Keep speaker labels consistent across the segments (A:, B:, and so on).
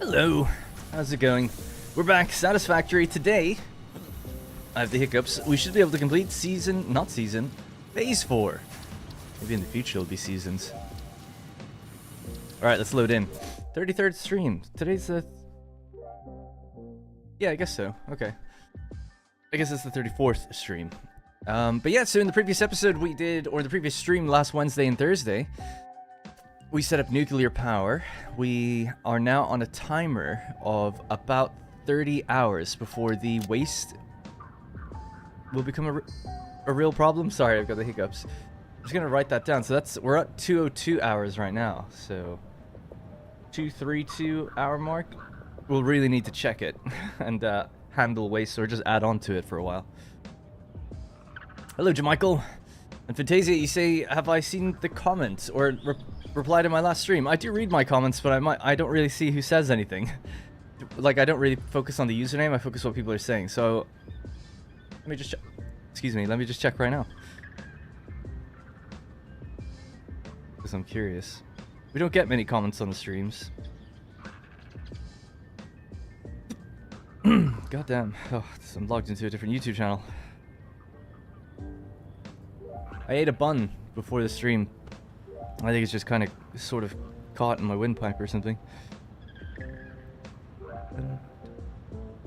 A: Hello, how's it going? We're back, Satisfactory. Today, I have the hiccups. We should be able to complete phase 4. Maybe in the future it'll be seasons. Alright, let's load in. 33rd stream. Today's the... Yeah, I guess so. Okay. I guess it's the 34th stream. But yeah, so in the previous episode we did, or the previous stream last Wednesday and Thursday, we set up nuclear power. We are now on a timer of about 30 hours before the waste will become a real problem. Sorry, I've got the hiccups. I'm just gonna write that down. So we're at 202 hours right now. So 232 hour mark. We'll really need to check it and handle waste, or just add on to it for a while. Hello, Jamichael. And Fantasia, you say, have I seen the comments or reply to my last stream? I do read my comments, but I don't really see who says anything. Like, I don't really focus on the username, I focus on what people are saying. So let me just check. Excuse me, let me just check right now, because I'm curious. We don't get many comments on the streams. Goddamn. Oh, I'm logged into a different YouTube channel. I ate a bun before the stream. I think it's just kind of sort of caught in my windpipe or something.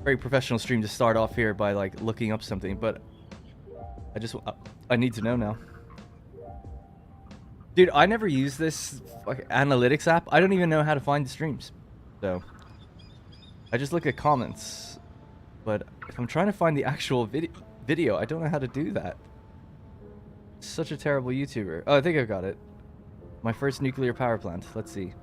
A: Very professional stream to start off here by like looking up something, but I need to know now. Dude, I never use this like analytics app. I don't even know how to find the streams. So I just look at comments. But if I'm trying to find the actual video, I don't know how to do that. Such a terrible YouTuber. Oh, I think I've got it. My first nuclear power plant. Let's see.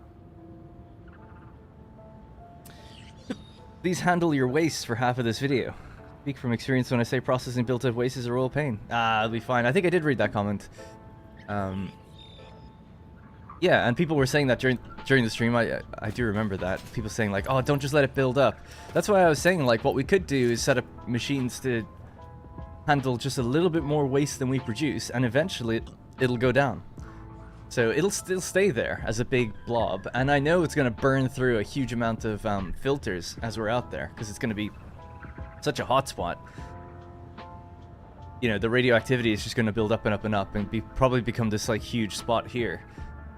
A: Please handle your waste for half of this video. Speak from experience when I say processing built-up waste is a real pain. It'll be fine. I think I did read that comment. Yeah, and people were saying that during the stream. I do remember that. People saying like, oh, don't just let it build up. That's why I was saying like what we could do is set up machines to handle just a little bit more waste than we produce, and eventually it'll go down. So it'll still stay there as a big blob, and I know it's going to burn through a huge amount of filters as we're out there, because it's going to be such a hot spot. You know, the radioactivity is just going to build up and up and up, and probably become this like huge spot here.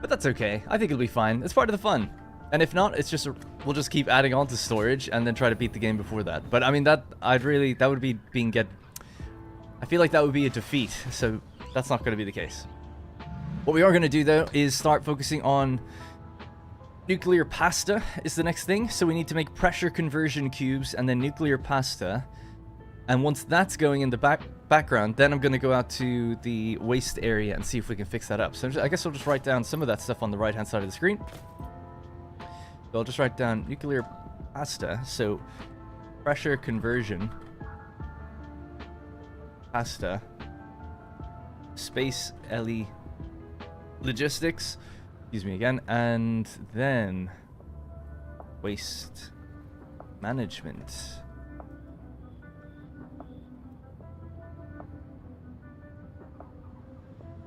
A: But that's okay. I think it'll be fine. It's part of the fun. And if not, it's just we'll just keep adding on to storage and then try to beat the game before that. But I mean, that would be I feel like that would be a defeat, so that's not going to be the case. What we are going to do, though, is start focusing on nuclear pasta is the next thing. So we need to make pressure conversion cubes and then nuclear pasta. And once that's going in the background, then I'm going to go out to the waste area and see if we can fix that up. So I guess I'll just write down some of that stuff on the right-hand side of the screen. So I'll just write down nuclear pasta. So pressure conversion pasta space LE logistics, excuse me again, and then waste management.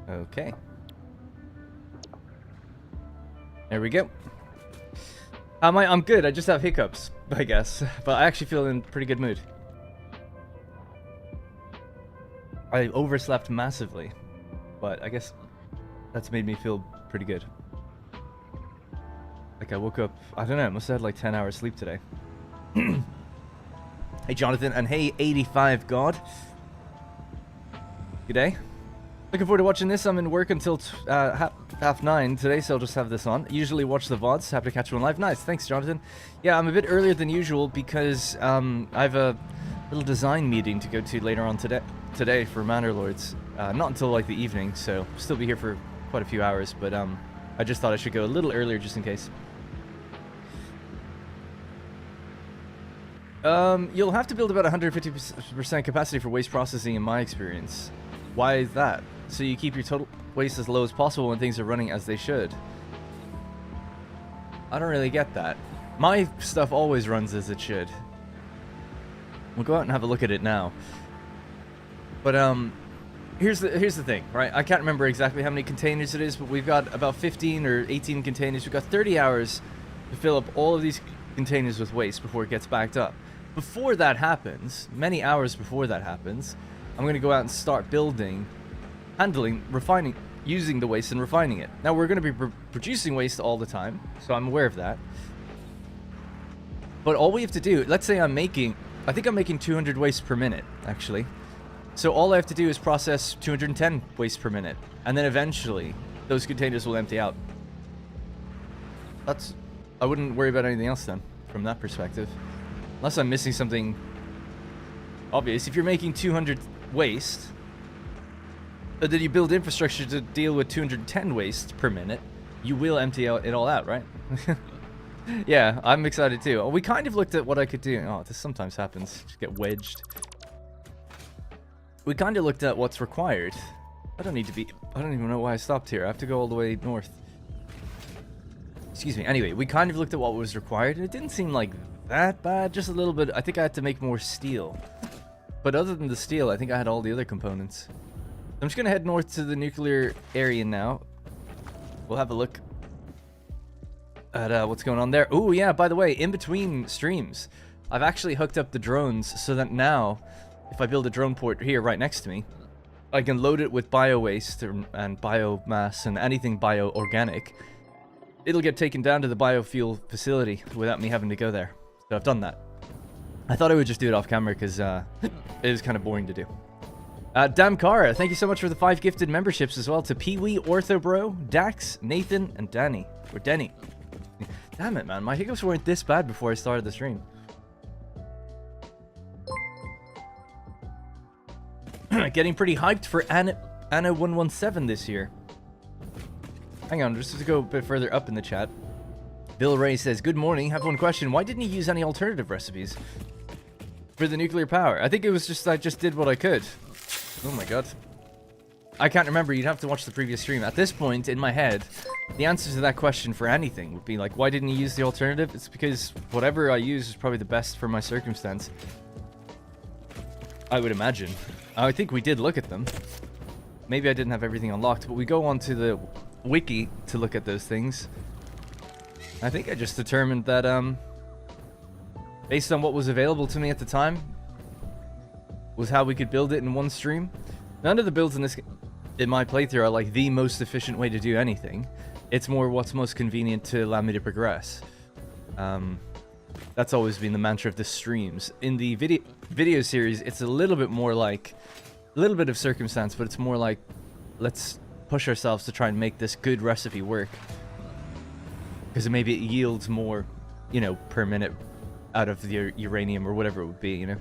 A: Okay, there we go. I'm good. I just have hiccups, I guess, but I actually feel in pretty good mood. I overslept massively, but I guess that's made me feel pretty good. Like I woke up, I don't know, I must have had like 10 hours sleep today. Hey Jonathan, and hey 85 God. Good day. Looking forward to watching this. I'm in work until half 9 today, so I'll just have this on. Usually watch the VODs. Happy to catch one live. Nice, thanks Jonathan. Yeah, I'm a bit earlier than usual because I have a little design meeting to go to later on today for Manor Lords. Not until like the evening, so still be here for quite a few hours, but I just thought I should go a little earlier just in case. You'll have to build about 150% capacity for waste processing in my experience. Why is that? So you keep your total waste as low as possible when things are running as they should. I don't really get that. My stuff always runs as it should. We'll go out and have a look at it now. But here's the thing, right? I can't remember exactly how many containers it is, but we've got about 15 or 18 containers. We've got 30 hours to fill up all of these containers with waste before it gets backed up. Before that happens, many hours before that happens, I'm going to go out and start building, handling, refining, using the waste and refining it. Now, we're going to be producing waste all the time, so I'm aware of that. But all we have to do, let's say I think I'm making 200 waste per minute, actually. So all I have to do is process 210 waste per minute, and then eventually those containers will empty out. I wouldn't worry about anything else then, from that perspective. Unless I'm missing something obvious. If you're making 200 waste, but then you build infrastructure to deal with 210 waste per minute, you will empty it all out, right? Yeah, I'm excited too. We kind of looked at what I could do. Oh, this sometimes happens. Just get wedged. We kind of looked at what's required. I don't even know why I stopped here. I have to go all the way north. Excuse me. Anyway, we kind of looked at what was required, and it didn't seem like that bad. Just a little bit. I think I had to make more steel. But other than the steel, I think I had all the other components. I'm just going to head north to the nuclear area now. We'll have a look at what's going on there. Oh, yeah, by the way, in between streams, I've actually hooked up the drones so that now, if I build a drone port here right next to me, I can load it with bio-waste and biomass and anything bio-organic. It'll get taken down to the biofuel facility without me having to go there. So I've done that. I thought I would just do it off camera because it was kind of boring to do. Damkara, thank you so much for the 5 gifted memberships as well to Pee-wee, Orthobro, Dax, Nathan, and Danny. Or Denny. Damn it, man. My hiccups weren't this bad before I started the stream. Getting pretty hyped for Anna 117 this year. Hang on, just to go a bit further up in the chat. Bill Ray says, good morning. Have one question. Why didn't you use any alternative recipes for the nuclear power? I think it was just I just did what I could. Oh my god. I can't remember. You'd have to watch the previous stream. At this point, in my head, the answer to that question for anything would be like, why didn't you use the alternative? It's because whatever I use is probably the best for my circumstance. I would imagine. I think we did look at them. Maybe I didn't have everything unlocked, but we go onto the wiki to look at those things. I think I just determined that, based on what was available to me at the time, was how we could build it in one stream. None of the builds in my playthrough are like the most efficient way to do anything. It's more what's most convenient to allow me to progress. That's always been the mantra of the streams. In the video series, it's a little bit more like a little bit of circumstance, but it's more like let's push ourselves to try and make this good recipe work. Because maybe it yields more, you know, per minute out of the uranium or whatever it would be, you know.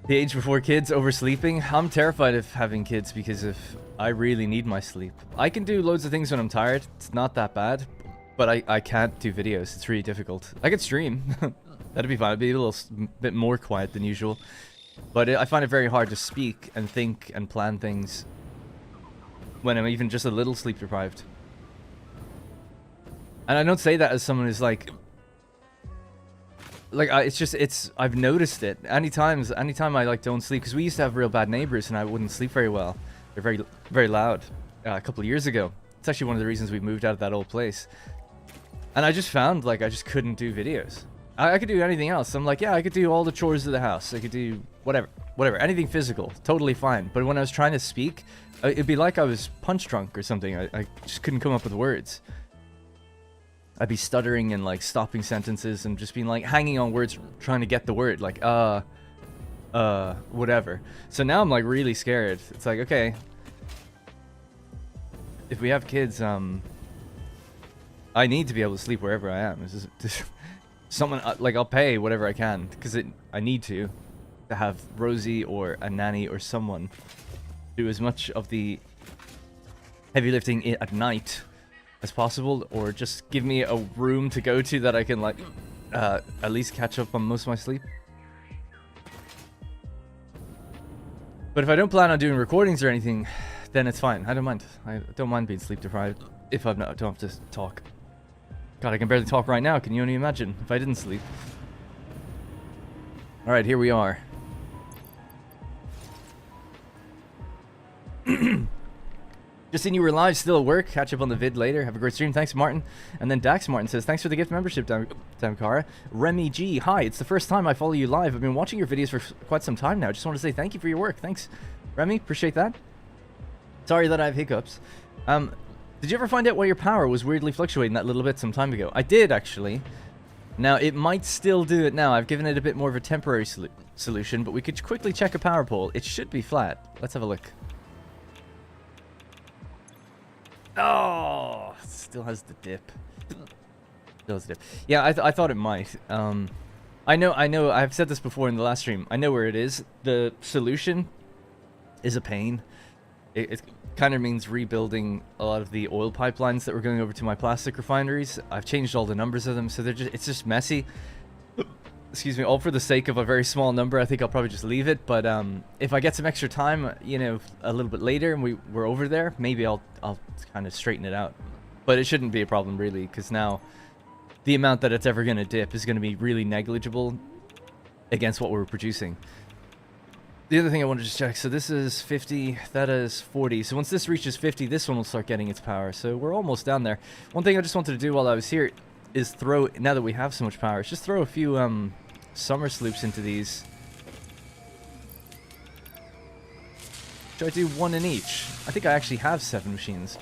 A: The age before kids, oversleeping. I'm terrified of having kids because I really need my sleep. I can do loads of things when I'm tired. It's not that bad, but I can't do videos. It's really difficult. I could stream. That'd be fine. It'd be a little bit more quiet than usual. But I find it very hard to speak and think and plan things when I'm even just a little sleep deprived. And I don't say that as someone who's like I've noticed it. Anytime I like don't sleep, because we used to have real bad neighbors and I wouldn't sleep very well. They're very, very loud. A couple of years ago. It's actually one of the reasons we moved out of that old place. And I just found like I just couldn't do videos. I could do anything else. I'm like, yeah, I could do all the chores of the house. I could do whatever, anything physical, totally fine. But when I was trying to speak, it'd be like I was punch drunk or something. I just couldn't come up with words. I'd be stuttering and like stopping sentences and just being like hanging on words, trying to get the word, like whatever. So now I'm like really scared. It's like, okay, if we have kids, I need to be able to sleep wherever I am. Someone like I'll pay whatever I can because I need to have Rosie or a nanny or someone do as much of the heavy lifting at night as possible, or just give me a room to go to that I can like at least catch up on most of my sleep. But if I don't plan on doing recordings or anything, then it's fine. I don't mind. I don't mind being sleep deprived if I don't have to talk. God, I can barely talk right now. Can you only imagine if I didn't sleep? All right, here we are. Just seen you were live, still at work. Catch up on the vid later. Have a great stream. Thanks, Martin. And then Dax Martin says, thanks for the gift membership, Damkara. Remy G, hi. It's the first time I follow you live. I've been watching your videos for quite some time now. Just want to say thank you for your work. Thanks, Remy. Appreciate that. Sorry that I have hiccups. Did you ever find out why your power was weirdly fluctuating that little bit some time ago? I did, actually. Now, it might still do it now. I've given it a bit more of a temporary solution, but we could quickly check a power pole. It should be flat. Let's have a look. Oh, still has the dip. Still has the dip. Yeah, I thought it might. I know. I've said this before in the last stream. I know where it is. The solution is a pain. It kind of means rebuilding a lot of the oil pipelines that were going over to my plastic refineries. I've changed all the numbers of them, so it's just messy. Excuse me, all for the sake of a very small number. I think I'll probably just leave it, but if I get some extra time, you know, a little bit later and we're over there, maybe I'll kind of straighten it out. But it shouldn't be a problem really, because now the amount that it's ever going to dip is going to be really negligible against what we're producing. The other thing I wanted to check, so this is 50, that is 40. So once this reaches 50, this one will start getting its power. So we're almost down there. One thing I just wanted to do while I was here is throw, now that we have so much power, is just throw a few summer sloops into these. Should I do one in each? I think I actually have 7 machines.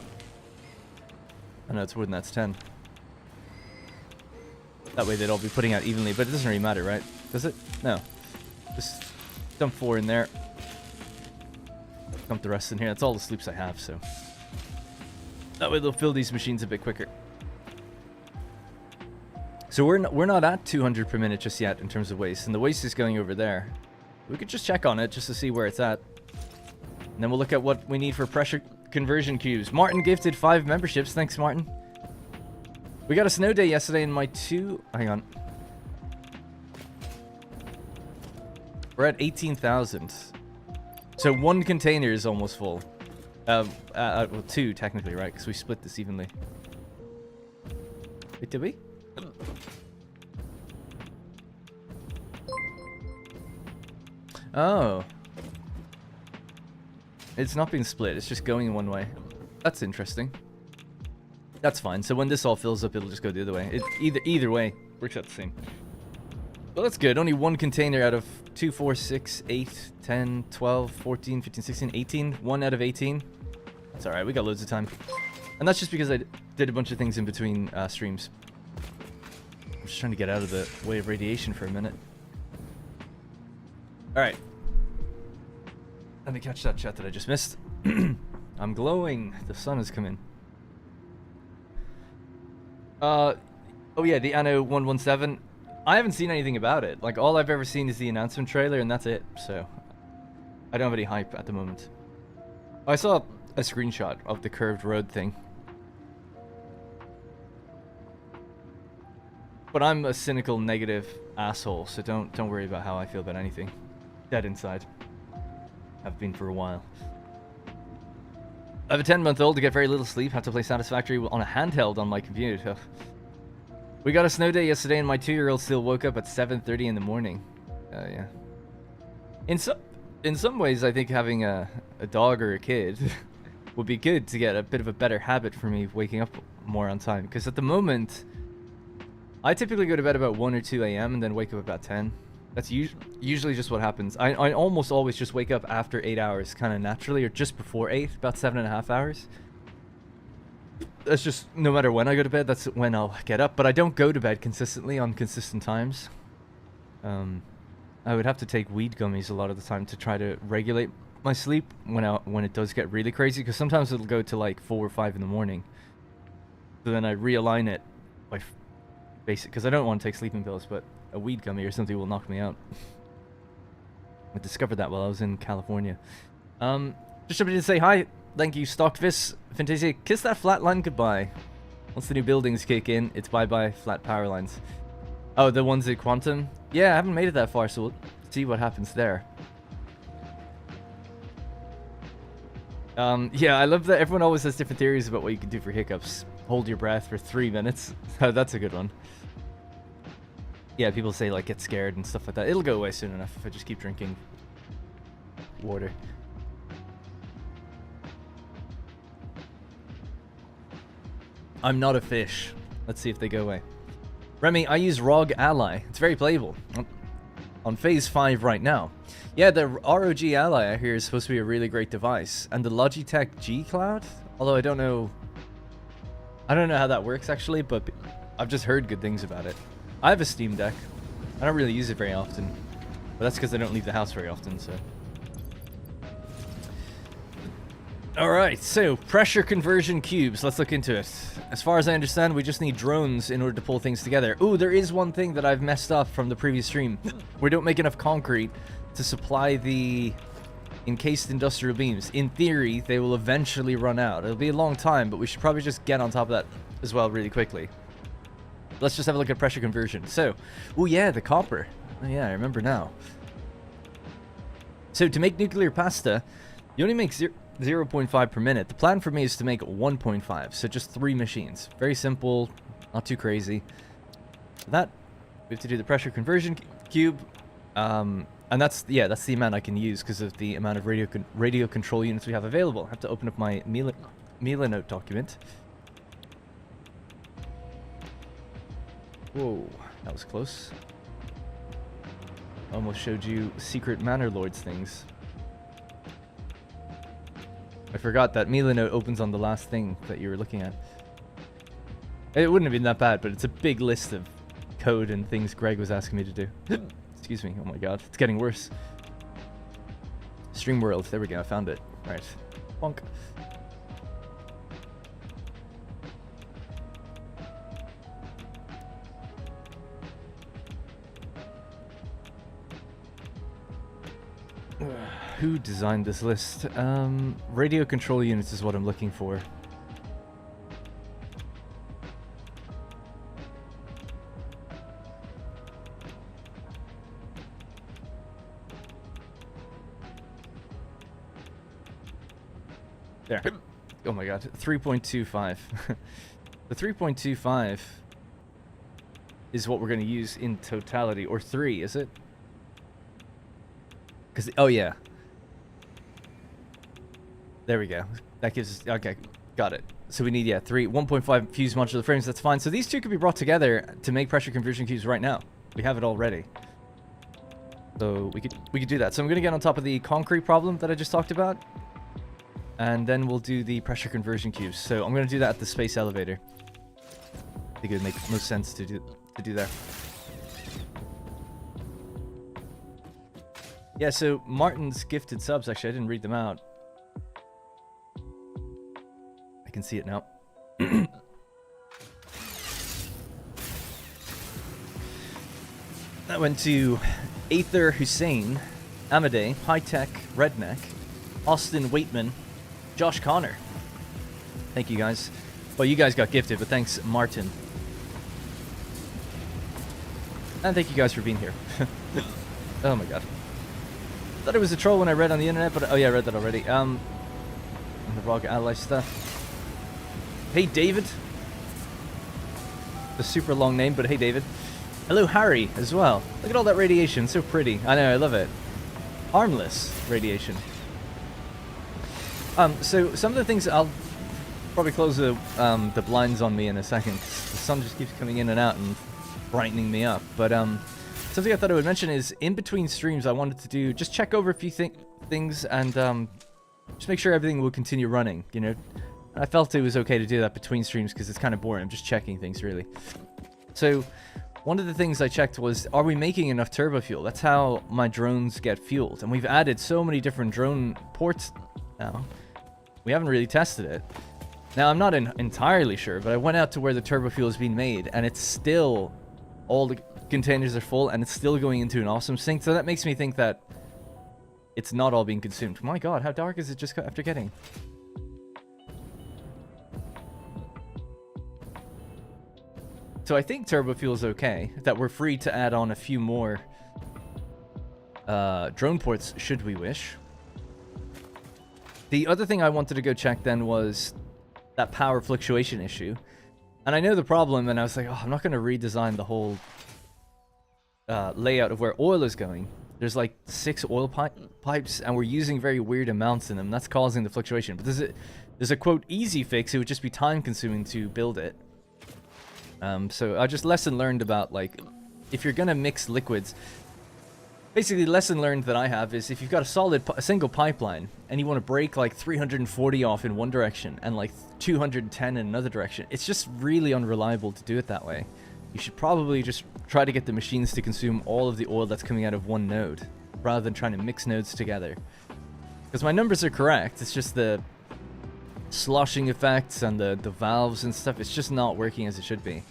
A: I know it's more than that's 10. That way they'd all be putting out evenly, but it doesn't really matter, right? Does it? No. Just dump 4 in there. Dump the rest in here. That's all the sloops I have, so that way they'll fill these machines a bit quicker. So we're not at 200 per minute just yet in terms of waste, and the waste is going over there. We could just check on it just to see where it's at, and then we'll look at what we need for pressure conversion cubes. Martin gifted 5 memberships. Thanks, Martin. We got a snow day yesterday in my 2. Hang on. We're at 18,000. So 1 container is almost full. Well, 2 technically, right? Because we split this evenly. Wait, did we? Oh. It's not being split. It's just going in one way. That's interesting. That's fine. So when this all fills up, it'll just go the other way. Either way, works out the same. Well, that's good. Only 1 container out of 2, 4, 6, 8, 10, 12, 14, 15, 16, 18. 1 out of 18. That's alright. We got loads of time. And that's just because I did a bunch of things in between streams. I'm just trying to get out of the way of radiation for a minute. Alright. Let me catch that chat that I just missed. I'm glowing. The sun has come in. Oh yeah, the Anno 117. I haven't seen anything about it. Like, all I've ever seen is the announcement trailer, and that's it. So, I don't have any hype at the moment. I saw a screenshot of the curved road thing. But I'm a cynical, negative asshole, so don't worry about how I feel about anything. Dead inside. Have been for a while. I have a 10-month-old to get very little sleep. Have to play Satisfactory on a handheld on my computer. We got a snow day yesterday, and my 2-year-old still woke up at 7:30 in the morning. Yeah. In some ways, I think having a dog or a kid would be good to get a bit of a better habit for me waking up more on time. Because at the moment, I typically go to bed about 1 or 2 a.m. and then wake up about 10. That's usually just what happens. I almost always just wake up after 8 hours, kind of naturally, or just before 8, about 7.5 hours. That's just, no matter when I go to bed, that's when I'll get up. But I don't go to bed consistently on consistent times. I would have to take weed gummies a lot of the time to try to regulate my sleep when it does get really crazy. Because sometimes it'll go to like 4 or 5 in the morning. So then I realign it by basic, because I don't want to take sleeping pills, but a weed gummy or something will knock me out. I discovered that while I was in California. Just jumping in to say hi. Thank you, Stockvis. Fantasia, kiss that flat line goodbye. Once the new buildings kick in, it's bye-bye flat power lines. Oh, the ones at Quantum? Yeah, I haven't made it that far, so we'll see what happens there. Yeah, I love that everyone always has different theories about what you can do for hiccups. Hold your breath for 3 minutes. That's a good one. Yeah, people say, like, get scared and stuff like that. It'll go away soon enough if I just keep drinking water. I'm not a fish. Let's see if they go away. Remy, I use ROG Ally. It's very playable. On phase 5 right now. Yeah, the ROG Ally I hear is supposed to be a really great device. And the Logitech G Cloud? Although I don't know how that works actually, but I've just heard good things about it. I have a Steam Deck. I don't really use it very often. But that's because I don't leave the house very often, so. Alright, so pressure conversion cubes. Let's look into it. As far as I understand, we just need drones in order to pull things together. Ooh, there is one thing that I've messed up from the previous stream. We don't make enough concrete to supply the encased industrial beams. In theory, they will eventually run out. It'll be a long time, but we should probably just get on top of that as well really quickly. Let's just have a look at pressure conversion. So, oh yeah, the copper. Oh yeah, I remember now. So to make nuclear pasta, you only make 0.5 per minute. The plan for me is to make 1.5, so just 3 machines. Very simple, not too crazy. For that, we have to do the pressure conversion cube. And that's the amount I can use because of the amount of radio control units we have available. I have to open up my Milanote document. Whoa, that was close. Almost showed you secret Manor Lords things. I forgot that Milanote opens on the last thing that you were looking at. It wouldn't have been that bad, but it's a big list of code and things Greg was asking me to do. Excuse me, oh my god, it's getting worse. Stream World, there we go, I found it. Right, bonk. Who designed this list? Radio control units is what I'm looking for. There. Oh my god, 3.25. The 3.25 is what we're going to use in totality, or 3, is it? Because, oh yeah. There we go. That gives us, okay, got it. So we need, yeah, 1.5 fused modular frames, that's fine. So these two could be brought together to make pressure conversion cubes right now. We have it already. So we could do that. So I'm going to get on top of the concrete problem that I just talked about. And then we'll do the pressure conversion cubes. So I'm going to do that at the space elevator. I think it would make most sense to do there. Yeah, so Martin's gifted subs, actually, I didn't read them out. I can see it now. That went to Aether Hussein, Amadei, High Tech, Redneck, Austin Waitman, Josh Connor. Thank you guys. Well, you guys got gifted, but thanks, Martin. And thank you guys for being here. Oh my god. Thought it was a troll when I read on the internet, but oh yeah, I read that already. The ROG Ally stuff. Hey David. A super long name, but hey David. Hello Harry as well. Look at all that radiation, so pretty. I know, I love it. Harmless radiation. So some of the things I'll probably close the blinds on me in a second. The sun just keeps coming in and out and brightening me up. But something I thought I would mention is in between streams I wanted to do just check over a few things and just make sure everything will continue running. You know, I felt it was okay to do that between streams because it's kind of boring. I'm just checking things really. So one of the things I checked was, are we making enough turbo fuel? That's how my drones get fueled, and we've added so many different drone ports now. We haven't really tested it. Now, I'm not entirely sure, but I went out to where the turbo fuel is being made, and it's still, all the containers are full, and it's still going into an awesome sink, so that makes me think that it's not all being consumed. My god, how dark is it just after getting? So I think turbo fuel is okay, that we're free to add on a few more drone ports, should we wish. The other thing I wanted to go check then was that power fluctuation issue. And I know the problem, and I was like, oh, I'm not going to redesign the whole layout of where oil is going. there's like 6 oil pipes, and we're using very weird amounts in them. That's causing the fluctuation. But there's a quote easy fix. It would just be time consuming to build it. So I just lesson learned about, like, if you're gonna mix liquids, basically the lesson learned that I have is if you've got a single pipeline and you want to break like 340 off in one direction and like 210 in another direction, it's just really unreliable to do it that way. You should probably just try to get the machines to consume all of the oil that's coming out of one node, rather than trying to mix nodes together. Because my numbers are correct, it's just the sloshing effects and the valves and stuff, it's just not working as it should be.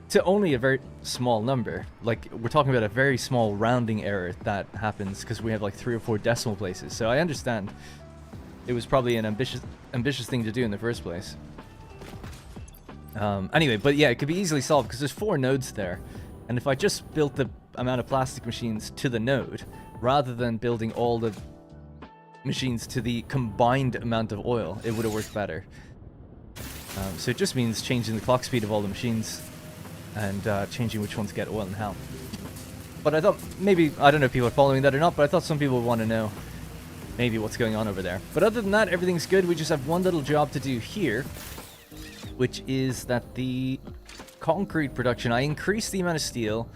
A: To only a very small number. Like, we're talking about a very small rounding error that happens because we have like 3 or 4 decimal places. So I understand it was probably an ambitious thing to do in the first place. Anyway, but yeah, it could be easily solved because there's 4 nodes there. And if I just built the amount of plastic machines to the node, rather than building all the machines to the combined amount of oil, it would have worked better. So it just means changing the clock speed of all the machines and changing which ones get oil and how. But I thought maybe, I don't know if people are following that or not, but I thought some people would want to know maybe what's going on over there. But other than that, everything's good. We just have one little job to do here, which is that the concrete production, I increased the amount of steel,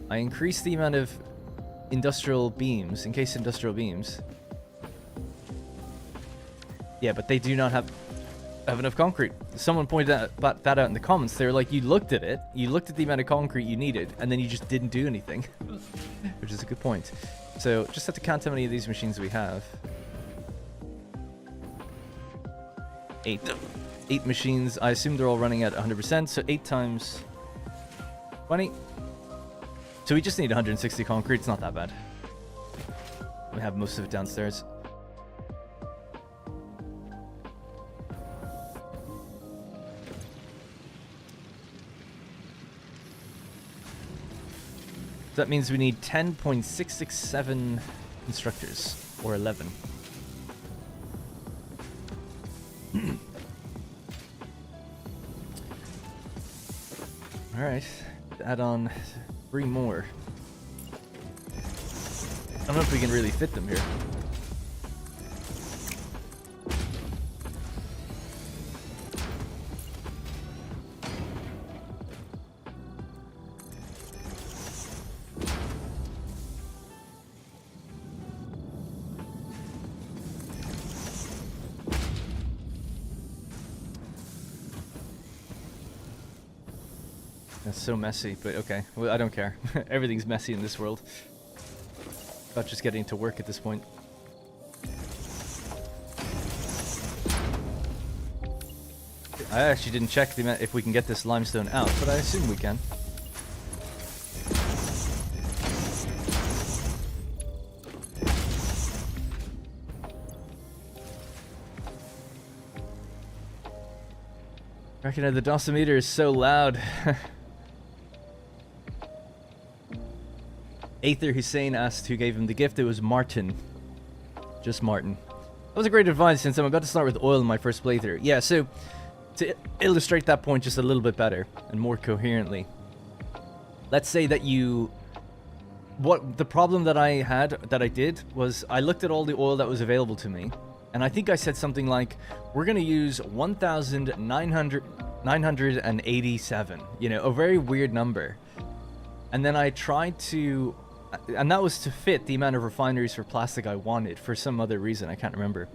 A: I increased the amount of industrial beams, encased industrial beams. Yeah, but they do not have enough concrete. Someone pointed that out in the comments. They were like, you looked at it, you looked at the amount of concrete you needed, and then you just didn't do anything. Which is a good point. So, just have to count how many of these machines we have. 8. 8 machines. I assume they're all running at 100%, so 8 times 20. So we just need 160 concrete. It's not that bad. We have most of it downstairs. So that means we need 10.667 constructors, or 11. Alright, add on 3 more. I don't know if we can really fit them here. That's so messy, but okay. Well, I don't care. Everything's messy in this world. About just getting to work at this point. I actually didn't check if we can get this limestone out, but I assume we can. Reckon the dosimeter is so loud. Aether Hussein asked who gave him the gift. It was Martin. Just Martin. That was a great advice since I'm about to start with oil in my first playthrough. Yeah, so to illustrate that point just a little bit better and more coherently. Let's say that what the problem that I did was I looked at all the oil that was available to me, and I think I said something like, we're going to use 1,987, you know, a very weird number. And then I tried to, and that was to fit the amount of refineries for plastic I wanted for some other reason, I can't remember.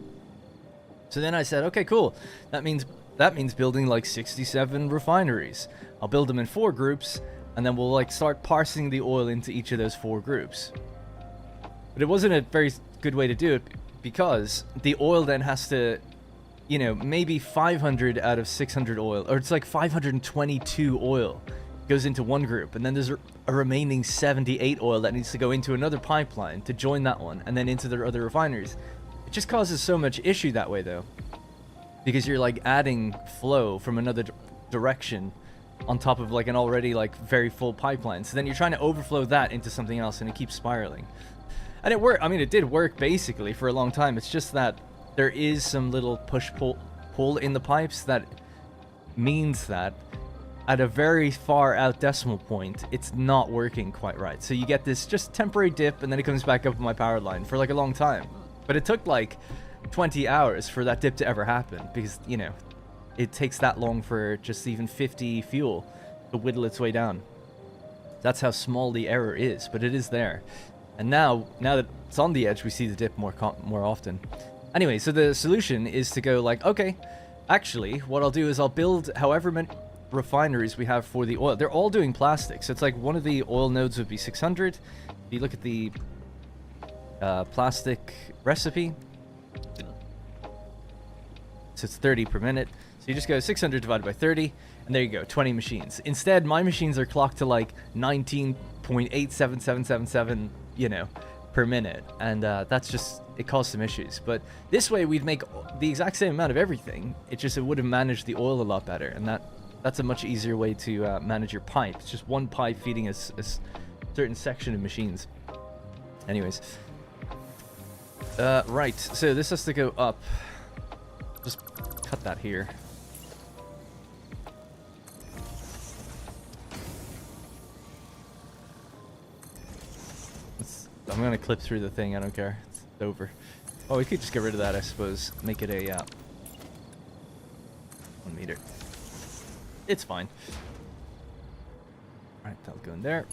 A: So then I said, okay, cool. That means building like 67 refineries. I'll build them in 4 groups, and then we'll like start parsing the oil into each of those 4 groups. But it wasn't a very good way to do it, because the oil then has to, you know, maybe 500 out of 600 oil, or it's like 522 oil goes into one group, and then there's a remaining 78 oil that needs to go into another pipeline to join that one, and then into their other refineries. It just causes so much issue that way, though, because you're like adding flow from another direction on top of like an already like very full pipeline. So then you're trying to overflow that into something else, and it keeps spiraling. And it worked. I mean, it did work basically for a long time. It's just that there is some little push-pull in the pipes that means that at a very far out decimal point, it's not working quite right. So you get this just temporary dip, and then it comes back up on my power line for like a long time. But it took like 20 hours for that dip to ever happen, because, you know, it takes that long for just even 50 fuel to whittle its way down. That's how small the error is, but it is there. And now that it's on the edge, we see the dip more often. Anyway, so the solution is to go like, okay, actually, what I'll do is I'll build however many refineries we have for the oil. They're all doing plastic, so it's like one of the oil nodes would be 600. If you look at the plastic recipe, so it's 30 per minute. So you just go 600 divided by 30, and there you go, 20 machines. Instead, my machines are clocked to like 19.87777, you know, per minute, and that's just, it caused some issues. But this way we'd make the exact same amount of everything, it would have managed the oil a lot better, and that's a much easier way to manage your pipe. It's just one pipe feeding a certain section of machines. Anyways, right, so this has to go up. Just cut that here. I'm gonna clip through the thing, I don't care. It's over. Oh, we could just get rid of that, I suppose. Make it a 1 meter. It's fine. Alright, that'll go in there.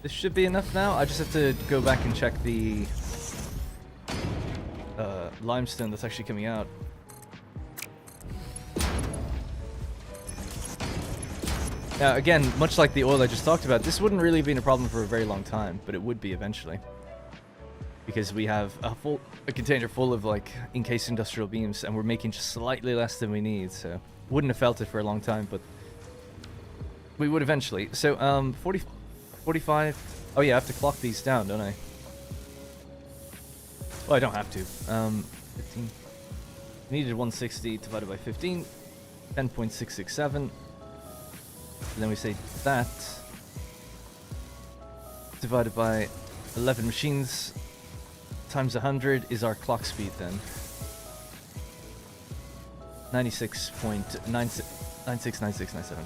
A: This should be enough now. I just have to go back and check the limestone that's actually coming out. Now, again, much like the oil I just talked about, this wouldn't really have been a problem for a very long time, but it would be eventually. Because we have a container full of, like, encased industrial beams, and we're making just slightly less than we need, so wouldn't have felt it for a long time, but we would eventually. So, 45. Oh yeah, I have to clock these down, don't I? Well, I don't have to. 15. Needed 160 divided by 15. 10.667. And then we say that divided by 11 machines times 100 is our clock speed then. 96.969697.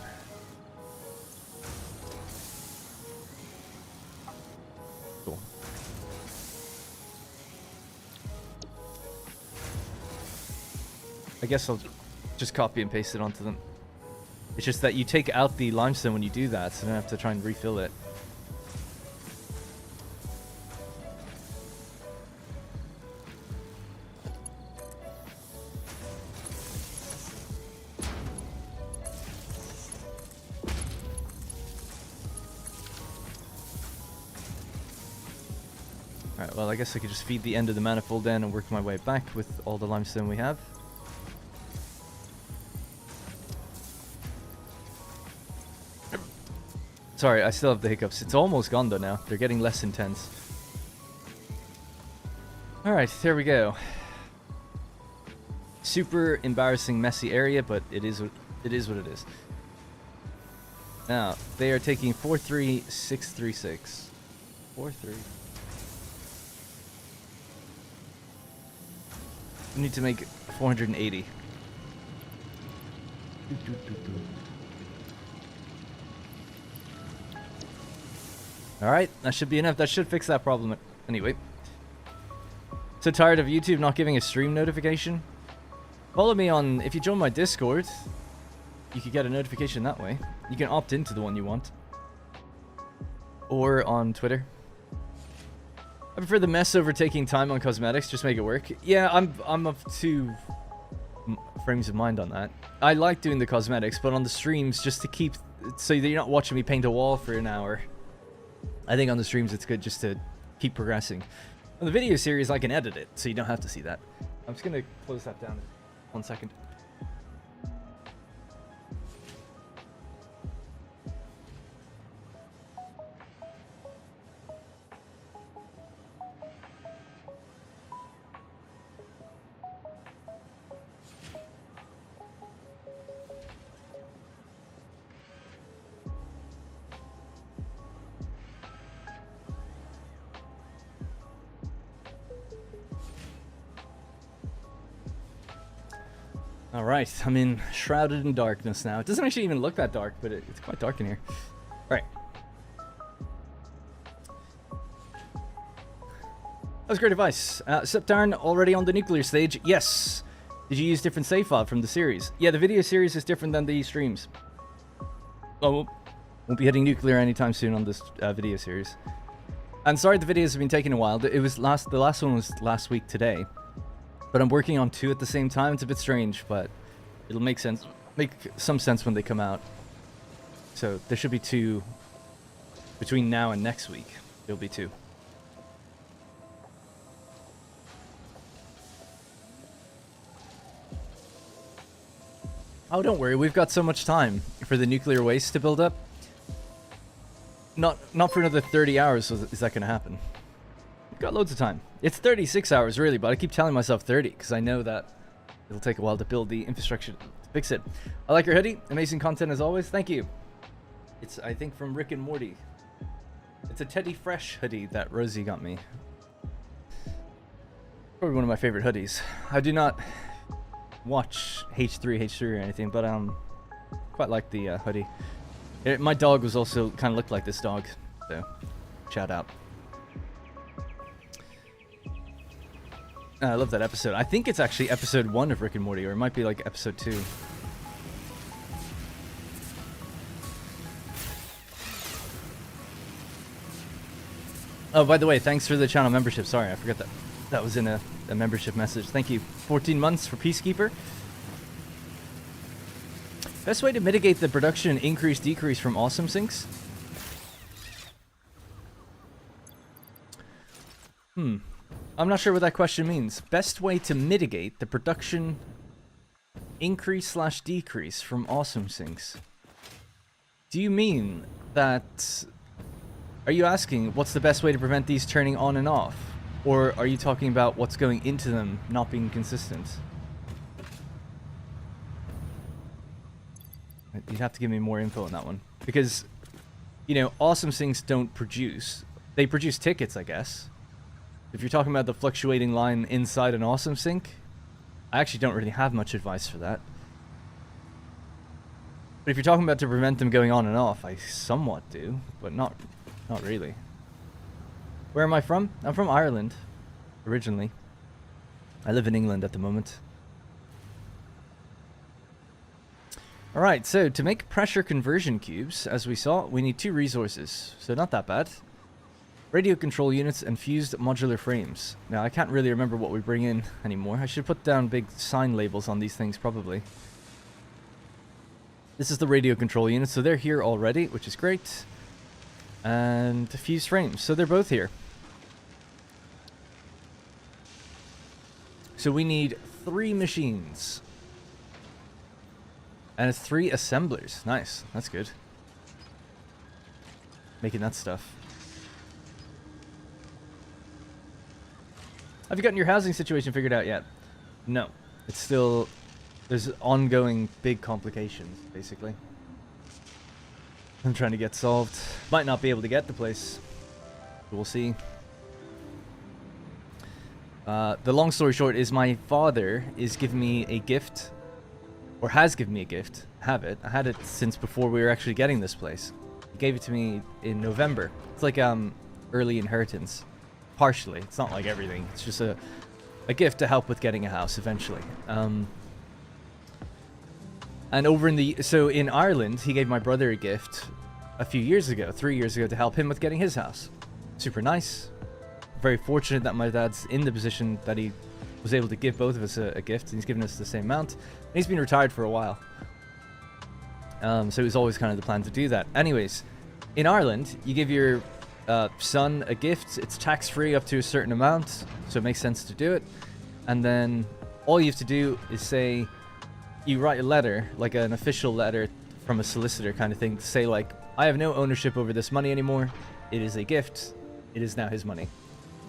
A: Cool. I guess I'll just copy and paste it onto them. It's just that you take out the limestone when you do that, so I don't have to try and refill it. Alright, well I guess I could just feed the end of the manifold in and work my way back with all the limestone we have. Sorry, I still have the hiccups. It's almost gone though now. They're getting less intense. Alright, there we go. Super embarrassing, messy area, but it is what it is. Now, they are taking 43636. 43. We need to make 480. Alright, that should be enough. That should fix that problem. Anyway. So tired of YouTube not giving a stream notification? Follow me on... If you join my Discord, you could get a notification that way. You can opt into the one you want. Or on Twitter. I prefer the mess over taking time on cosmetics. Just make it work. Yeah, I'm of two frames of mind on that. I like doing the cosmetics, but on the streams, just to keep... So that you're not watching me paint a wall for an hour. I think on the streams it's good just to keep progressing. On the video series I can edit it, so you don't have to see that. I'm just gonna close that down in 1 second. All right, I'm in shrouded in darkness now. It doesn't actually even look that dark, but it's quite dark in here. All right. That was great advice. Septarn, already on the nuclear stage? Yes. Did you use different save file from the series? Yeah, the video series is different than the streams. Oh, won't be hitting nuclear anytime soon on this video series. And sorry the videos have been taking a while. It was the last one was last week today. But I'm working on 2 at the same time. It's a bit strange, but it'll make some sense when they come out. So there should be 2 between now and next week. There'll be 2. Oh, don't worry. We've got so much time for the nuclear waste to build up. Not for another 30 hours is that going to happen. We've got loads of time. It's 36 hours, really, but I keep telling myself 30 because I know that it'll take a while to build the infrastructure to fix it. I like your hoodie. Amazing content as always. Thank you. It's, I think, from Rick and Morty. It's a Teddy Fresh hoodie that Rosie got me. Probably one of my favorite hoodies. I do not watch H3 or anything, but quite like the hoodie. My dog was also kind of looked like this dog, so shout out. I love that episode. I think it's actually episode 1 of Rick and Morty, or it might be like episode 2. Oh, by the way, thanks for the channel membership. Sorry, I forgot that was in a membership message. Thank you. 14 months for Peacekeeper. Best way to mitigate the production increase-decrease from awesome sinks? I'm not sure what that question means. Best way to mitigate the production increase/decrease from awesome sinks. Do you mean that... Are you asking what's the best way to prevent these turning on and off? Or are you talking about what's going into them not being consistent? You'd have to give me more info on that one. Because, you know, awesome sinks don't produce. They produce tickets, I guess. If you're talking about the fluctuating line inside an awesome sink, I actually don't really have much advice for that. But if you're talking about to prevent them going on and off, I somewhat do, but not really. Where am I from? I'm from Ireland, originally. I live in England at the moment. Alright, so to make pressure conversion cubes, as we saw, we need 2 resources, so not that bad. Radio control units and fused modular frames. Now, I can't really remember what we bring in anymore. I should put down big sign labels on these things, probably. This is the radio control unit, so they're here already, which is great. And fused frames, so they're both here. So we need 3 machines. And it's 3 assemblers. Nice, that's good. Making that stuff. Have you gotten your housing situation figured out yet? No. It's still... There's ongoing big complications, basically. I'm trying to get solved. Might not be able to get the place. We'll see. The long story short is my father is giving me a gift. Or has given me a gift. I have it. I had it since before we were actually getting this place. He gave it to me in November. It's like early inheritance. Partially. It's not like everything. It's just a gift to help with getting a house eventually. And over in in Ireland, he gave my brother a gift a few years ago, 3 years ago, to help him with getting his house. Super nice. Very fortunate that my dad's in the position that he was able to give both of us a gift, and he's given us the same amount. And he's been retired for a while. So it was always kind of the plan to do that. Anyways, in Ireland, you give your son a gift. It's tax-free up to a certain amount, so it makes sense to do it. And then all you have to do is say, you write a letter, like an official letter from a solicitor kind of thing, to say like, I have no ownership over this money anymore. It is a gift. It is now his money.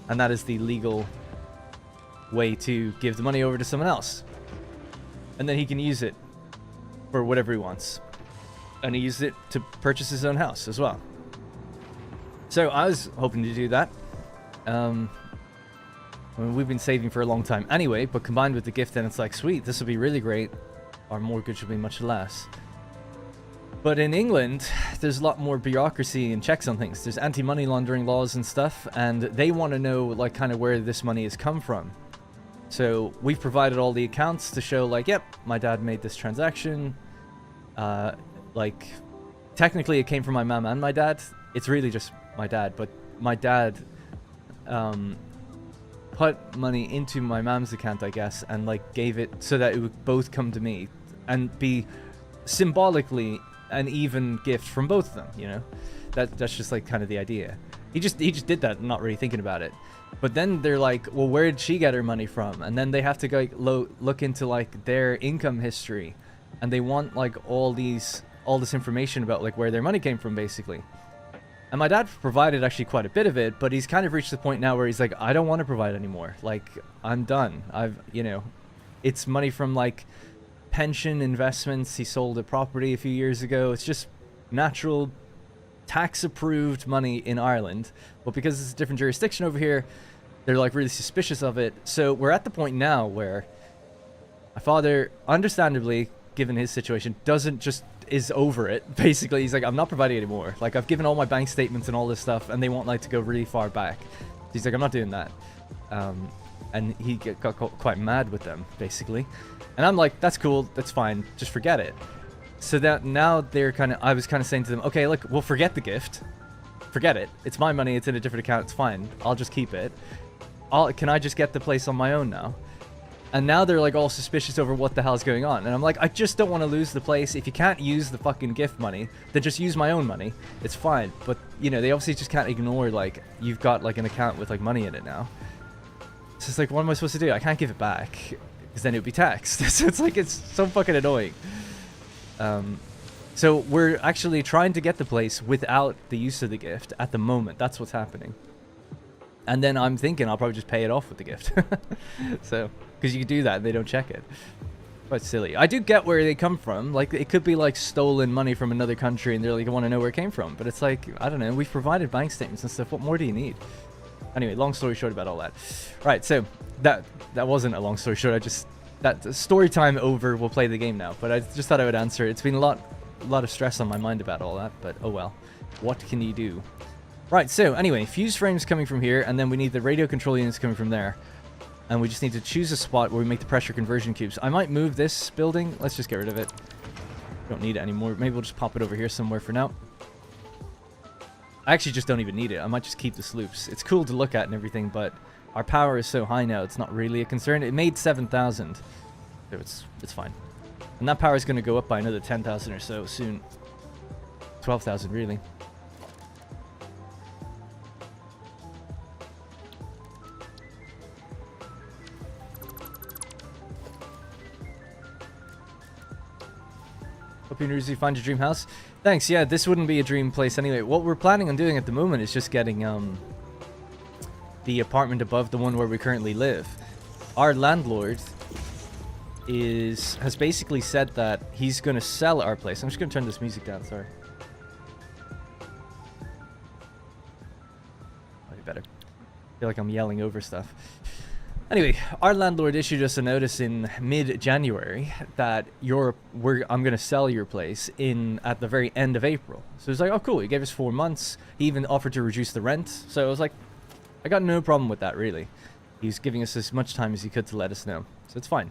A: And that is the legal way to give the money over to someone else. And then he can use it for whatever he wants. And he used it to purchase his own house as well. So I was hoping to do that. I mean, we've been saving for a long time anyway, but combined with the gift, then it's like, sweet, this will be really great. our mortgage will be much less. But in England, there's a lot more bureaucracy and checks on things. There's anti-money laundering laws and stuff, and they want to know, like, kind of where this money has come from. So we've provided all the accounts to show, like, yep, my dad made this transaction. Like, technically it came from my mom and my dad. It's really just my dad, but my dad put money into my mom's account, I guess, and, like, gave it so that it would both come to me and be symbolically an even gift from both of them, you know? That's just, like, kind of the idea. He just did that, not really thinking about it. But then they're like, well, where did she get her money from? And then they have to go, like, look into, like, their income history, and they want, like, all this information about, like, where their money came from, basically. And my dad provided actually quite a bit of it, but he's kind of reached the point now where he's like, I don't want to provide anymore. Like, I'm done. You know, it's money from, like, pension investments. He sold a property a few years ago. It's just natural tax-approved money in Ireland, but because it's a different jurisdiction over here, they're, like, really suspicious of it. So we're at the point now where my father, understandably, given his situation, is over it. Basically, he's like, I'm not providing anymore. Like, I've given all my bank statements and all this stuff, and they want, like, to go really far back. He's like, I'm not doing that. And he got quite mad with them, basically. And I'm like, that's cool, that's fine, just forget it. So that now I was kind of saying to them, okay, look, we'll forget the gift. Forget it. It's my money, it's in a different account, it's fine. I'll just keep it. Can I just get the place on my own now? And now they're, like, all suspicious over what the hell's going on. And I'm like, I just don't want to lose the place. If you can't use the fucking gift money, then just use my own money. It's fine. But, you know, they obviously just can't ignore, like, you've got, like, an account with, like, money in it now. It's just like, what am I supposed to do? I can't give it back, because then it would be taxed. So it's like, it's so fucking annoying. So we're actually trying to get the place without the use of the gift at the moment. That's what's happening. And then I'm thinking I'll probably just pay it off with the gift. So, because you can do that and they don't check it. Quite silly. I do get where they come from. Like, it could be, like, stolen money from another country and they're like, I want to know where it came from. But it's like, I don't know, we've provided bank statements and stuff. What more do you need? Anyway, long story short about all that. Right, so that wasn't a long story short. That story time over, we'll play the game now. But I just thought I would answer. It's been a lot of stress on my mind about all that, but oh well. What can you do? Right, so anyway, fuse frames coming from here, and then we need the radio control units coming from there. And we just need to choose a spot where we make the pressure conversion cubes. I might move this building. Let's just get rid of it. Don't need it anymore. Maybe we'll just pop it over here somewhere for now. I actually just don't even need it. I might just keep the sloops. It's cool to look at and everything, but our power is so high now, it's not really a concern. It made 7,000, so it's fine. And that power is going to go up by another 10,000 or so soon. 12,000, really. Hope you find your dream house. Thanks. Yeah, this wouldn't be a dream place anyway. What we're planning on doing at the moment is just getting the apartment above the one where we currently live. Our landlord has basically said that he's going to sell our place. I'm just going to turn this music down, sorry. Might be better. I feel like I'm yelling over stuff. Anyway, our landlord issued us a notice in mid-January that I'm going to sell your place at the very end of April. So it's like, oh cool, he gave us 4 months. He even offered to reduce the rent. So I was like, I got no problem with that, really. He's giving us as much time as he could to let us know. So it's fine.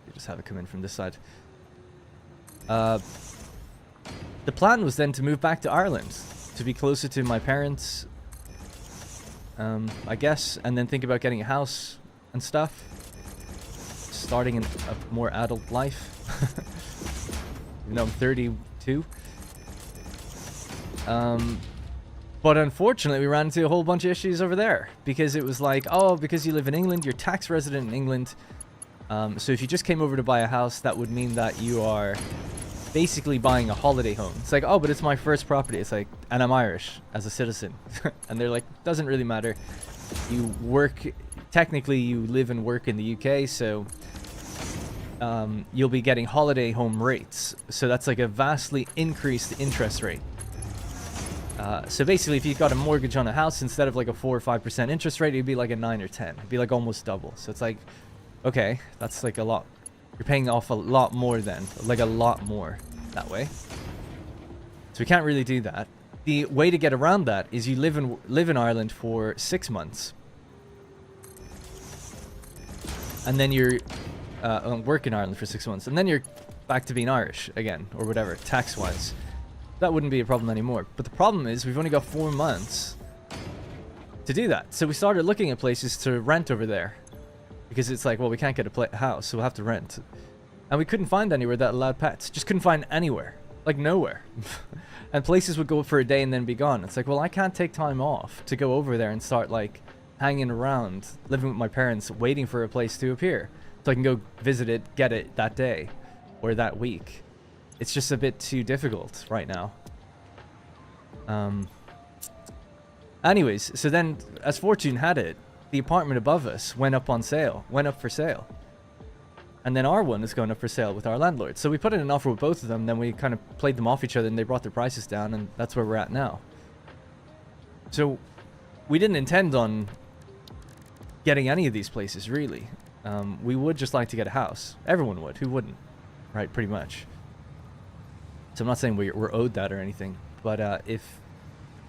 A: You just have it come in from this side. The plan was then to move back to Ireland, to be closer to my parents, I guess, and then think about getting a house and stuff. Starting a more adult life. Even though I'm 32. But unfortunately, we ran into a whole bunch of issues over there. Because it was like, oh, because you live in England, you're tax resident in England. So if you just came over to buy a house, that would mean that you are basically buying a holiday home. It's like, oh, but it's my first property. It's like, and I'm Irish as a citizen. And they're like, doesn't really matter. You work, technically you live and work in the UK, so you'll be getting holiday home rates. So that's like a vastly increased interest rate. So basically, if you've got a mortgage on a house, instead of like a 4 or 5% interest rate, it'd be like a 9 or 10. It'd be like almost double. So it's like, okay, that's like a lot You're paying off a lot more then. Like a lot more that way. So we can't really do that. The way to get around that is you live in Ireland for 6 months. And then you're work in Ireland for 6 months. And then you're back to being Irish again, or whatever, tax-wise. That wouldn't be a problem anymore. But the problem is we've only got 4 months to do that. So we started looking at places to rent over there. Because it's like, well, we can't get a house, so we'll have to rent. And we couldn't find anywhere that allowed pets. Just couldn't find anywhere. Like, nowhere. And places would go for a day and then be gone. It's like, well, I can't take time off to go over there and start, like, hanging around, living with my parents, waiting for a place to appear. So I can go visit it, get it that day. Or that week. It's just a bit too difficult right now. Anyways, so then, as fortune had it, the apartment above us went up for sale. And then our one is going up for sale with our landlord. So we put in an offer with both of them, then we kind of played them off each other and they brought their prices down, and that's where we're at now. So we didn't intend on getting any of these places, really. We would just like to get a house. Everyone would. Who wouldn't? Right, pretty much. So I'm not saying we're owed that or anything, but if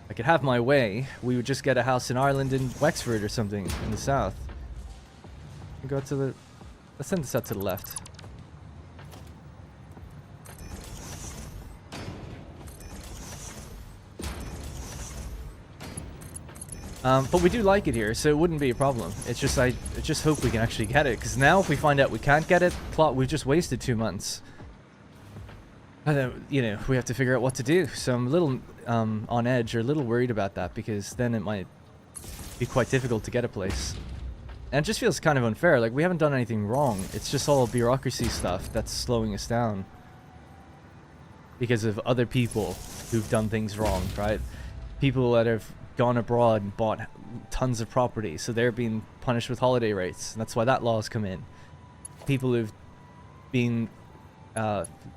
A: I could have my way, we would just get a house in Ireland, in Wexford or something, in the south. And go to the... Let's send this out to the left. But we do like it here, so it wouldn't be a problem. It's just, I just hope we can actually get it, because now if we find out we can't get it, we've just wasted 2 months. And then, you know, we have to figure out what to do. So I'm a little on edge, or a little worried about that, because then it might be quite difficult to get a place. And it just feels kind of unfair. Like, we haven't done anything wrong. It's just all bureaucracy stuff that's slowing us down. Because of other people who've done things wrong, right? People that have gone abroad and bought tons of property, so they're being punished with holiday rates. And that's why that law's come in. People who've been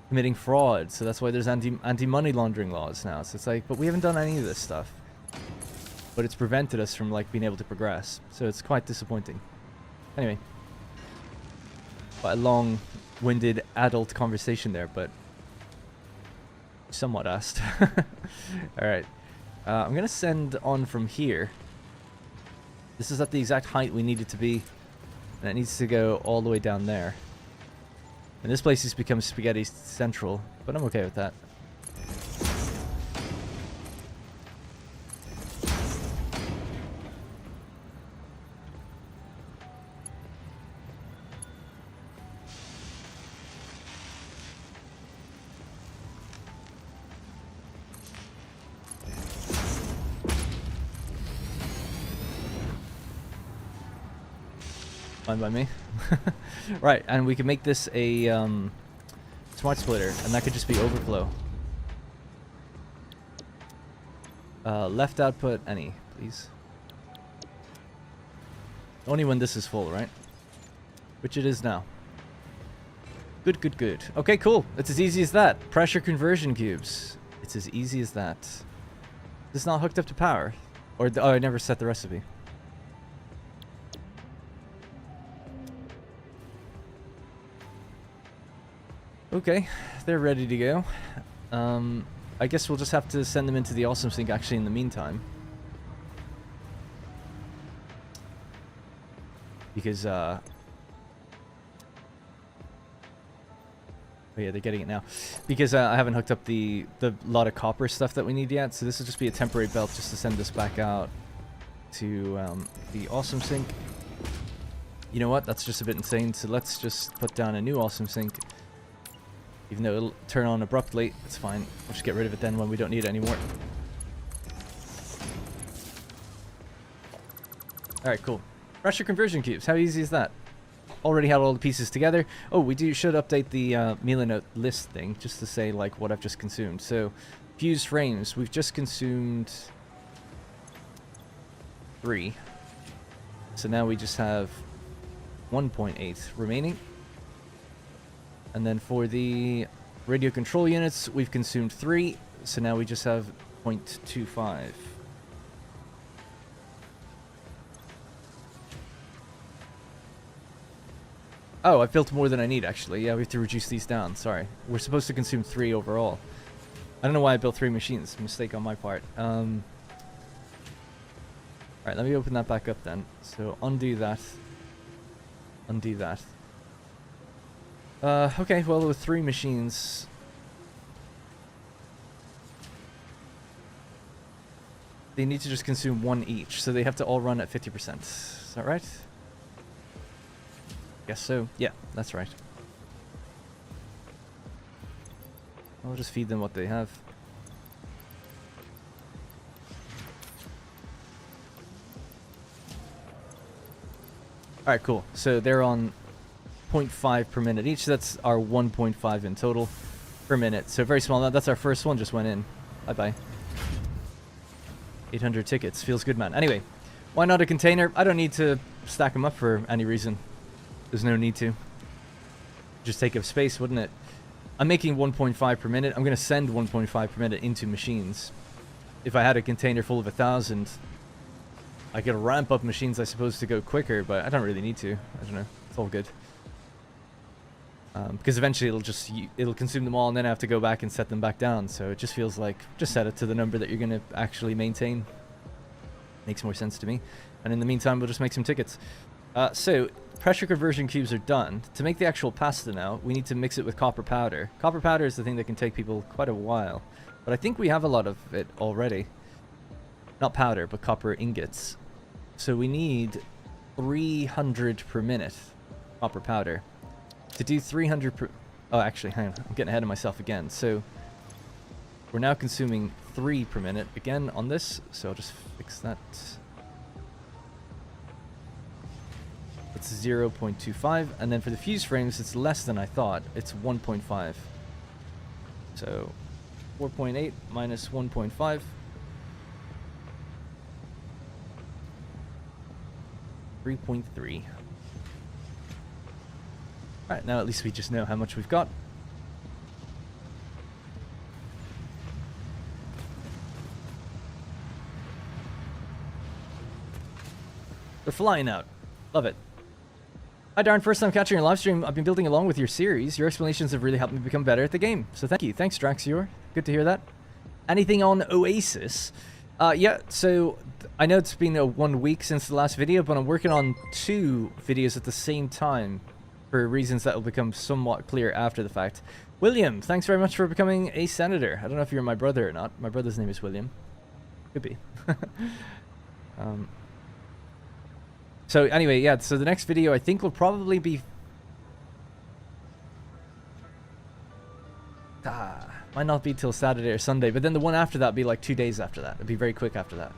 A: committing fraud, so that's why there's anti-money laundering laws now. So it's like, but we haven't done any of this stuff. But it's prevented us from, like, being able to progress. So it's quite disappointing. Anyway. Quite a long-winded adult conversation there, but somewhat asked. Alright. I'm going to send on from here. This is at the exact height we need it to be. And it needs to go all the way down there. And this place has become spaghetti central, but I'm okay with that. Fine by me. Right, and we can make this a smart splitter, and that could just be overflow. Left output, any, please. Only when this is full, right? Which it is now. Good, good, good. Okay, cool. It's as easy as that. Pressure conversion cubes. It's as easy as that. It's not hooked up to power. Or, oh, I never set the recipe. Okay, they're ready to go. I guess we'll just have to send them into the Awesome Sink actually in the meantime. Because, oh yeah, they're getting it now. Because I haven't hooked up the lot of copper stuff that we need yet, so this will just be a temporary belt just to send this back out to the Awesome Sink. You know what, that's just a bit insane, so let's just put down a new Awesome Sink. Even though it'll turn on abruptly, it's fine. We'll just get rid of it then when we don't need it anymore. Alright, cool. Pressure conversion cubes, how easy is that? Already had all the pieces together. Oh, we should update the meal note list thing, just to say, like, what I've just consumed. So, fused frames, we've just consumed 3. So now we just have 1.8 remaining. And then for the radio control units, we've consumed 3, so now we just have 0.25. Oh, I've built more than I need, actually. Yeah, we have to reduce these down. Sorry. We're supposed to consume 3 overall. I don't know why I built 3 machines. Mistake on my part. Alright, let me open that back up then. So, undo that. Undo that. Okay, well, with 3 machines... They need to just consume 1 each, so they have to all run at 50%. Is that right? Guess so. Yeah, that's right. I'll just feed them what they have. Alright, cool. So they're on 0.5 per minute each. So that's our 1.5 in total per minute. So very small. That's our first one. Just went in. Bye-bye. 800 tickets. Feels good, man. Anyway, why not a container? I don't need to stack them up for any reason. There's no need to. Just take up space, wouldn't it? I'm making 1.5 per minute. I'm going to send 1.5 per minute into machines. If I had a container full of 1,000, I could ramp up machines, I suppose, to go quicker, but I don't really need to. I don't know. It's all good. Because eventually it'll consume them all, and then I have to go back and set them back down. So it just feels like just set it to the number that you're going to actually maintain. Makes more sense to me. And in the meantime, we'll just make some tickets. So pressure conversion cubes are done. To make the actual pasta now, we need to mix it with copper powder. Copper powder is the thing that can take people quite a while, but I think we have a lot of it already. Not powder, but copper ingots. So we need 300 per minute copper powder. To do 300 per... Oh, actually, hang on. I'm getting ahead of myself again. So we're now consuming 3 per minute again on this. So I'll just fix that. It's 0.25. And then for the fuse frames, it's less than I thought. It's 1.5. So 4.8 minus 1.5. 3.3. Alright, now at least we just know how much we've got. They're flying out. Love it. Hi Darren, first time catching your live stream. I've been building along with your series. Your explanations have really helped me become better at the game. So thank you. Thanks, Draxior. Good to hear that. Anything on Oasis? Yeah, so I know it's been 1 week since the last video, but I'm working on 2 videos at the same time for reasons that will become somewhat clear after the fact. William, thanks very much for becoming a senator. I don't know if you're my brother or not. My brother's name is William. Could be. So anyway, yeah, so the next video I think will probably be... might not be till Saturday or Sunday, but then the one after that will be like 2 days after that. It'll be very quick after that.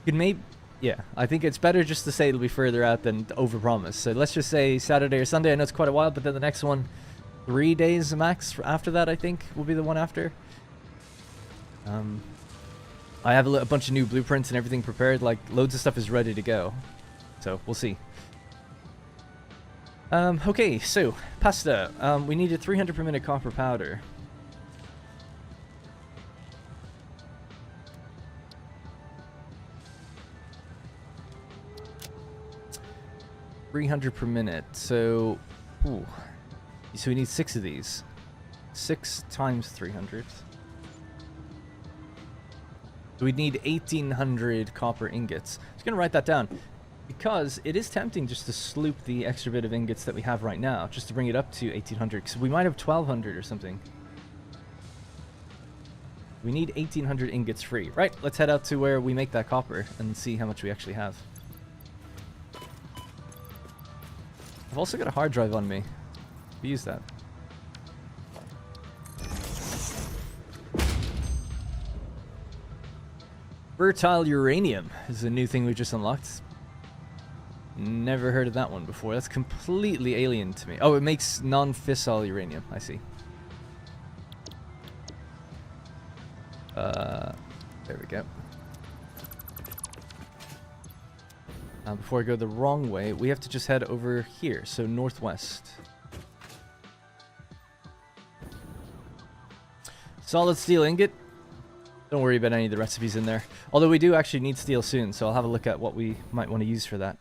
A: You could maybe... Yeah, I think it's better just to say it'll be further out than to overpromise. So let's just say Saturday or Sunday. I know it's quite a while, but then the next one, 3 days max after that, I think, will be the one after. I have a bunch of new blueprints and everything prepared. Like, loads of stuff is ready to go. So, we'll see. Okay, so, pasta. We needed 300 per minute copper powder. $300 per minute. So, ooh. So we need 6 of these. 6 times 300. So we'd need 1,800 copper ingots. I'm just going to write that down, because it is tempting just to sloop the extra bit of ingots that we have right now, just to bring it up to 1,800, because we might have 1,200 or something. We need 1,800 ingots free. Right, let's head out to where we make that copper and see how much we actually have. I've also got a hard drive on me. We use that. Fertile uranium is a new thing we just unlocked. Never heard of that one before. That's completely alien to me. Oh, it makes non-fissile uranium. I see. There we go. Before I go the wrong way, we have to just head over here, so northwest. Solid steel ingot. Don't worry about any of the recipes in there. Although we do actually need steel soon, so I'll have a look at what we might want to use for that.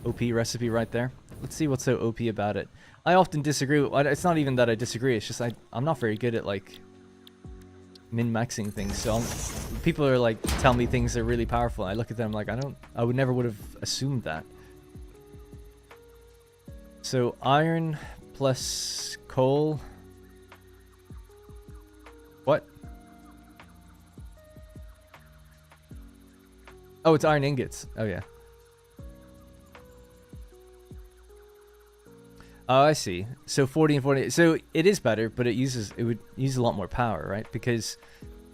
A: OP recipe right there. Let's see what's so OP about it. I often disagree. It's not even that I disagree. It's just I'm not very good at like min-maxing things. So people are like tell me things are really powerful. I look at them like I would never would have assumed that. So iron plus coal. What? Oh, it's iron ingots. Oh yeah. Oh, I see. So 40 and 40. So it is better, but it would use a lot more power, right? Because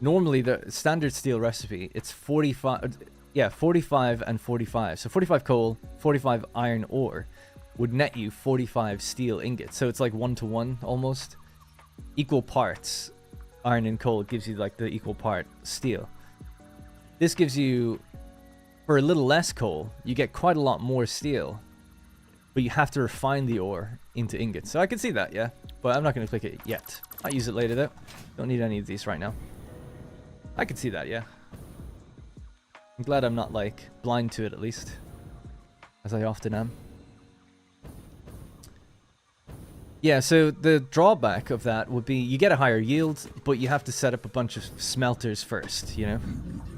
A: normally the standard steel recipe, it's 45. Yeah, 45 and 45. So 45 coal, 45 iron ore would net you 45 steel ingots. So it's like 1-to-1 almost. Equal parts iron and coal gives you like the equal part steel. This gives you, for a little less coal, you get quite a lot more steel. But you have to refine the ore into ingots. So I can see that, yeah. But I'm not going to click it yet. I'll use it later, though. Don't need any of these right now. I can see that, yeah. I'm glad I'm not, like, blind to it, at least. As I often am. Yeah, so the drawback of that would be you get a higher yield, but you have to set up a bunch of smelters first, you know?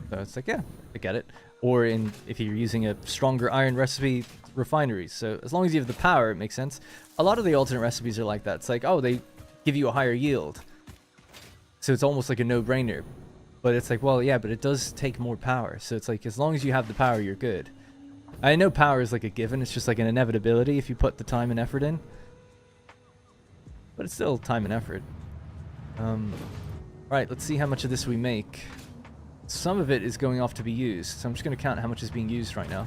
A: So it's like, yeah, I get it. Or if you're using a stronger iron recipe, refineries. So as long as you have the power, it makes sense. A lot of the alternate recipes are like that. It's like, oh, they give you a higher yield. So it's almost like a no-brainer. But it's like, well, yeah, but it does take more power. So it's like, as long as you have the power, you're good. I know power is like a given. It's just like an inevitability if you put the time and effort in. But it's still time and effort. Right, let's see how much of this we make. Some of it is going off to be used. So I'm just going to count how much is being used right now.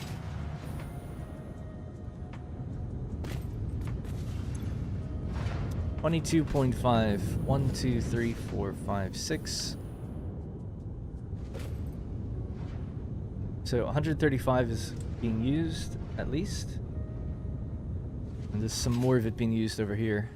A: $22.5. 1, 2, 3, 4, 5, 6. So 135 is being used, at least. And there's some more of it being used over here.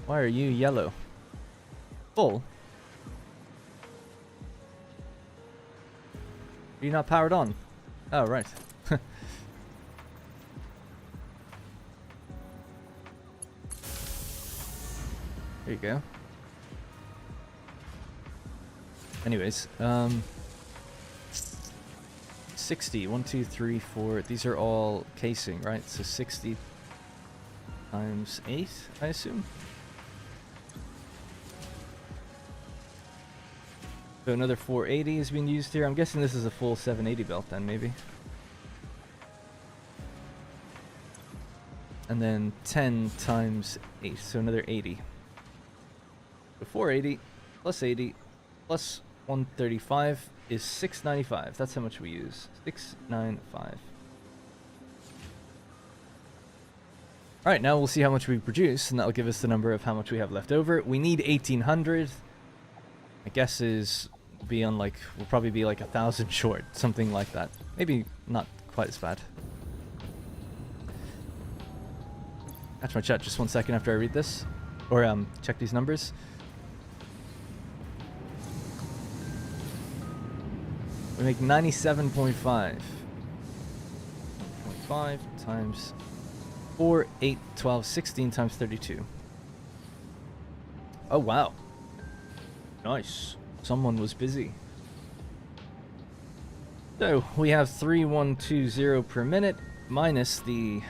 A: Why are you yellow? Full? Are you not powered on? Oh, right. There you go. Anyways, 60. 1, 2, 3, 4. These are all casing, right? So 60 times 8, I assume. So another 480 is being used here. I'm guessing this is a full 780 belt then, maybe. And then 10 times 8, so another 80. So 480 plus 80 plus 135 is 695. That's how much we use. 695. Alright, now we'll see how much we produce, and that'll give us the number of how much we have left over. We need 1800. My guess is we'll probably be like 1,000 short, something like that. Maybe not quite as bad. Catch my chat just 1 second after I read this, or check these numbers. We make 97.5. 0.5 times 4, 8, 12, 16 times 32. Oh wow. Nice. Someone was busy. So we have 3120 per minute minus the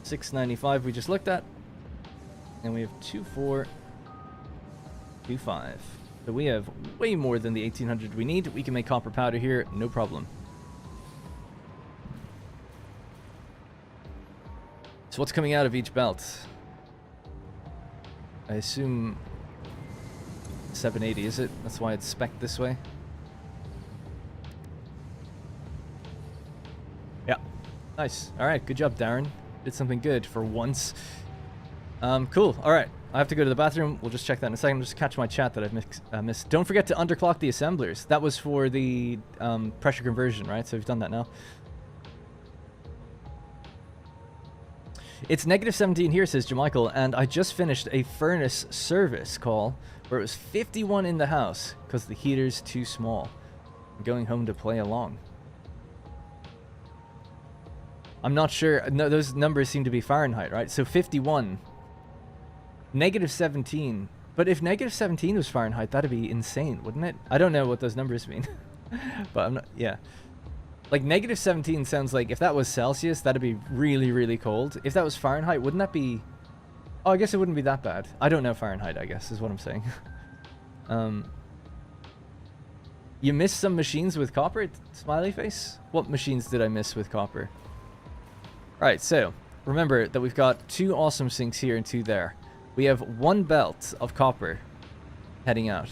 A: 695 we just looked at, and we have 2425. So we have way more than the 1800 we need. We can make copper powder here, no problem. So what's coming out of each belt? I assume 780, is it? That's why it's spec'd this way. Yeah. Nice. Alright, good job, Darren. Did something good for once. Cool. Alright. I have to go to the bathroom. We'll just check that in a second. Just catch my chat that I've missed. Don't forget to underclock the assemblers. That was for the pressure conversion, right? So we've done that now. It's negative 17 here, says Jamichael, and I just finished a furnace service call where it was 51 in the house because the heater's too small. I'm going home to play along. I'm not sure. No, those numbers seem to be Fahrenheit, right? So 51. Negative 17. But if negative 17 was Fahrenheit, that'd be insane, wouldn't it? I don't know what those numbers mean. But I'm not... Yeah. Like, negative 17 sounds like... If that was Celsius, that'd be really, really cold. If that was Fahrenheit, wouldn't that be... Oh, I guess it wouldn't be that bad. I don't know Fahrenheit, I guess, is what I'm saying. You missed some machines with copper? Smiley face? What machines did I miss with copper? Alright, so... Remember that we've got 2 awesome sinks here and 2 there. We have 1 belt of copper heading out.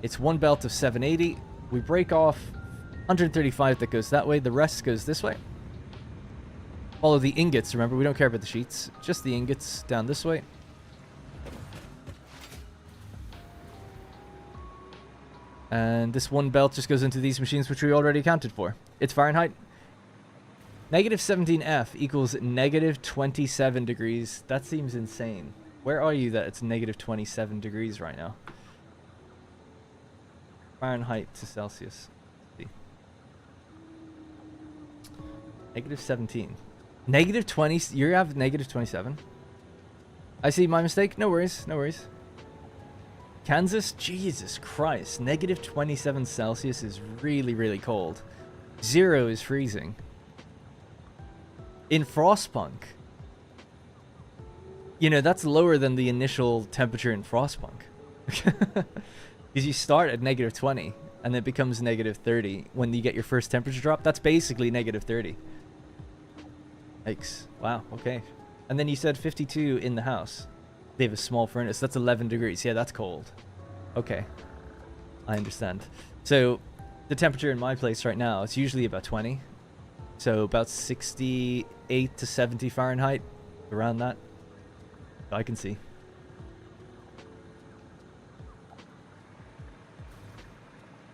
A: It's 1 belt of 780. We break off 135 that goes that way. The rest goes this way. Follow the ingots. Remember, we don't care about the sheets. Just the ingots down this way. And this 1 belt just goes into these machines, which we already accounted for. It's Fahrenheit. Negative 17F equals negative 27 degrees. That seems insane. Where are you that it's negative 27 degrees right now? Fahrenheit to Celsius. Let's see. Negative 17. Negative 20. You have negative 27. I see my mistake. No worries. No worries. Kansas? Jesus Christ. Negative 27 Celsius is really, really cold. 0 is freezing. In Frostpunk, you know, that's lower than the initial temperature in Frostpunk. Because you start at negative 20, and it becomes negative 30 when you get your first temperature drop. That's basically negative 30. Yikes. Wow, okay. And then you said 52 in the house. They have a small furnace. That's 11 degrees. Yeah, that's cold. Okay. I understand. So, the temperature in my place right now, it's usually about 20. So about 68 to 70 Fahrenheit, around that. I can see.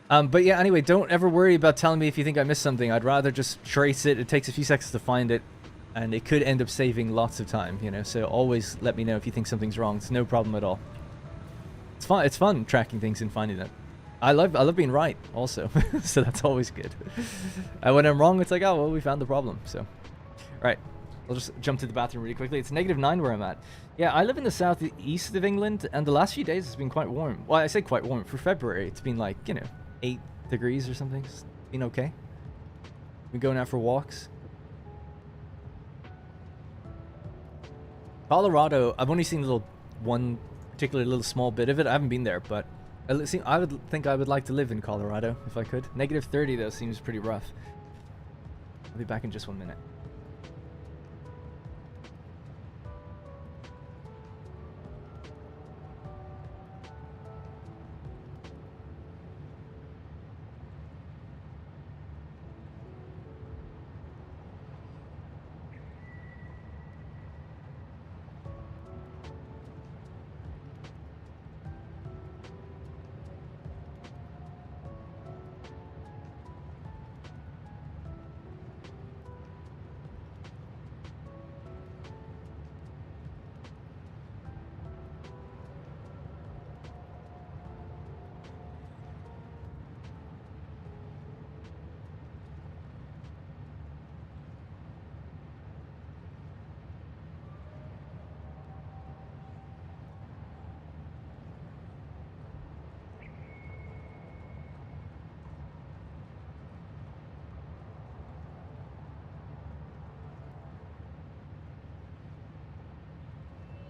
A: But yeah, anyway, don't ever worry about telling me if you think I missed something. I'd rather just trace it. It takes a few seconds to find it, and it could end up saving lots of time, you know. So always let me know if you think something's wrong. It's no problem at all. It's fun. It's fun tracking things and finding them. I love being right also. So that's always good. And when I'm wrong, it's like, oh, well, we found the problem. So, right. I'll just jump to the bathroom really quickly. It's negative 9 where I'm at. Yeah, I live in the southeast of England, and the last few days it's been quite warm. Well, I say quite warm. For February, it's been like, you know, 8 degrees or something. It's been okay. Been going out for walks. Colorado, I've only seen one particular little small bit of it. I haven't been there, but I would think I would like to live in Colorado if I could. Negative 30 though seems pretty rough. I'll be back in just 1 minute.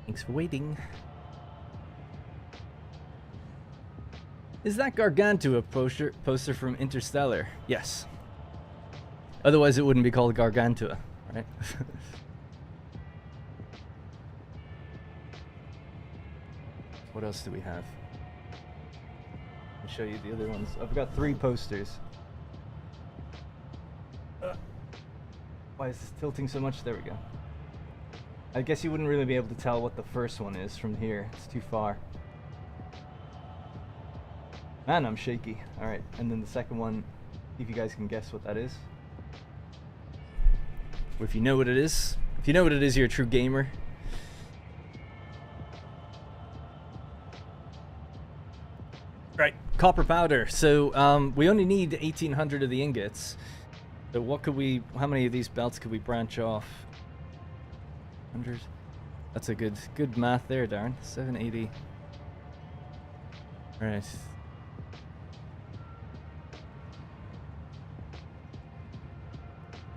A: Thanks for waiting. Is that Gargantua poster from Interstellar? Yes. Otherwise it wouldn't be called Gargantua, right? What else do we have? I'll show you the other ones. I've got 3 posters. Why is this tilting so much? There we go. I guess you wouldn't really be able to tell what the first one is from here. It's too far. Man, I'm shaky. Alright, and then the second one, see if you guys can guess what that is. Or if you know what it is, If you know what it is, you're a true gamer. Right, copper powder. So we only need 1,800 of the ingots. So what could we? How many of these belts could we branch off? 100. That's a good math there, Darren. 780. All right.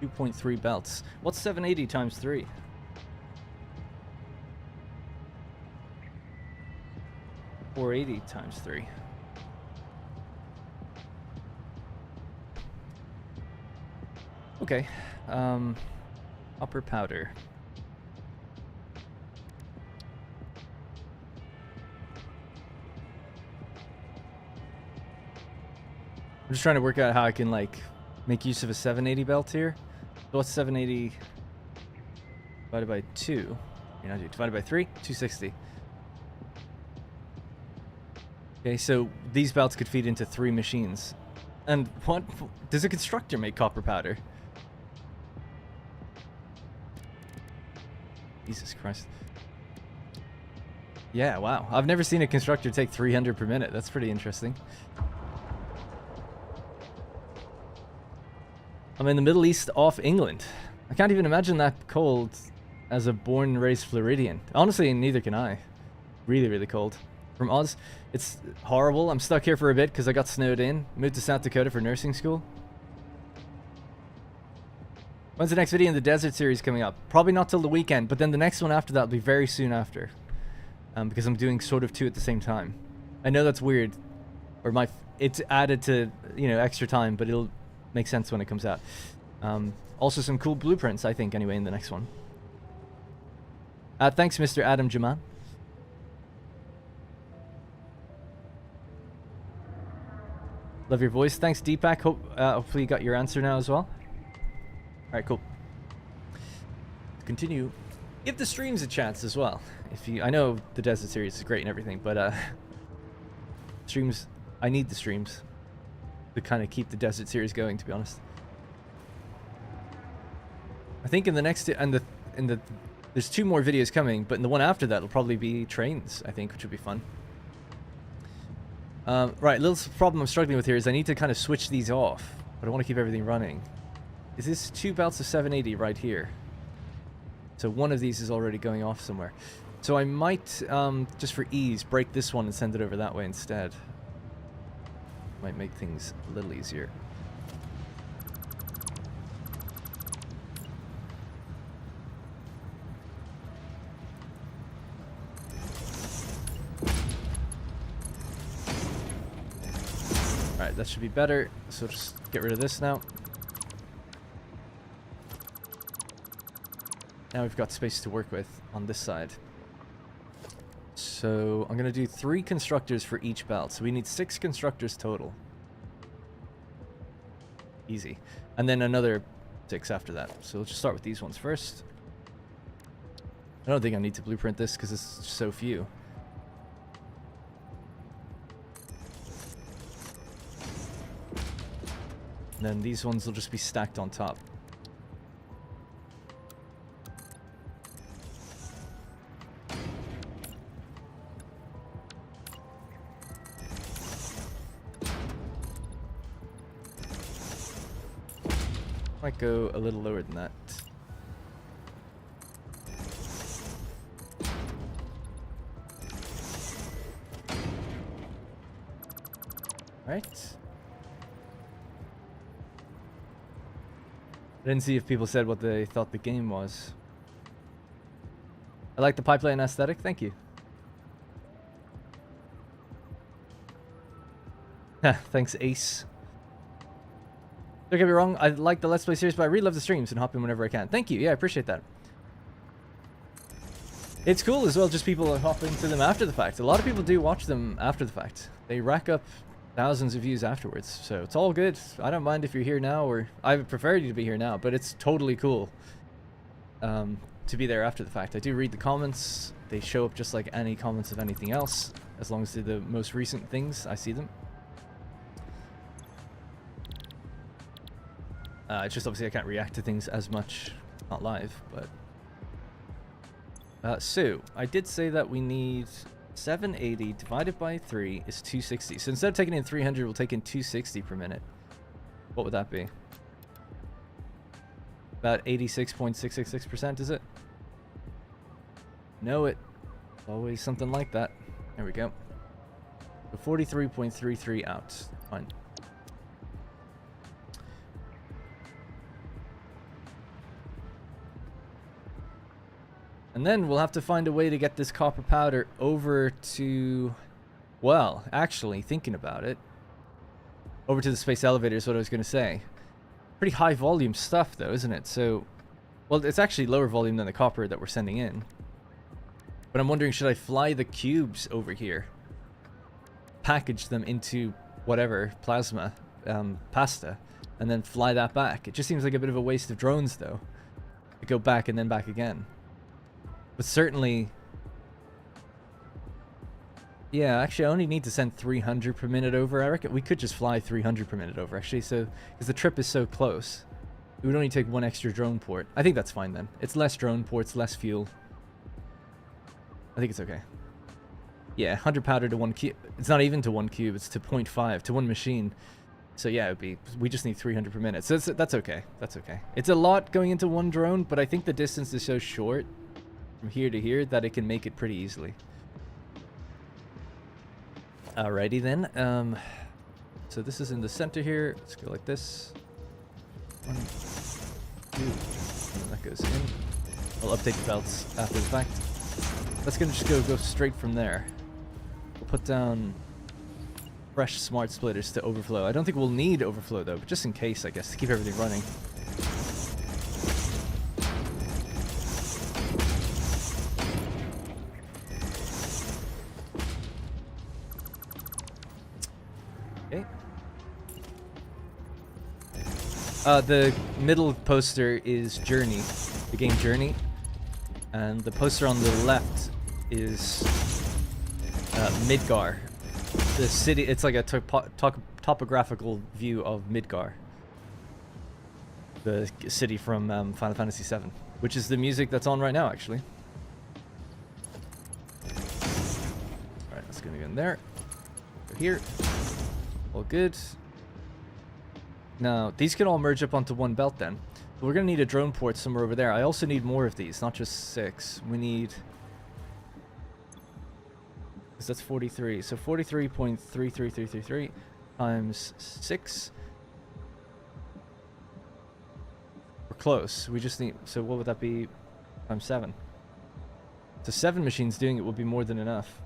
A: .3 belts. What's 780 times 3? .480 times 3. Okay. Copper powder. I'm just trying to work out how I can like make use of a 780 belt here. So what's 780 divided by 2? Divided by 3? 260. Okay, so these belts could feed into 3 machines. And what does a constructor make copper powder? Jesus Christ. Yeah, wow. I've never seen a constructor take 300 per minute. That's pretty interesting. I'm in the Middle East off England. I can't even imagine that cold as a born and raised Floridian. Honestly, neither can I. Really, really cold. From Oz, it's horrible. I'm stuck here for a bit because I got snowed in. Moved to South Dakota for nursing school. When's the next video in the desert series coming up? Probably not till the weekend, but then the next one after that will be very soon after. Because I'm doing sort of 2 at the same time. I know that's weird. Or it's added to, extra time, but it'll make sense when it comes out. Also some cool blueprints, I think, anyway, in the next one. Thanks, Mr. Adam Jaman. Love your voice. Thanks, Deepak. Hopefully you got your answer now as well. Alright, cool. Continue. Give the streams a chance as well. I know the desert series is great and everything, but streams, I need the streams to kind of keep the desert series going, to be honest. I think in the next there's 2 more videos coming, but in the one after that will probably be trains, I think, which would be fun. Right, little problem I'm struggling with here is I need to kind of switch these off, but I want to keep everything running. Is this 2 belts of 780 right here? So one of these is already going off somewhere. So I might, just for ease, break this one and send it over that way instead. Might make things a little easier. Alright, that should be better. So just get rid of this now. Now we've got space to work with on this side. So I'm going to do 3 constructors for each belt. So we need 6 constructors total. Easy. And then another 6 after that. So we'll just start with these ones first. I don't think I need to blueprint this because it's so few. And then these ones will just be stacked on top. Might go a little lower than that. Right. I didn't see if people said what they thought the game was. I like the pipeline aesthetic. Thank you. Thanks, Ace. Don't get me wrong, I like the Let's Play series, but I really love the streams and hop in whenever I can. Thank you. Yeah, I appreciate that. It's cool as well, just people hop into them after the fact. A lot of people do watch them after the fact. They rack up thousands of views afterwards, so it's all good. I don't mind if you're here now, or I would prefer you to be here now, but it's totally cool to be there after the fact. I do read the comments. They show up just like any comments of anything else. As long as they're the most recent things, I see them. It's just obviously I can't react to things as much, not live, but So, I did say that we need 780 divided by 3 is 260. So instead of taking in 300, we'll take in 260 per minute. What would that be? About 86.666%, is it? Know it. Always something like that. There we go. So 43.33 out. Fine. And then we'll have to find a way to get this copper powder over to... Well, actually, thinking about it. Over to the space elevator is what I was going to say. Pretty high volume stuff, though, isn't it? So, well, it's actually lower volume than the copper that we're sending in. But I'm wondering, should I fly the cubes over here? Package them into whatever, plasma, pasta, and then fly that back. It just seems like a bit of a waste of drones, though. To go back and then back again. But certainly... Yeah, actually, I only need to send 300 per minute over. I reckon we could just fly 300 per minute over, actually, so because the trip is so close. It would only take one extra drone port. I think that's fine, then. It's less drone ports, less fuel. I think it's okay. Yeah, 100 powder to 1 cube. It's not even to 1 cube, it's to 0.5, to 1 machine. So yeah, it'd be... We just need 300 per minute, so that's okay. That's okay. It's a lot going into one drone, but I think the distance is so short from here to here that it can make it pretty easily. Alrighty then. So this is in the center here. Let's go like this. 1, 2, and that goes in. I'll update the belts after the fact. That's gonna just go straight from there. We'll put down fresh smart splitters to overflow. I don't think we'll need overflow though, but just in case, I guess, to keep everything running. The middle poster is Journey, the game Journey, and the poster on the left is Midgar, the city. It's like a topographical view of Midgar, the city from Final Fantasy VII, which is the music that's on right now, actually. All right, that's gonna go in there. Go here. All good. Now, these can all merge up onto one belt then. But we're going to need a drone port somewhere over there. I also need more of these, not just 6. We need... Because that's 43. So 43.33333 times 6. We're close. We just need... So what would that be times 7? So 7 machines doing it will be more than enough.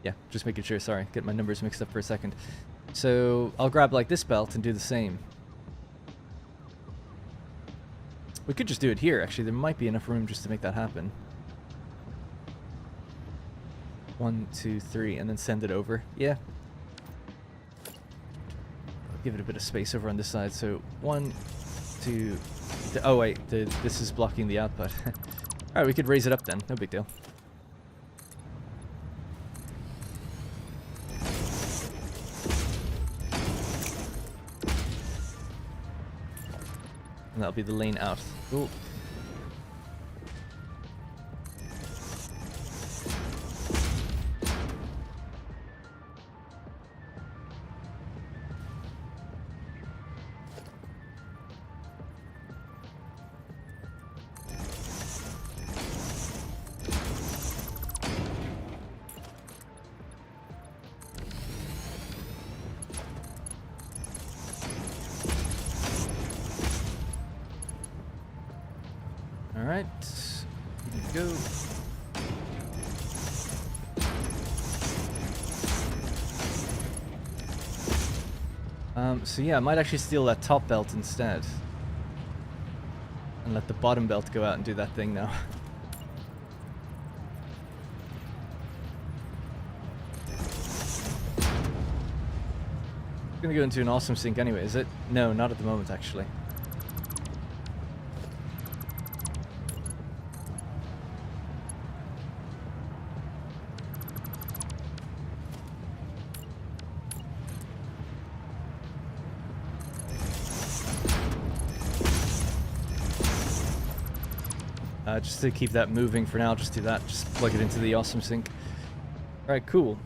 A: Yeah, just making sure, sorry, get my numbers mixed up for a second. So I'll grab like this belt and do the same. We could just do it here, actually. There might be enough room just to make that happen. 1, 2, 3, and then send it over. Yeah. I'll give it a bit of space over on this side. So 1, 2, oh wait, this is blocking the output. Alright, we could raise it up then, no big deal. And that'll be the lane out. Cool. Alright, here we go. So yeah, I might actually steal that top belt instead. And let the bottom belt go out and do that thing now. It's gonna go into an awesome sync anyway, is it? No, not at the moment actually. Just to keep that moving for now, I'll just do that. Just plug it into the awesome sink. Alright, cool.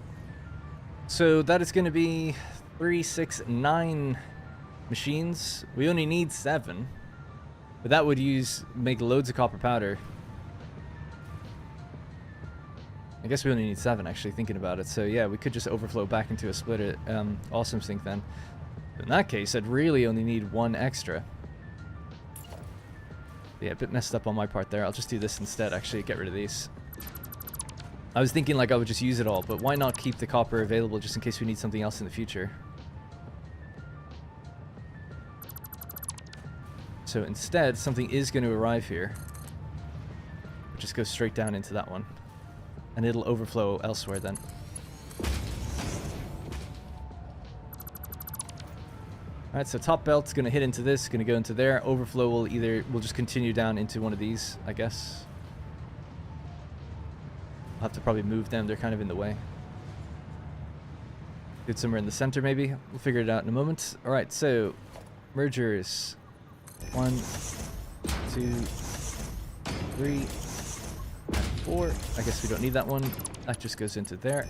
A: So that is going to be 3, 6, 9 machines. We only need 7. But that would make loads of copper powder. I guess we only need 7, actually, thinking about it. So yeah, we could just overflow back into a splitter awesome sink then. In that case, I'd really only need 1 extra. Yeah, a bit messed up on my part there. I'll just do this instead, actually, get rid of these. I was thinking like I would just use it all, but why not keep the copper available just in case we need something else in the future? So instead, something is going to arrive here. Just go straight down into that one. And it'll overflow elsewhere then. Alright, so top belt's going to hit into this, going to go into there. Overflow will just continue down into one of these, I guess. I'll have to probably move them, they're kind of in the way. Do it somewhere in the center maybe. We'll figure it out in a moment. Alright, so mergers. 1, 2, 3, and 4. I guess we don't need that one. That just goes into there.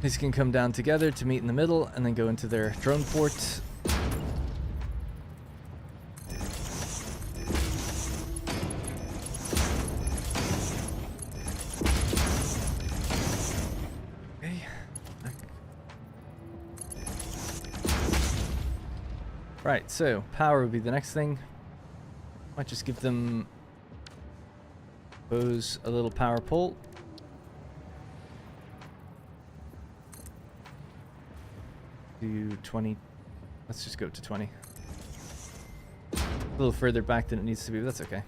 A: These can come down together to meet in the middle and then go into their drone port. Okay. Right, so power would be the next thing. Might just give them a little power pole. To 20. Let's just go to 20. A little further back than it needs to be, but that's okay.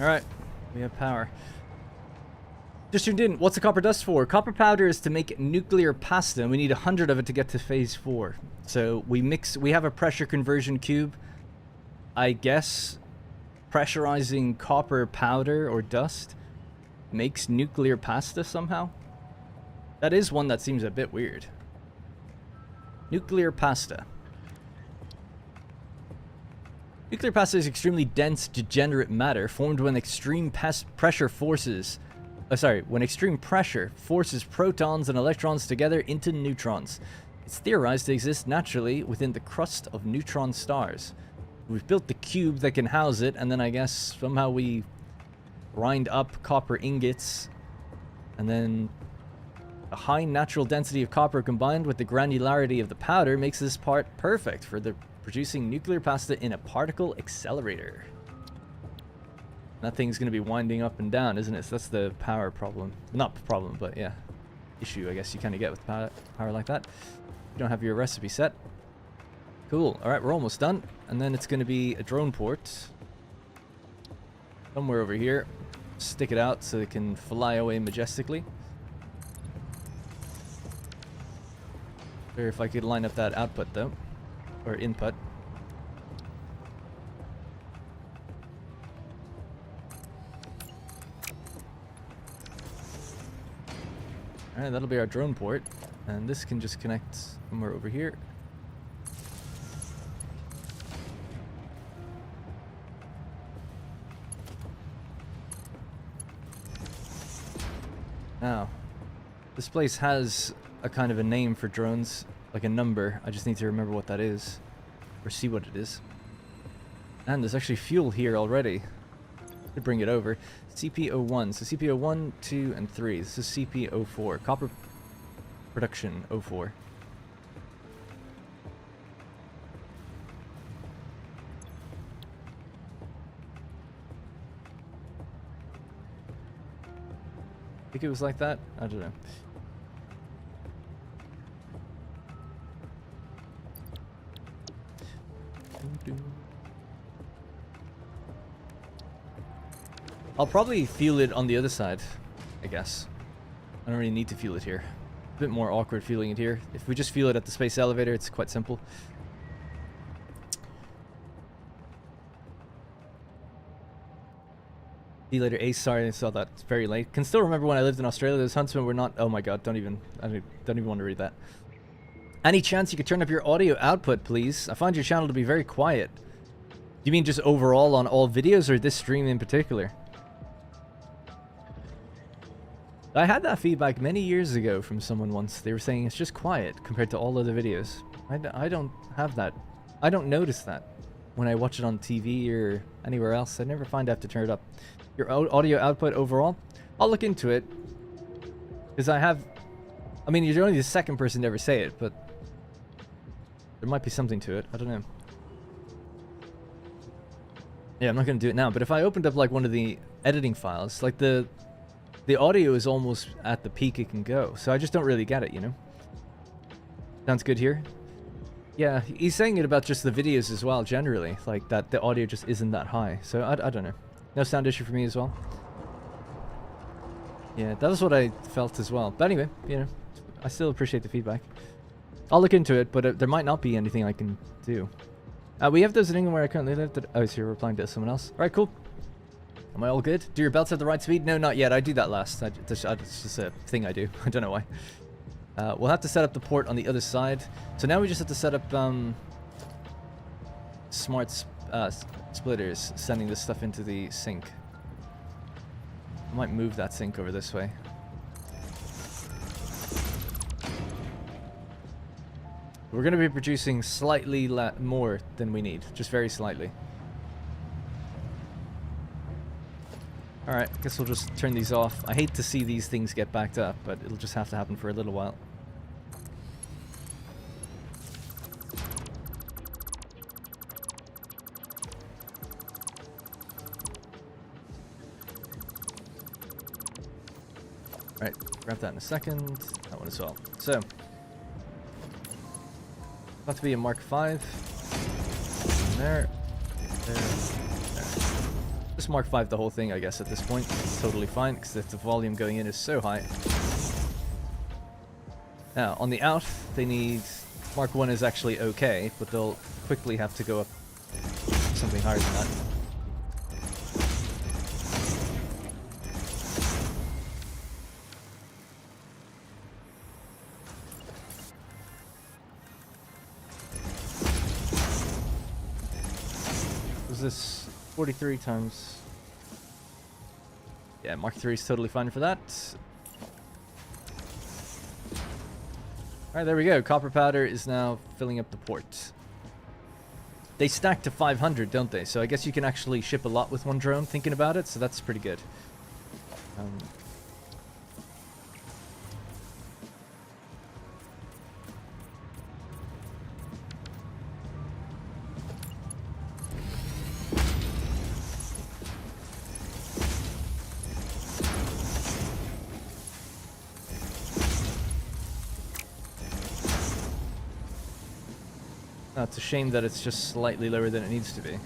A: Alright, we have power. Just tuned in. What's the copper dust for? Copper powder is to make nuclear pasta, and we need 100 of it to get to phase 4. So we have a pressure conversion cube. I guess pressurizing copper powder or dust makes nuclear pasta somehow. That is one that seems a bit weird. Nuclear pasta. Nuclear pasta is extremely dense, degenerate matter formed when extreme pressure forces protons and electrons together into neutrons. It's theorized to exist naturally within the crust of neutron stars. We've built the cube that can house it, and then I guess somehow we grind up copper ingots, and then a high natural density of copper combined with the granularity of the powder makes this part perfect for producing nuclear pasta in a particle accelerator. That thing's going to be winding up and down, isn't it? So that's the power problem. Not problem, but yeah. Issue, I guess you kind of get with power like that. You don't have your recipe set. Cool. Alright, we're almost done. And then it's going to be a drone port. Somewhere over here. Stick it out so it can fly away majestically. Or if I could line up that output though. Or input. Alright, that'll be our drone port. And this can just connect somewhere over here. Now, this place has a kind of a name for drones, like a number. I just need to remember what that is, or see what it is. And there's actually fuel here already. To bring it over. CP01. So CP01, 2, and 3. This is CP04. Copper production 04. I think it was like that. I don't know. I'll probably fuel it on the other side, I guess. I don't really need to fuel it here. A bit more awkward fueling it here. If we just fuel it at the space elevator, it's quite simple. See you later, Ace. Sorry I saw that. It's very late. Can still remember when I lived in Australia, those huntsmen were not... Oh my god, I don't even want to read that. Any chance you could turn up your audio output, please? I find your channel to be very quiet. Do you mean just overall on all videos, or this stream in particular? I had that feedback many years ago from someone once. They were saying it's just quiet compared to all other videos. I don't have that. I don't notice that when I watch it on TV or anywhere else. I never find I have to turn it up. Your audio output overall? I'll look into it. Because I mean, you're only the second person to ever say it, but there might be something to it. I don't know. Yeah, I'm not going to do it now, but if I opened up like one of the editing files, like the audio is almost at the peak it can go, so I just don't really get it, you know? Sounds good here? Yeah, he's saying it about just the videos as well, generally, like that the audio just isn't that high, so I don't know. No sound issue for me as well. Yeah, that was what I felt as well. But anyway, you know, I still appreciate the feedback. I'll look into it, but there might not be anything I can do. We have those in England where I currently live. Oh, so you're replying to someone else. Alright, cool. Am I all good? Do your belts have the right speed? No, not yet. I do that last. It's just a thing I do. I don't know why. We'll have to set up the port on the other side. So now we just have to set up smart splitters, sending this stuff into the sink. I might move that sink over this way. We're going to be producing slightly more than we need. Just very slightly. Alright, guess we'll just turn these off. I hate to see these things get backed up, but it'll just have to happen for a little while. Alright, grab that in a second. That one as well. So, about to be a Mark 5. There. Just Mark 5 the whole thing, I guess, at this point. It's totally fine, because the volume going in is so high. Now, on the out, they need... Mark 1 is actually okay, but they'll quickly have to go up something higher than that. Was this 43 times? Yeah, Mark 3 is totally fine for that. Alright, there we go. Copper powder is now filling up the port. They stack to 500, don't they? So I guess you can actually ship a lot with one drone, thinking about it, so that's pretty good. It's a shame that it's just slightly lower than it needs to be.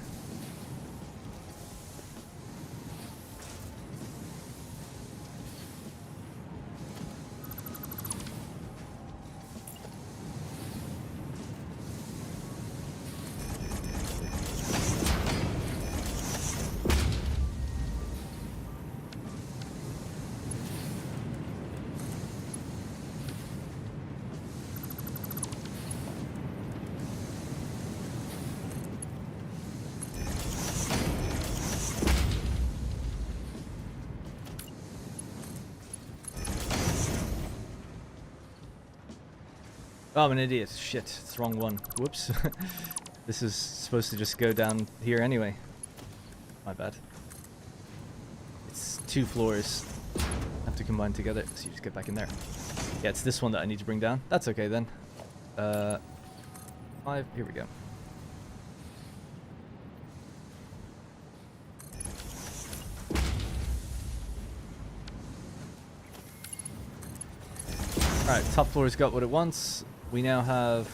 A: Oh, I'm an idiot. Shit, it's the wrong one. Whoops. This is supposed to just go down here anyway. My bad. It's 2 floors. Have to combine together. So you just get back in there. Yeah, it's this one that I need to bring down. That's okay then. 5. Here we go. Alright, top floor's got what it wants. We now have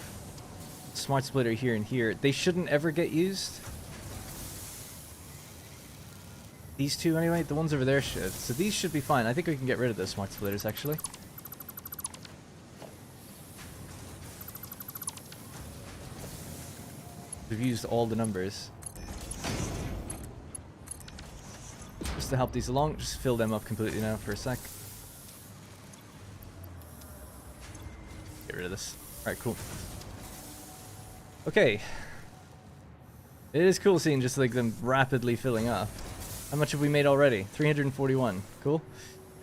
A: smart splitter here and here. They shouldn't ever get used. These two anyway, the ones over there should. So these should be fine. I think we can get rid of those smart splitters actually. We've used all the numbers. Just to help these along, just fill them up completely now for a sec. Get rid of this. Alright, cool. Okay. It is cool seeing just like them rapidly filling up. How much have we made already? 341. Cool.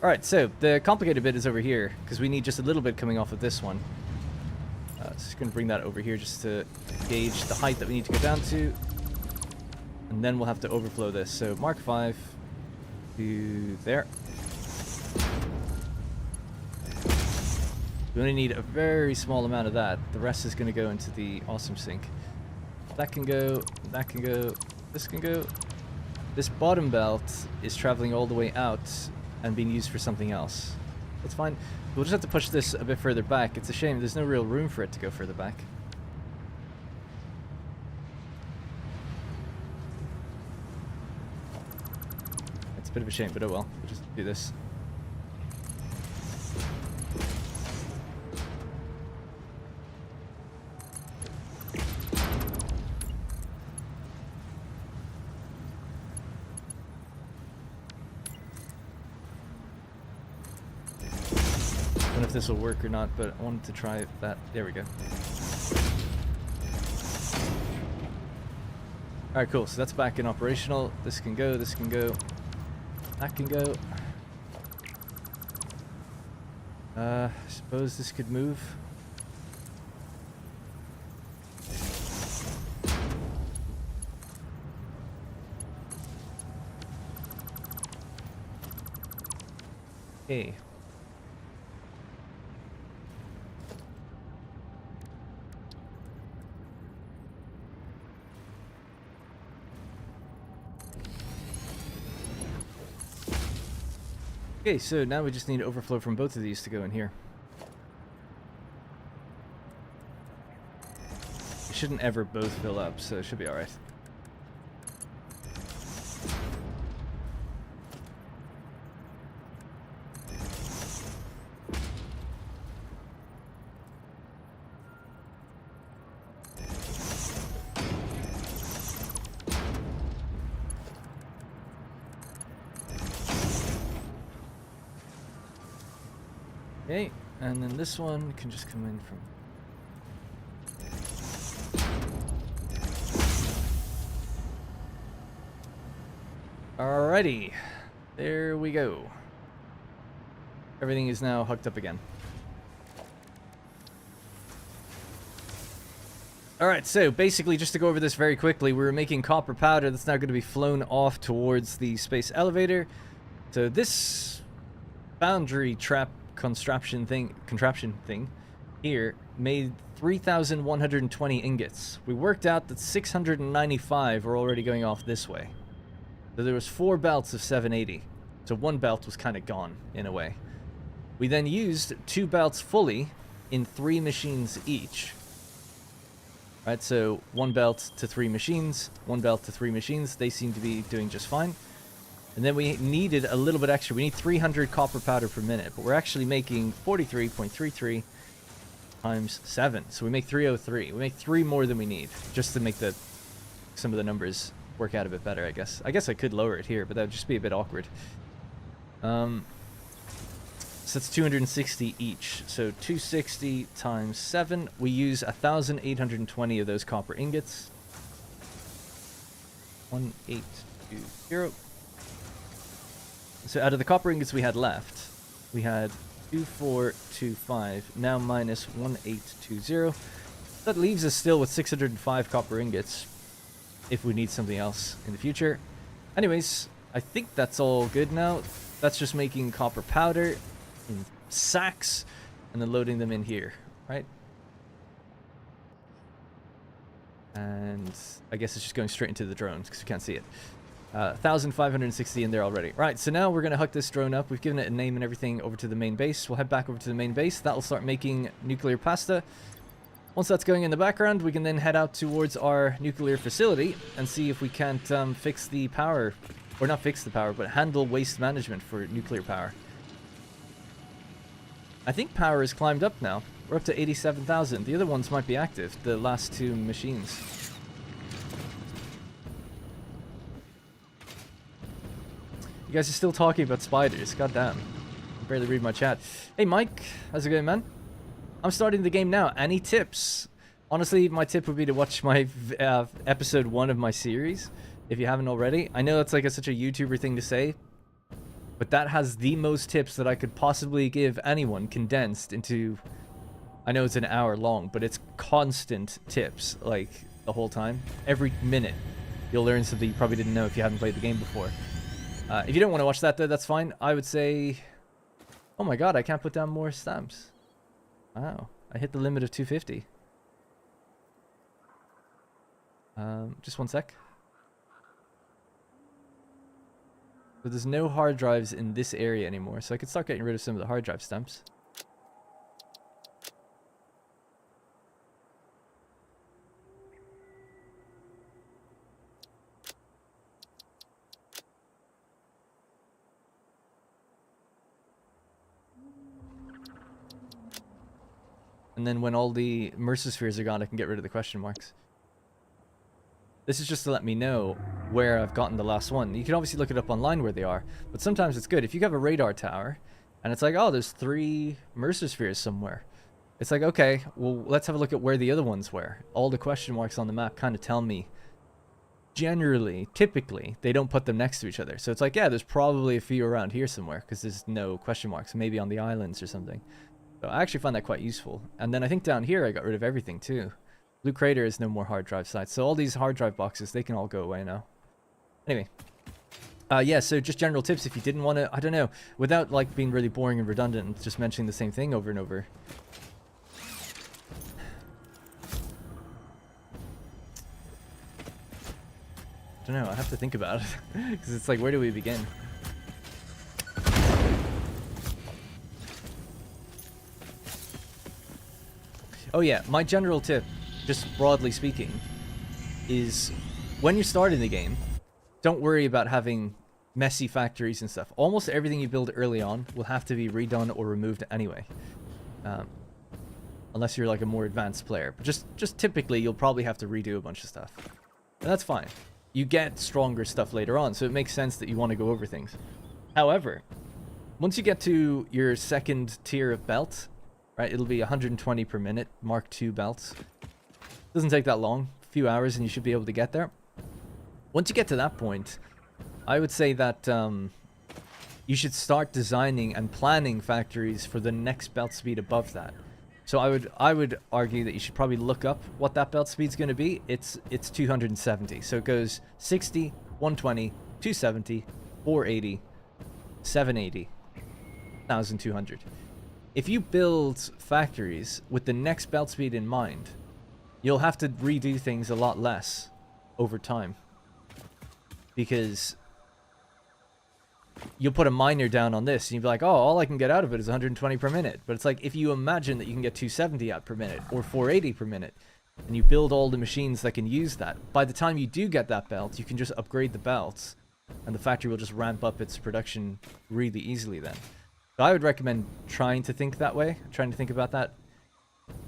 A: Alright, so the complicated bit is over here, because we need just a little bit coming off of this one. Just going to bring that over here just to gauge the height that we need to go down to. And then we'll have to overflow this. So Mark 5 to there. We only need a very small amount of that. The rest is going to go into the awesome sink. That can go, that can go, this can go. This bottom belt is traveling all the way out and being used for something else. That's fine. We'll just have to push this a bit further back. It's a shame. There's no real room for it to go further back. It's a bit of a shame, but oh well. We'll just do this. I don't know if this will work or not, but I wanted to try that. There we go. Alright, cool. So that's back in operational. This can go, this can go. That can go. I suppose this could move. Okay. Okay, so now we just need overflow from both of these to go in here. It shouldn't ever both fill up, so it should be alright. Okay, and then this one can just come in from... Alrighty, there we go. Everything is now hooked up again. Alright, so basically just to go over this very quickly, we were making copper powder that's now going to be flown off towards the space elevator. So this boundary trap contraption thing here made 3,120 ingots. We worked out that 695 were already going off this way. So there was 4 belts of 780. So 1 belt was kind of gone in a way. We then used 2 belts fully in 3 machines each. Right, so 1 belt to 3 machines, 1 belt to 3 machines. They seem to be doing just fine. And then we needed a little bit extra. We need 300 copper powder per minute, but we're actually making 43.33 times 7. So we make 303. We make 3 more than we need, just to make some of the numbers work out a bit better, I guess. I guess I could lower it here, but that would just be a bit awkward. So that's 260 each. So 260 times 7. We use 1,820 of those copper ingots. 1820. So out of the copper ingots we had left, we had 2425, now minus 1820. That leaves us still with 605 copper ingots if we need something else in the future. Anyways, I think that's all good now. That's just making copper powder in sacks and then loading them in here, right? And I guess it's just going straight into the drones because we can't see it. 1,560 in there already. Right, so now we're going to hook this drone up. We've given it a name and everything over to the main base. We'll head back over to the main base. That'll start making nuclear pasta. Once that's going in the background, we can then head out towards our nuclear facility and see if we can't fix the power, or not fix the power, but handle waste management for nuclear power. I think power has climbed up now. We're up to 87,000. The other ones might be active, the last two machines. You guys are still talking about spiders. God damn. I barely read my chat. Hey Mike, how's it going, man? I'm starting the game now. Any tips? Honestly, my tip would be to watch my episode 1 of my series, if you haven't already. I know it's like such a YouTuber thing to say, but that has the most tips that I could possibly give anyone condensed into... I know it's an hour long, but it's constant tips, like, the whole time. Every minute, you'll learn something you probably didn't know if you haven't played the game before. If you don't want to watch that, though, that's fine. I would say... Oh my god, I can't put down more stamps. Wow, I hit the limit of 250. Just one sec. So there's no hard drives in this area anymore, so I could start getting rid of some of the hard drive stamps. And then when all the Mercer spheres are gone, I can get rid of the question marks. This is just to let me know where I've gotten the last one. You can obviously look it up online where they are, but sometimes it's good. If you have a radar tower, and it's like, oh, there's 3 Mercer spheres somewhere. It's like, okay, well, let's have a look at where the other ones were. All the question marks on the map kind of tell me, generally, typically, they don't put them next to each other. So it's like, yeah, there's probably a few around here somewhere, because there's no question marks, maybe on the islands or something. So I actually find that quite useful. And then I think down here I got rid of everything too. Blue Crater is no more hard drive sites. So all these hard drive boxes, they can all go away now. Anyway. Yeah, so just general tips if you didn't want to, I don't know, without like being really boring and redundant and just mentioning the same thing over and over. I don't know, I have to think about it. Because it's like, where do we begin? Oh yeah, my general tip, just broadly speaking, is when you're starting the game, don't worry about having messy factories and stuff. Almost everything you build early on will have to be redone or removed anyway. Unless you're like a more advanced player. But just typically, you'll probably have to redo a bunch of stuff. And that's fine. You get stronger stuff later on, so it makes sense that you want to go over things. However, once you get to your second tier of belt, right, it'll be 120 per minute, Mark II belts. Doesn't take that long, a few hours and you should be able to get there. Once you get to that point, I would say that you should start designing and planning factories for the next belt speed above that. So I would argue that you should probably look up what that belt speed's going to be. It's 270. So it goes 60, 120, 270, 480, 780, 1200. If you build factories with the next belt speed in mind, you'll have to redo things a lot less over time. Because you'll put a miner down on this and you'll be like, oh, all I can get out of it is 120 per minute. But it's like, if you imagine that you can get 270 out per minute or 480 per minute, and you build all the machines that can use that, by the time you do get that belt, you can just upgrade the belts and the factory will just ramp up its production really easily then. So I would recommend trying to think that way, trying to think about that.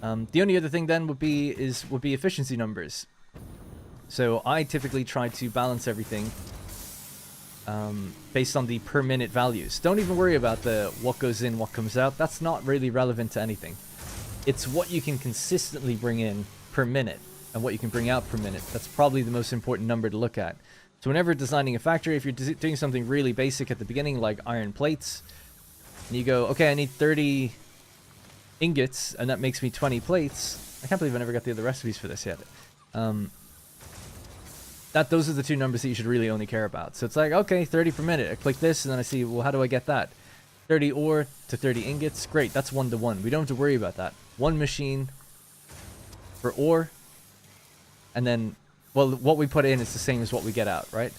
A: The only other thing then would be efficiency numbers. So I typically try to balance everything based on the per minute values. Don't even worry about the what goes in, what comes out. That's not really relevant to anything. It's what you can consistently bring in per minute and what you can bring out per minute. That's probably the most important number to look at. So whenever designing a factory, if you're doing something really basic at the beginning, like iron plates, and you go, okay, I need 30 ingots, and that makes me 20 plates. I can't believe I never got the other recipes for this yet. Those are the two numbers that you should really only care about. So it's like, okay, 30 per minute. I click this, and then I see, well, how do I get that? 30 ore to 30 ingots. Great, that's 1 to 1. We don't have to worry about that. One machine for ore, and then, well, what we put in is the same as what we get out, right?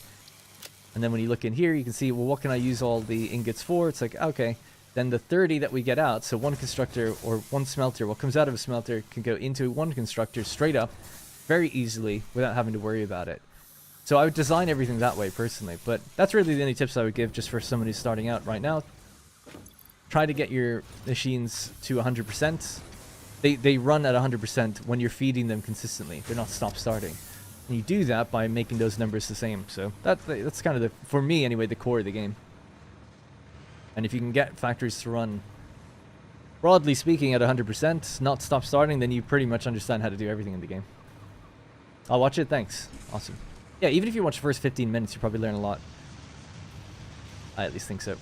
A: And then when you look in here, you can see, well, what can I use all the ingots for? It's like, okay, then the 30 that we get out, so one constructor or one smelter, what comes out of a smelter can go into one constructor straight up very easily without having to worry about it. So I would design everything that way personally, but that's really the only tips I would give just for somebody starting out right now. Try to get your machines to 100%. They run at 100% when you're feeding them consistently. They're not stop-starting. And you do that by making those numbers the same. So that's kind of, the, for me anyway, the core of the game. And if you can get factories to run, broadly speaking, at 100%, not stop-starting, then you pretty much understand how to do everything in the game. I'll watch it, thanks. Awesome. Yeah, even if you watch the first 15 minutes, you probably learn a lot. I at least think so.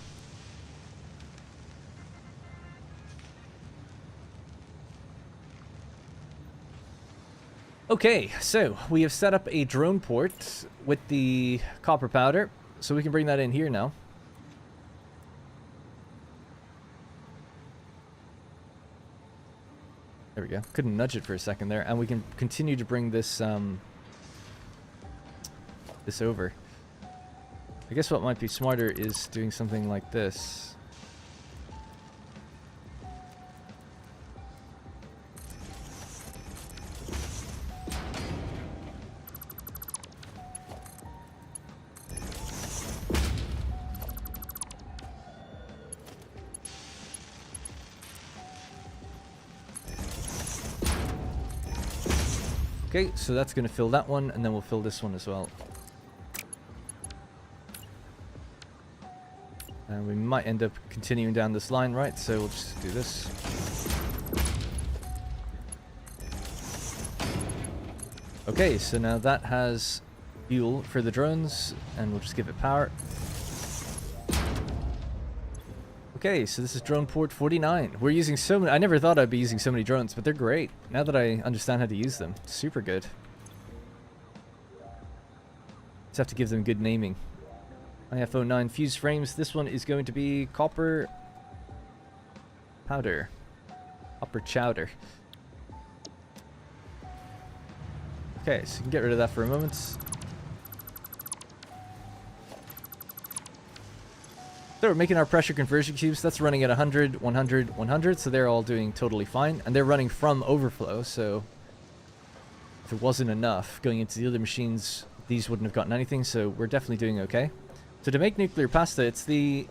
A: Okay, so we have set up a drone port with the copper powder, so we can bring that in here now. There we go. Couldn't nudge it for a second there, and we can continue to bring this this over. I guess what might be smarter is doing something like this. Okay, so that's going to fill that one, and then we'll fill this one as well. And we might end up continuing down this line, right? So we'll just do this. Okay, so now that has fuel for the drones, and we'll just give it power. Okay, so this is drone port 49. We're using so many. I never thought I'd be using so many drones, but they're great. Now that I understand how to use them, super good. Just have to give them good naming. IF09 fused frames. This one is going to be copper powder. Copper chowder. Okay, so you can get rid of that for a moment. So we're making our pressure conversion cubes. That's running at 100, 100, 100, so they're all doing totally fine. And they're running from overflow, so if it wasn't enough going into the other machines, these wouldn't have gotten anything, so we're definitely doing okay. So to make nuclear pasta, it's the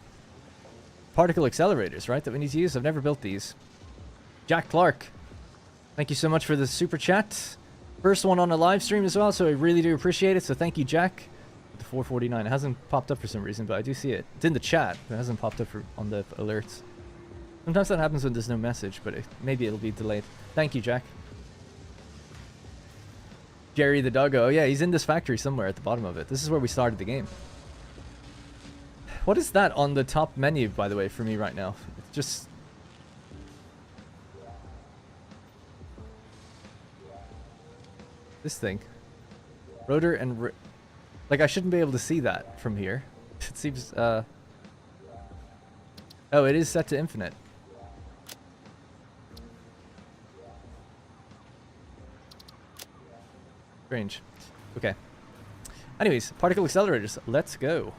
A: particle accelerators, right, that we need to use. I've never built these. Jack Clark, thank you so much for the super chat. First one on a live stream as well, so I really do appreciate it, so thank you, Jack. 449. It hasn't popped up for some reason, but I do see it. It's in the chat, but it hasn't popped up on the alerts. Sometimes that happens when there's no message, but maybe it'll be delayed. Thank you, Jack. Jerry the doggo. Oh yeah, he's in this factory somewhere at the bottom of it. This is where we started the game. What is that on the top menu, by the way, for me right now? It's just... this thing. Rotor and... like, I shouldn't be able to see that from here. It seems, oh, it is set to infinite. Strange. Okay. Anyways, particle accelerators. Let's go.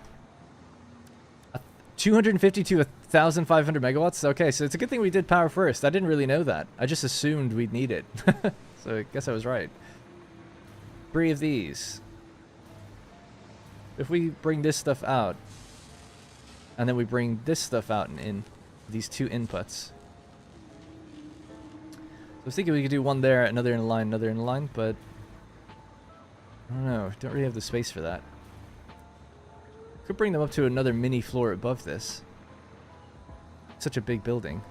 A: 250 to 1,500 megawatts? Okay, so it's a good thing we did power first. I didn't really know that. I just assumed we'd need it. So I guess I was right. 3 of these. If we bring this stuff out, and then we bring this stuff out and in, these 2 inputs. I was thinking we could do one there, another in a line, another in a line, but I don't know. Don't really have the space for that. Could bring them up to another mini floor above this. Such a big building.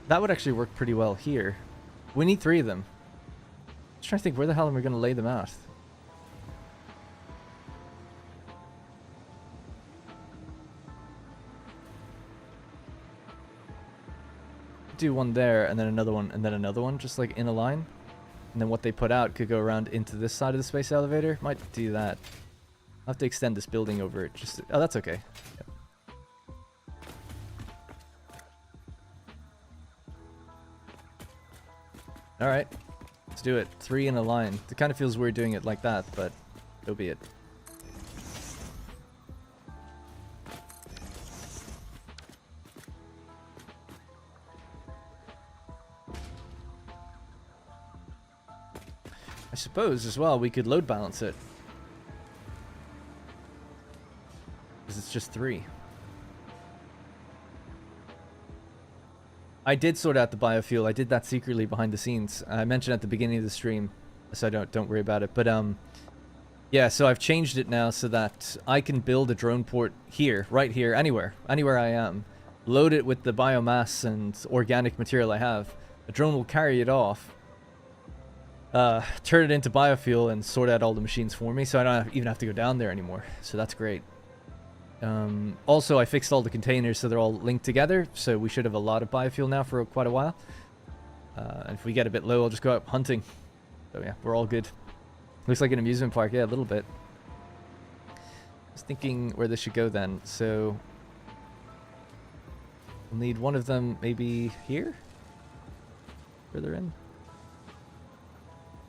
A: That would actually work pretty well here. We need 3 of them. I'm trying to think, where the hell am I going to lay them out? do one there, and then another one, and then another one, just like in a line. And then what they put out could go around into this side of the space elevator. Might do that. I'll have to extend this building over it. Just oh, that's okay. Yep. All right, let's do it. 3 in a line. It kind of feels weird doing it like that, but so be it. I suppose as well we could load balance it. Because it's just 3. I did sort out the biofuel. I did that secretly behind the scenes. I mentioned at the beginning of the stream, so don't worry about it. But yeah, so I've changed it now so that I can build a drone port here, right here, anywhere I am. Load it with the biomass and organic material I have. The drone will carry it off. Turn it into biofuel and sort out all the machines for me, so I don't even have to go down there anymore. So that's great. Also, I fixed all the containers so they're all linked together, so we should have a lot of biofuel now for quite a while. And if we get a bit low, I'll just go out hunting. So yeah, we're all good. Looks like an amusement park, yeah, a little bit. I was thinking where this should go then. So we'll need one of them maybe here? Further in?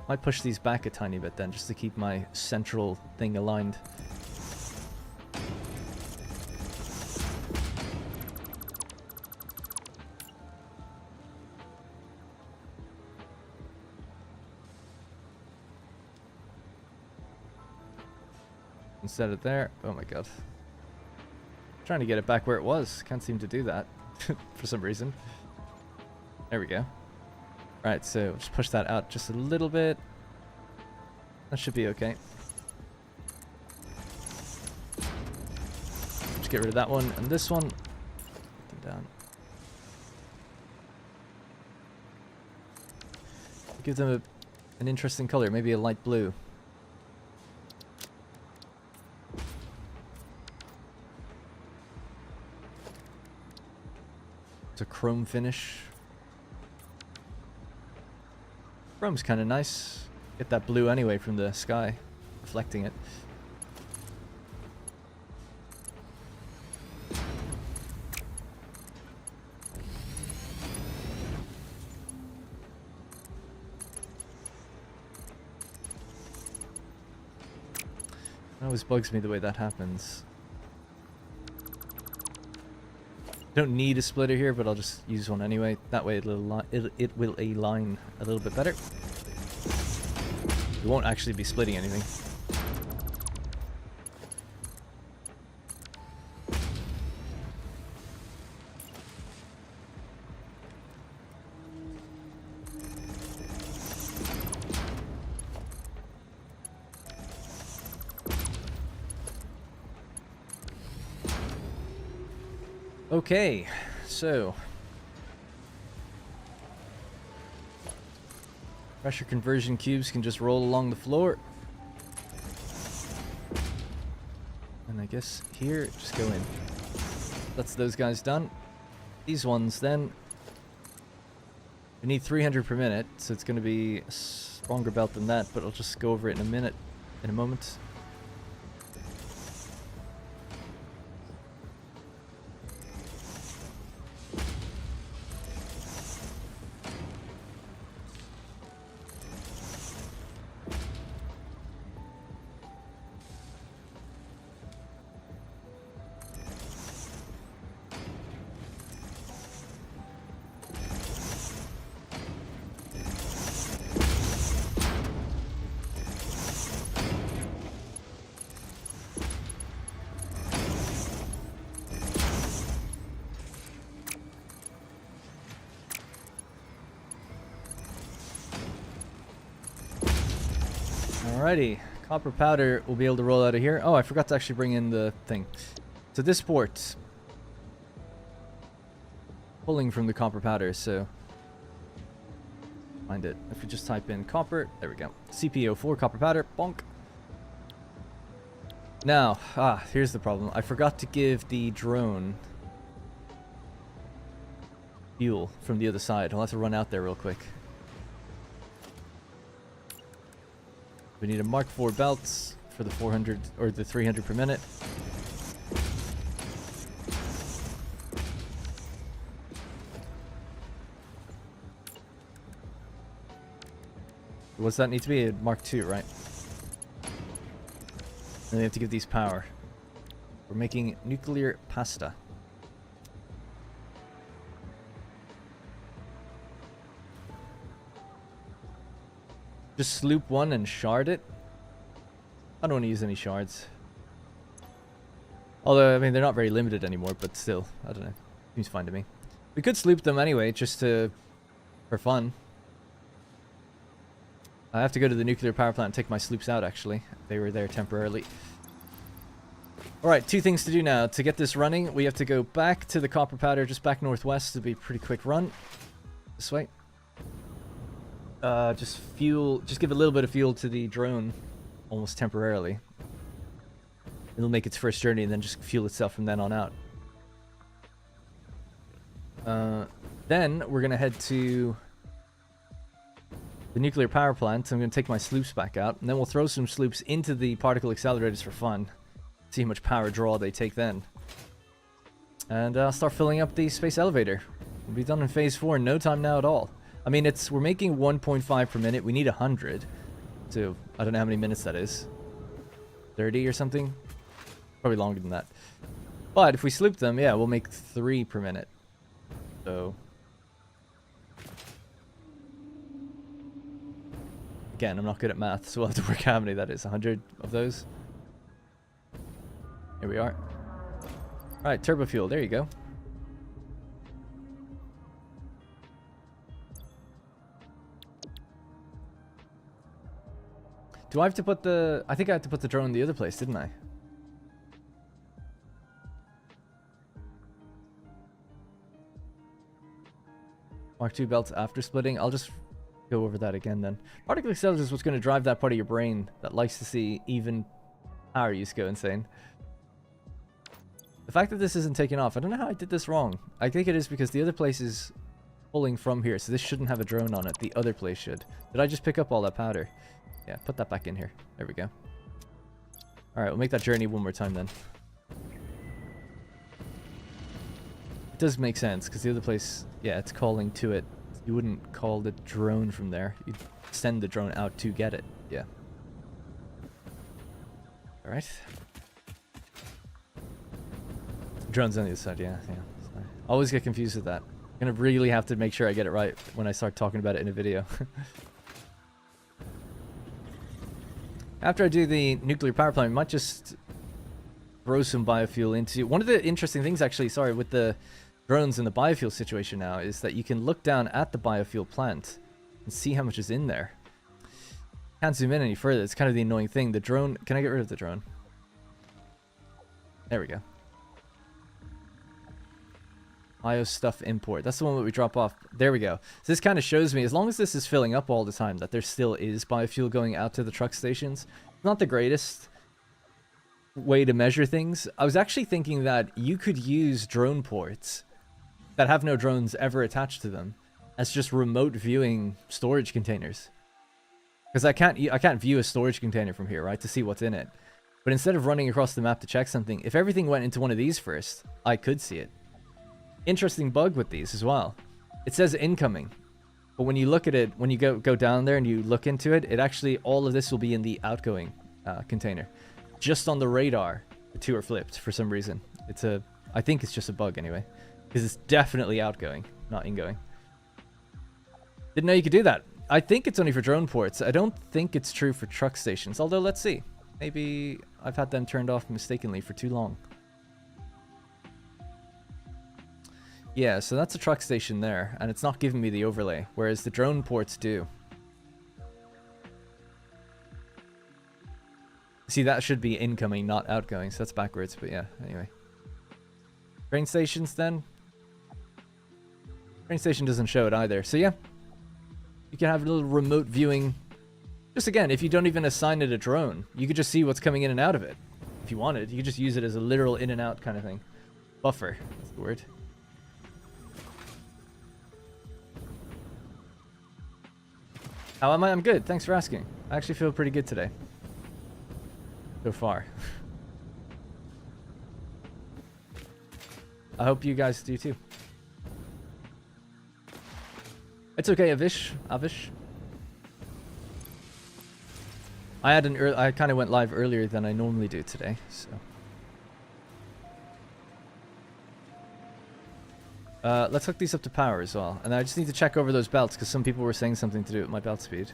A: Might push these back a tiny bit then, just to keep my central thing aligned. Instead of there. Oh my god. Trying to get it back where it was. Can't seem to do that for some reason. There we go. Right, so just push that out just a little bit. That should be okay. Just get rid of that one and this one. Put them down. Give them an interesting color, maybe a light blue. It's a chrome finish. Chrome's kind of nice. Get that blue anyway from the sky, reflecting it. It always bugs me the way that happens. Don't need a splitter here, but I'll just use one anyway. That way it will align a little bit better. We won't actually be splitting anything. Okay, so pressure conversion cubes can just roll along the floor. And I guess here, just go in. That's those guys done. These ones then, we need 300 per minute, so it's going to be a stronger belt than that, but I'll just go over it in a moment. Alrighty, copper powder will be able to roll out of here. Oh, I forgot to actually bring in the thing. So this port, pulling from the copper powder, so find it. If we just type in copper, there we go. CPO4 copper powder, bonk. Now, here's the problem. I forgot to give the drone fuel from the other side. I'll have to run out there real quick. We need a Mark IV belts for the 400 or the 300 per minute. What's that need to be? A Mark II, right? And we have to give these power. We're making nuclear pasta. Just sloop one and shard it. I don't want to use any shards. Although, I mean, they're not very limited anymore, but still, I don't know. Seems fine to me. We could sloop them anyway, just for fun. I have to go to the nuclear power plant and take my sloops out, actually. They were there temporarily. Alright, 2 things to do now. To get this running, we have to go back to the copper powder, just back northwest. It'll be a pretty quick run. This way. Just give a little bit of fuel to the drone, almost temporarily. It'll make its first journey and then just fuel itself from then on out. Then we're gonna head to the nuclear power plant. I'm gonna take my sloops back out, and then we'll throw some sloops into the particle accelerators for fun. See how much power draw they take then. And I'll start filling up the space elevator. We'll be done in phase 4 in no time now at all. I mean, we're making 1.5 per minute. We need 100. So, I don't know how many minutes that is. 30 or something? Probably longer than that. But if we sloop them, yeah, we'll make 3 per minute. So... Again, I'm not good at math, so we'll have to work out how many that is. 100 of those. Here we are. Alright, turbo fuel. There you go. Do I have to put the... I think I had to put the drone in the other place, didn't I? Mark II belts after splitting. I'll just go over that again then. Particle accelerators is what's going to drive that part of your brain that likes to see even power use go insane. The fact that this isn't taking off, I don't know how I did this wrong. I think it is because the other place is pulling from here, so this shouldn't have a drone on it. The other place should. Did I just pick up all that powder? Yeah, put that back in here. There we go. Alright, we'll make that journey one more time then. It does make sense, because the other place, yeah, it's calling to it. You wouldn't call the drone from there. You'd send the drone out to get it. Yeah. Alright. Drone's on the other side, yeah. Sorry. Always get confused with that. I'm gonna really have to make sure I get it right when I start talking about it in a video. After I do the nuclear power plant, we might just throw some biofuel into... One of the interesting things, actually, sorry, with the drones and the biofuel situation now is that you can look down at the biofuel plant and see how much is in there. Can't zoom in any further. It's kind of the annoying thing. The drone... Can I get rid of the drone? There we go. Bio stuff import. That's the one that we drop off. There we go. So this kind of shows me, as long as this is filling up all the time, that there still is biofuel going out to the truck stations. Not the greatest way to measure things. I was actually thinking that you could use drone ports that have no drones ever attached to them as just remote viewing storage containers. Because I can't view a storage container from here, right, to see what's in it. But instead of running across the map to check something, if everything went into one of these first, I could see it. Interesting bug with these as well. It says incoming, but when you look at it, when you go down there and you look into it, it actually, all of this will be in the outgoing container. Just on the radar, the two are flipped for some reason. I think it's just a bug anyway, because it's definitely outgoing, not ingoing. Didn't know you could do that. I think it's only for drone ports. I don't think it's true for truck stations, although let's see. Maybe I've had them turned off mistakenly for too long. Yeah, so that's a truck station there, and it's not giving me the overlay, whereas the drone ports do. See, that should be incoming, not outgoing, so that's backwards, but yeah, anyway. Train stations then? Train station doesn't show it either, so yeah. You can have a little remote viewing. Just again, if you don't even assign it a drone, you could just see what's coming in and out of it. If you wanted, you could just use it as a literal in and out kind of thing. Buffer, that's the word. How am I? I'm good. Thanks for asking. I actually feel pretty good today. So far. I hope you guys do too. It's okay, Avish. I kind of went live earlier than I normally do today, so. Let's hook these up to power as well. And I just need to check over those belts, because some people were saying something to do with my belt speed.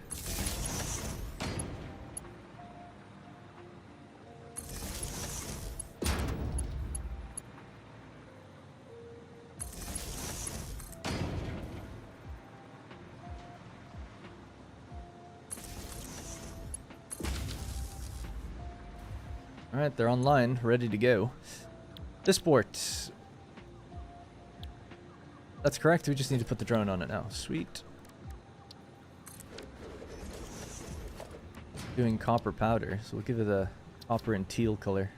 A: Alright, they're online, ready to go. This port. That's correct, we just need to put the drone on it now. Sweet. Doing copper powder, so we'll give it a copper and teal color.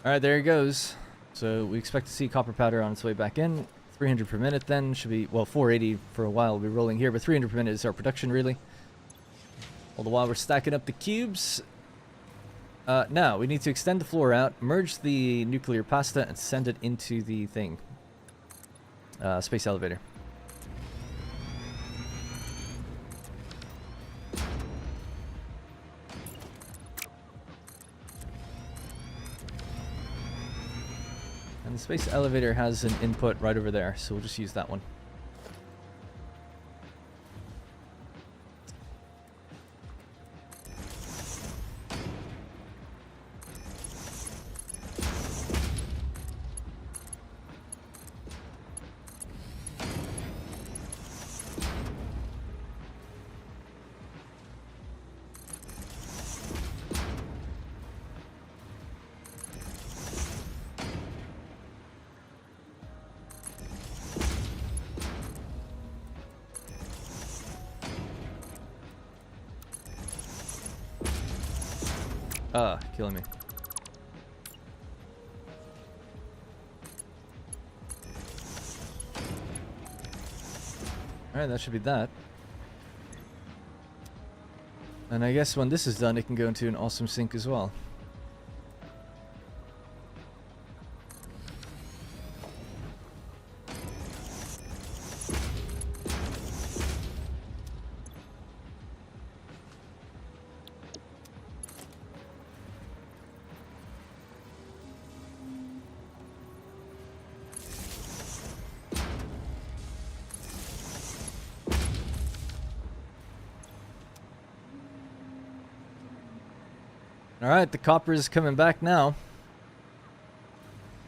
A: Alright, there it goes. So we expect to see copper powder on its way back in. 300 per minute then. Should be, well, 480 for a while. We'll be rolling here, but 300 per minute is our production, really. All the while we're stacking up the cubes. Now, we need to extend the floor out, merge the nuclear pasta, and send it into the thing. Space elevator. And the space elevator has an input right over there, so we'll just use that one. Killing me. Alright, that should be that. And I guess when this is done, it can go into an awesome sink as well. Alright, the copper is coming back now.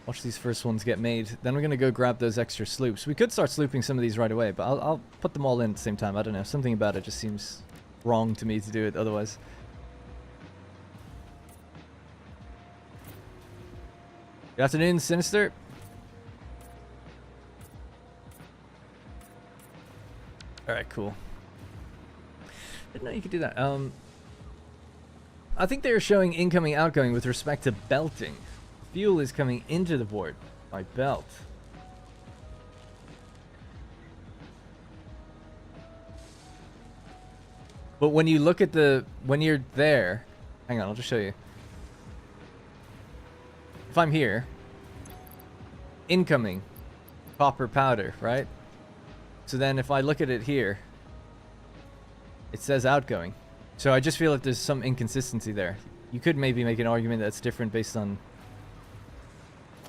A: Watch these first ones get made. Then we're going to go grab those extra sloops. We could start slooping some of these right away, but I'll put them all in at the same time. I don't know. Something about it just seems wrong to me to do it otherwise. Good afternoon, Sinister. Alright, cool. Didn't know you could do that. I think they were showing incoming, outgoing with respect to belting. Fuel is coming into the board by belt. But when you look at when you're there, hang on, I'll just show you. If I'm here, incoming, copper powder, right? So then if I look at it here, it says outgoing. So I just feel like there's some inconsistency there. You could maybe make an argument that's different based on...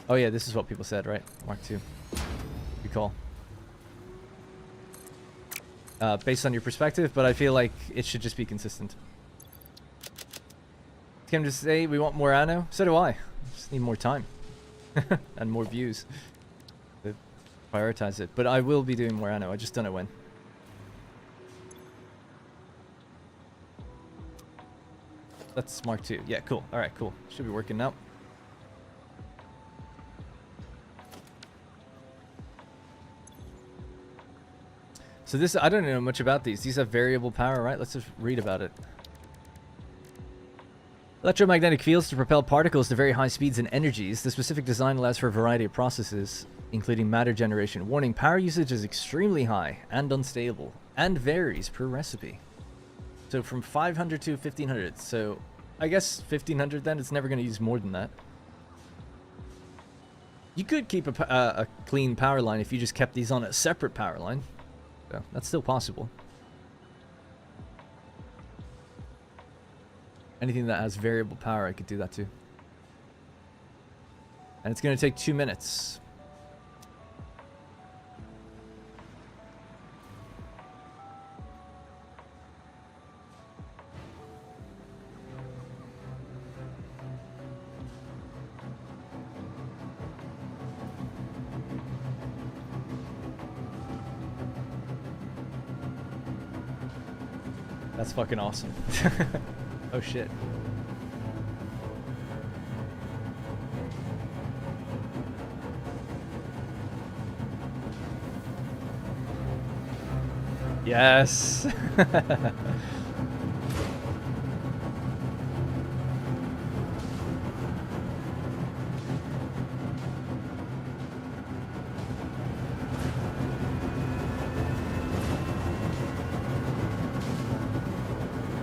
A: Oh yeah, this is what people said, right? Mark II. Good call. Based on your perspective, but I feel like it should just be consistent. Came to say we want more anno? So do I. Just need more time. And more views. To prioritize it. But I will be doing more anno, I just don't know when. That's Mark II. Yeah, cool. Alright, cool. Should be working now. So this, I don't know much about these. These have variable power, right? Let's just read about it. Electromagnetic fields to propel particles to very high speeds and energies. The specific design allows for a variety of processes, including matter generation. Warning, power usage is extremely high and unstable, and varies per recipe. So from 500 to 1500. So I guess 1500 then, it's never going to use more than that. You could keep a clean power line if you just kept these on a separate power line. So that's still possible. Anything that has variable power, I could do that too. And it's going to take 2 minutes. That's fucking awesome. Oh shit. Yes.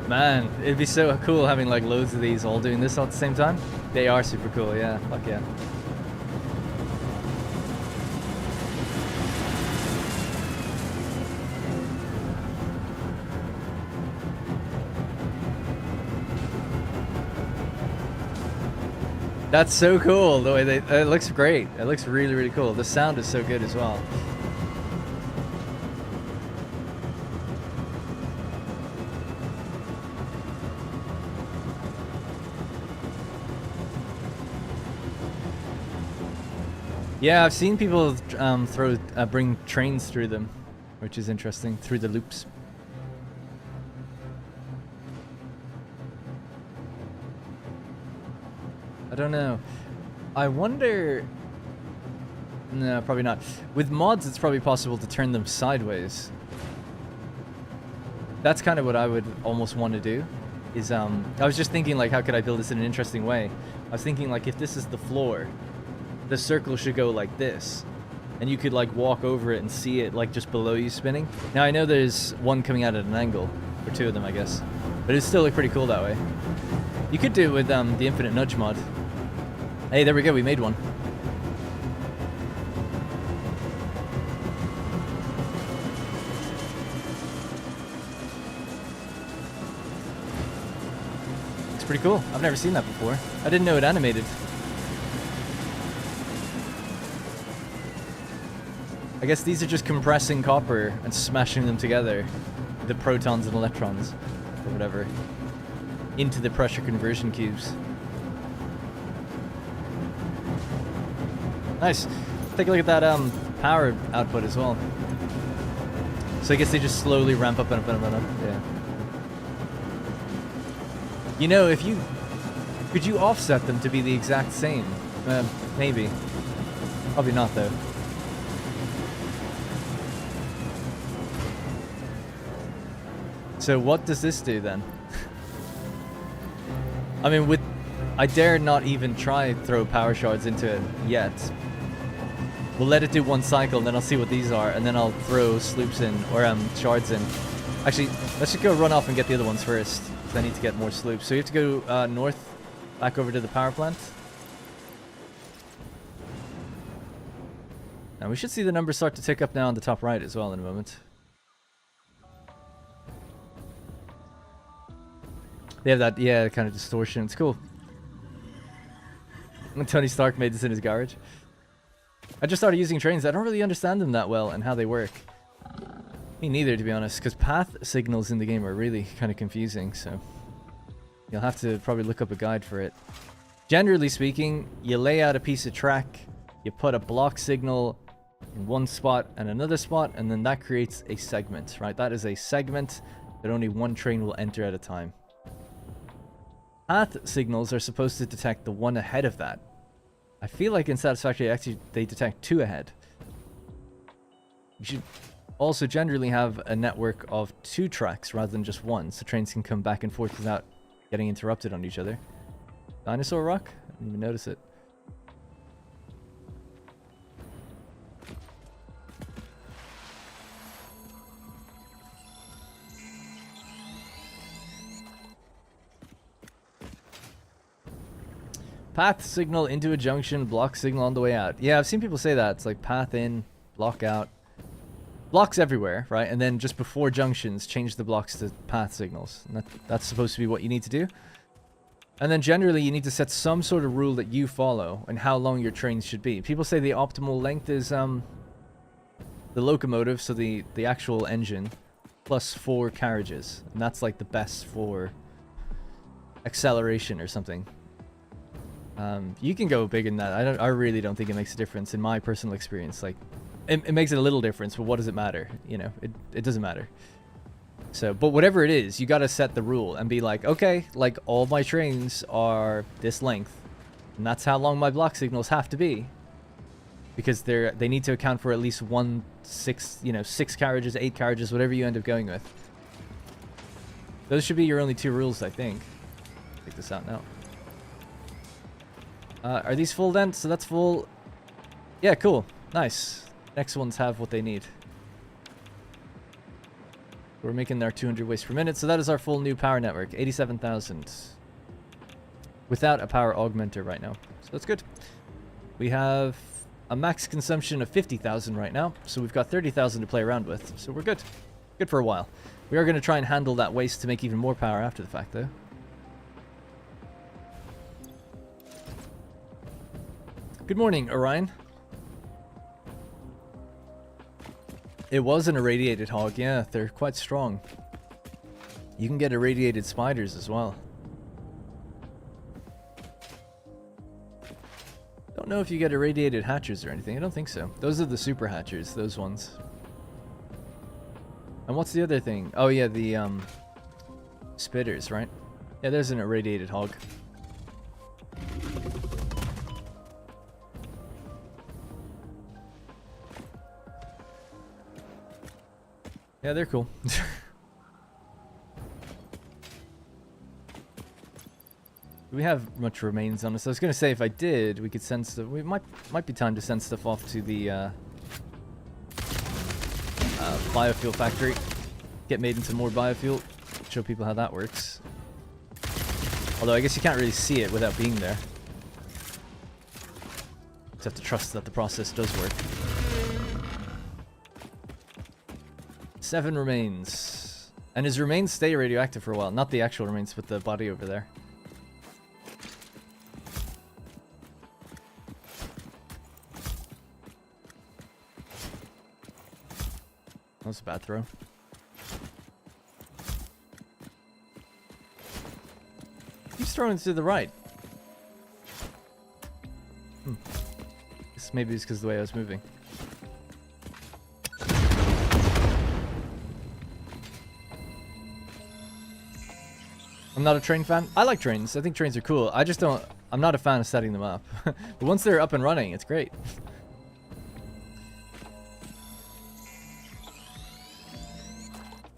A: Man, it'd be so cool having like loads of these all doing this all at the same time. They are super cool, yeah. Fuck yeah. That's so cool, the way it looks great. It looks really, really cool. The sound is so good as well. Yeah, I've seen people bring trains through them, which is interesting, through the loops. I don't know. I wonder... No, probably not. With mods, it's probably possible to turn them sideways. That's kind of what I would almost want to do. Is I was just thinking, like, how could I build this in an interesting way? I was thinking, like, if this is the floor, the circle should go like this, and you could like walk over it and see it like just below you spinning. Now I know there's one coming out at an angle, or two of them I guess, but it still look pretty cool that way. You could do it with the infinite nudge mod. Hey, there we go, we made one. It's pretty cool. I've never seen that before. I didn't know it animated. I guess these are just compressing copper and smashing them together, the protons and electrons, or whatever, into the pressure conversion cubes. Nice. Take a look at that power output as well. So I guess they just slowly ramp up and up and up and up. Yeah. You know, if you... Could you offset them to be the exact same? Maybe. Probably not, though. So what does this do then? I mean, I dare not even try throw power shards into it yet. We'll let it do one cycle, and then I'll see what these are, and then I'll throw sloops in, or shards in. Actually, let's just go run off and get the other ones first, because I need to get more sloops. So you have to go north, back over to the power plant. Now we should see the numbers start to tick up now on the top right as well in a moment. They have that, yeah, kind of distortion. It's cool. When Tony Stark made this in his garage. I just started using trains. I don't really understand them that well and how they work. Me neither, to be honest, because path signals in the game are really kind of confusing, so you'll have to probably look up a guide for it. Generally speaking, you lay out a piece of track, you put a block signal in one spot and another spot, and then that creates a segment, right? That is a segment that only one train will enter at a time. Path signals are supposed to detect the one ahead of that. I feel like in Satisfactory, actually, they detect two ahead. You should Also generally have a network of 2 tracks rather than just one, so trains can come back and forth without getting interrupted on each other. Dinosaur rock? I didn't even notice it. Path signal into a junction, block signal on the way out. Yeah, I've seen people say that. It's like path in, block out. Blocks everywhere, right? And then just before junctions, change the blocks to path signals. And that's supposed to be what you need to do. And then generally, you need to set some sort of rule that you follow and how long your trains should be. People say the optimal length is the locomotive, so the actual engine, plus 4 carriages. And that's like the best for acceleration or something. You can go bigger than that. I really don't think it makes a difference in my personal experience. Like, it makes it a little difference, but what does it matter? You know, it doesn't matter. So, but whatever it is, you got to set the rule and be like, okay, like all my trains are this length, and that's how long my block signals have to be, because they need to account for at least 6 carriages, 8 carriages, whatever you end up going with. Those should be your only 2 rules, I think. Take this out now. Are these full then? So that's full. Yeah, cool. Nice. Next ones have what they need. We're making our 200 wastes per minute, so that is our full new power network. 87,000. Without a power augmenter right now. So that's good. We have a max consumption of 50,000 right now, so we've got 30,000 to play around with. So we're good. Good for a while. We are going to try and handle that waste to make even more power after the fact, though. Good morning, Orion. It was an irradiated hog, yeah, they're quite strong. You can get irradiated spiders as well. Don't know if you get irradiated hatchers or anything, I don't think so. Those are the super hatchers, those ones. And what's the other thing? Oh yeah, the spitters, right? Yeah, there's an irradiated hog. Yeah, they're cool. Do we have much remains on us? I was gonna say if I did, we could send stuff. We might be time to send stuff off to the biofuel factory. Get made into more biofuel. Show people how that works. Although I guess you can't really see it without being there. Just have to trust that the process does work. 7 remains. And his remains stay radioactive for a while. Not the actual remains, but the body over there. That was a bad throw. He's throwing to the right. This maybe is because of the way I was moving. I'm not a train fan. I like trains. I think trains are cool. I just don't... I'm not a fan of setting them up. But once they're up and running, it's great.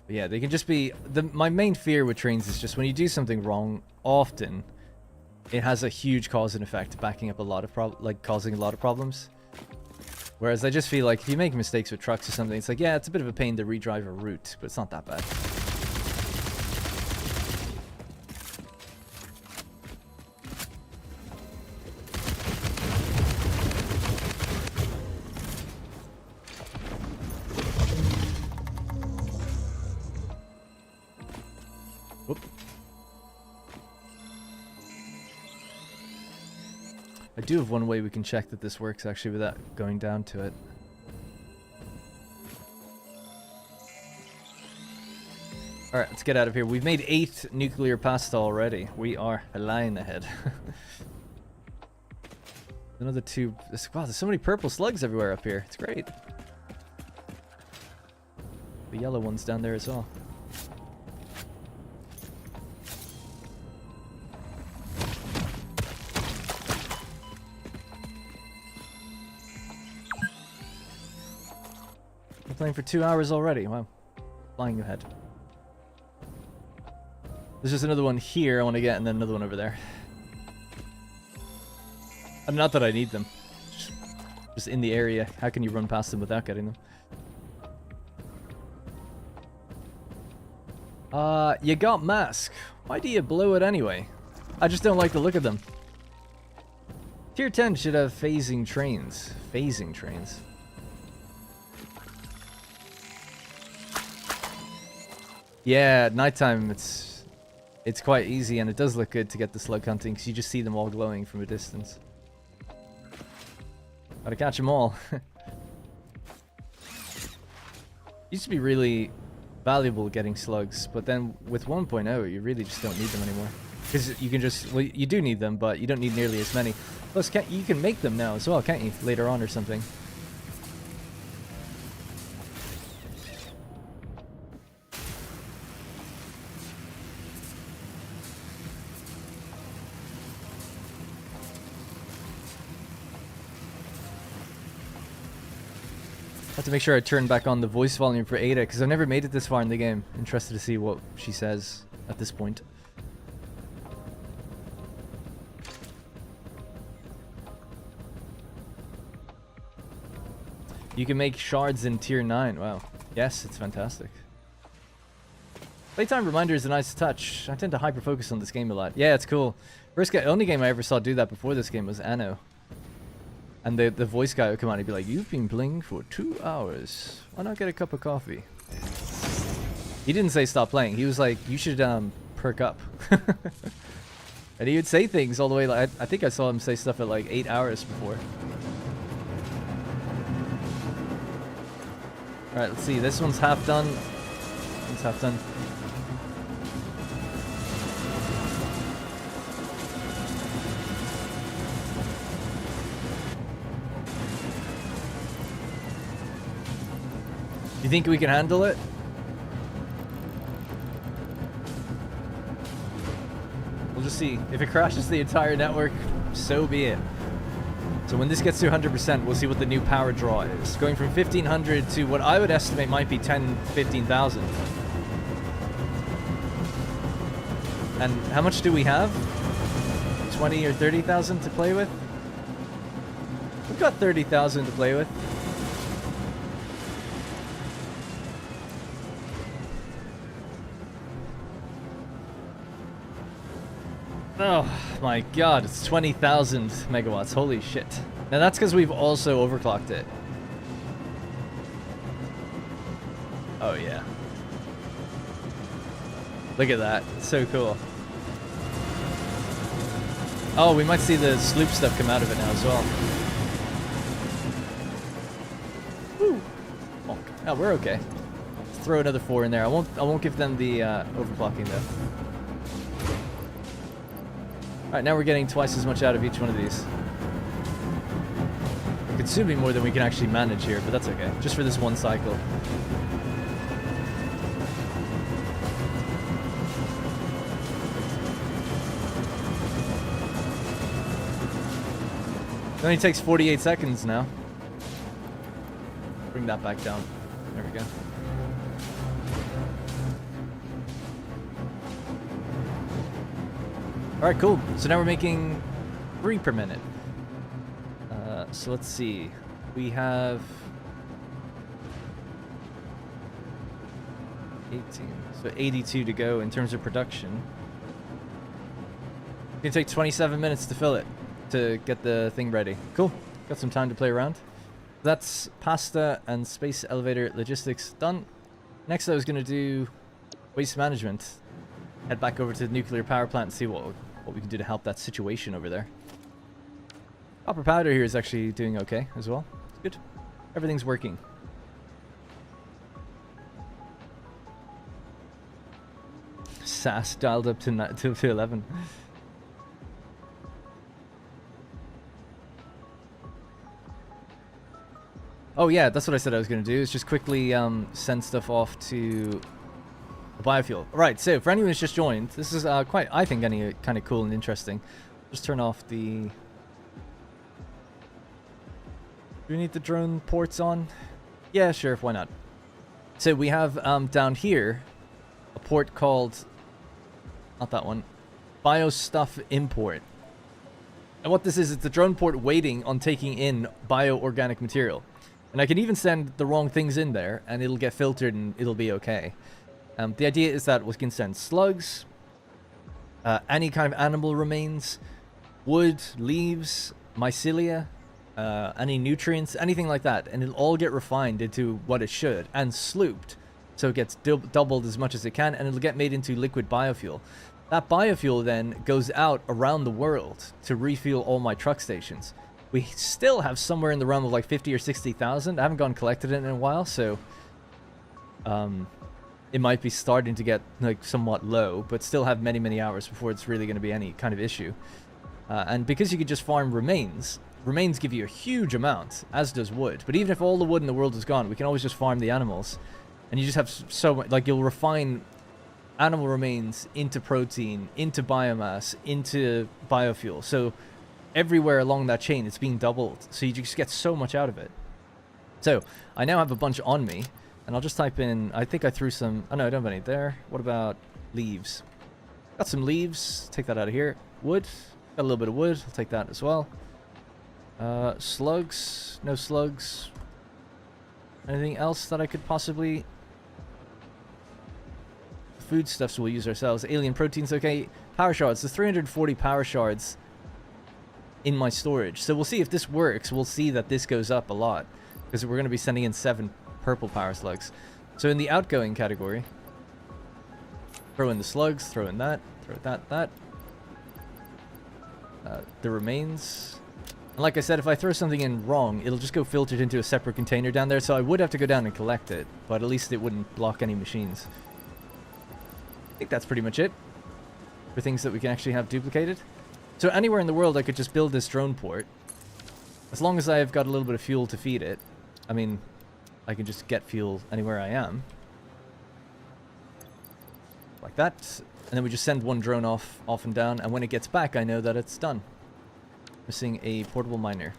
A: But yeah, they can just be... My main fear with trains is just when you do something wrong, often it has a huge cause and effect, backing up a lot of causing a lot of problems. Whereas I just feel like if you make mistakes with trucks or something, it's like, yeah, it's a bit of a pain to redrive a route, but it's not that bad. I do have one way we can check that this works actually without going down to it. Alright, let's get out of here. We've made 8 nuclear pasta already. We are flying ahead. Another 2. Wow, there's so many purple slugs everywhere up here. It's great. The yellow one's down there as well. What Playing for 2 hours already. Wow. Flying ahead. There's just another one here I want to get, and then another one over there. And not that I need them. Just in the area. How can you run past them without getting them? You got mask. Why do you blow it anyway? I just don't like the look of them. Tier 10 should have phasing trains. Phasing trains. Yeah, at nighttime it's quite easy, and it does look good to get the slug hunting because you just see them all glowing from a distance. Gotta catch them all. Used to be really valuable getting slugs, but then with 1.0 you really just don't need them anymore. Because you can just, well, you do need them, but you don't need nearly as many. Plus, you can make them now as well, can't you? Later on or something. Have to make sure I turn back on the voice volume for Ada, because I've never made it this far in the game. Interested to see what she says at this point. You can make shards in tier 9. Wow. Yes, it's fantastic. Playtime reminder is a nice touch. I tend to hyper-focus on this game a lot. Yeah, it's cool. Only game I ever saw do that before this game was Anno. And the voice guy would come out and he'd be like, "You've been playing for 2 hours. Why not get a cup of coffee?" He didn't say stop playing. He was like, "You should perk up." And he would say things all the way, like, I think I saw him say stuff at like 8 hours before. Alright, let's see. This one's half done. This one's half done. You think we can handle it? We'll just see. If it crashes the entire network, so be it. So when this gets to 100%, we'll see what the new power draw is. Going from 1,500 to what I would estimate might be 10, 15,000. And how much do we have? 20 or 30,000 to play with? We've got 30,000 to play with. Oh my god, it's 20,000 megawatts. Holy shit. Now that's because we've also overclocked it. Oh yeah. Look at that. It's so cool. Oh, we might see the sloop stuff come out of it now as well. Woo. Oh, we're okay. Let's throw another 4 in there. I won't give them the overclocking though. Alright, now we're getting twice as much out of each one of these. We're consuming more than we can actually manage here, but that's okay. Just for this one cycle. It only takes 48 seconds now. Bring that back down. There we go. Alright, cool. So now we're making 3 per minute. So let's see. We have 18. So 82 to go in terms of production. It's gonna take 27 minutes to fill it, to get the thing ready. Cool. Got some time to play around. That's pasta and space elevator logistics done. Next I was gonna do waste management. Head back over to the nuclear power plant and see what we can do to help that situation over there. Copper powder here is actually doing okay as well. It's good. Everything's working. SAS dialed up to 11. Oh yeah, that's what I said I was going to do, is just quickly send stuff off to biofuel. Right, so for anyone who's just joined, this is quite, I think, kind of cool and interesting. Just turn off the... Do we need the drone ports on? Yeah, sure, why not? So we have down here a port called, not that one, Biostuff Import. And what this is, it's a drone port waiting on taking in bioorganic material. And I can even send the wrong things in there, and it'll get filtered and it'll be okay. The idea is that we can send slugs, any kind of animal remains, wood, leaves, mycelia, any nutrients, anything like that, and it'll all get refined into what it should, and slooped, so it gets doubled as much as it can, and it'll get made into liquid biofuel. That biofuel then goes out around the world to refuel all my truck stations. We still have somewhere in the realm of like 50 or 60,000. I haven't gone and collected it in a while, so it might be starting to get like somewhat low, but still have many, many hours before it's really going to be any kind of issue. And because you could just farm remains give you a huge amount, as does wood. But even if all the wood in the world is gone, we can always just farm the animals. And you just have so much, like you'll refine animal remains into protein, into biomass, into biofuel. So everywhere along that chain, it's being doubled. So you just get so much out of it. So I now have a bunch on me. And I'll just type in, I think I threw some, oh no, I don't have any there. What about leaves? Got some leaves, take that out of here. Wood, got a little bit of wood, I'll take that as well. Slugs, no slugs. Anything else that I could possibly... Foodstuffs we'll use ourselves. Alien proteins, okay. Power shards, there's 340 power shards in my storage. So we'll see if this works. We'll see that this goes up a lot, because we're going to be sending in 7 purple power slugs. So in the outgoing category, throw in the slugs, throw in that, throw that. The remains. And like I said, if I throw something in wrong, it'll just go filtered into a separate container down there, so I would have to go down and collect it, but at least it wouldn't block any machines. I think that's pretty much it for things that we can actually have duplicated. So anywhere in the world I could just build this drone port, as long as I have got a little bit of fuel to feed it. I mean, I can just get fuel anywhere I am. Like that. And then we just send one drone off and down, and when it gets back, I know that it's done. Missing a portable miner.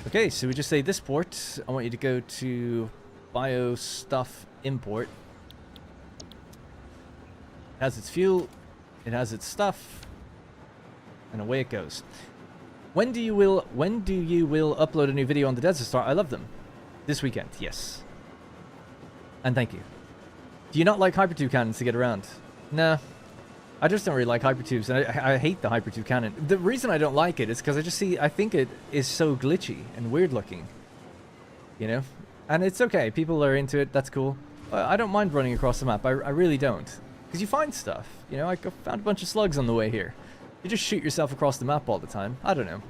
A: Okay, so we just say this port, I want you to go to Biostuff Import. It has its fuel, it has its stuff, and away it goes. When do you will upload a new video on the Desert Star? I love them. This weekend, yes. And thank you. Do you not like hypertube cannons to get around? Nah. I just don't really like hypertubes, and I hate the hypertube cannon. The reason I don't like it is because I think it is so glitchy and weird looking. You know? And it's okay, people are into it, that's cool. I don't mind running across the map, I really don't. Because you find stuff, you know, I found a bunch of slugs on the way here. You just shoot yourself across the map all the time, I don't know.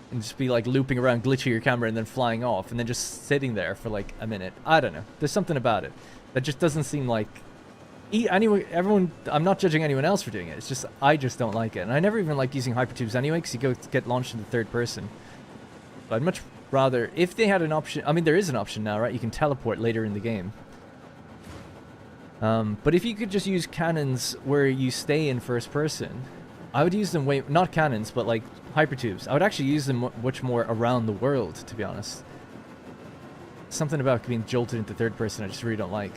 A: And just be like looping around, glitching your camera and then flying off, and then just sitting there for like a minute. I don't know, there's something about it that just doesn't seem like... Everyone, I'm not judging anyone else for doing it, it's just, I just don't like it. And I never even like using hypertubes anyway, because you get launched into third person. But I'd much rather, if they had an option, I mean there is an option now, right? You can teleport later in the game. But if you could just use cannons where you stay in first person, I would use them not cannons, but like hypertubes. I would actually use them much more around the world, to be honest. Something about being jolted into third person I just really don't like.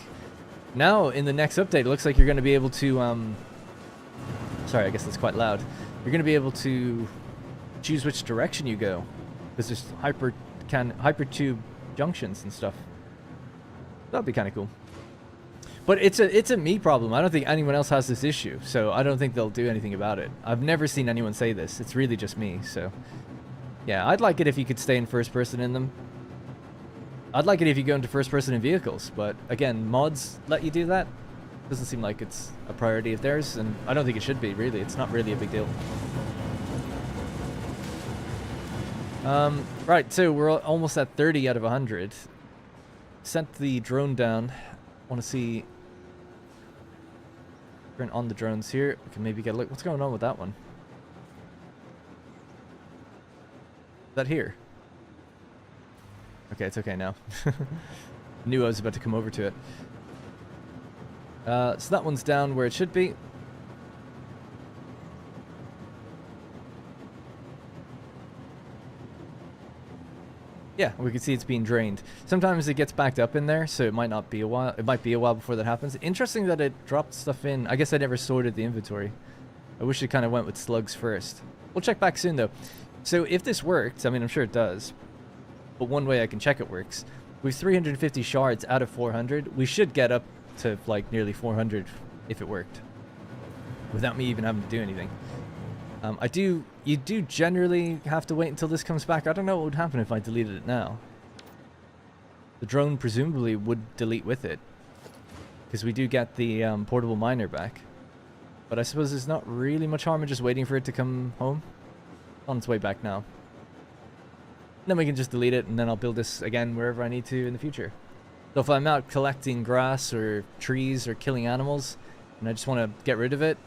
A: Now, in the next update, it looks like you're going to be able to, sorry, I guess that's quite loud. You're going to be able to choose which direction you go. Because there's hypertube junctions and stuff. That'd be kind of cool. But it's a me problem. I don't think anyone else has this issue, so I don't think they'll do anything about it. I've never seen anyone say this. It's really just me, so... Yeah, I'd like it if you could stay in first person in them. I'd like it if you go into first person in vehicles, but again, mods let you do that. Doesn't seem like it's a priority of theirs, and I don't think it should be, really. It's not really a big deal. Right, so we're almost at 30 out of 100. Sent the drone down. Want to see... Turn on the drones here. We can maybe get a look. What's going on with that one? Is that here? Okay, it's okay now. Knew I was about to come over to it. So that one's down where it should be. Yeah, we can see it's being drained. Sometimes it gets backed up in there, so it might not be a while. It might be a while before that happens. Interesting that it dropped stuff in. I guess I never sorted the inventory. I wish it kind of went with slugs first. We'll check back soon, though. So if this worked, I mean, I'm sure it does. But one way I can check it works. We have 350 shards out of 400. We should get up to, like, nearly 400 if it worked. Without me even having to do anything. You do generally have to wait until this comes back. I don't know what would happen if I deleted it now. The drone presumably would delete with it. Because we do get the portable miner back. But I suppose there's not really much harm in just waiting for it to come home. On its way back now. Then we can just delete it and then I'll build this again wherever I need to in the future. So if I'm out collecting grass or trees or killing animals and I just want to get rid of it,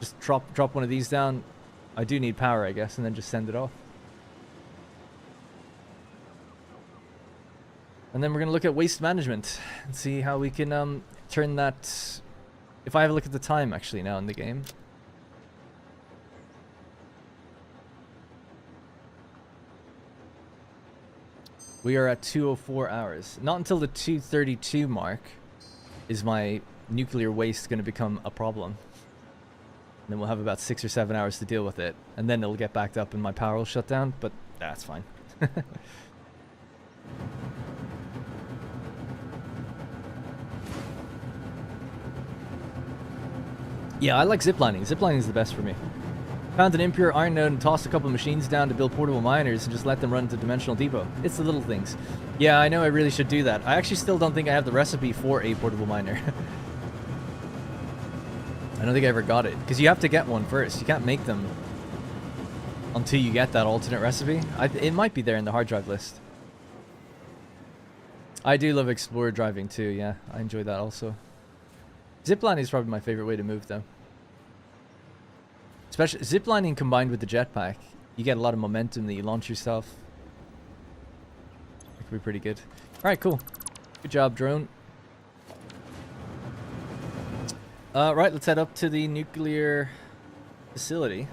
A: just drop one of these down. I do need power, I guess, and then just send it off. And then we're going to look at waste management and see how we can turn that... If I have a look at the time, actually, now in the game. We are at 204 hours. Not until the 232 mark is my nuclear waste going to become a problem. And then we'll have about 6 or 7 hours to deal with it. And then it'll get backed up and my power will shut down. But that's fine. Yeah, I like ziplining. Ziplining is the best for me. Found an impure iron node and tossed a couple machines down to build portable miners and just let them run to Dimensional Depot. It's the little things. Yeah, I know I really should do that. I actually still don't think I have the recipe for a portable miner. I don't think I ever got it. Because you have to get one first. You can't make them until you get that alternate recipe. It might be there in the hard drive list. I do love Explorer driving too, yeah. I enjoy that also. Ziplining is probably my favorite way to move though. Especially ziplining combined with the jetpack. You get a lot of momentum that you launch yourself. That could be pretty good. Alright, cool. Good job, drone. Right, let's head up to the nuclear facility.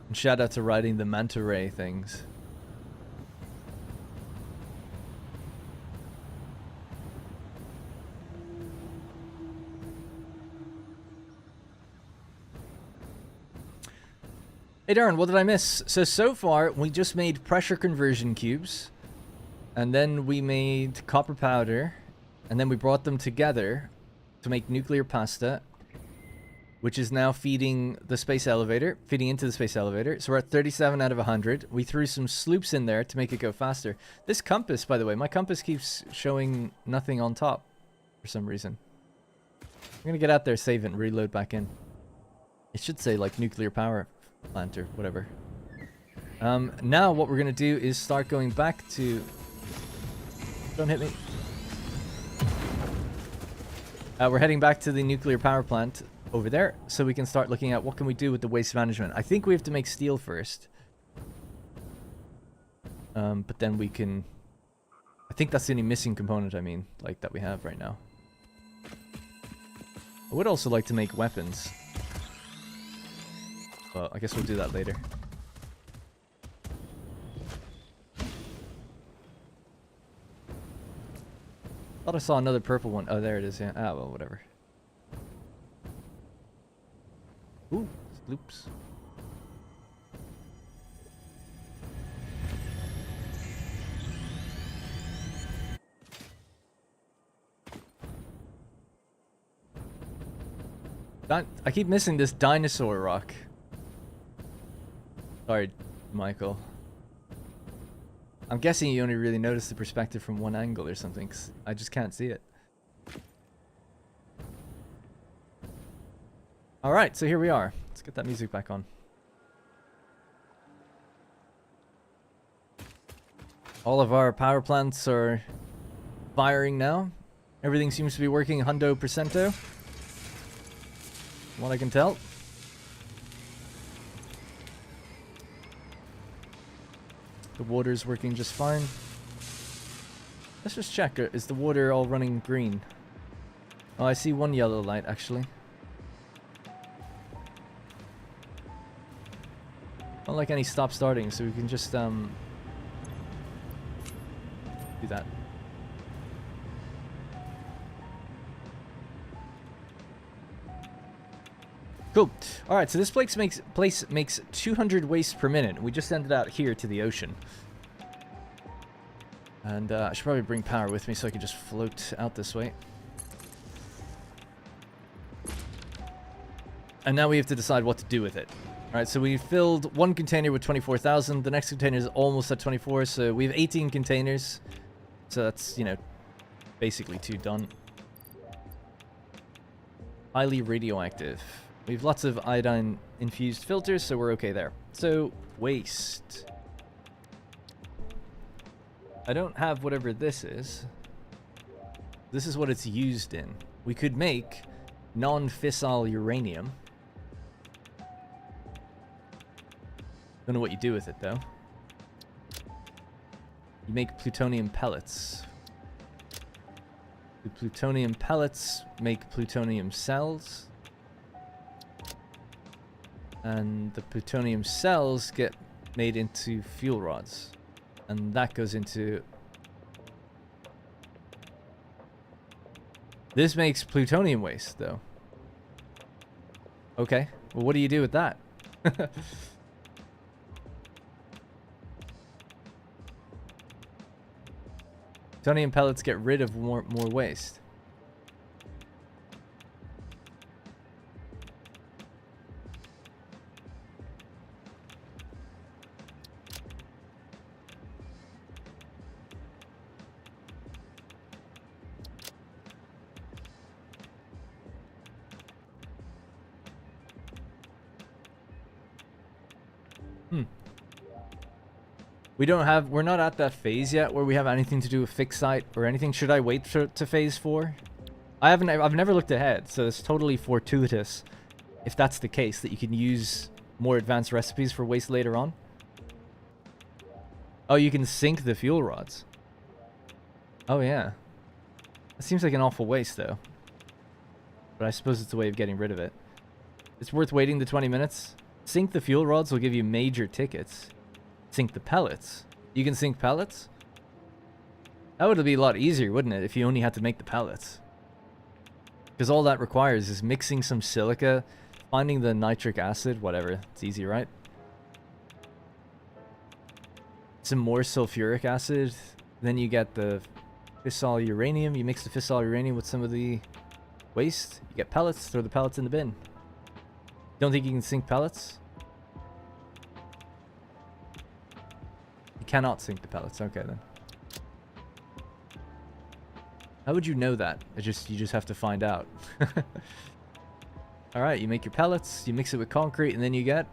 A: And shout out to riding the manta ray things. Hey Darren, what did I miss? So far, we just made pressure conversion cubes. And then we made copper powder. And then we brought them together to make nuclear pasta. Which is now feeding the space elevator. Feeding into the space elevator. So we're at 37 out of 100. We threw some sloops in there to make it go faster. This compass, by the way, my compass keeps showing nothing on top. For some reason. I'm going to get out there, save it, and reload back in. It should say, like, nuclear power plant or whatever. Now what we're gonna do is start going back to... Don't hit me. We're heading back to the nuclear power plant over there, so we can start looking at what can we do with the waste management. I think we have to make steel first. But then we can... I think that's the only missing component, I mean, like, that we have right now. I would also like to make weapons. Well, I guess we'll do that later. Thought I saw another purple one. Oh, there it is, yeah. Ah, well, whatever. Ooh, loops. I keep missing this dinosaur rock. Sorry, Michael. I'm guessing you only really noticed the perspective from one angle or something, 'cause I just can't see it. Alright, so here we are. Let's get that music back on. All of our power plants are firing now. Everything seems to be working hundo percento. From what I can tell. The water's working just fine. Let's just check. Is the water all running green? Oh, I see one yellow light, actually. Not like any stop starting, so we can just, do that. Cool. Alright, so this place makes 200 waste per minute. We just ended out here to the ocean. And I should probably bring power with me so I can just float out this way. And now we have to decide what to do with it. Alright, so we filled one container with 24,000. The next container is almost at 24, so we have 18 containers. So that's, you know, basically 2 done. Highly radioactive. We have lots of iodine-infused filters, so we're okay there. So, waste. I don't have whatever this is. This is what it's used in. We could make non-fissile uranium. Don't know what you do with it, though. You make plutonium pellets. The plutonium pellets make plutonium cells. And the plutonium cells get made into fuel rods. And that goes into... This makes plutonium waste, though. Okay. Well, what do you do with that? Plutonium pellets get rid of more waste. We're not at that phase yet where we have anything to do with fixed site or anything. Should I wait to phase 4? I've never looked ahead, so it's totally fortuitous if that's the case, that you can use more advanced recipes for waste later on. Oh, you can sink the fuel rods. Oh, yeah. That seems like an awful waste, though. But I suppose it's a way of getting rid of it. It's worth waiting the 20 minutes. Sink the fuel rods will give you major tickets. Sink the pellets. You can sink pellets? That would be a lot easier, wouldn't it, if you only had to make the pellets? Because all that requires is mixing some silica, finding the nitric acid, whatever. It's easy, right? Some more sulfuric acid. Then you get the fissile uranium. You mix the fissile uranium with some of the waste. You get pellets. Throw the pellets in the bin. Don't think you can sink pellets? Cannot sink the pellets. Okay, then. How would you know that? You just have to find out. Alright, you make your pellets, you mix it with concrete, and then you get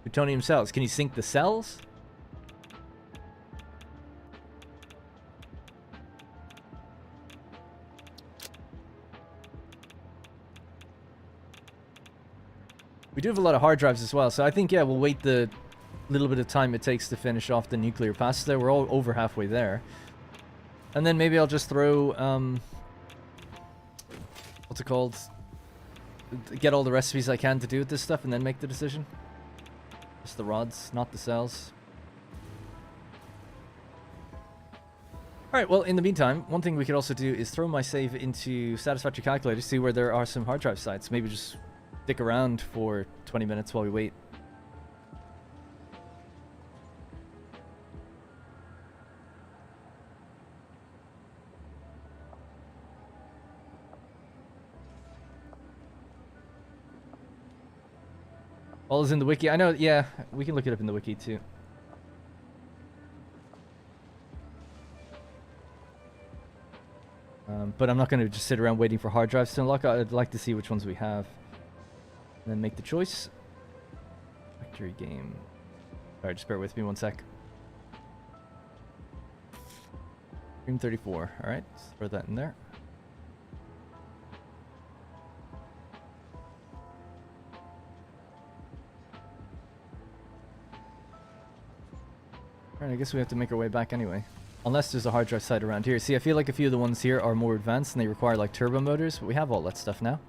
A: plutonium cells. Can you sink the cells? We do have a lot of hard drives as well, so I think, yeah, we'll wait the little bit of time it takes to finish off the nuclear passes there. We're all over halfway there. And then maybe I'll just throw, what's it called? Get all the recipes I can to do with this stuff and then make the decision. Just the rods, not the cells. Alright, well, in the meantime, one thing we could also do is throw my save into Satisfactory Calculator, see where there are some hard drive sites. Maybe just stick around for 20 minutes while we wait. All is in the wiki. I know, yeah, we can look it up in the wiki too. But I'm not going to just sit around waiting for hard drives to unlock. I'd like to see which ones we have. And then make the choice. Factory game. Alright, just bear with me one sec. Stream 34. Alright, throw that in there. Alright, I guess we have to make our way back anyway. Unless there's a hard drive site around here. See, I feel like a few of the ones here are more advanced and they require like turbo motors, but we have all that stuff now.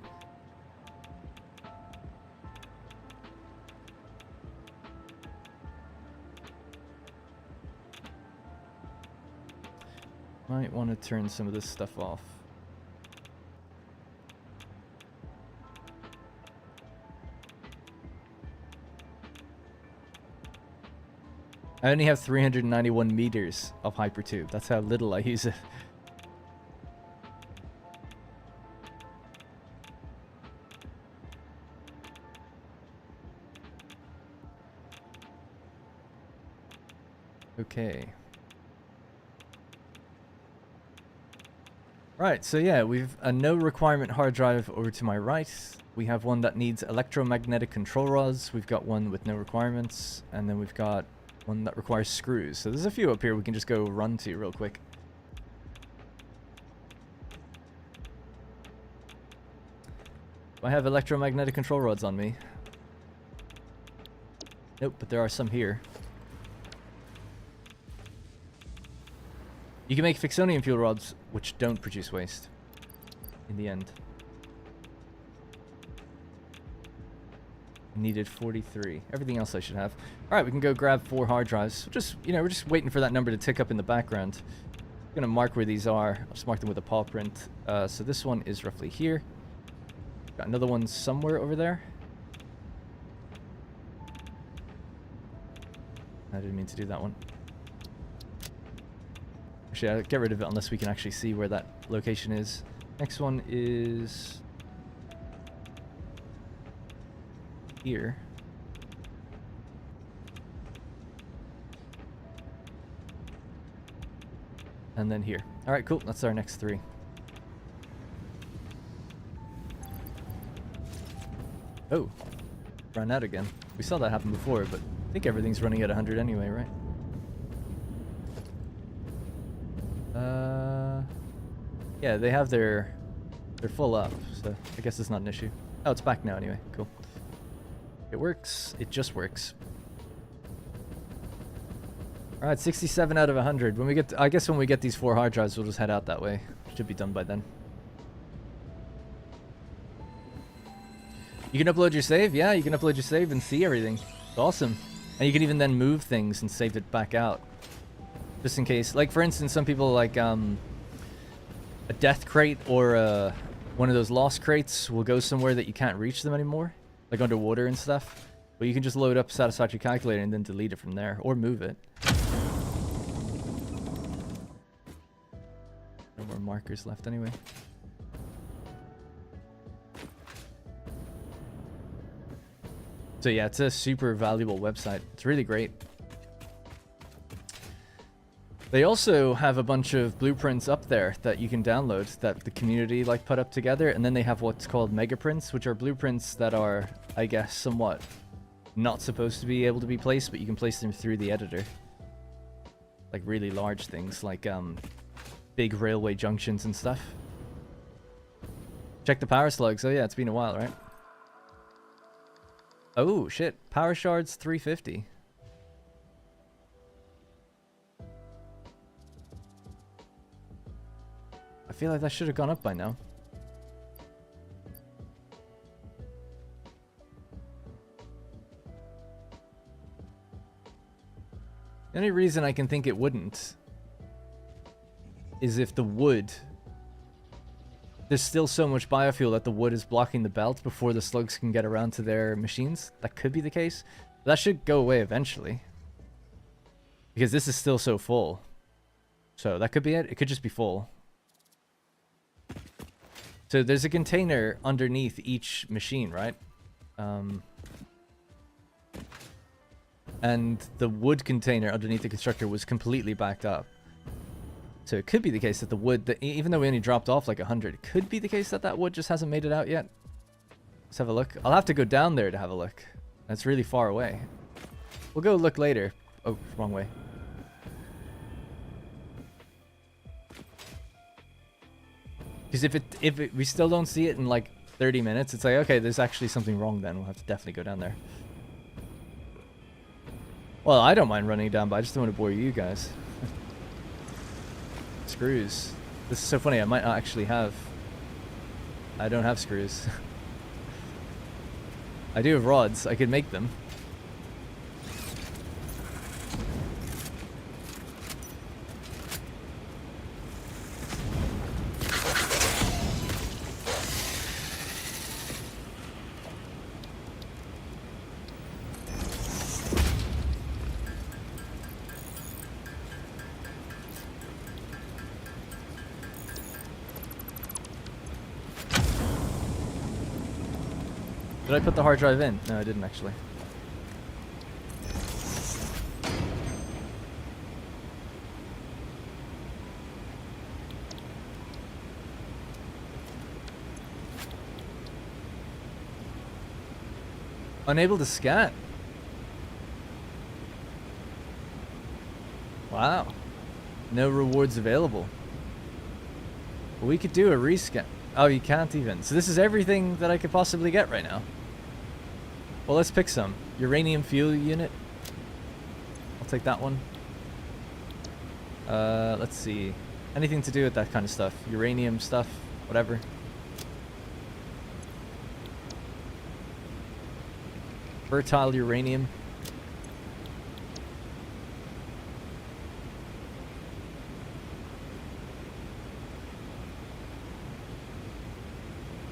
A: Might want to turn some of this stuff off. I only have 391 meters of hypertube. That's how little I use it. Okay. Right, so yeah, we've a no requirement hard drive over to my right. We have one that needs electromagnetic control rods. We've got one with no requirements. And then we've got one that requires screws. So there's a few up here we can just go run to real quick. I have electromagnetic control rods on me. Nope, but there are some here. You can make Fixonium fuel rods, which don't produce waste in the end. Needed 43. Everything else I should have. Alright, we can go grab 4 hard drives. Just, you know, we're just waiting for that number to tick up in the background. I'm gonna mark where these are. I'll just mark them with a paw print. So this one is roughly here. Got another one somewhere over there. I didn't mean to do that one. Actually, I'll get rid of it unless we can actually see where that location is. Next one is here. And then here. Alright, cool. That's our next 3. Oh. Ran out again. We saw that happen before, but I think everything's running at 100 anyway, right? Yeah, they have they're full up, so I guess it's not an issue. Oh, it's back now anyway. Cool. It works. It just works. All right, 67 out of 100. When we get, I guess when we get these 4 hard drives, we'll just head out that way. Should be done by then. You can upload your save. Yeah, you can upload your save and see everything. It's awesome. And you can even then move things and save it back out, just in case. Like for instance, some people like a death crate or one of those lost crates will go somewhere that you can't reach them anymore, like underwater and stuff. But you can just load up Satisfactory calculator and then delete it from there, or move it. No more markers left anyway. So yeah, it's a super valuable website. It's really great. They also have a bunch of blueprints up there that you can download that the community like put up together, and then they have what's called megaprints, which are blueprints that are, I guess, somewhat not supposed to be able to be placed, but you can place them through the editor. Like really large things, like big railway junctions and stuff. Check the power slugs. Oh yeah, it's been a while, right? Oh shit, power shards 350. I feel like that should have gone up by now. The only reason I can think it wouldn't is if the wood... There's still so much biofuel that the wood is blocking the belt before the slugs can get around to their machines. That could be the case. But that should go away eventually, because this is still so full. So that could be it. It could just be full. So there's a container underneath each machine, right? And the wood container underneath the constructor was completely backed up. So it could be the case that the wood, even though we only dropped off like 100, it could be the case that that wood just hasn't made it out yet. Let's have a look. I'll have to go down there to have a look. That's really far away. We'll go look later. Oh, wrong way. Because if we still don't see it in like 30 minutes, it's like, okay, there's actually something wrong then. We'll have to definitely go down there. Well, I don't mind running down, but I just don't want to bore you guys. Screws. This is so funny, I might not actually have... I don't have screws. I do have rods, I could make them. Did I put the hard drive in? No, I didn't actually. Unable to scan. Wow. No rewards available. Well, we could do a rescan. Oh, you can't even. So this is everything that I could possibly get right now. Well, let's pick some. Uranium fuel unit. I'll take that one. Let's see. Anything to do with that kind of stuff. Uranium stuff. Whatever. Fertile uranium.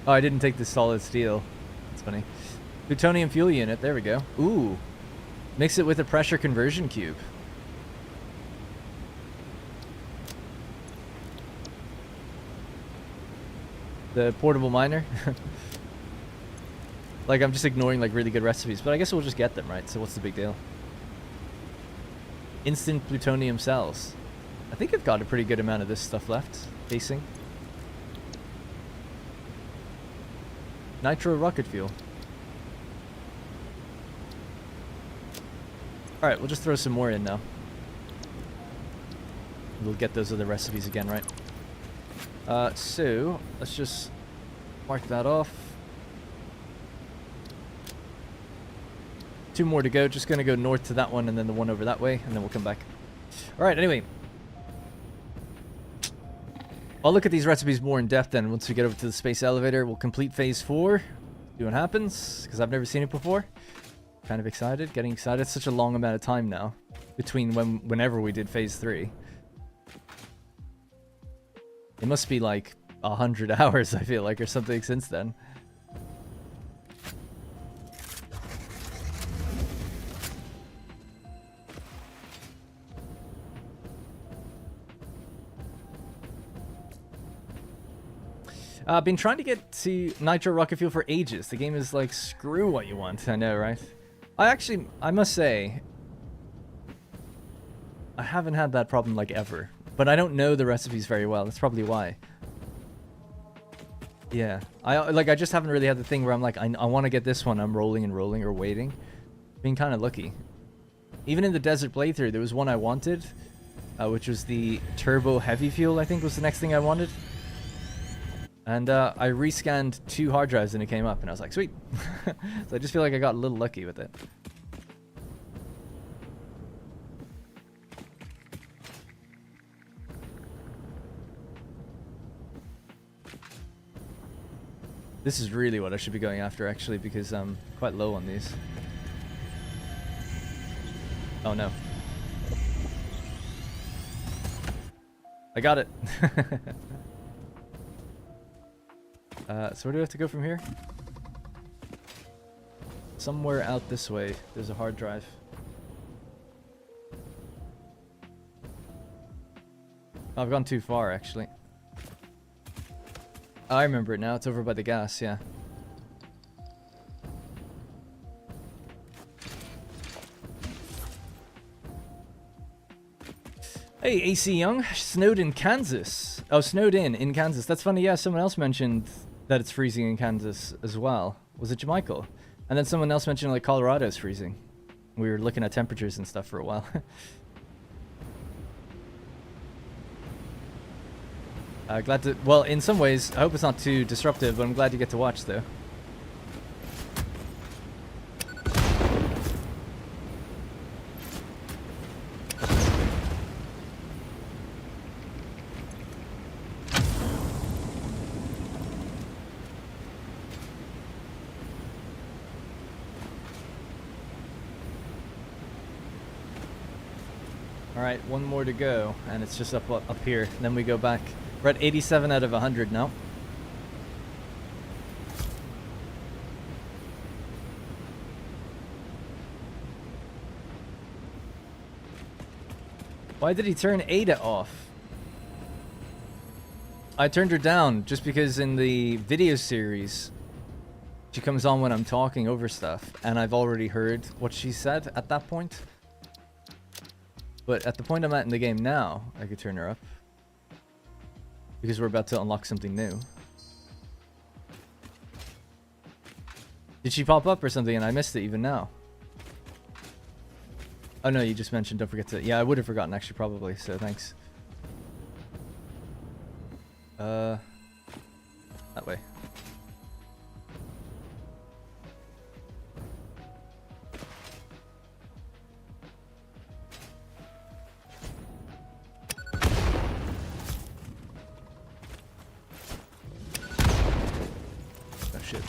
A: Oh, I didn't take the solid steel. That's funny. Plutonium fuel unit. There we go. Ooh. Mix it with a pressure conversion cube. The portable miner. Like, I'm just ignoring, like, really good recipes. But I guess we'll just get them, right? So what's the big deal? Instant plutonium cells. I think I've got a pretty good amount of this stuff left. Casing. Nitro rocket fuel. Alright, we'll just throw some more in now. We'll get those other recipes again, right? So, let's just mark that off. 2 more to go. Just gonna go north to that one and then the one over that way, and then we'll come back. Alright, anyway. I'll look at these recipes more in depth then once we get over to the space elevator. We'll complete phase 4. See what happens, because I've never seen it before. Kind of excited, getting excited. It's such a long amount of time now between whenever we did phase 3. It must be like 100 hours, I feel like, or something since then. I've been trying to get to Nitro Rocket Fuel for ages. The game is like, screw what you want. I know, right? I must say, I haven't had that problem like ever. But I don't know the recipes very well. That's probably why. Yeah. I just haven't really had the thing where I'm like, I want to get this one. I'm rolling and rolling or waiting. Being kind of lucky. Even in the desert playthrough, there was one I wanted. Which was the Turbo Heavy Fuel, I think was the next thing I wanted. And I rescanned 2 hard drives and it came up and I was like, sweet. So I just feel like I got a little lucky with it. This is really what I should be going after actually, because I'm quite low on these. Oh no. I got it. So where do we have to go from here? Somewhere out this way. There's a hard drive. Oh, I've gone too far, actually. Oh, I remember it now. It's over by the gas, yeah. Hey, AC Young. Snowed in Kansas. Oh, snowed in Kansas. That's funny. Yeah, someone else mentioned that it's freezing in Kansas as well. Was it Jamichael? And then someone else mentioned like Colorado's freezing. We were looking at temperatures and stuff for a while. Glad to... Well, in some ways, I hope it's not too disruptive, but I'm glad you get to watch, though. Alright, one more to go, and it's just up here. And then we go back. We're at 87 out of 100 now. Why did he turn Ada off? I turned her down just because in the video series, she comes on when I'm talking over stuff, and I've already heard what she said at that point. But at the point I'm at in the game now, I could turn her up. Because we're about to unlock something new. Did she pop up or something and I missed it even now? Oh no, you just mentioned don't forget to... Yeah, I would have forgotten actually probably, so thanks. That way. Oh shit.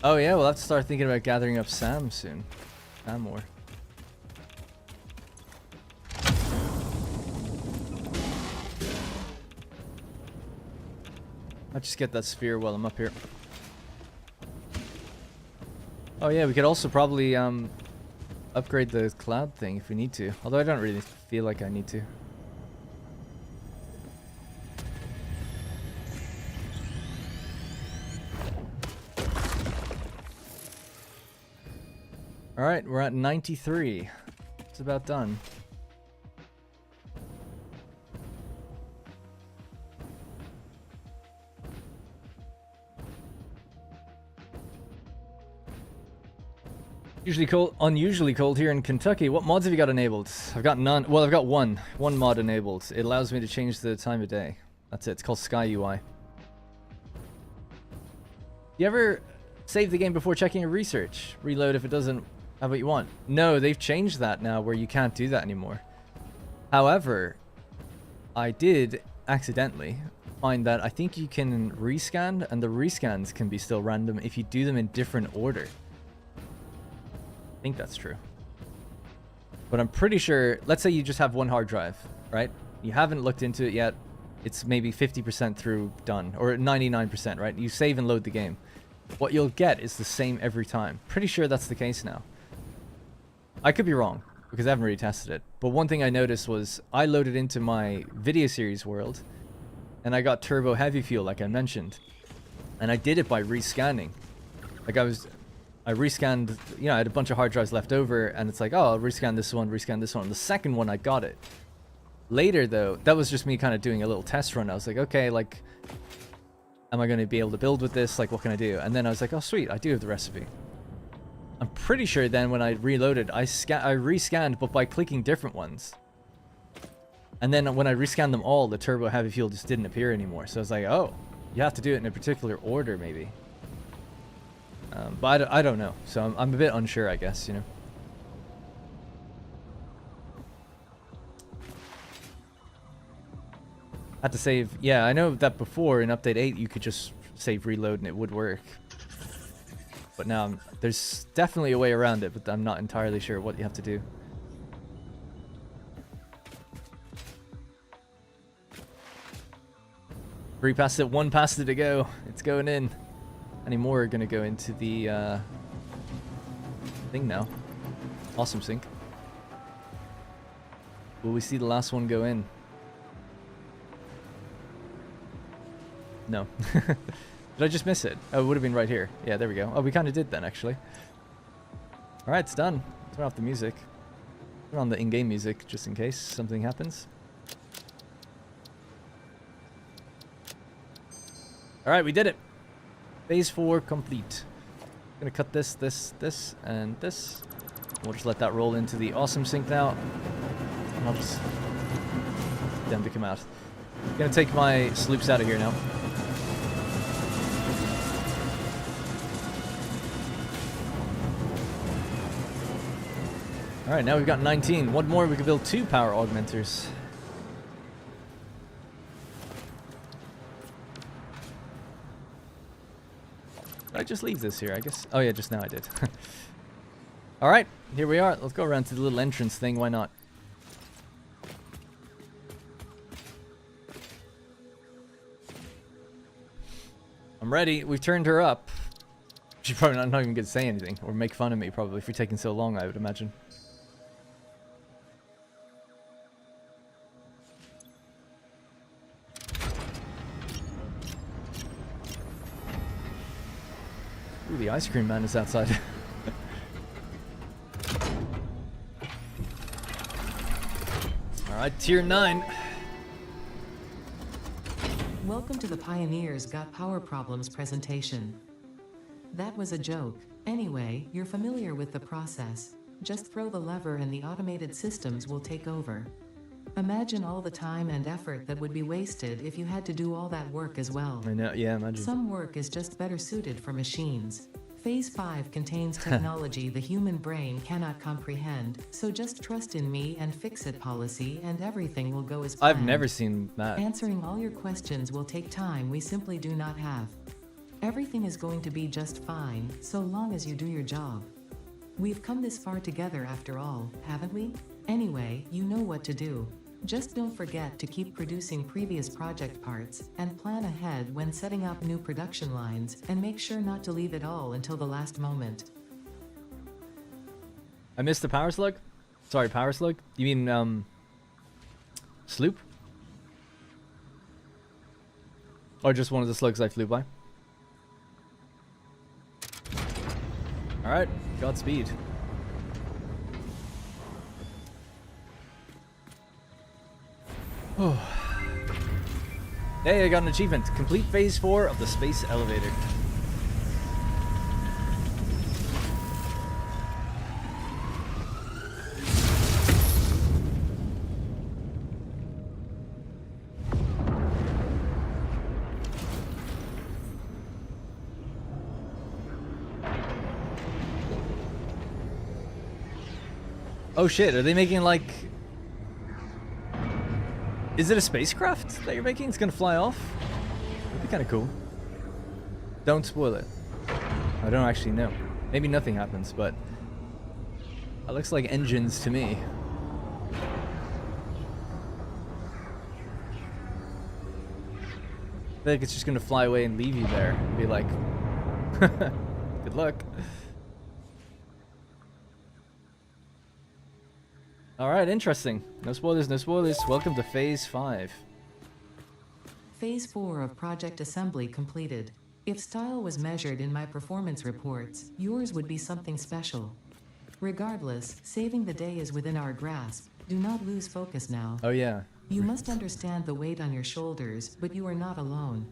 A: Oh yeah, we'll have to start thinking about gathering up Sam soon. Sam more. I'll just get that sphere while I'm up here. Oh yeah, we could also probably upgrade the cloud thing if we need to. Although I don't really feel like I need to. Alright, we're at 93. It's about done. Usually cold, unusually cold here in Kentucky. What mods have you got enabled? I've got none. Well, I've got one mod enabled. It allows me to change the time of day. That's it. It's called Sky UI. You ever save the game before checking your research? Reload if it doesn't have what you want. No, they've changed that now where you can't do that anymore. However, I did accidentally find that I think you can rescan, and the rescans can be still random if you do them in different order. I think that's true. But I'm pretty sure, let's say you just have one hard drive, right? You haven't looked into it yet. It's maybe 50% through done, or 99%, right? You save and load the game. What you'll get is the same every time. Pretty sure that's the case now. I could be wrong, because I haven't really tested it. But one thing I noticed was I loaded into my video series world, and I got turbo heavy fuel, like I mentioned. And I did it by rescanning. Like I rescanned, you know, I had a bunch of hard drives left over, and it's like, oh, I'll rescan this one. The second one, I got it. Later, though, that was just me kind of doing a little test run. I was like, okay, like, am I going to be able to build with this? Like, what can I do? And then I was like, oh, sweet, I do have the recipe. I'm pretty sure then when I reloaded, I rescanned, but by clicking different ones. And then when I rescanned them all, the turbo heavy fuel just didn't appear anymore. So I was like, oh, you have to do it in a particular order, maybe. But I don't know. So I'm a bit unsure, I guess, you know. Had to save. Yeah, I know that before in update 8 you could just save reload and it would work. But now there's definitely a way around it, but I'm not entirely sure what you have to do. 3 past it, 1 past it to go. It's going in. Any more are gonna go into the thing now. Awesome sync. Will we see the last one go in? No. Did I just miss it? Oh, it would have been right here. Yeah, there we go. Oh, we kind of did then, actually. Alright, it's done. Turn off the music. Turn on the in-game music, just in case something happens. Alright, we did it. Phase 4 complete. I'm gonna cut this, and this. We'll just let that roll into the awesome sync now. And I'll just get them to come out. I'm gonna take my sloops out of here now. Alright, now we've got 19. One more, we can build 2 power augmenters. I just leave this here, I guess? Oh yeah, just now I did. Alright, here we are. Let's go around to the little entrance thing, why not? I'm ready. We've turned her up. She's probably not even going to say anything or make fun of me, probably, for taking so long, I would imagine. Ooh, the ice cream man is outside. Alright, tier 9.
B: Welcome to the Pioneers Got Power Problems presentation. That was a joke. Anyway, you're familiar with the process. Just throw the lever and the automated systems will take over. Imagine all the time and effort that would be wasted if you had to do all that work as well.
A: I know, yeah, imagine.
B: Some work is just better suited for machines. Phase 5 contains technology the human brain cannot comprehend, so just trust in me and fix-it policy and everything will go as planned.
A: I've never seen that.
B: Answering all your questions will take time we simply do not have. Everything is going to be just fine, so long as you do your job. We've come this far together after all, haven't we? Anyway, you know what to do. Just don't forget to keep producing previous project parts, and plan ahead when setting up new production lines, and make sure not to leave it all until the last moment.
A: I missed the power slug? Sorry, power slug? You mean, sloop? Or just one of the slugs I flew by? Alright, Godspeed. Oh. Hey, I got an achievement. Complete phase 4 of the space elevator. Oh shit, are they making like... Is it a spacecraft that you're making? It's gonna fly off? That'd be kinda cool. Don't spoil it. I don't actually know. Maybe nothing happens, but... It looks like engines to me. I feel like it's just gonna fly away and leave you there. And be like... Good luck. Alright, interesting. No spoilers, no spoilers. Welcome to Phase 5.
B: Phase 4 of Project Assembly completed. If style was measured in my performance reports, yours would be something special. Regardless, saving the day is within our grasp. Do not lose focus now.
A: Oh yeah.
B: You must understand the weight on your shoulders, but you are not alone.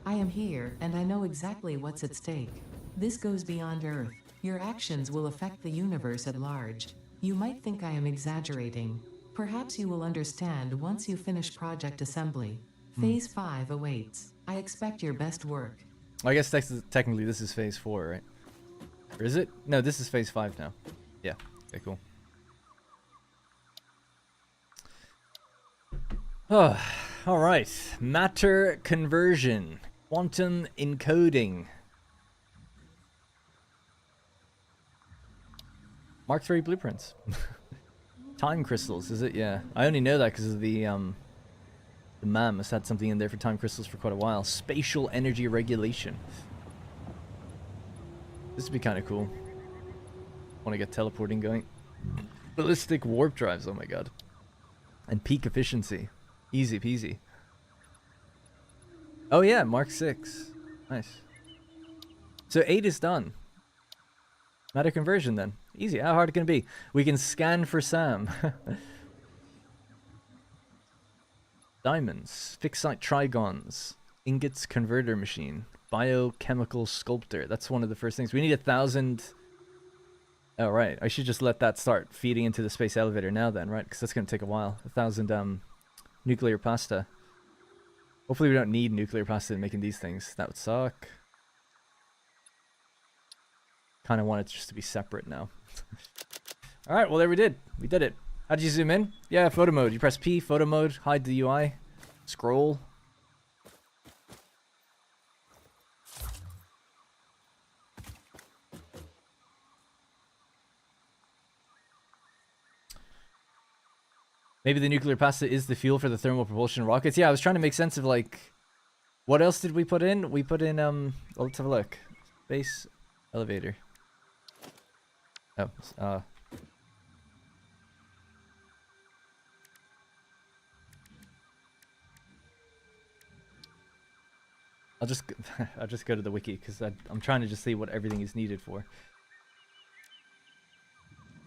B: I am here, and I know exactly what's at stake. This goes beyond Earth. Your actions will affect the universe at large. You might think I am exaggerating. Perhaps you will understand once you finish Project Assembly. Phase 5 awaits. I expect your best work.
A: I guess technically this is Phase 4, right? Or is it? No, this is Phase 5 now. Yeah, okay, cool. Oh, alright. Matter conversion. Quantum encoding. Mark III blueprints. Time crystals, is it? Yeah. I only know that because of the man must have had something in there for time crystals for quite a while. Spatial energy regulation. This would be kind of cool. Want to get teleporting going. Ballistic warp drives, oh my god. And peak efficiency. Easy peasy. Oh yeah, Mark 6. Nice. So 8 is done. Matter conversion then. Easy. How hard can it be? We can scan for Sam. Diamonds. Fixite trigons. Ingots converter machine. Biochemical sculptor. That's one of the first things. We need 1,000... Oh, right. I should just let that start feeding into the space elevator now then, right? Because that's going to take a while. 1,000 nuclear pasta. Hopefully we don't need nuclear pasta in making these things. That would suck. Kind of want it just to be separate now. Alright, well there we did. We did it. How did you zoom in? Yeah, photo mode. You press P, photo mode, hide the UI, scroll. Maybe the nuclear pasta is the fuel for the thermal propulsion rockets. Yeah, I was trying to make sense of like, what else did we put in? We put in let's have a look. Space elevator. Oh, I'll just I'll just go to the wiki because I'm trying to just see what everything is needed for.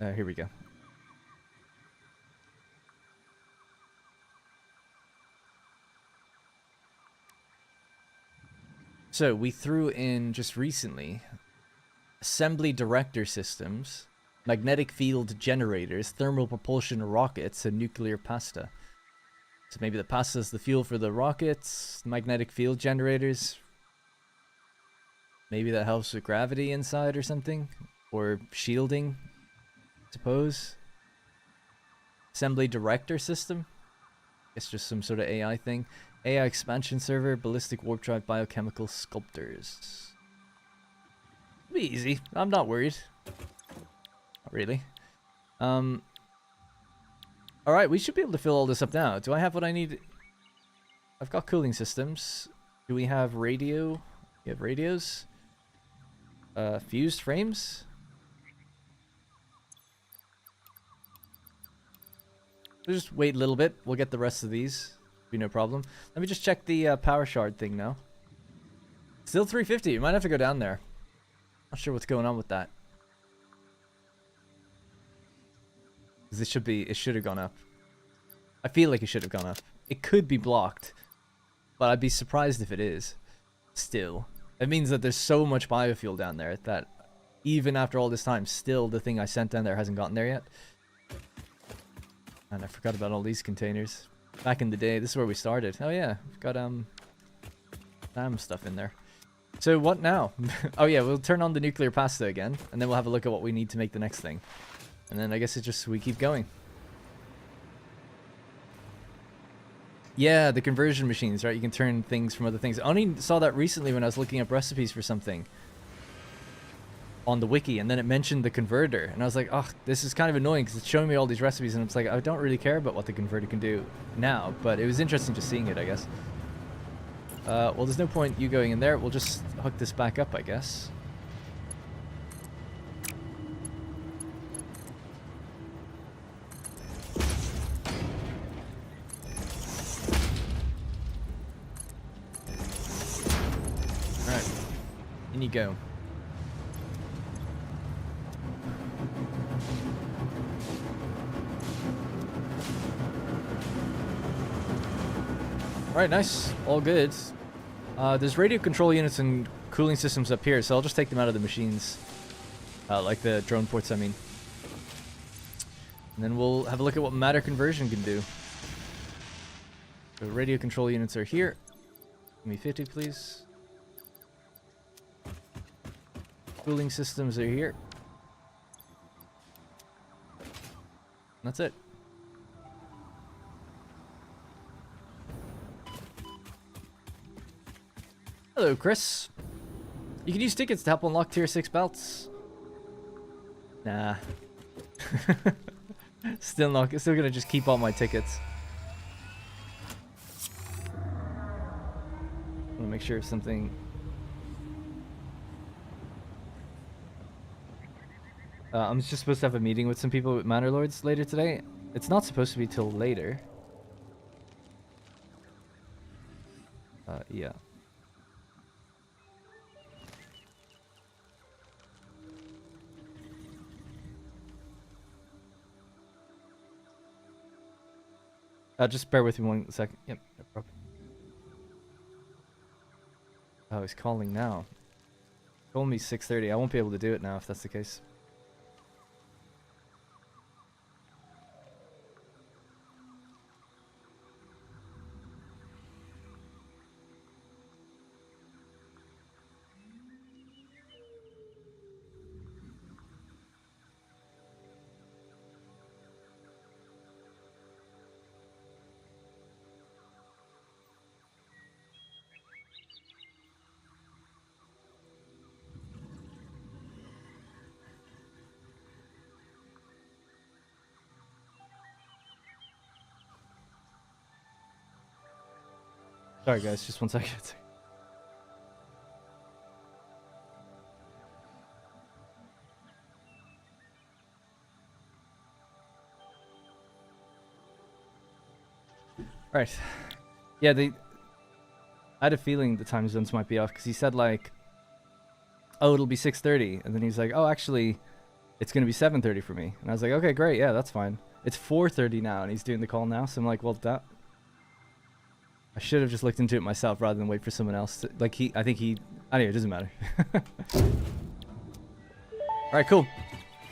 A: Here we go. So we threw in just recently assembly director systems, magnetic field generators, thermal propulsion rockets, and nuclear pasta. So maybe the pasta is the fuel for the rockets, magnetic field generators. Maybe that helps with gravity inside or something, or shielding, I suppose. Assembly director system. It's just some sort of AI thing. AI expansion server, ballistic warp drive, biochemical sculptors. It'll be easy. I'm not worried. Not really. Alright, we should be able to fill all this up now. Do I have what I need? I've got cooling systems. Do we have radio? We have radios. Fused frames? We'll just wait a little bit. We'll get the rest of these. Be no problem. Let me just check the power shard thing now. Still 350. You might have to go down there. Not sure what's going on with that. Because it should have gone up. I feel like it should have gone up. It could be blocked. But I'd be surprised if it is. Still. It means that there's so much biofuel down there that even after all this time, still the thing I sent down there hasn't gotten there yet. And I forgot about all these containers. Back in the day, this is where we started. Oh yeah, we've got damn stuff in there. So what now? Oh yeah, we'll turn on the nuclear pasta again, and then we'll have a look at what we need to make the next thing. And then I guess it's just we keep going. Yeah, the conversion machines, right? You can turn things from other things. I only saw that recently when I was looking up recipes for something on the wiki, and then it mentioned the converter, and I was like, oh, this is kind of annoying because it's showing me all these recipes, and it's like, I don't really care about what the converter can do now, but it was interesting just seeing it, I guess. Well, there's no point you going in there. We'll just hook this back up, I guess. Alright, in you go. Alright, nice. All good. There's radio control units and cooling systems up here, so I'll just take them out of the machines. Like the drone ports, I mean. And then we'll have a look at what matter conversion can do. So radio control units are here. Give me 50, please. Cooling systems are here. And that's it. Hello, Chris. You can use tickets to help unlock tier 6 belts. Nah. Still gonna just keep all my tickets. I wanna make sure something. I'm just supposed to have a meeting with some people with Manor Lords later today. It's not supposed to be till later. Yeah. Just bear with me 1 second. Yep, no problem. Oh, he's calling now. Told me 6:30. I won't be able to do it now if that's the case. Sorry guys, just 1 second. Right. Yeah, I had a feeling the time zones might be off because he said like, oh, it'll be 6:30, and then he's like, oh, actually, it's gonna be 7:30 for me, and I was like, okay, great, yeah, that's fine. It's 4:30 now, and he's doing the call now, so I'm like, well, I should have just looked into it myself rather than wait for someone else to, like, anyway, it doesn't matter. Alright, cool.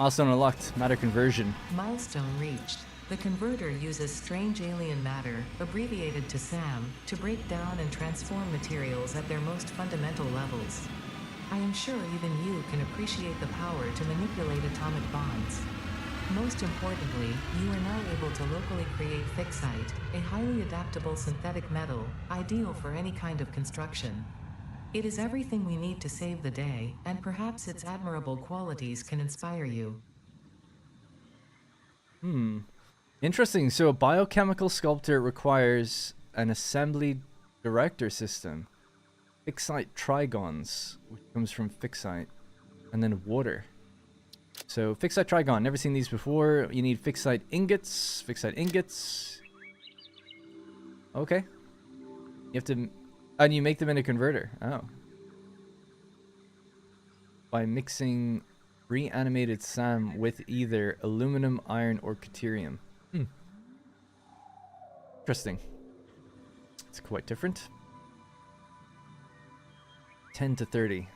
A: Milestone unlocked. Matter conversion.
B: Milestone reached. The converter uses strange alien matter, abbreviated to SAM, to break down and transform materials at their most fundamental levels. I am sure even you can appreciate the power to manipulate atomic bonds. Most importantly, you are now able to locally create fixite, a highly adaptable synthetic metal, ideal for any kind of construction. It is everything we need to save the day, and perhaps its admirable qualities can inspire you.
A: Interesting. So a biochemical sculptor requires an assembly director system. Fixite trigons, which comes from fixite, and then water. So fixite trigon, never seen these before. You need fixite ingots. Okay. You have to, and you make them in a converter. Oh. By mixing reanimated SAM with either aluminum, iron, or deuterium. Interesting. It's quite different. 10 to 30.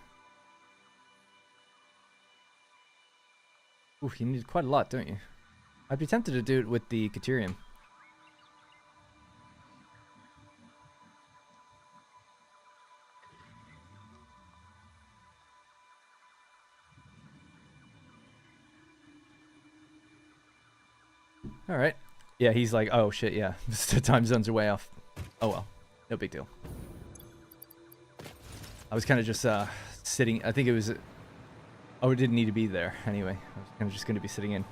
A: Ooh, you need quite a lot, don't you? I'd be tempted to do it with the deuterium. Alright. Yeah, he's like, oh shit, yeah. The time zones are way off. Oh well. No big deal. I was kind of just sitting. I think it was... Oh, it didn't need to be there anyway. I was kind of just going to be sitting in.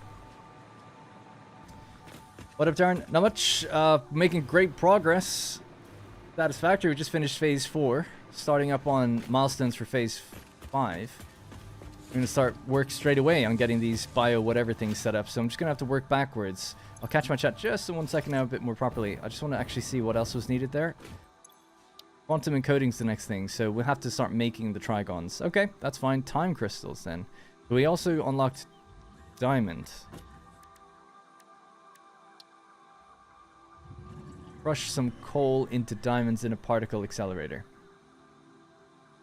A: What up, Darren? Not much. Making great progress. Satisfactory. We just finished phase 4. Starting up on milestones for phase 5. I'm going to start work straight away on getting these bio whatever things set up. So I'm just going to have to work backwards. I'll catch my chat just in 1 second now a bit more properly. I just want to actually see what else was needed there. Quantum encoding's the next thing, so we'll have to start making the trigons. Okay, that's fine. Time crystals then. We also unlocked diamond. Crush some coal into diamonds in a particle accelerator.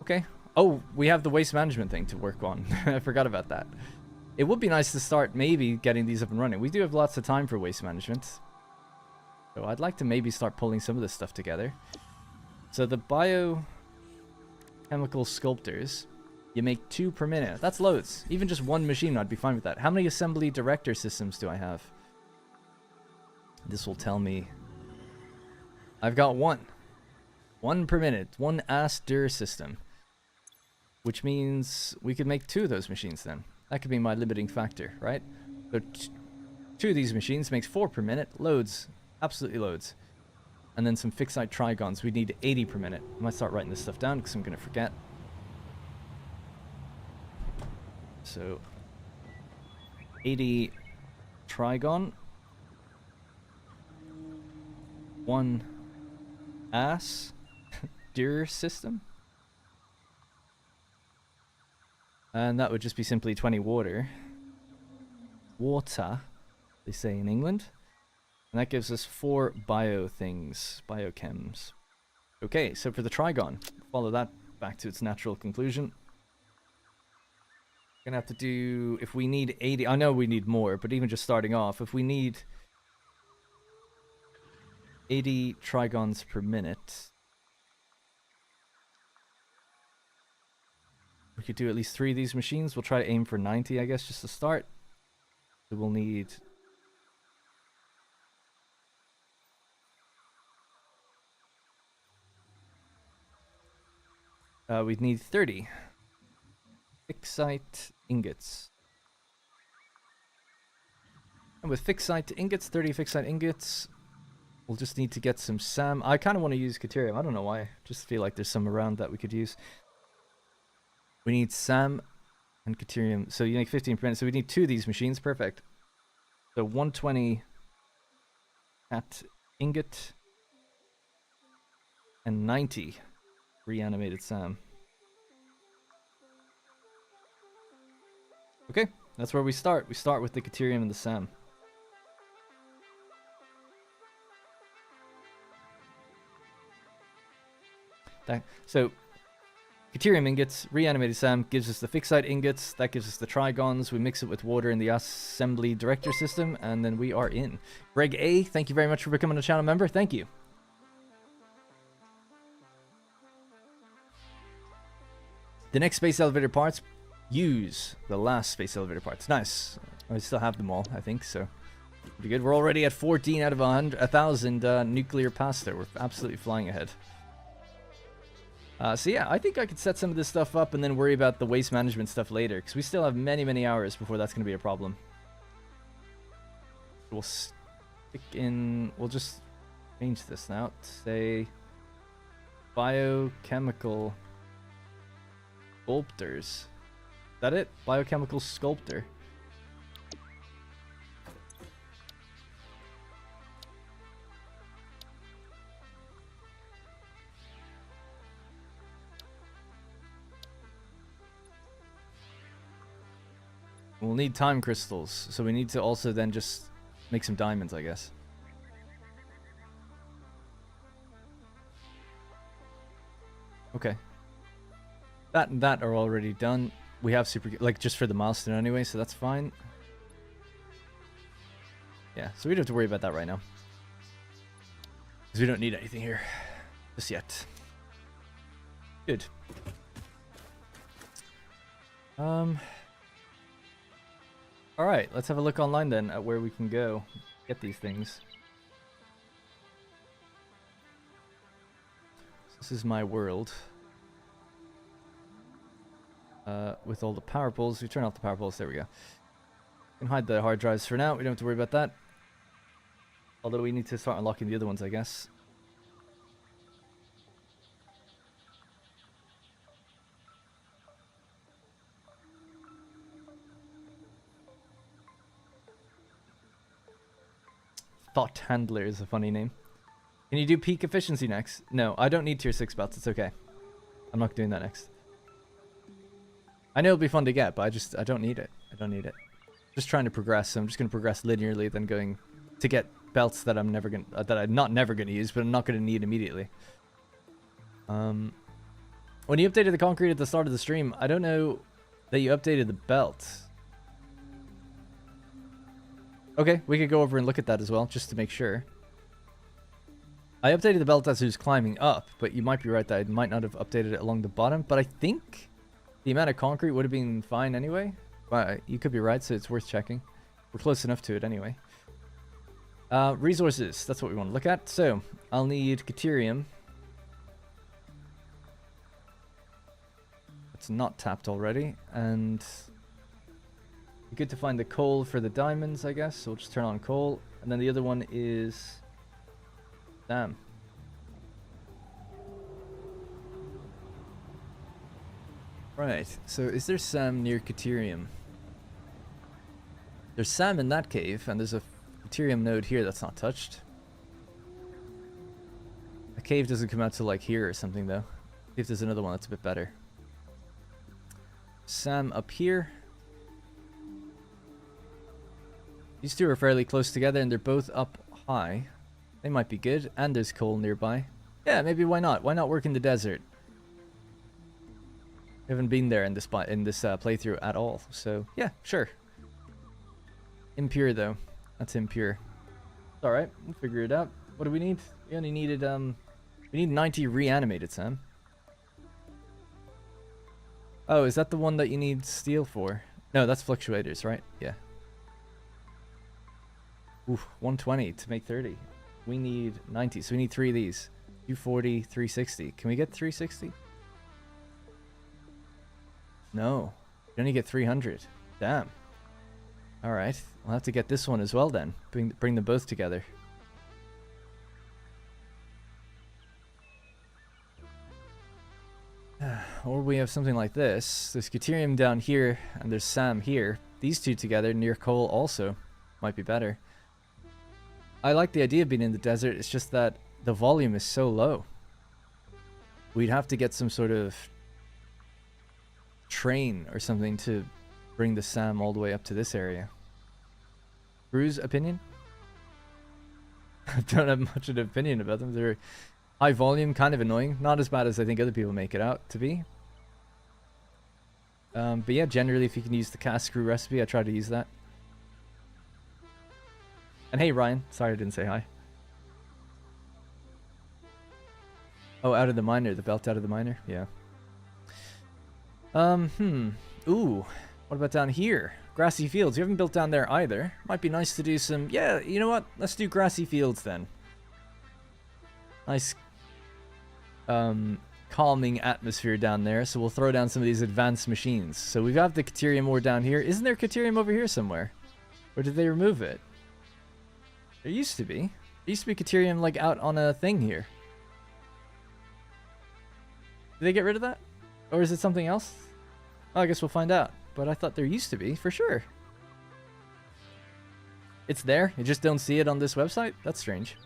A: Okay. Oh, we have the waste management thing to work on. I forgot about that. It would be nice to start maybe getting these up and running. We do have lots of time for waste management. So I'd like to maybe start pulling some of this stuff together. So the biochemical sculptors, you make 2 per minute. That's loads. Even just 1 machine, I'd be fine with that. How many assembly director systems do I have? This will tell me. I've got 1. 1 per minute. 1 ASDR system. Which means we could make 2 of those machines then. That could be my limiting factor, right? So 2 of these machines makes 4 per minute. Loads. Absolutely loads. And then some fixite trigons. We need 80 per minute. I might start writing this stuff down because I'm going to forget. So 80 trigon. 1 ASDR system. And that would just be simply 20 water. Water, they say in England. And that gives us 4 bio things, biochems. Okay, so for the trigon, follow that back to its natural conclusion. Gonna have to do, if we need 80, I know we need more, but even just starting off, if we need 80 trigons per minute, we could do at least 3 of these machines. We'll try to aim for 90, I guess, just to start. So we'll need... we'd need 30 fixite ingots. And with fixite ingots, 30 fixite ingots, We'll just need to get some SAM. I kind of want to use Caterium. I don't know why. Just feel like there's some around that we could use. We need SAM and Caterium. So you make 15 per minute. So we need 2 of these machines. Perfect. So 120 at ingot and 90 reanimated SAM. Okay, that's where we start. We start with the Caterium and the SAM. So, Caterium ingots, reanimated SAM gives us the fixite ingots, that gives us the trigons, we mix it with water in the assembly director system, and then we are in. Greg A, thank you very much for becoming a channel member, thank you. The next space elevator parts, use the last space elevator parts. Nice. I still have them all, I think, so pretty good. We're already at 14 out of 1,000 nuclear pasta. We're absolutely flying ahead. So yeah, I think I could set some of this stuff up and then worry about the waste management stuff later, because we still have many, many hours before that's going to be a problem. We'll stick in, we'll just change this now to say biochemical sculptors. Is that it? Biochemical sculptor. We'll need time crystals, so we need to also then just make some diamonds, I guess. Okay. That and that are already done. We have super, like, just for the milestone anyway, so that's fine. Yeah, so we don't have to worry about that right now. Because we don't need anything here just yet. Good. Alright, let's have a look online then at where we can go get these things. This is my world. With all the power poles. We turn off the power poles. There we go. We can hide the hard drives for now. We don't have to worry about that. Although we need to start unlocking the other ones, I guess. Thought Handler is a funny name. Can you do peak efficiency next? No, I don't need tier 6 belts. It's okay. I'm not doing that next. I know it'll be fun to get, but I don't need it. I don't need it. Just trying to progress. So I'm just going to progress linearly, then going to get belts that I'm not never going to use, but I'm not going to need immediately. When you updated the concrete at the start of the stream, I don't know that you updated the belt. Okay, we could go over and look at that as well, just to make sure. I updated the belt as it was climbing up, but you might be right that I might not have updated it along the bottom, but I think the amount of concrete would have been fine anyway. But you could be right, so it's worth checking. We're close enough to it anyway. Resources, that's what we want to look at. So, I'll need Caterium. It's not tapped already, and good to find the coal for the diamonds, I guess. So we'll just turn on coal. And then the other one is SAM. Right, so is there SAM near Caterium? There's SAM in that cave, and there's a Caterium node here that's not touched. The cave doesn't come out to like here or something though. See if there's another one that's a bit better. SAM up here. These two are fairly close together and they're both up high. They might be good, and there's coal nearby. Yeah, maybe why not? Why not work in the desert? We haven't been there in this playthrough at all, so yeah, sure. Impure though, that's impure. It's all right, we'll figure it out. What do we need? We only needed we need 90 reanimated SAM. Oh, is that the one that you need steel for? No, that's fluctuators, right? Yeah. Oof, 120 to make 30. We need 90, so we need 3 of these. 240, 360. Can we get 360? No. You only get 300. Damn. Alright. We'll have to get this one as well then. Bring them both together. or we have something like this. There's Deuterium down here, and there's SAM here. These two together near coal also might be better. I like the idea of being in the desert, it's just that the volume is so low. We'd have to get some sort of train or something to bring the SAM all the way up to this area. Drew's opinion? I don't have much of an opinion about them. They're high volume, kind of annoying. Not as bad as I think other people make it out to be. But yeah, generally if you can use the cast screw recipe, I try to use that. And hey Ryan, sorry I didn't say hi. Oh, out of the miner, the belt out of the miner, yeah. Ooh, what about down here? Grassy fields, you haven't built down there either. Might be nice to do some, yeah, you know what? Let's do grassy fields then. Nice, calming atmosphere down there, so we'll throw down some of these advanced machines. So we've got the Caterium ore down here. Isn't there Caterium over here somewhere? Or did they remove it? There used to be. There used to be Caterium like out on a thing here. Did they get rid of that? Or is it something else? Well, I guess we'll find out. But I thought there used to be, for sure. It's there, you just don't see it on this website? That's strange.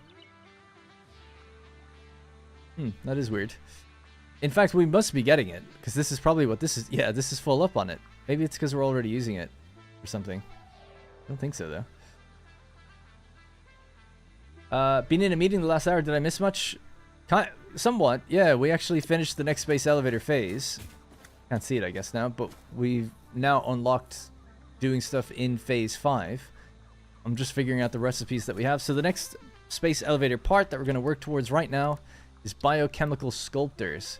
A: That is weird. In fact, we must be getting it, because this is probably what this is. Yeah, this is full up on it. Maybe it's because we're already using it or something. I don't think so, though. Been in a meeting the last hour. Did I miss much? Somewhat. Yeah, we actually finished the next space elevator phase. Can't see it, I guess, now. But we've now unlocked doing stuff in phase 5. I'm just figuring out the recipes that we have. So the next space elevator part that we're going to work towards right now is biochemical sculptors.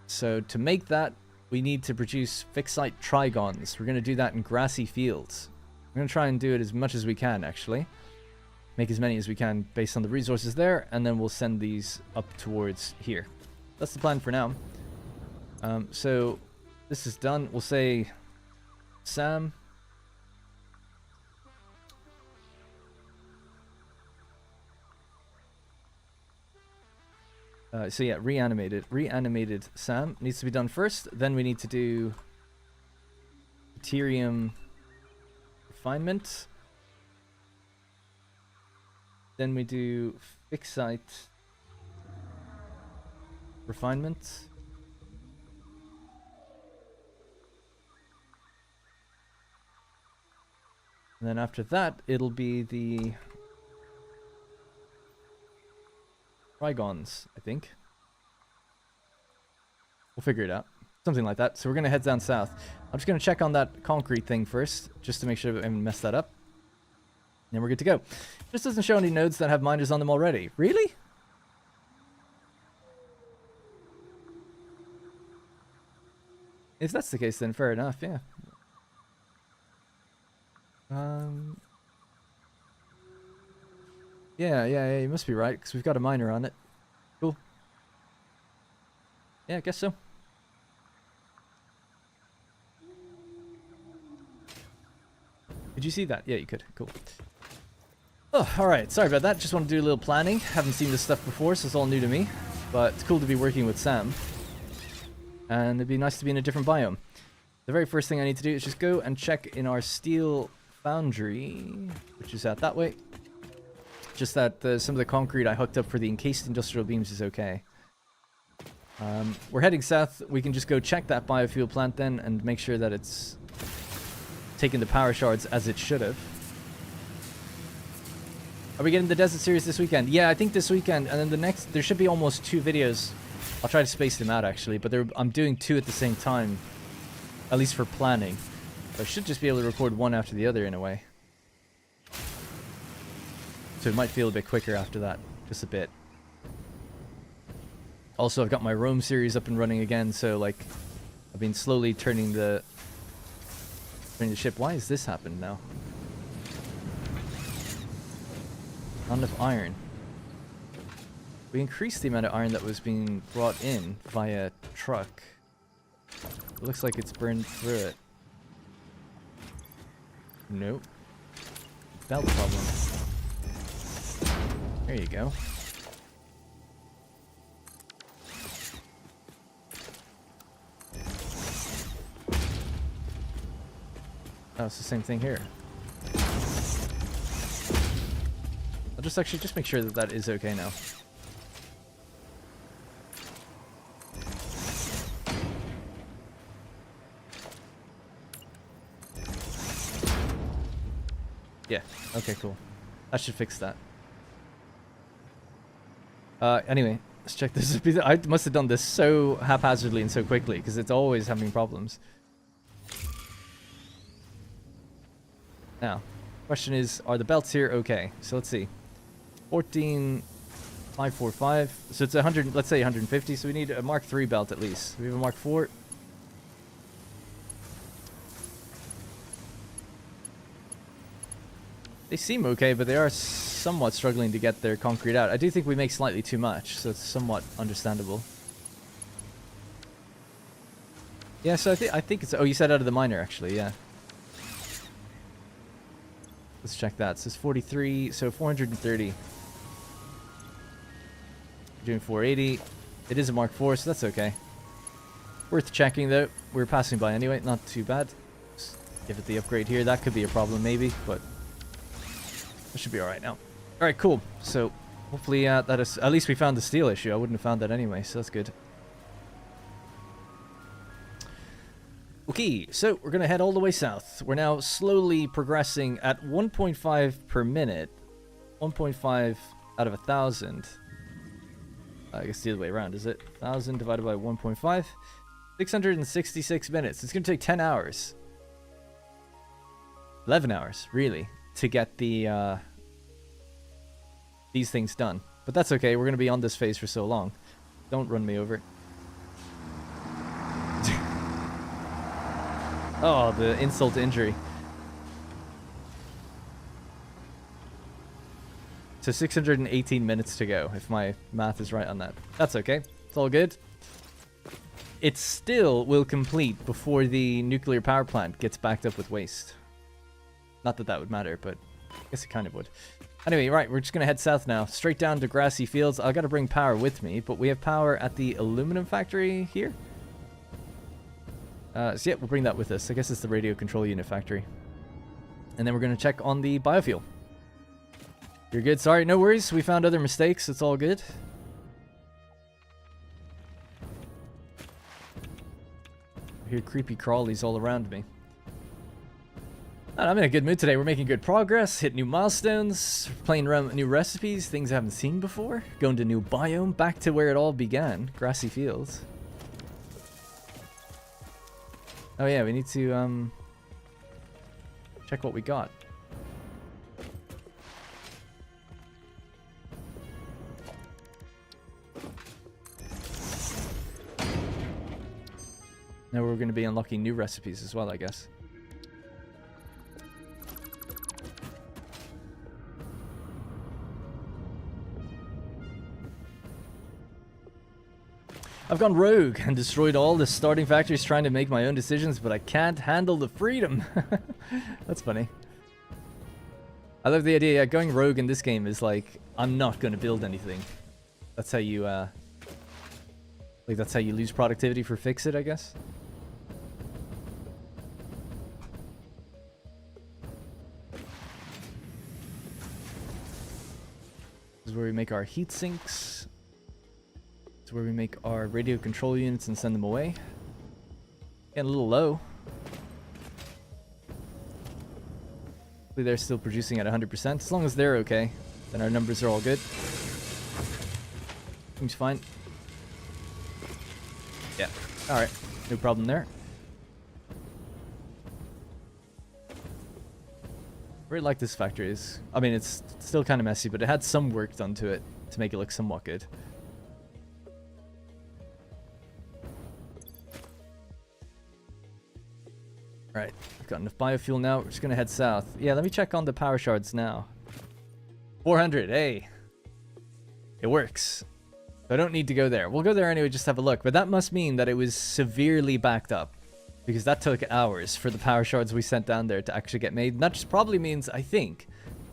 A: So to make that, we need to produce fixite trigons. We're going to do that in grassy fields. We're going to try and do it as much as we can, actually. Make as many as we can based on the resources there, and then we'll send these up towards here. That's the plan for now. So this is done. We'll say Sam. So yeah, reanimated Sam needs to be done first. Then we need to do deuterium refinement. Then we do fixite refinement. And then after that, it'll be the trigons, I think. We'll figure it out. Something like that. So we're going to head down south. I'm just going to check on that concrete thing first, just to make sure I haven't messed that up. And then we're good to go. This doesn't show any nodes that have miners on them already. Really? If that's the case, then fair enough, yeah. Yeah, you must be right, because we've got a miner on it. Cool. Yeah, I guess so. Did you see that? Yeah, you could. Cool. Oh, alright. Sorry about that. Just want to do a little planning. Haven't seen this stuff before, so it's all new to me. But it's cool to be working with Sam. And it'd be nice to be in a different biome. The very first thing I need to do is just go and check in our steel foundry, which is out that way. Just that some of the concrete I hooked up for the encased industrial beams is okay. We're heading south. We can just go check that biofuel plant then and make sure that it's taking the power shards as it should have. Are we getting the desert series this weekend? Yeah, I think this weekend, and then the next, there should be almost 2 videos. I'll try to space them out actually, but I'm doing 2 at the same time, at least for planning. So I should just be able to record one after the other in a way. So it might feel a bit quicker after that, just a bit. Also, I've got my Rome series up and running again, so like, I've been slowly turning the ship. Why has this happened now? Not enough iron. We increased the amount of iron that was being brought in via truck. It looks like it's burned through it. Nope. Belt problem. There you go. Oh, it's the same thing here. I'll just actually just make sure that that is okay now. Yeah, okay, cool. That should fix that. Anyway, let's check this. I must have done this so haphazardly and so quickly because it's always having problems. Now, question is, are the belts here okay? So let's see. 14,545. So it's 100, let's say 150. So we need a Mark 3 belt at least. We have a Mark 4. They seem okay, but they are somewhat struggling to get their concrete out. I do think we make slightly too much, so it's somewhat understandable. Yeah, so I think it's... Oh, you said out of the miner, actually, yeah. Let's check that. So it's 43, so 430. Doing 480. It is a Mark 4, so that's okay. Worth checking, though. We're passing by anyway, not too bad. Just give it the upgrade here. That could be a problem, maybe, but... That should be alright now. Alright, cool. So, hopefully that is... At least we found the steel issue. I wouldn't have found that anyway, so that's good. Okay, so we're going to head all the way south. We're now slowly progressing at 1.5 per minute. 1.5 out of 1,000. I guess the other way around, is it? 1,000 divided by 1.5. 666 minutes. It's going to take 10 hours. 11 hours, really, to get the these things done. But that's okay. We're going to be on this phase for so long. Don't run me over. Oh, the insult to injury. So 618 minutes to go, if my math is right on that. That's okay. It's all good. It still will complete before the nuclear power plant gets backed up with waste. Not that that would matter, but I guess it kind of would. Anyway, right, we're just going to head south now. Straight down to grassy fields. I've got to bring power with me, but we have power at the aluminum factory here. So yeah, we'll bring that with us. I guess it's the radio control unit factory. And then we're going to check on the biofuel. You're good. Sorry, no worries. We found other mistakes. It's all good. I hear creepy crawlies all around me. And I'm in a good mood today. We're making good progress, hit new milestones, playing around new recipes, things I haven't seen before, going to new biome, back to where it all began, grassy fields. Oh yeah, we need to check what we got. Now we're going to be unlocking new recipes as well, I guess. I've gone rogue and destroyed all the starting factories trying to make my own decisions, but I can't handle the freedom. That's funny. I love the idea. Yeah, going rogue in this game is like, I'm not going to build anything. That's how you, like, that's how you lose productivity for fix it, I guess. This is where we make our heat sinks. This is where we make our radio control units and send them away. Getting a little low. Hopefully they're still producing at 100%. As long as they're okay, then our numbers are all good. Seems fine. Yeah, alright. No problem there. I really like this factory. I mean, it's still kind of messy, but it had some work done to it to make it look somewhat good. Right, we've got enough biofuel now. We're just going to head south. Yeah, let me check on the power shards now. 400, hey. It works. So I don't need to go there. We'll go there anyway, just have a look. But that must mean that it was severely backed up. Because that took hours for the power shards we sent down there to actually get made. And that just probably means, I think,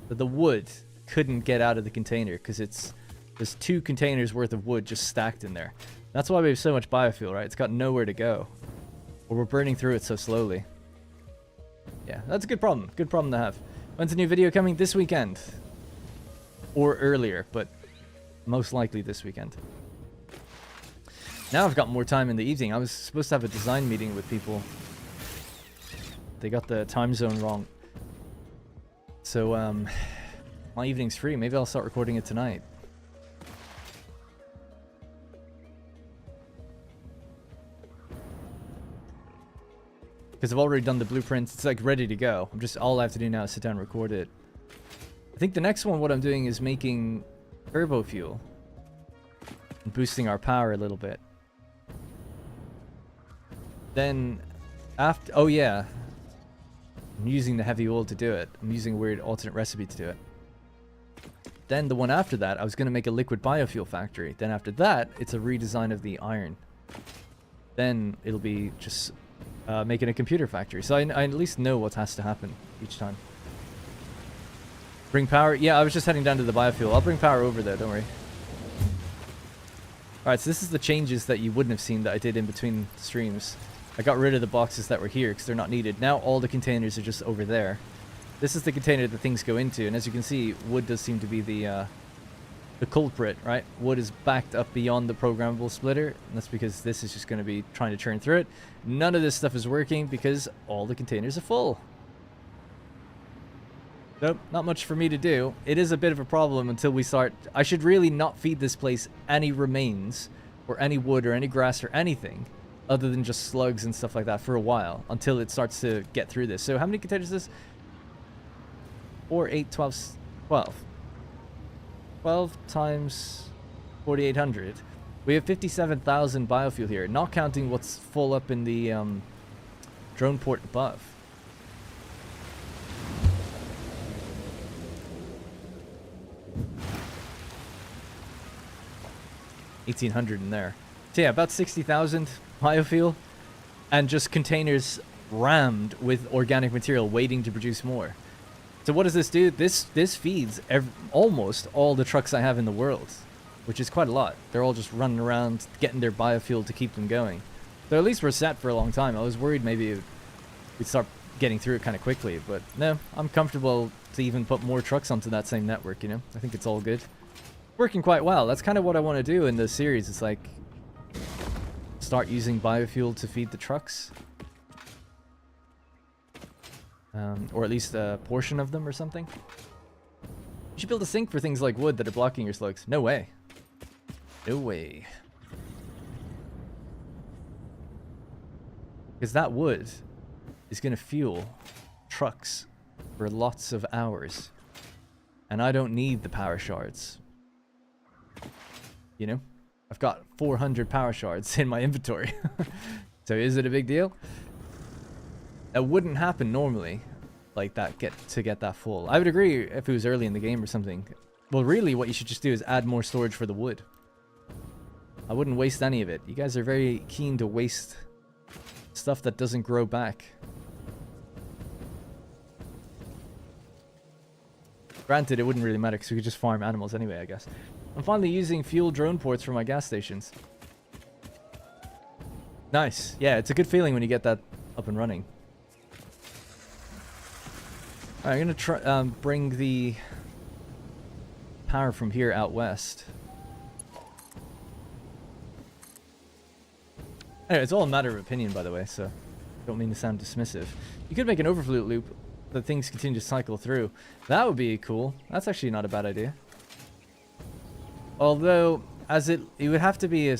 A: that the wood couldn't get out of the container. Because there's 2 containers worth of wood just stacked in there. That's why we have so much biofuel, right? It's got nowhere to go. Or we're burning through it so slowly. Yeah, that's a good problem. Good problem to have. When's the new video coming? This weekend. Or earlier, but most likely this weekend. Now I've got more time in the evening. I was supposed to have a design meeting with people. They got the time zone wrong. So, my evening's free. Maybe I'll start recording it tonight. Because I've already done the blueprints. It's like ready to go. All I have to do now is sit down and record it. I think the next one, what I'm doing is making turbo fuel. And boosting our power a little bit. Then, after... Oh, yeah. I'm using the heavy oil to do it. I'm using a weird alternate recipe to do it. Then the one after that, I was going to make a liquid biofuel factory. Then after that, it's a redesign of the iron. Then it'll be just making a computer factory. So I at least know what has to happen each time. Bring power? Yeah, I was just heading down to the biofuel. I'll bring power over there, don't worry. Alright, so this is the changes that you wouldn't have seen that I did in between streams. I got rid of the boxes that were here because they're not needed. Now all the containers are just over there. This is the container that things go into, and as you can see, wood does seem to be the culprit, right? Wood is backed up beyond the programmable splitter, and that's because this is just going to be trying to churn through it. None of this stuff is working because all the containers are full. Nope, not much for me to do. It is a bit of a problem until we start... I should really not feed this place any remains, or any wood, or any grass, or anything, other than just slugs and stuff like that for a while, until it starts to get through this. So how many containers is this? 4, 8, 12, 12. 12 times 4,800. We have 57,000 biofuel here, not counting what's full up in the drone port above. $1,800 in there. So yeah, about 60,000 biofuel, and just containers rammed with organic material waiting to produce more. So what does this do? This feeds almost all the trucks I have in the world, which is quite a lot. They're all just running around getting their biofuel to keep them going. So at least we're set for a long time. I was worried maybe we'd start getting through it kind of quickly, but no, I'm comfortable to even put more trucks onto that same network, you know? I think it's all good. Working quite well. That's kind of what I want to do in this series. It's like start using biofuel to feed the trucks. Or at least a portion of them or something. You should build a sink for things like wood that are blocking your slugs. No way. No way. Because that wood is going to fuel trucks for lots of hours. And I don't need the power shards. You know? I've got 400 power shards in my inventory. So is it a big deal? That wouldn't happen normally, like that, get that full. I would agree if it was early in the game or something. Well, really, what you should just do is add more storage for the wood. I wouldn't waste any of it. You guys are very keen to waste stuff that doesn't grow back. Granted, it wouldn't really matter because we could just farm animals anyway, I guess. I'm finally using fuel drone ports for my gas stations. Nice. Yeah, it's a good feeling when you get that up and running. Alright, I'm gonna try bring the power from here out west. Anyway, it's all a matter of opinion, by the way, so don't mean to sound dismissive. You could make an overflow loop that things continue to cycle through. That would be cool. That's actually not a bad idea. Although, as it would have to be a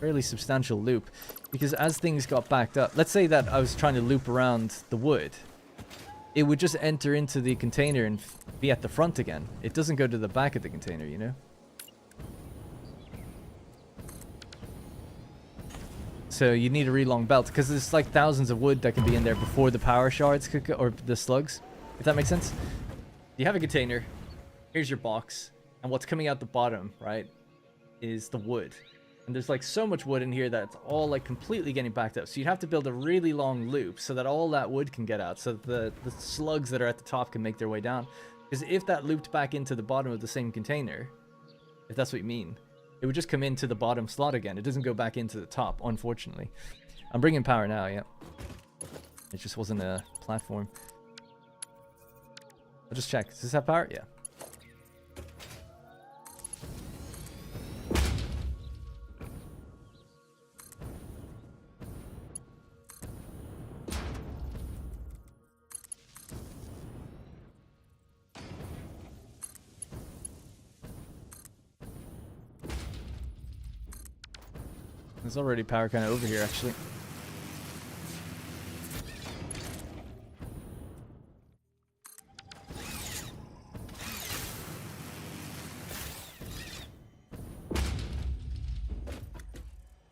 A: fairly substantial loop, because as things got backed up, let's say that I was trying to loop around the wood, it would just enter into the container and be at the front again. It doesn't go to the back of the container, you know? So you need a really long belt, because there's like thousands of wood that can be in there before the power shards could go, or the slugs, if that makes sense. You have a container, here's your box, and what's coming out the bottom, right, is the wood. And there's like so much wood in here that it's all like completely getting backed up. So you'd have to build a really long loop so that all that wood can get out, so that the slugs that are at the top can make their way down. Because if that looped back into the bottom of the same container, if that's what you mean, it would just come into the bottom slot again. It doesn't go back into the top, unfortunately. I'm bringing power now, yeah. It just wasn't a platform. I'll just check. Does this have power? Yeah. There's already power kind of over here, actually.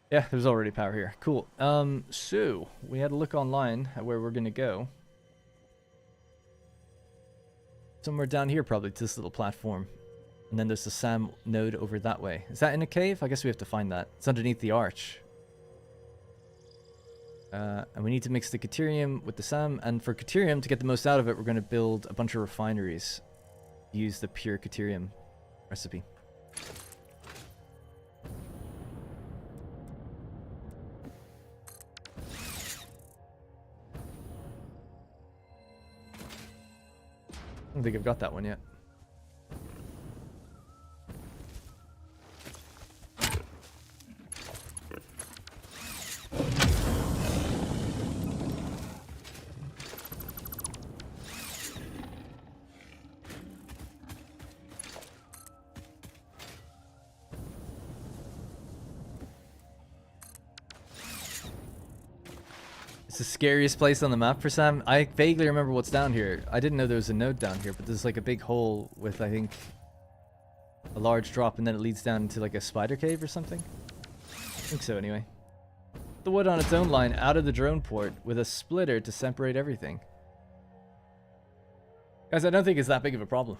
A: Yeah, there's already power here. Cool. So we had a look online at where we're gonna go. Somewhere down here, probably, to this little platform. And then there's the SAM node over that way. Is that in a cave? I guess we have to find that. It's underneath the arch. And we need to mix the Caterium with the SAM. And for Caterium, to get the most out of it, we're going to build a bunch of refineries. Use the pure Caterium recipe. I don't think I've got that one yet. It's the scariest place on the map for Sam. I vaguely remember what's down here. I didn't know there was a node down here, but there's like a big hole with, I think, a large drop, and then it leads down into like a spider cave or something. I think so, anyway. The wood on its own line out of the drone port with a splitter to separate everything. Guys, I don't think it's that big of a problem.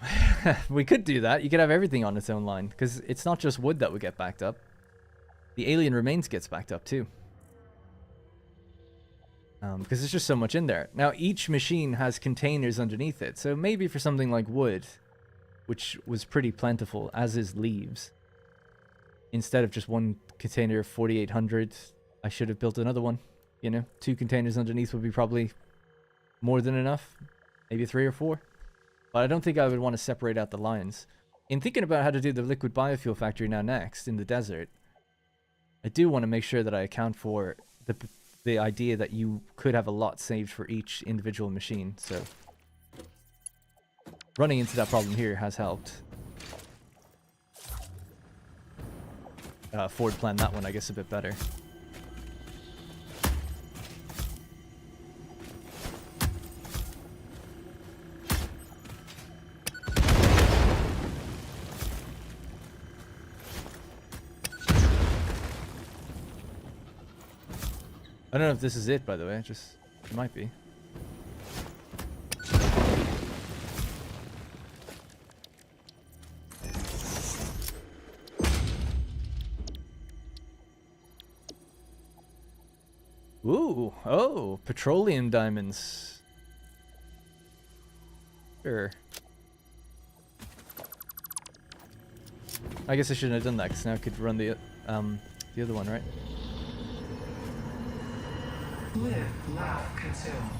A: We could do that. You could have everything on its own line, because it's not just wood that would get backed up. The alien remains gets backed up too. Because there's just so much in there. Now, each machine has containers underneath it. So maybe for something like wood, which was pretty plentiful, as is leaves, instead of just one container of 4,800, I should have built another one. You know, 2 containers underneath would be probably more than enough. Maybe 3 or 4. But I don't think I would want to separate out the lines. In thinking about how to do the liquid biofuel factory now next, in the desert, I do want to make sure that I account for the idea that you could have a lot saved for each individual machine, so running into that problem here has helped. Ford planned that one, I guess, a bit better. I don't know if this is it, by the way. It might be. Ooh, oh, petroleum diamonds. Sure. I guess I shouldn't have done that, because now I could run the other one, right?
B: Live, laugh, consume.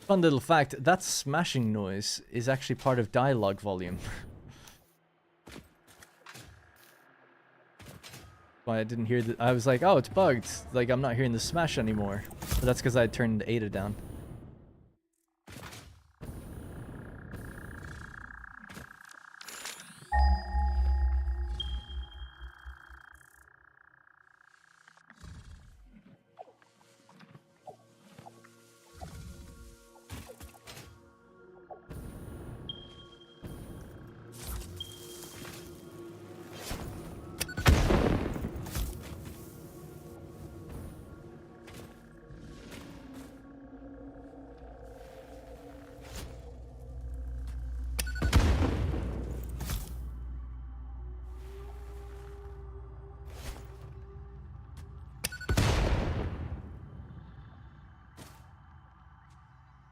A: Fun little fact, that smashing noise is actually part of dialogue volume. Why I didn't hear that. I was like, oh, it's bugged. Like, I'm not hearing the smash anymore. But that's because I turned Ada down.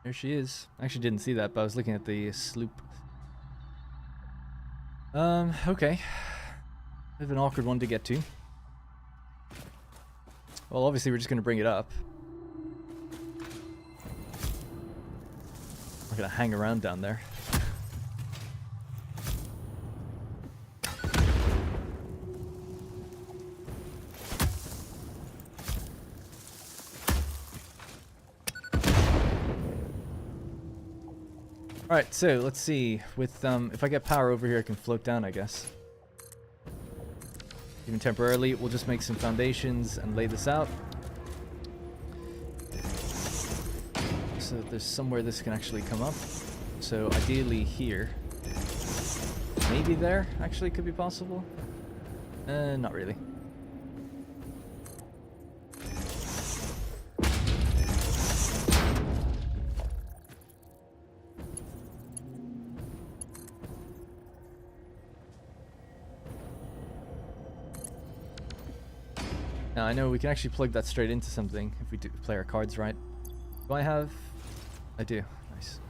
A: There she is. I actually didn't see that, but I was looking at the sloop. Okay. Bit of an awkward one to get to. Well, obviously we're just going to bring it up. We're going to hang around down there. Alright, so let's see. With if I get power over here, I can float down, I guess. Even temporarily, we'll just make some foundations and lay this out. So that there's somewhere this can actually come up. So ideally here. Maybe there, actually, could be possible. Not really. Now I know we can actually plug that straight into something if we do play our cards right. Do I have? I do. Nice.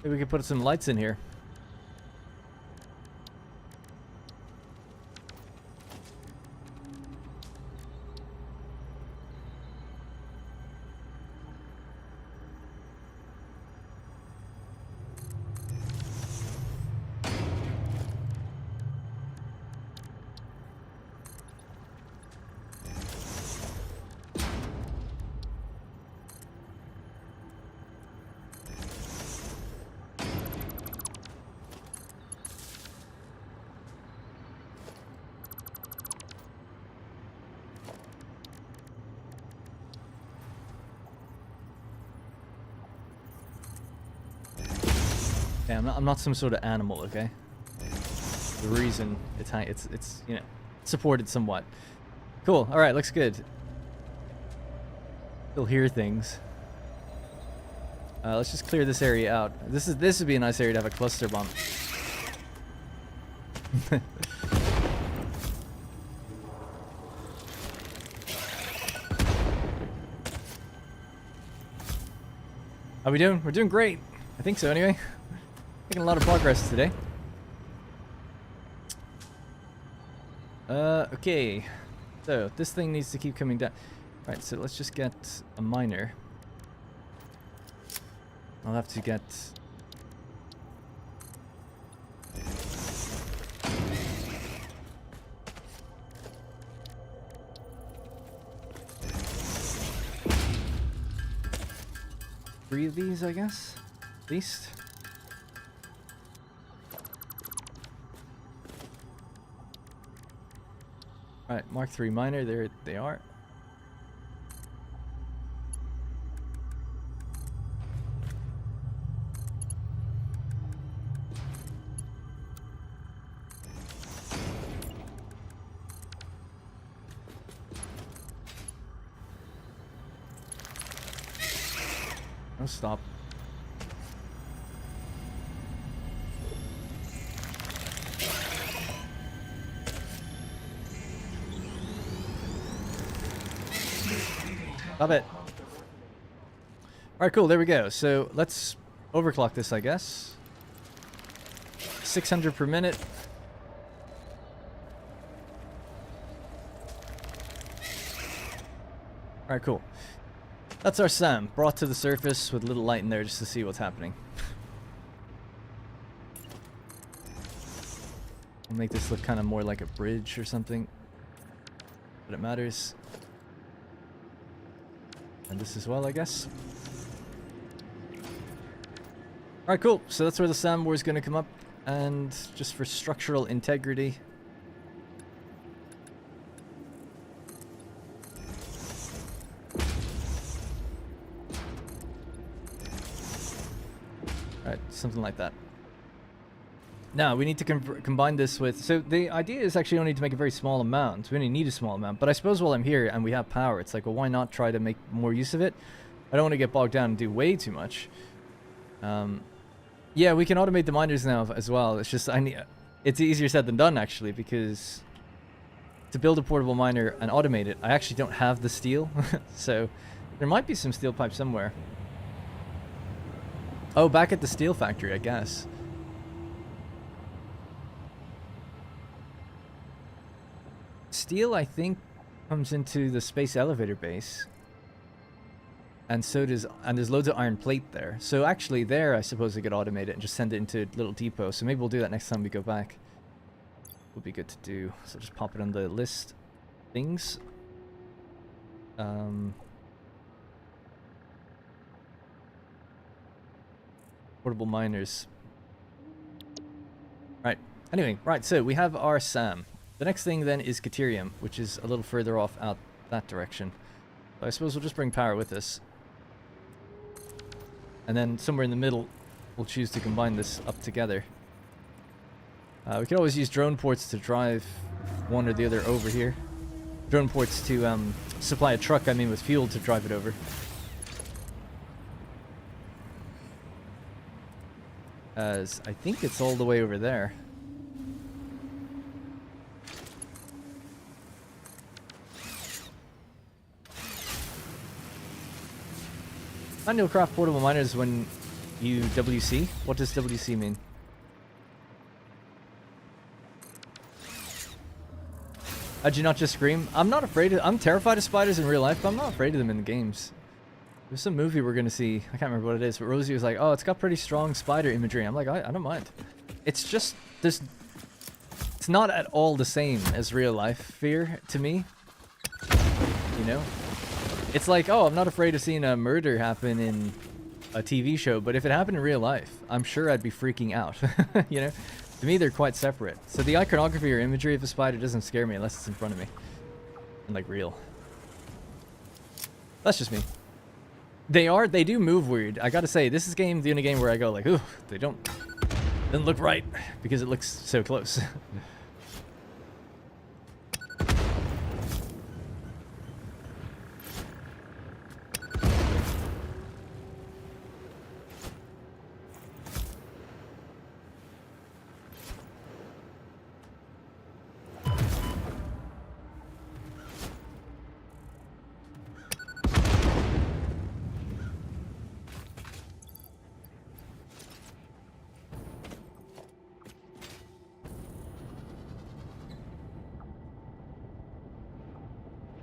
A: Maybe we could put some lights in here. Yeah, I'm not some sort of animal, okay? The reason it's you know, supported somewhat. Cool. All right, looks good. Still hear things. Let's just clear this area out. This would be a nice area to have a cluster bomb. How we doing? We're doing great. I think so anyway. Making a lot of progress today. Okay. So, this thing needs to keep coming down. Alright, so let's just get a miner. I'll have to get... three of these, I guess? At least. Alright, Mark 3 miner, there they are. No, stop. Love it. Alright, cool, there we go. So let's overclock this, I guess. 600 per minute. Alright, cool. That's our SAM, brought to the surface with a little light in there just to see what's happening. I'll make this look kind of more like a bridge or something. But it matters. And this as well, I guess. Alright, cool. So that's where the SAM war is going to come up. And just for structural integrity. Alright, something like that. Now, we need to combine this with... So the idea is actually only to make a very small amount. We only need a small amount. But I suppose while I'm here and we have power, it's like, well, why not try to make more use of it? I don't want to get bogged down and do way too much. Yeah, we can automate the miners now as well. It's just, it's easier said than done, actually, because to build a portable miner and automate it, I actually don't have the steel. So there might be some steel pipe somewhere. Oh, back at the steel factory, I guess. Steel, I think, comes into the space elevator base. And so does, and there's loads of iron plate there. So actually there, I suppose we could automate it and just send it into a little depot. So maybe we'll do that next time we go back. Would be good to do. So just pop it on the list. Things. Portable miners. Right. Anyway, right, so we have our SAM. The next thing then is Caterium, which is a little further off out that direction. So I suppose we'll just bring power with us. And then somewhere in the middle, we'll choose to combine this up together. We could always use drone ports to drive one or the other over here. Drone ports to supply a truck, I mean, with fuel to drive it over. As I think it's all the way over there. Manual craft portable miners when you WC? What does WC mean? How'd you not just scream? I'm not afraid of... I'm terrified of spiders in real life, but I'm not afraid of them in the games. There's some movie we're gonna see. I can't remember what it is, but Rosie was like, oh, it's got pretty strong spider imagery. I'm like, I don't mind. It's just... There's... It's not at all the same as real life fear to me. You know? It's like, oh, I'm not afraid of seeing a murder happen in a TV show, but if it happened in real life, I'm sure I'd be freaking out. You know? To me, they're quite separate. So the iconography or imagery of a spider doesn't scare me unless it's in front of me. And like real. That's just me. They do move weird. I gotta say, this is the only game where I go like, ooh, they doesn't look right because it looks so close.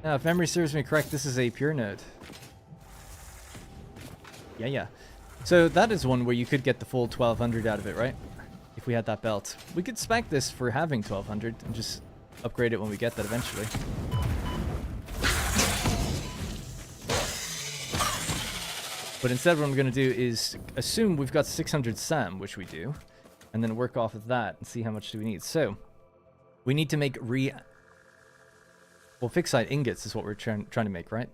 A: Now, if memory serves me correct, this is a pure node. Yeah. So that is one where you could get the full 1200 out of it, right? If we had that belt. We could spec this for having 1200 and just upgrade it when we get that eventually. But instead what I'm going to do is assume we've got 600 SAM, which we do, and then work off of that and see how much do we need. So, we need to make fixite ingots is what we're trying to make, right?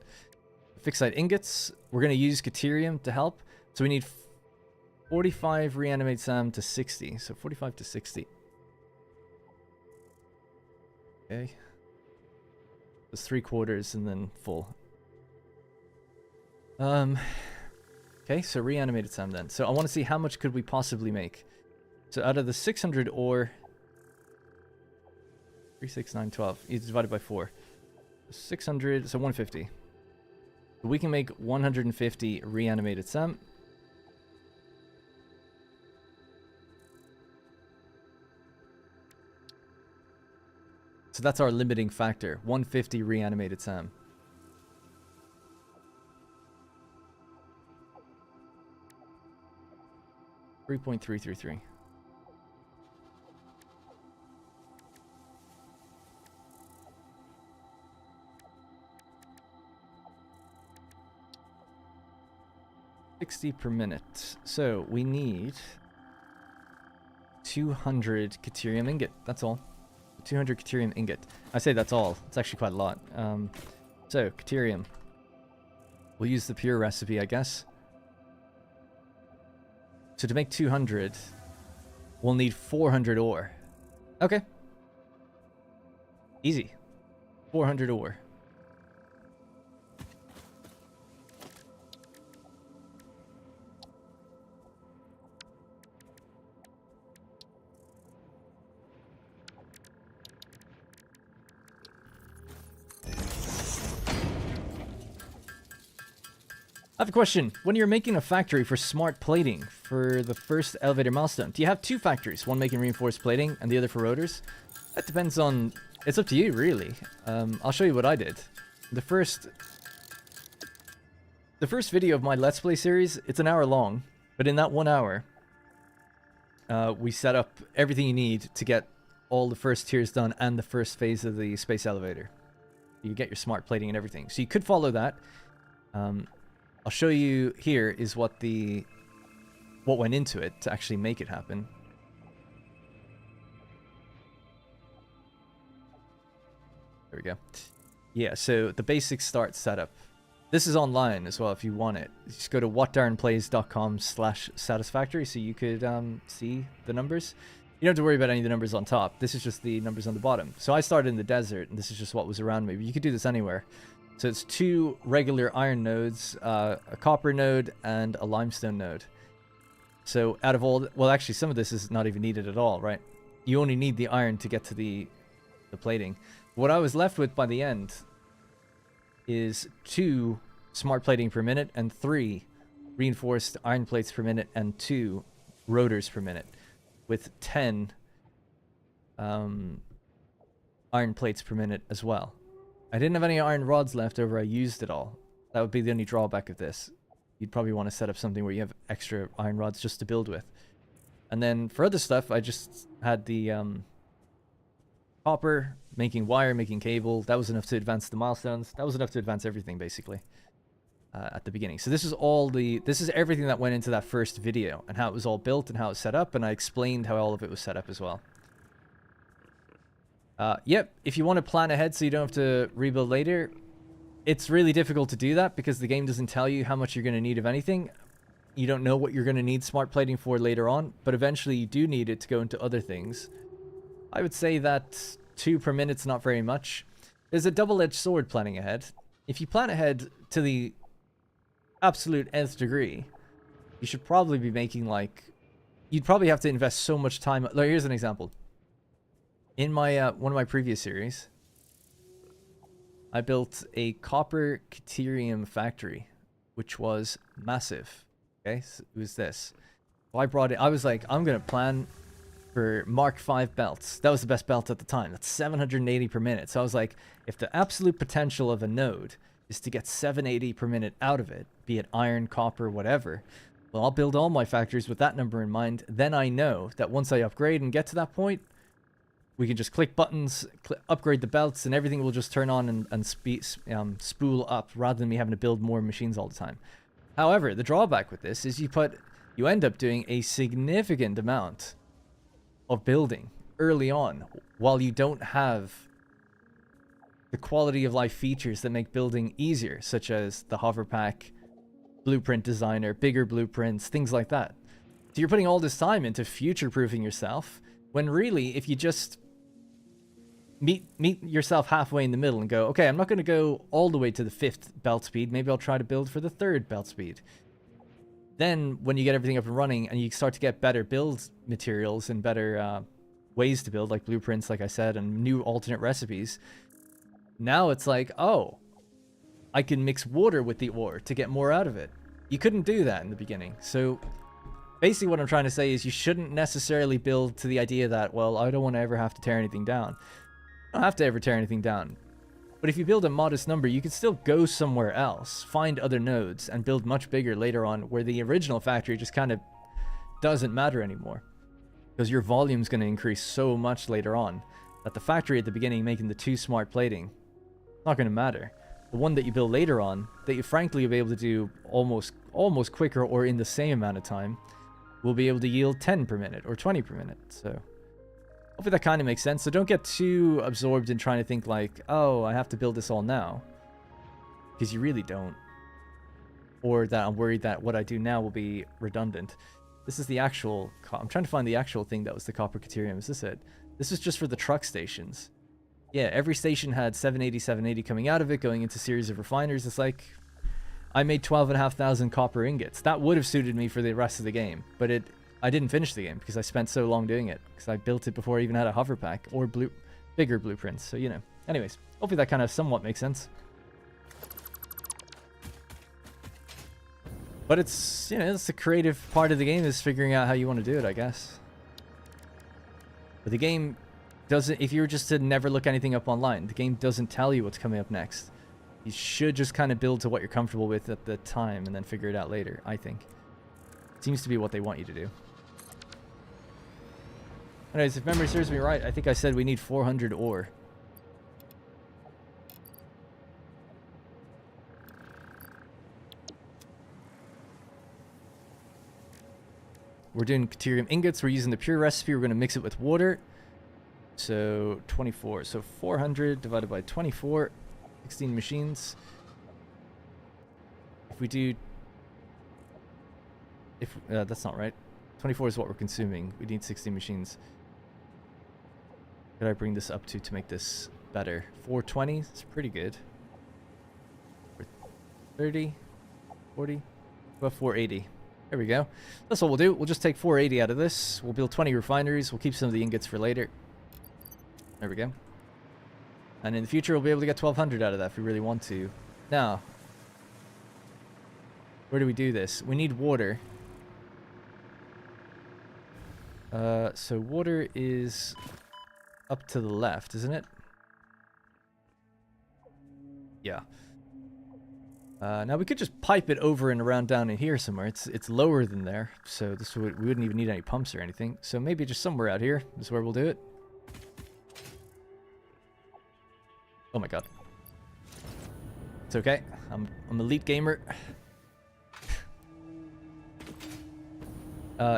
A: Fixite ingots, we're going to use Caterium to help. So we need 45 reanimate SAM to 60. So 45 to 60. Okay. That's 3/4 and then full. Okay, so reanimated SAM then. So I want to see how much could we possibly make. So out of the 600 ore... 3, 6, 9, 12. It's divided by 4. 600, so 150. We can make 150 reanimated SAM. So that's our limiting factor, 150 reanimated SAM. $3.333. $60 per minute. So we need 200 Caterium ingot. That's all. 200 Caterium ingot. I say that's all. It's actually quite a lot. So Caterium. We'll use the pure recipe, I guess. So to make 200, we'll need 400 ore. Okay. Easy. 400 ore. I have a question. When you're making a factory for smart plating for the first elevator milestone, do you have two factories? One making reinforced plating and the other for rotors? That depends on... It's up to you, really. I'll show you what I did. The first video of my Let's Play series, it's an hour long. But in that 1 hour, we set up everything you need to get all the first tiers done and the first phase of the space elevator. You get your smart plating and everything. So you could follow that. I'll show you here is what went into it to actually make it happen. There we go. Yeah, so the basic start setup. This is online as well if you want it. Just go to whatdarrenplays.com/satisfactory so you could see the numbers. You don't have to worry about any of the numbers on top. This is just the numbers on the bottom. So I started in the desert, and this is just what was around me. But you could do this anywhere. So it's 2 regular iron nodes, a copper node, and a limestone node. So out of all... Well, actually, some of this is not even needed at all, right? You only need the iron to get to the plating. What I was left with by the end is 2 smart plating per minute and 3 reinforced iron plates per minute and 2 rotors per minute with 10 iron plates per minute as well. I didn't have any iron rods left over. I used it all. That would be the only drawback of this. You'd probably want to set up something where you have extra iron rods just to build with. And then for other stuff, I just had the copper, making wire, making cable. That was enough to advance the milestones. That was enough to advance everything, basically, at the beginning. So this is everything that went into that first video and how it was all built and how it was set up. And I explained how all of it was set up as well. Yep, if you want to plan ahead so you don't have to rebuild later, it's really difficult to do that because the game doesn't tell you how much you're going to need of anything. You don't know what you're going to need smart plating for later on, but eventually you do need it to go into other things. I would say that 2 per minute's not very much. There's a double-edged sword planning ahead. If you plan ahead to the absolute nth degree, you should probably be making like... You'd probably have to invest so much time... Like, here's an example. In my one of my previous series, I built a copper caterium factory, which was massive. Okay, so it was this. So I brought it. I was like, I'm gonna plan for Mark 5 belts. That was the best belt at the time. That's 780 per minute. So I was like, if the absolute potential of a node is to get 780 per minute out of it, be it iron, copper, whatever, well, I'll build all my factories with that number in mind. Then I know that once I upgrade and get to that point, we can just click buttons, upgrade the belts, and everything will just turn on and spool up rather than me having to build more machines all the time. However, the drawback with this is you end up doing a significant amount of building early on while you don't have the quality of life features that make building easier, such as the hover pack, blueprint designer, bigger blueprints, things like that. So you're putting all this time into future-proofing yourself, when really, if you just meet yourself halfway in the middle and go, okay, I'm not going to go all the way to the 5th belt speed. Maybe I'll try to build for the 3rd belt speed. Then when you get everything up and running and you start to get better build materials and better ways to build, like blueprints, like I said, and new alternate recipes, now it's like, oh, I can mix water with the ore to get more out of it. You couldn't do that in the beginning. So basically what I'm trying to say is you shouldn't necessarily build to the idea that, well, I don't want to ever have to tear anything down. You don't have to ever tear anything down. But if you build a modest number, you can still go somewhere else, find other nodes, and build much bigger later on, where the original factory just kind of doesn't matter anymore. Because your volume's going to increase so much later on that the factory at the beginning making the 2 smart plating, not going to matter. The one that you build later on, that you frankly will be able to do almost quicker or in the same amount of time, will be able to yield 10 per minute or 20 per minute. So hopefully that kind of makes sense. So don't get too absorbed in trying to think like, oh, I have to build this all now. Because you really don't. Or that I'm worried that what I do now will be redundant. This is the actual... I'm trying to find the actual thing that was the copper caterium. Is this it? This is just for the truck stations. Yeah, every station had 780, 780 coming out of it, going into series of refiners. It's like... I made 12,500 copper ingots. That would have suited me for the rest of the game. But I didn't finish the game because I spent so long doing it. Because I built it before I even had a hover pack or bigger blueprints. So, you know. Anyways, hopefully that kind of somewhat makes sense. But it's, you know, it's the creative part of the game, is figuring out how you want to do it, I guess. But the game doesn't, if you were just to never look anything up online, the game doesn't tell you what's coming up next. You should just kind of build to what you're comfortable with at the time and then figure it out later, I think. Seems to be what they want you to do. Anyways, if memory serves me right, I think I said we need 400 ore. We're doing deuterium ingots. We're using the pure recipe. We're going to mix it with water. So 24. So 400 divided by 24. 16 machines. If we do... that's not right. 24 is what we're consuming. We need 16 machines. Could I bring this up to make this better? 420 is pretty good. 30, 40, about 480. There we go. That's what we'll do. We'll just take 480 out of this. We'll build 20 refineries. We'll keep some of the ingots for later. There we go. And in the future, we'll be able to get 1200 out of that if we really want to. Now, where do we do this? We need water. So water is up to the left, isn't it? Yeah. Now we could just pipe it over and around down in here somewhere. It's lower than there, so we wouldn't even need any pumps or anything. So maybe just somewhere out here is where we'll do it. Oh my god. It's okay. I'm elite gamer.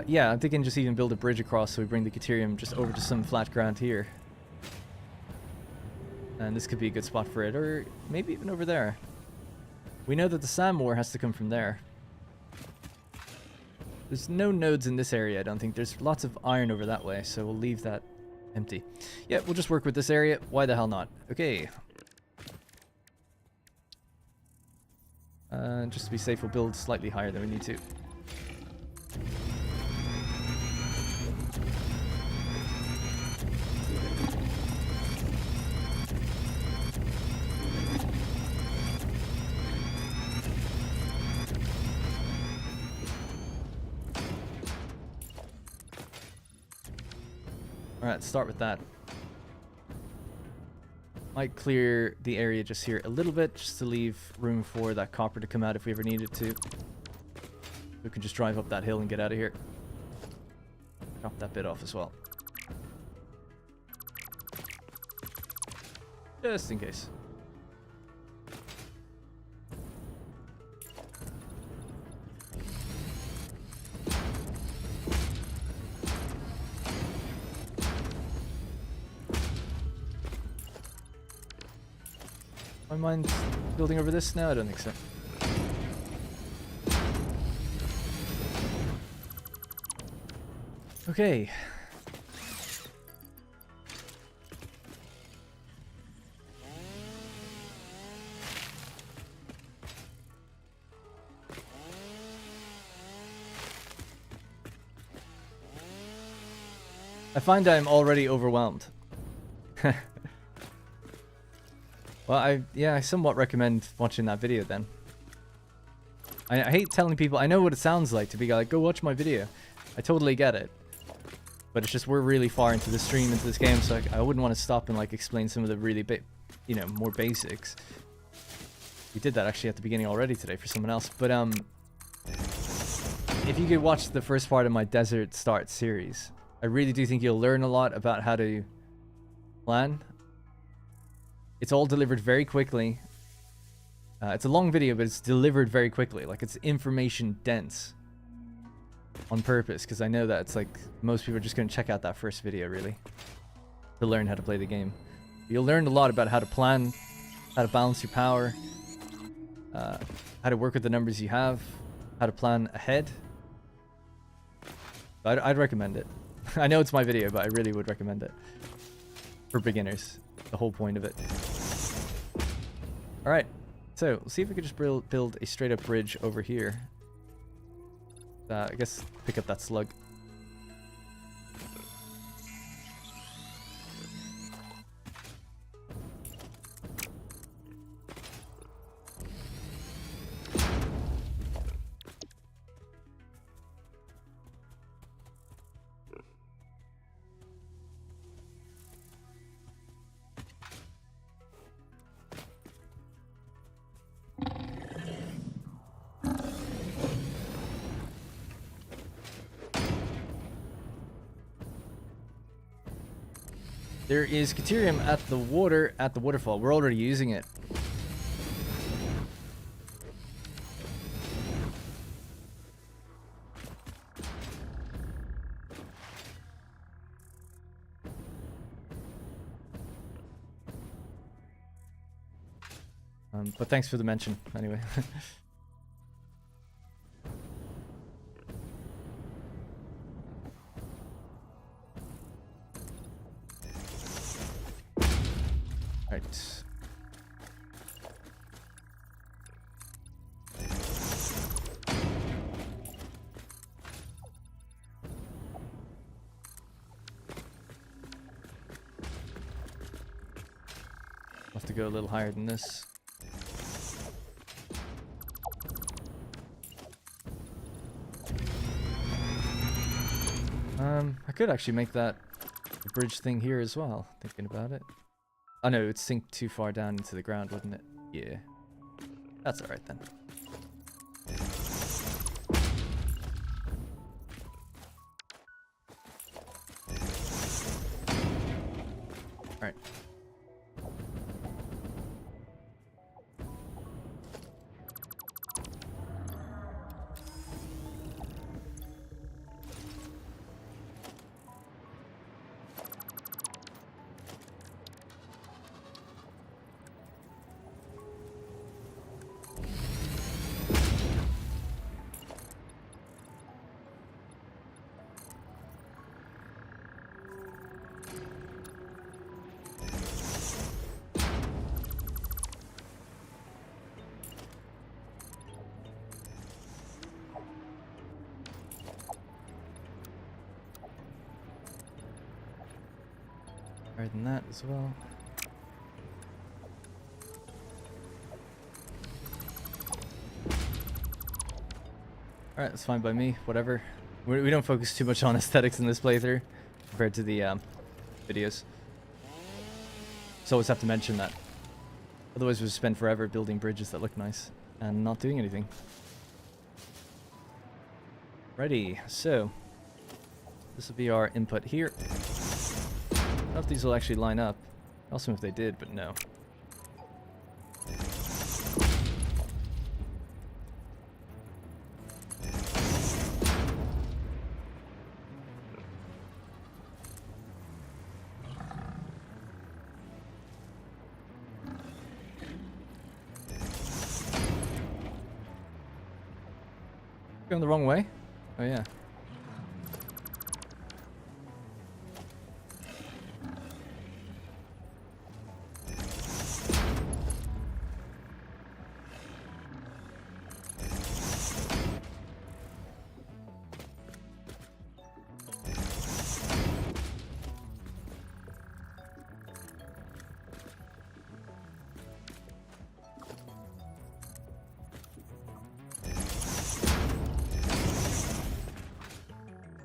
A: Yeah, I'm thinking just even build a bridge across so we bring the deuterium just over to some flat ground here. And this could be a good spot for it, or maybe even over there. We know that the sand ore has to come from there. There's no nodes in this area, I don't think. There's lots of iron over that way, so we'll leave that empty. Yeah, we'll just work with this area. Why the hell not? Okay. Just to be safe, we'll build slightly higher than we need to. Alright, start with that. Might clear the area just here a little bit, just to leave room for that copper to come out if we ever needed to. We can just drive up that hill and get out of here. Drop that bit off as well. Just in case. I mind building over this now? I don't think so. Okay. I find I'm already overwhelmed. Well, I somewhat recommend watching that video then. I hate telling people, I know what it sounds like to be like, go watch my video. I totally get it. But it's just, we're really far into the stream, into this game, so I wouldn't want to stop and like explain some of the really more basics. We did that actually at the beginning already today for someone else. But if you could watch the first part of my Desert Start series, I really do think you'll learn a lot about how to plan. It's all delivered very quickly. It's a long video, but it's delivered very quickly. Like, it's information dense on purpose, because I know that it's like most people are just going to check out that first video, really, to learn how to play the game. You'll learn a lot about how to plan, how to balance your power, how to work with the numbers you have, how to plan ahead. I'd recommend it. I know it's my video, but I really would recommend it for beginners. The whole point of it. Alright, so let's see if we could just build a straight up bridge over here. I guess pick up that slug. There is Caterium at the waterfall. We're already using it. But thanks for the mention, anyway. Right. I'll have to go a little higher than this. I could actually make that a bridge thing here as well, thinking about it. Oh no, it would sink too far down into the ground, wouldn't it? Yeah. That's alright then. Alright. Higher than that as well. Alright, that's fine by me. Whatever. We don't focus too much on aesthetics in this playthrough compared to the videos. So always have to mention that. Otherwise we'll spend forever building bridges that look nice and not doing anything. Ready. So this will be our input here. I don't know if these will actually line up. Awesome if they did, but no. Going the wrong way? Oh yeah.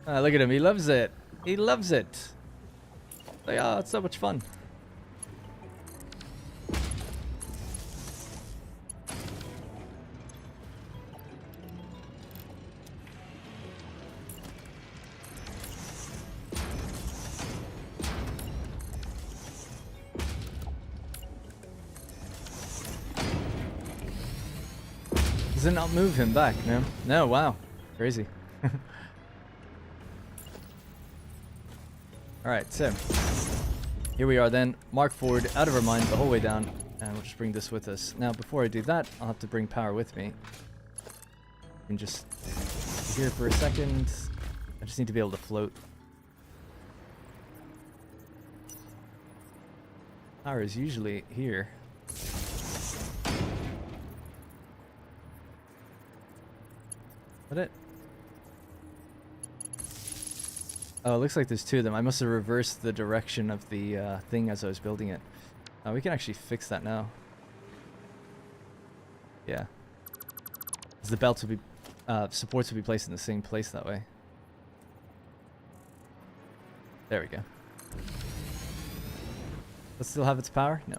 A: Look at him, he loves it. He loves it. Like, oh, it's so much fun. Does it not move him back? No? No, wow. Crazy. Alright, so here we are then. Mark forward out of our mind the whole way down, and we'll just bring this with us. Now, before I do that, I'll have to bring power with me. And just here for a second. I just need to be able to float. Power is usually here. Is that it? Oh, it looks like there's two of them. I must have reversed the direction of the thing as I was building it. We can actually fix that now. Yeah. Because the belts will be, supports will be placed in the same place that way. There we go. Does it still have its power? No.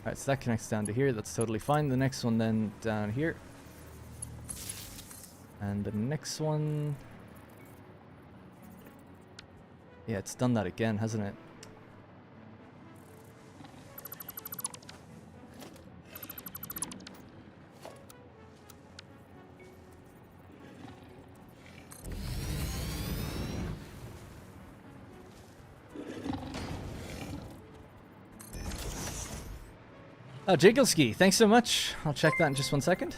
A: Alright, so that connects down to here. That's totally fine. The next one then down here. And the next one Yeah, it's done that again, hasn't it? Oh, Jigglesky, thanks so much. I'll check that in just 1 second.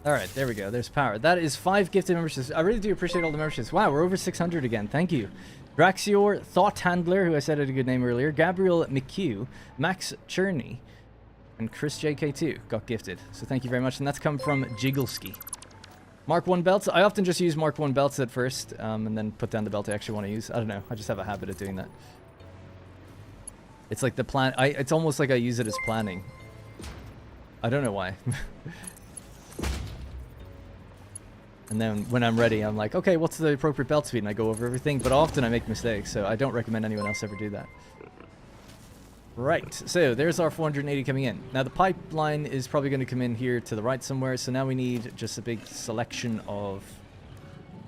A: Alright, there we go. There's power. That is 5 gifted memberships. I really do appreciate all the memberships. Wow, we're over 600 again. Thank you. Draxior, Thought Handler, who I said had a good name earlier. Gabriel McHugh, Max Cherney, and Chris JK2 got gifted. So thank you very much. And that's come from Jigglesky. Mark 1 belts. I often just use Mark 1 belts at first, and then put down the belt I actually want to use. I don't know. I just have a habit of doing that. It's like the plan. It's almost like I use it as planning. I don't know why. And then when I'm ready, I'm like, okay, what's the appropriate belt speed? And I go over everything. But often I make mistakes, so I don't recommend anyone else ever do that. Right, so there's our 480 coming in. Now the pipeline is probably going to come in here to the right somewhere, so now we need just a big selection of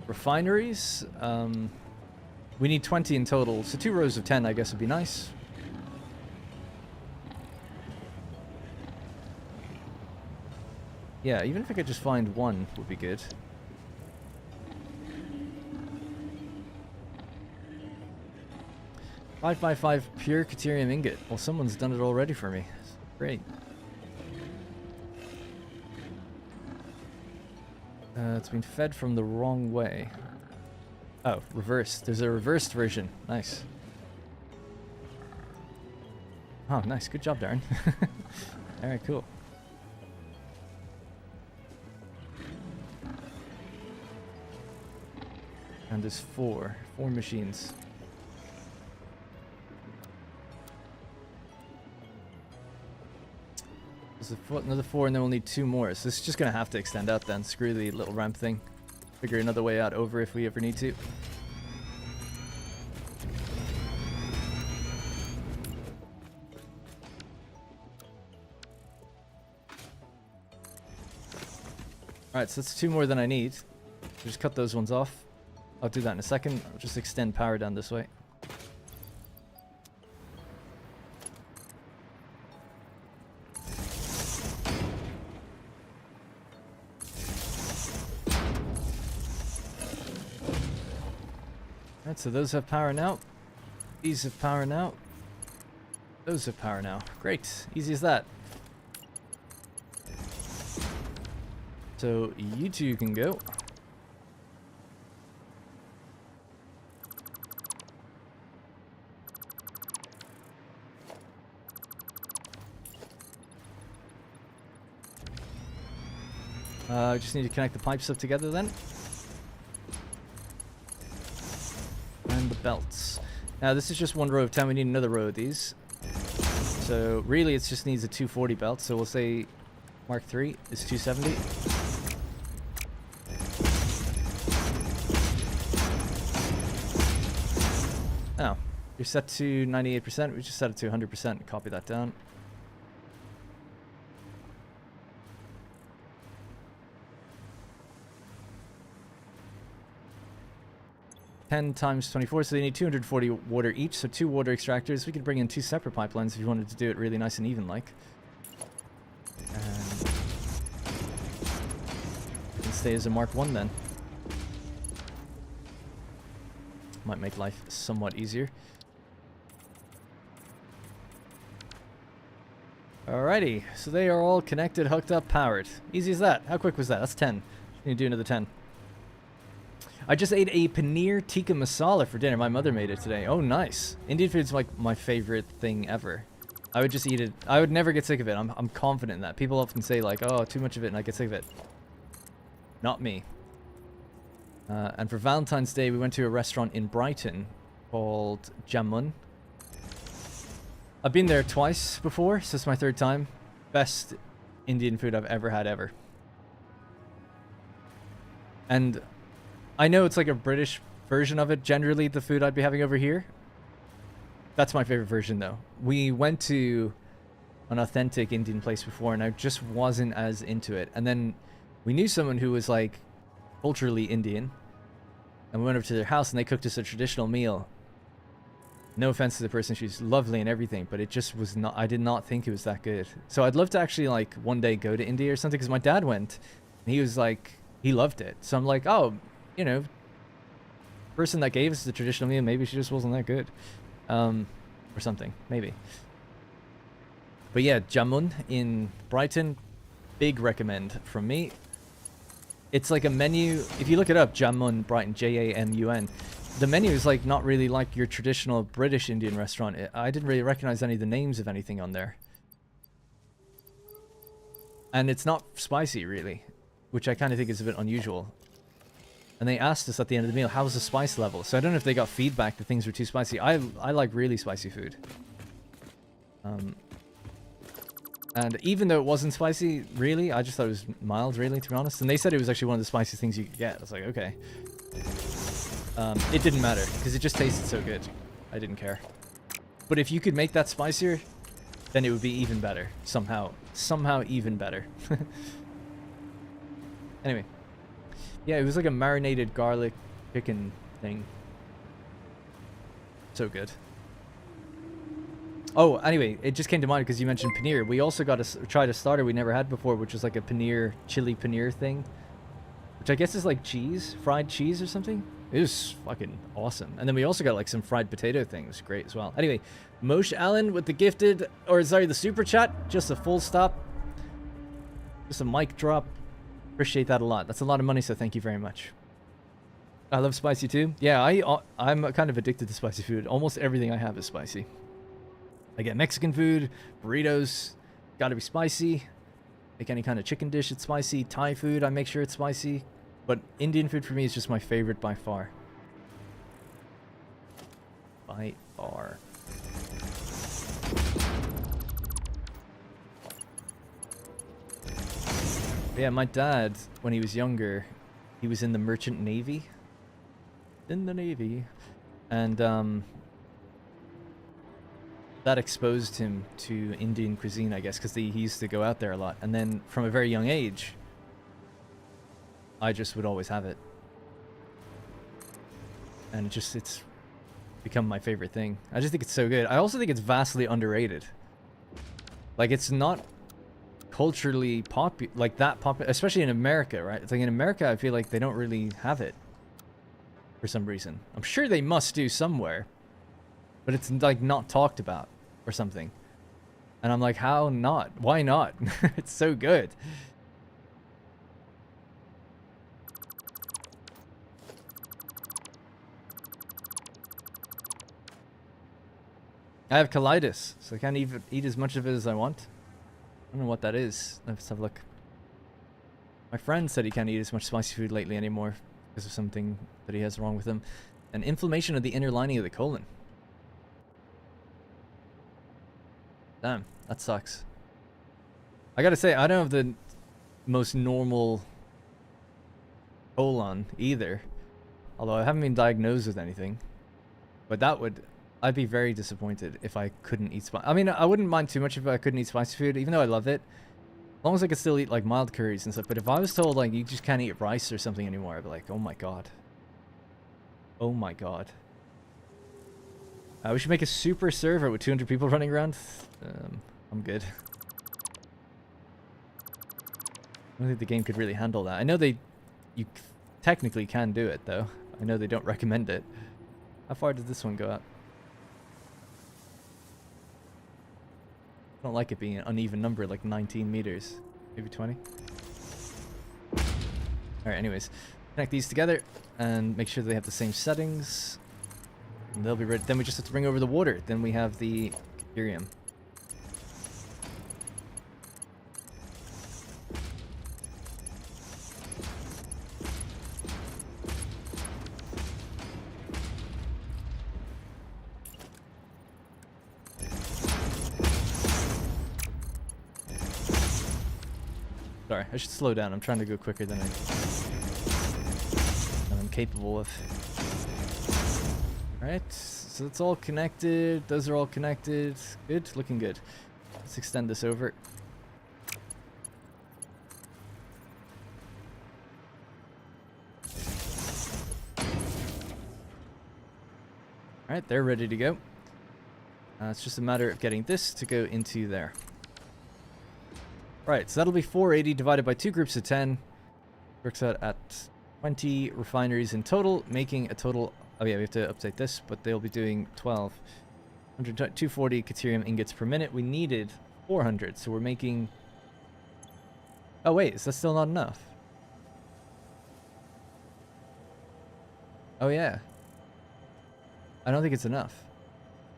A: refineries. We need 20 in total, so 2 rows of 10 I guess would be nice. Yeah, even if I could just find one would be good. Five by 5 pure Caterium ingot. Well, someone's done it already for me. Great. It's been fed from the wrong way. Oh, reversed. There's a reversed version. Nice. Oh, nice. Good job, Darren. Alright, cool. And there's 4 machines. Another 4, and then we'll need 2 more. So this is just going to have to extend out then. Screw the little ramp thing. Figure another way out over if we ever need to. Alright, so that's 2 more than I need. Just cut those ones off. I'll do that in a second. I'll just extend power down this way. Alright, so those have power now. These have power now. Those have power now. Great. Easy as that. So you 2 can go. I just need to connect the pipes up together then. And the belts. Now this is just 1 row of 10. We need another row of these. So really it just needs a 240 belt. So we'll say Mark 3 is 270. Oh, you're set to 98%. We just set it to 100%. Copy that down. Times 24, so they need 240 water each, so 2 water extractors. We could bring in 2 separate pipelines if you wanted to do it really nice and even like. And it can stay as a Mark 1 then. Might make life somewhat easier. Alrighty, so they are all connected, hooked up, powered. Easy as that. How quick was that? That's 10. Need to do another 10. I just ate a paneer tikka masala for dinner. My mother made it today. Oh, nice. Indian food's like my favorite thing ever. I would just eat it. I would never get sick of it. I'm confident in that. People often say like, oh, too much of it and I get sick of it. Not me. And for Valentine's Day, we went to a restaurant in Brighton called Jamun. I've been there twice before, so it's my 3rd time. Best Indian food I've ever had ever. And I know it's like a British version of it, generally the food I'd be having over here. That's my favorite version though. We went to an authentic Indian place before and I just wasn't as into it. And then we knew someone who was like culturally Indian, and we went over to their house and they cooked us a traditional meal. No offense to the person, she's lovely and everything, but it just was not, I did not think it was that good. So I'd love to actually like one day go to India or something, because my dad went and he was like, he loved it. So I'm like, oh, you know, person that gave us the traditional meal, maybe she just wasn't that good. Or something, maybe. But yeah, Jamun in Brighton, big recommend from me. It's like a menu, if you look it up, Jamun, Brighton, Jamun, the menu is like not really like your traditional British Indian restaurant. I didn't really recognize any of the names of anything on there. And it's not spicy really, which I kind of think is a bit unusual. And they asked us at the end of the meal, how's the spice level? So I don't know if they got feedback that things were too spicy. I like really spicy food. And even though it wasn't spicy, really, I just thought it was mild, really, to be honest. And they said it was actually one of the spiciest things you could get. I was like, okay. It didn't matter, because it just tasted so good. I didn't care. But if you could make that spicier, then it would be even better. Somehow. Somehow even better. Anyway. Yeah, it was like a marinated garlic chicken thing. So good. Oh, anyway, it just came to mind because you mentioned paneer. We also got to try a starter we never had before, which was like a paneer, chili paneer thing. Which I guess is like cheese, fried cheese or something. It was fucking awesome. And then we also got like some fried potato things. Great as well. Anyway, Moshe Allen with the gifted, or sorry, the super chat. Just a full stop. Just a mic drop. Appreciate that a lot. That's a lot of money, so thank you very much. I love spicy too. Yeah, I'm kind of addicted to spicy food. Almost everything I have is spicy. I get Mexican food, burritos, gotta be spicy. Make any kind of chicken dish, it's spicy. Thai food, I make sure it's spicy. But Indian food for me is just my favorite by far. By far. But yeah, my dad, when he was younger, he was in the Merchant Navy. In the Navy. And, that exposed him to Indian cuisine, I guess, because he used to go out there a lot. And then from a very young age, I just would always have it. And it's become my favorite thing. I just think it's so good. I also think it's vastly underrated. Like, it's not culturally popular, like that popular, especially in America, right? It's like in America, I feel like they don't really have it for some reason. I'm sure they must do somewhere, but it's like not talked about or something. And I'm like, how not? Why not? It's so good. I have colitis, so I can't even eat as much of it as I want. I don't know what that is. Let's have a look. My friend said he can't eat as much spicy food lately anymore because of something that he has wrong with him. An inflammation of the inner lining of the colon. Damn, that sucks. I gotta say, I don't have the most normal colon either. Although I haven't been diagnosed with anything. But that would... I'd be very disappointed if I couldn't eat spicy. I mean, I wouldn't mind too much if I couldn't eat spicy food, even though I love it. As long as I could still eat, like, mild curries and stuff. But if I was told, like, you just can't eat rice or something anymore, I'd be like, oh my god. Oh my god. We should make a super server with 200 people running around. I'm good. I don't think the game could really handle that. I know you technically can do it, though. I know they don't recommend it. How far did this one go up? I don't like it being an uneven number, like 19 meters. Maybe 20. Alright, anyways. Connect these together and make sure they have the same settings. And they'll be ready. Then we just have to bring over the water. Then we have the Ethereum. Sorry, I should slow down. I'm trying to go quicker than I'm capable of. Alright, so it's all connected. Those are all connected. Good, looking good. Let's extend this over. Alright, they're ready to go. It's just a matter of getting this to go into there. Right, so that'll be 480 divided by 2 groups of 10. Works out at 20 refineries in total, making a total... Oh yeah, we have to update this, but they'll be doing 12. 240 Caterium ingots per minute. We needed 400, so we're making... Oh wait, is that still not enough? Oh yeah. I don't think it's enough.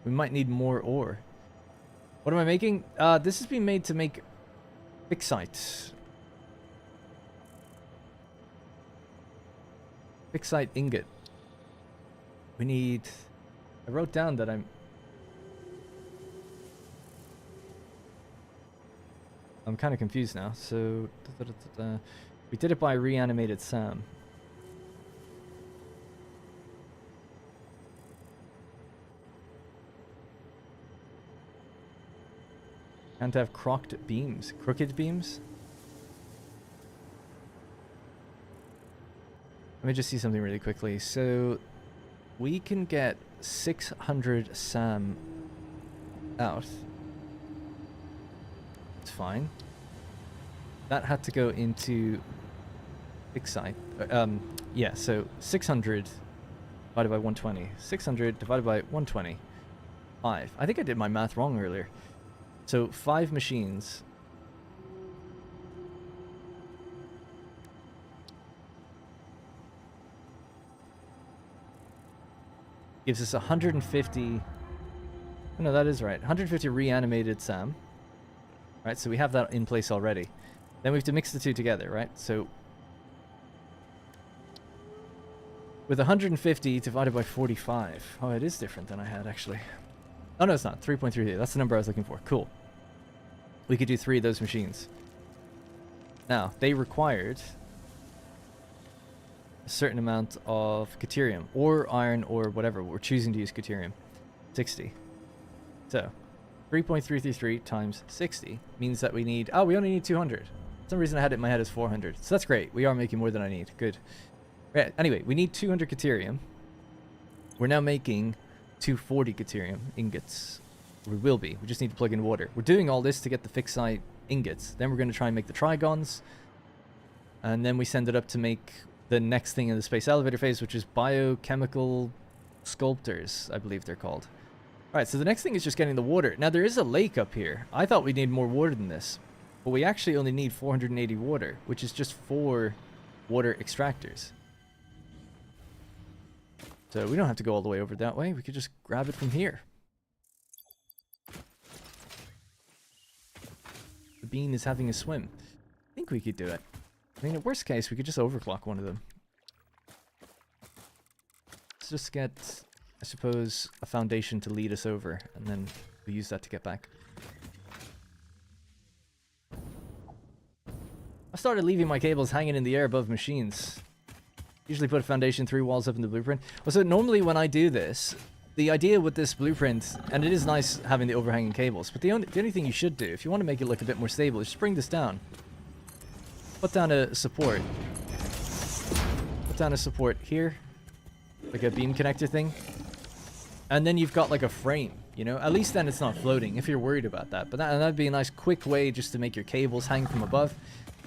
A: We might need more ore. What am I making? This has been made to make fixite. Fixite ingot. We need... I wrote down that I'm kind of confused now. So... we did it by reanimated Sam. Can't have crooked beams. Crooked beams? Let me just see something really quickly. So, we can get 600 SAM out. It's fine. That had to go into fixite. Yeah, so 600 divided by 120. 600 divided by 120. 5. I think I did my math wrong earlier. So 5 machines. Gives us 150. Oh, no, that is right. 150 reanimated SAM. Right, so we have that in place already. Then we have to mix the two together, right? So with 150 divided by 45. Oh, it is different than I had actually. Oh no, it's not. 3.33. That's the number I was looking for. Cool. We could do 3 of those machines. Now, they required a certain amount of Caterium, or iron, or whatever. We're choosing to use Caterium. 60. So, 3.333 times 60 means that we need... Oh, we only need 200. For some reason I had it in my head as 400. So that's great. We are making more than I need. Good. Right. Anyway, we need 200 Caterium. We're now making 240 Caterium ingots. We will be. We just need to plug in water. We're doing all this to get the fixite ingots. Then we're going to try and make the trigons. And then we send it up to make the next thing in the space elevator phase, which is biochemical sculptors, I believe they're called. Alright, so the next thing is just getting the water. Now, there is a lake up here. I thought we'd need more water than this. But we actually only need 480 water, which is just 4 water extractors. So we don't have to go all the way over that way. We could just grab it from here. The bean is having a swim. I think we could do it. I mean, in worst case, we could just overclock one of them. Let's just get, I suppose, a foundation to lead us over, and then we'll use that to get back. I started leaving my cables hanging in the air above machines. Usually put a foundation 3 walls up in the blueprint. Well, so normally when I do this, the idea with this blueprint, and it is nice having the overhanging cables, but the only thing you should do, if you want to make it look a bit more stable, is just bring this down. Put down a support. Put down a support here. Like a beam connector thing. And then you've got like a frame, you know? At least then it's not floating, if you're worried about that. But that'd be a nice quick way just to make your cables hang from above.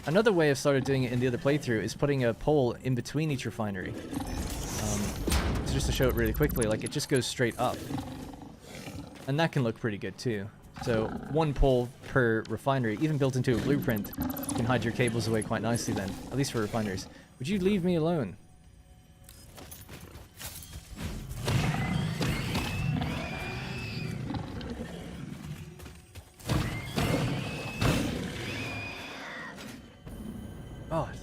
A: Another way I've started doing it in the other playthrough is putting a pole in between each refinery. Just to show it really quickly, like it just goes straight up. And that can look pretty good too. So 1 pole per refinery, even built into a blueprint, you can hide your cables away quite nicely then, at least for refineries. Would you leave me alone? God.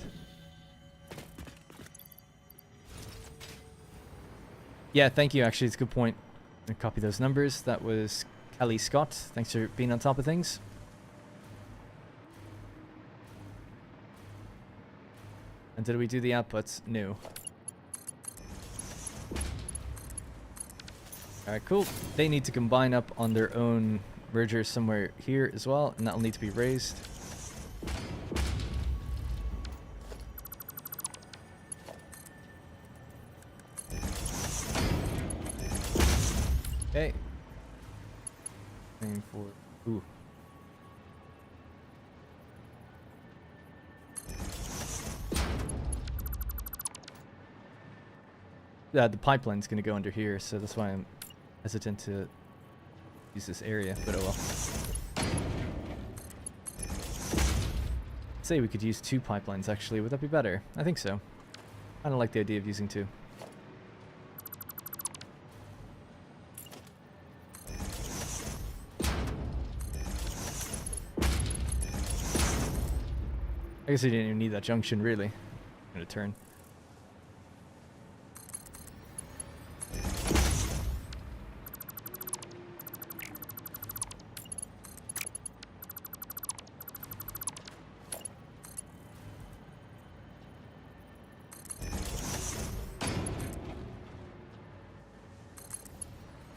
A: Yeah, thank you, actually, it's a good point. I'm gonna copy those numbers. That was Kelly Scott. Thanks for being on top of things. And did we do the outputs? No. Alright, cool. They need to combine up on their own merger somewhere here as well, and that'll need to be raised. Okay. Aim for. Ooh. Yeah, the pipeline's gonna go under here, so that's why I'm hesitant to use this area, but oh well. Say we could use 2 pipelines actually, would that be better? I think so. I don't like the idea of using 2. I guess I didn't even need that junction really. I'm gonna turn.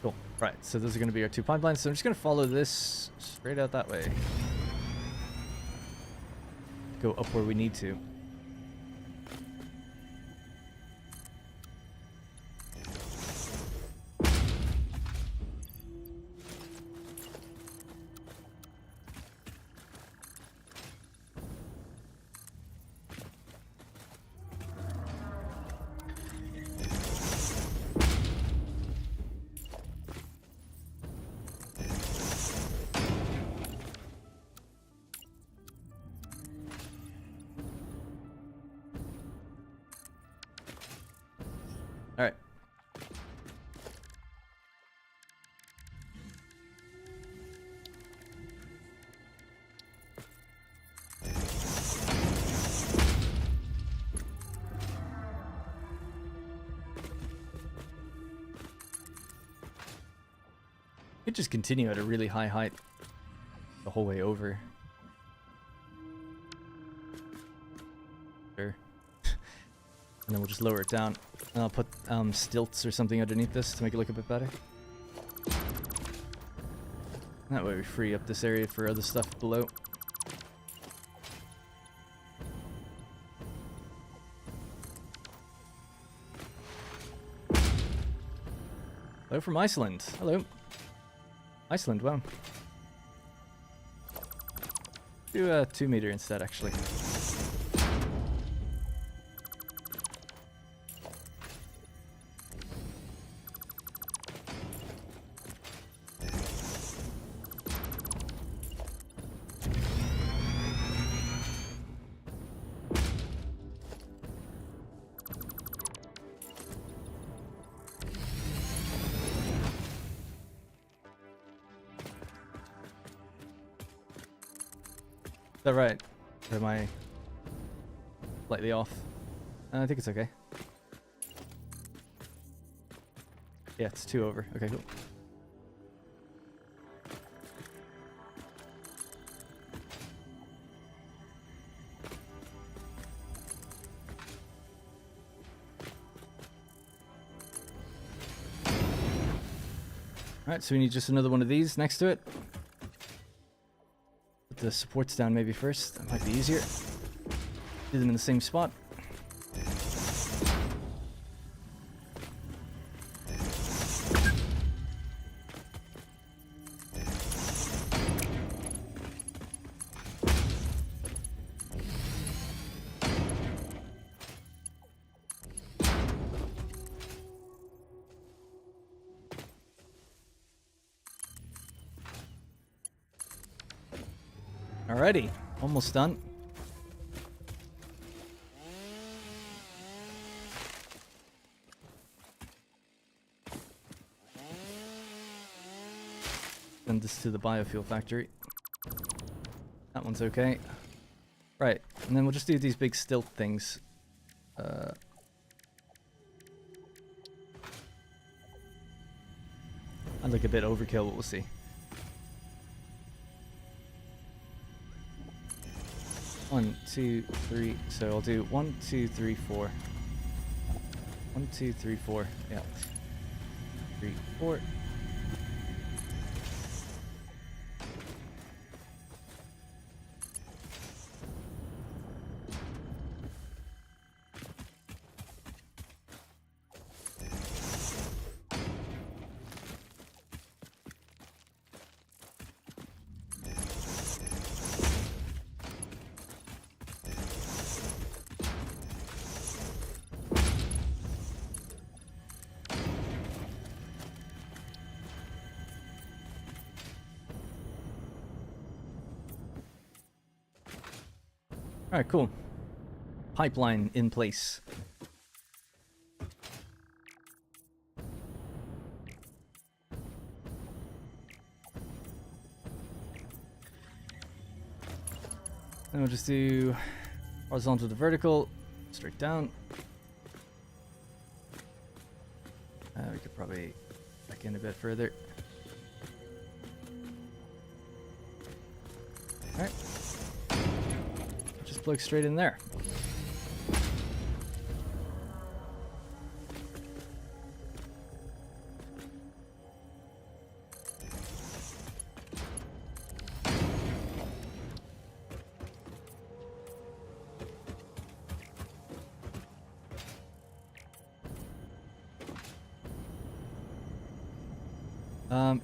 A: Cool. Right, so those are going to be our 2 pipelines. So I'm just going to follow this straight out that way. Go up where we need to. All right. Could just continue at a really high height the whole way over. Sure. And then we'll just lower it down. And I'll put stilts or something underneath this to make it look a bit better. That way we free up this area for other stuff below. Hello from Iceland. Hello. Iceland, wow. Do a 2 meter instead, actually. Is that right? Or am I slightly off? I think it's okay. Yeah, it's 2 over. Okay, cool. Alright, so we need just another one of these next to it. Put the supports down maybe first. That might be easier. Do them in the same spot. Alrighty, almost done. Send this to the biofuel factory. That one's okay. Right, and then we'll just do these big stilt things. I'd like a bit overkill, but we'll see. One, two, three. So I'll do 1, 2, 3, 4. 1, 2, 3, 4. Yeah. 3, 4. Alright, cool. Pipeline in place. Then we'll just do horizontal to vertical, straight down. We could probably back in a bit further. Alright. Just plug straight in there.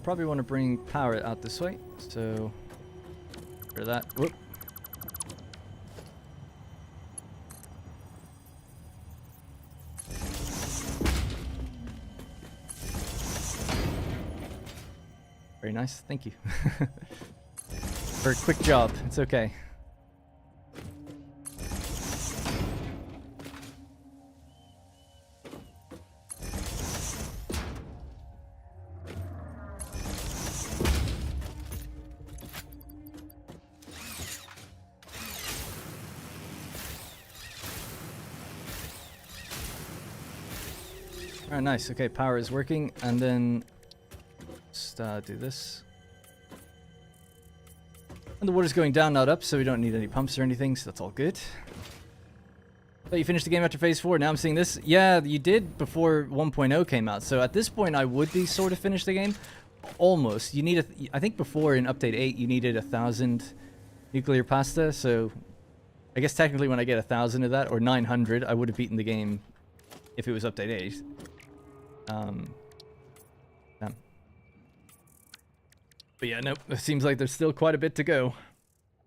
A: Probably want to bring power out this way, so for that. Whoop. Very nice, thank you. For a quick job, it's okay. Alright, nice. Okay, power is working, and then just do this. And the water's going down, not up, so we don't need any pumps or anything, so that's all good. But you finished the game after phase 4, now I'm seeing this. Yeah, you did before 1.0 came out, so at this point I would be sort of finished the game. Almost. You need I think before in update 8 you needed 1,000 nuclear pasta, so I guess technically when I get 1,000 of that, or 900, I would have beaten the game if it was update 8. Damn. But yeah, nope. It seems like there's still quite a bit to go,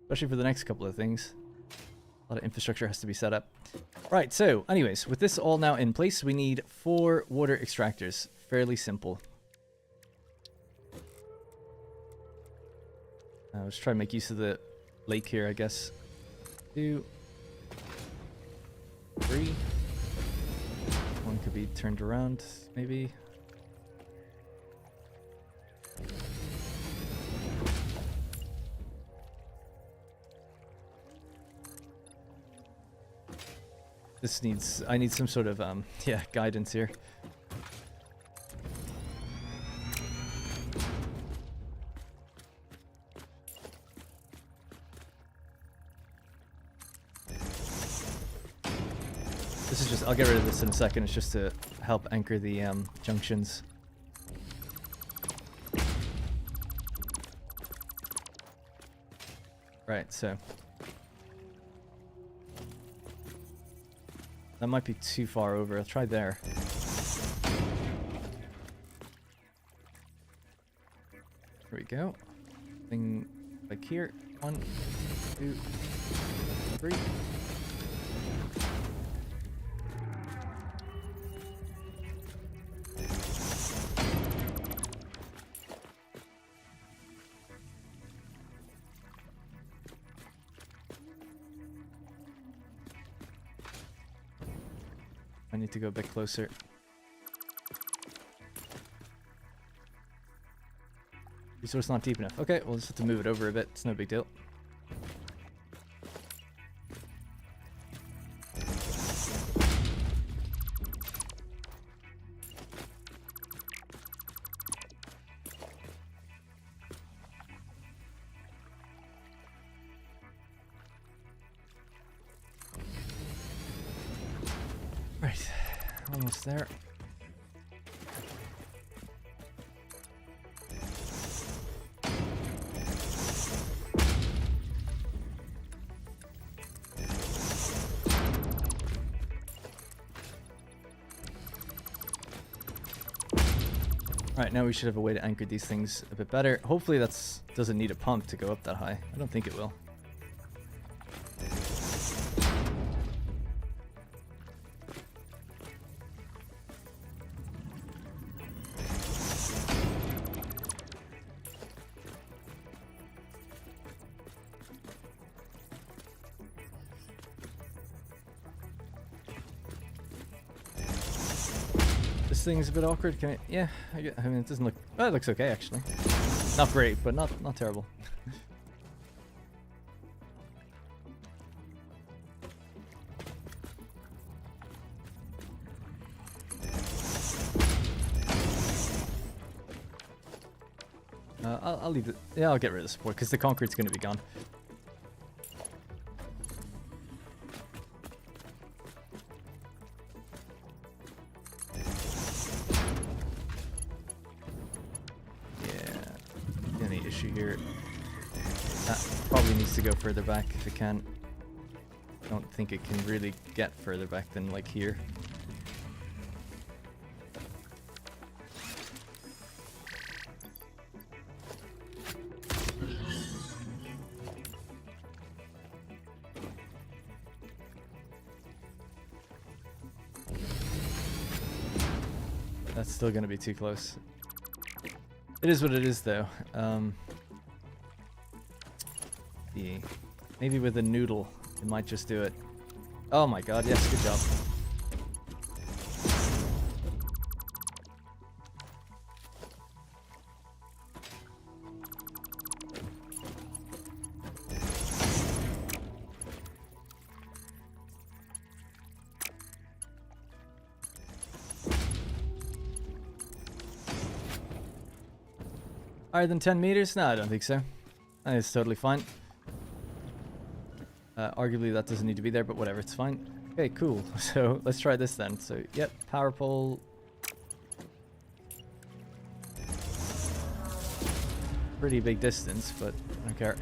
A: especially for the next couple of things. A lot of infrastructure has to be set up. Right, so anyways, with this all now in place, we need 4 water extractors. Fairly simple. Let's try and make use of the lake here, I guess. 2, 3. One could be turned around, maybe. This needs, I need some sort of, yeah, guidance here. This is just, I'll get rid of this in a second, it's just to help anchor the junctions. Right, so. That might be too far over, I'll try there. There we go. Thing like here. 1, 2, 3. I need to go a bit closer. Resource not deep enough. Okay, we'll just have to move it over a bit. It's no big deal. Right, almost there. Alright, now we should have a way to anchor these things a bit better. Hopefully that's doesn't need a pump to go up that high. I don't think it will. This thing's a bit awkward. Can I? Yeah, I mean, it doesn't look. Oh, it looks okay actually. Not great, but not terrible. I'll leave it. Yeah, I'll get rid of the support because the concrete's going to be gone. Yeah. Any issue here? That probably needs to go further back if it can. I don't think it can really get further back than like here. That's still gonna be too close. It is what it is, though. Yeah. Maybe with a noodle, it might just do it. Oh my god, yes, good job. Higher than 10 meters? No, I don't think so. I think it's totally fine. Arguably that doesn't need to be there, but whatever, it's fine. Okay, cool. So let's try this then. So, yep, power pole. Pretty big distance, but I don't care.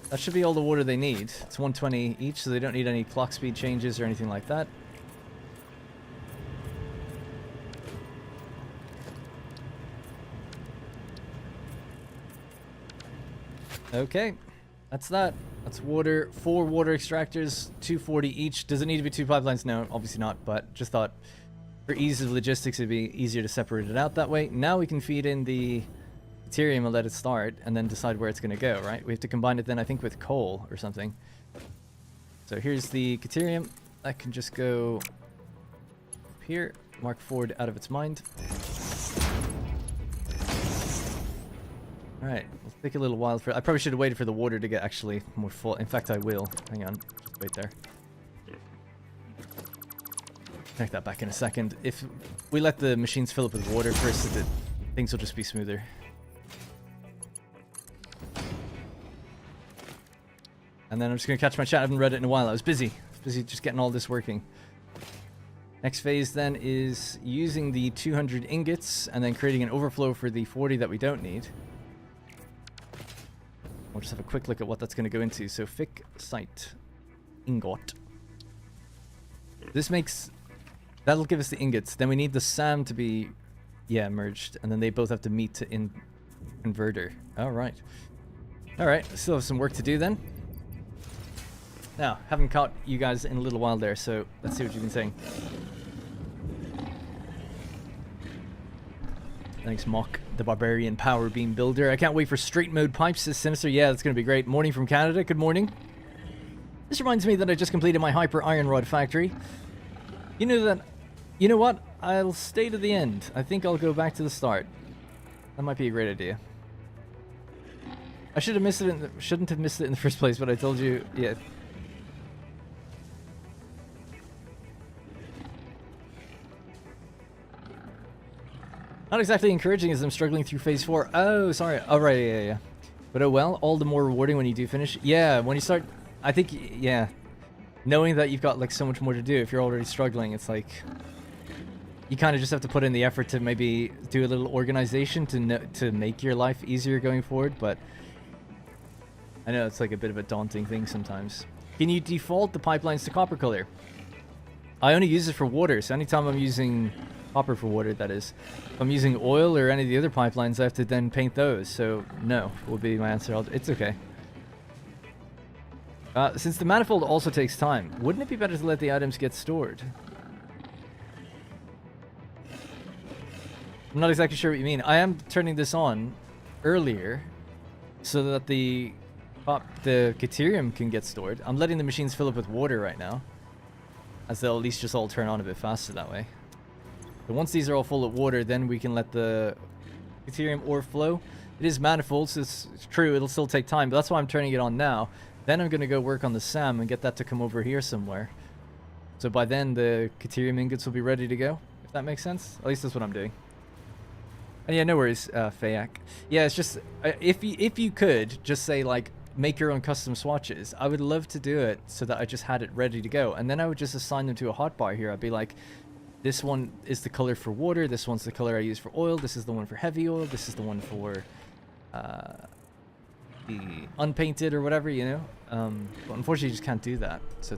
A: That should be all the water they need. It's 120 each, so they don't need any clock speed changes or anything like that. Okay, that's that. That's water. 4 water extractors, 240 each. Does it need to be 2 pipelines? No, obviously not, but just thought for ease of logistics it'd be easier to separate it out that way. Now we can feed in the deuterium and let it start and then decide where it's going to go, right? We have to combine it then, I think, with coal or something. So here's the deuterium. That can just go up here. Mark Ford out of its mind. Alright, it'll take a little while for... I probably should have waited for the water to get actually more full. In fact, I will. Hang on. Just wait there. Connect that back in a second. If we let the machines fill up with water first, things will just be smoother. And then I'm just going to catch my chat. I haven't read it in a while. I was busy. Just getting all this working. Next phase then is using the 200 ingots and then creating an overflow for the 40 that we don't need. We'll just have a quick look at what that's going to go into. So, fic site ingot. This makes... That'll give us the ingots. Then we need the SAM to be, yeah, merged. And then they both have to meet to in converter. Alright. Alright, still have some work to do then. Now, haven't caught you guys in a little while there, so let's see what you've been saying. Thanks, Mock, the Barbarian Power Beam Builder. I can't wait for straight mode pipes, says Sinister. Yeah, that's going to be great. Morning from Canada. Good morning. This reminds me that I just completed my Hyper Iron Rod factory. You know what? I'll stay to the end. I think I'll go back to the start. That might be a great idea. I should have missed it. Shouldn't have missed it in the first place, but I told you. Yeah. Not exactly encouraging as I'm struggling through phase 4. Oh, sorry. Oh, right, yeah. But oh well, all the more rewarding when you do finish. Yeah, when you start, I think, yeah. Knowing that you've got like so much more to do, if you're already struggling, it's like, you kind of just have to put in the effort to maybe do a little organization to make your life easier going forward, but I know it's like a bit of a daunting thing sometimes. Can you default the pipelines to copper color? I only use it for water, so anytime I'm using copper for water, that is. If I'm using oil or any of the other pipelines, I have to then paint those, so no, will be my answer. It's okay. Since the manifold also takes time, wouldn't it be better to let the items get stored? I'm not exactly sure what you mean. I am turning this on earlier so that the deuterium can get stored. I'm letting the machines fill up with water right now, as they'll at least just all turn on a bit faster that way. So once these are all full of water, then we can let the Ethereum ore flow. It is manifold, so it's true, it'll still take time, but that's why I'm turning it on now. Then I'm going to go work on the SAM and get that to come over here somewhere. So by then, the Ethereum ingots will be ready to go, if that makes sense. At least that's what I'm doing. And yeah, no worries, Fayak. Yeah, it's just, if you could, just say, like, make your own custom swatches, I would love to do it so that I just had it ready to go. And then I would just assign them to a hotbar here. I'd be like, this one is the color for water, this one's the color I use for oil, this is the one for heavy oil, this is the one for the unpainted or whatever, you know? But unfortunately, you just can't do that. So,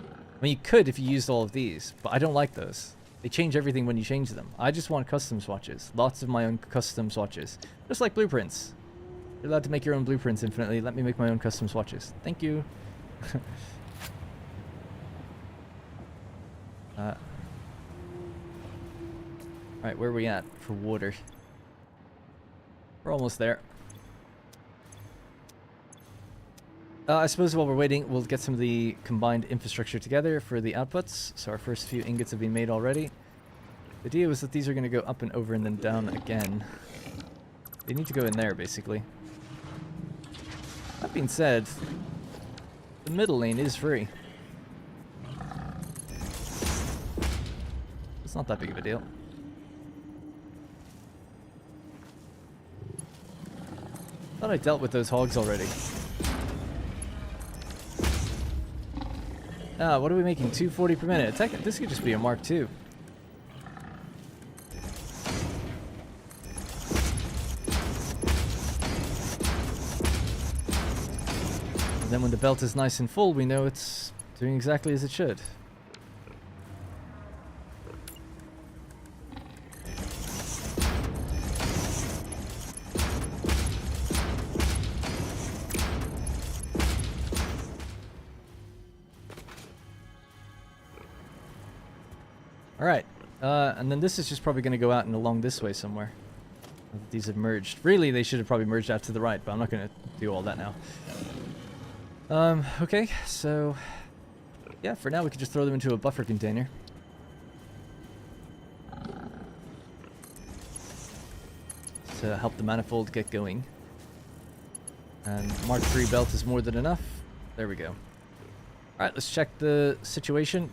A: I mean, you could if you used all of these, but I don't like those. They change everything when you change them. I just want custom swatches. Lots of my own custom swatches. Just like blueprints. You're allowed to make your own blueprints infinitely. Let me make my own custom swatches. Thank you. Alright, where are we at for water? We're almost there. I suppose while we're waiting, we'll get some of the combined infrastructure together for the outputs. So our first few ingots have been made already. The idea was that these are going to go up and over and then down again. They need to go in there, basically. That being said, the middle lane is free. It's not that big of a deal. Thought I dealt with those hogs already. Ah, what are we making? 240 per minute. This could just be a Mark II. And then when the belt is nice and full, we know it's doing exactly as it should. Alright, and then this is just probably going to go out and along this way somewhere. These have merged. Really, they should have probably merged out to the right, but I'm not going to do all that now. Okay, so yeah, for now we could just throw them into a buffer container. To help the manifold get going. And Mark III belt is more than enough. There we go. Alright, let's check the situation.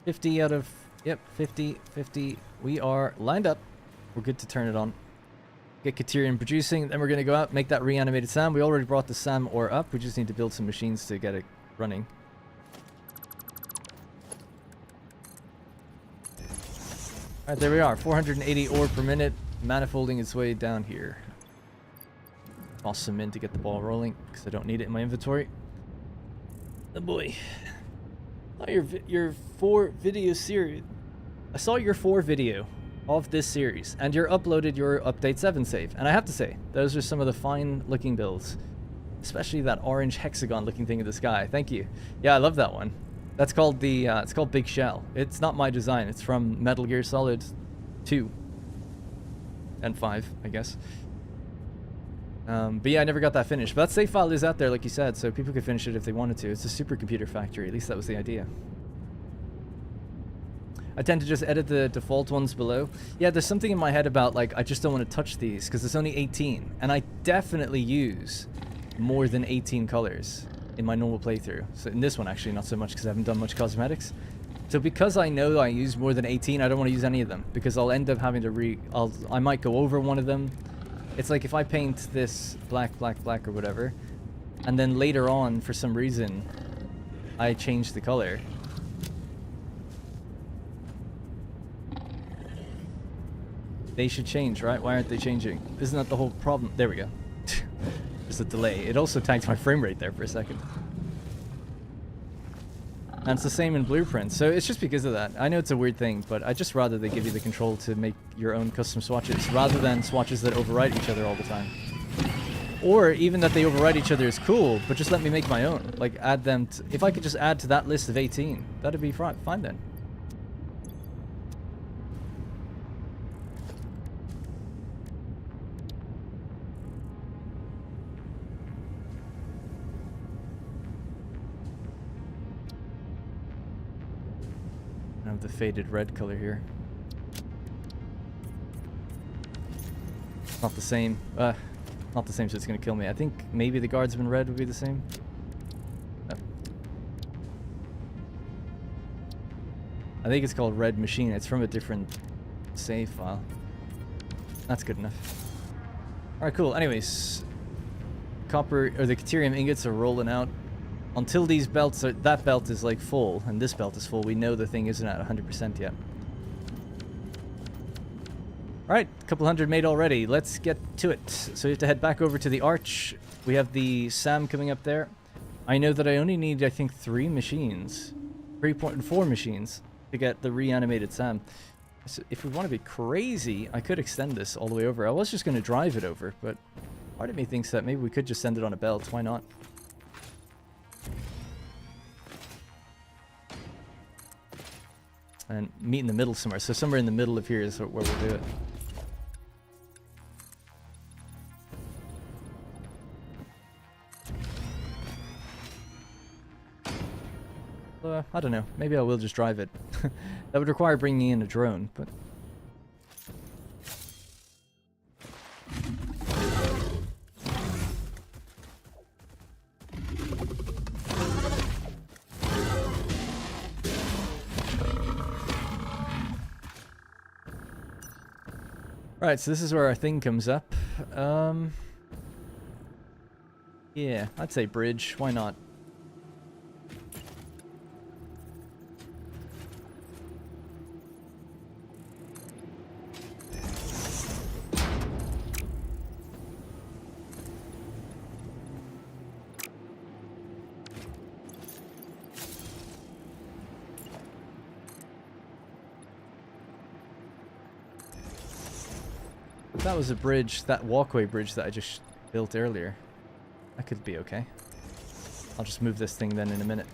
A: 50 out of... Yep, 50, 50. We are lined up. We're good to turn it on. Get Caterian producing. Then we're going to go out, make that reanimated SAM. We already brought the SAM ore up. We just need to build some machines to get it running. Alright, there we are. 480 ore per minute. Manifolding its way down here. Toss some in to get the ball rolling, because I don't need it in my inventory. Oh boy. Oh, your 4 video series. I saw your 4 video of this series, and you uploaded your update 7 save. And I have to say, those are some of the fine looking builds. Especially that orange hexagon looking thing in the sky. Thank you. Yeah, I love that one. That's called the, it's called Big Shell. It's not my design. It's from Metal Gear Solid 2. And 5, I guess. But yeah, I never got that finished. But that save file is out there, like you said, so people could finish it if they wanted to. It's a supercomputer factory. At least that was the idea. I tend to just edit the default ones below. Yeah, there's something in my head about, like, I just don't want to touch these, because it's only 18. And I definitely use more than 18 colors in my normal playthrough. So in this one, actually, not so much, because I haven't done much cosmetics. So because I know I use more than 18, I don't want to use any of them, because I'll end up having to I might go over one of them. It's like if I paint this black, black, black or whatever, and then later on, for some reason, I change the color. They should change, right? Why aren't they changing? Isn't that the whole problem? There we go. There's a delay. It also tanked my frame rate there for a second. And it's the same in blueprints, so it's just because of that. I know it's a weird thing, but I'd just rather they give you the control to make your own custom swatches, rather than swatches that overwrite each other all the time. Or even that they overwrite each other is cool, but just let me make my own. Like, add them to... If I could just add to that list of 18, that'd be fine then. I have the faded red color here. Not the same. Not the same, so it's gonna kill me. I think maybe the guardsman red would be the same. No. I think it's called red machine. It's from a different save file. That's good enough. Alright, cool. Anyways, copper or the Caterium ingots are rolling out. Until these belts are, that belt is like full and this belt is full, we know the thing isn't at 100% yet. Alright, a couple hundred made already. Let's get to it. So we have to head back over to the arch. We have the SAM coming up there. I know that I only need, I think, 4 machines to get the reanimated SAM. So if we want to be crazy, I could extend this all the way over. I was just going to drive it over, but part of me thinks that maybe we could just send it on a belt. Why not? And meet in the middle somewhere. So somewhere in the middle of here is where we'll do it. I don't know. Maybe I will just drive it. That would require bringing in a drone, but... Right, so this is where our thing comes up. Yeah, I'd say bridge. Why not? That was a bridge, that walkway bridge that I just built earlier. That could be okay. I'll just move this thing then in a minute.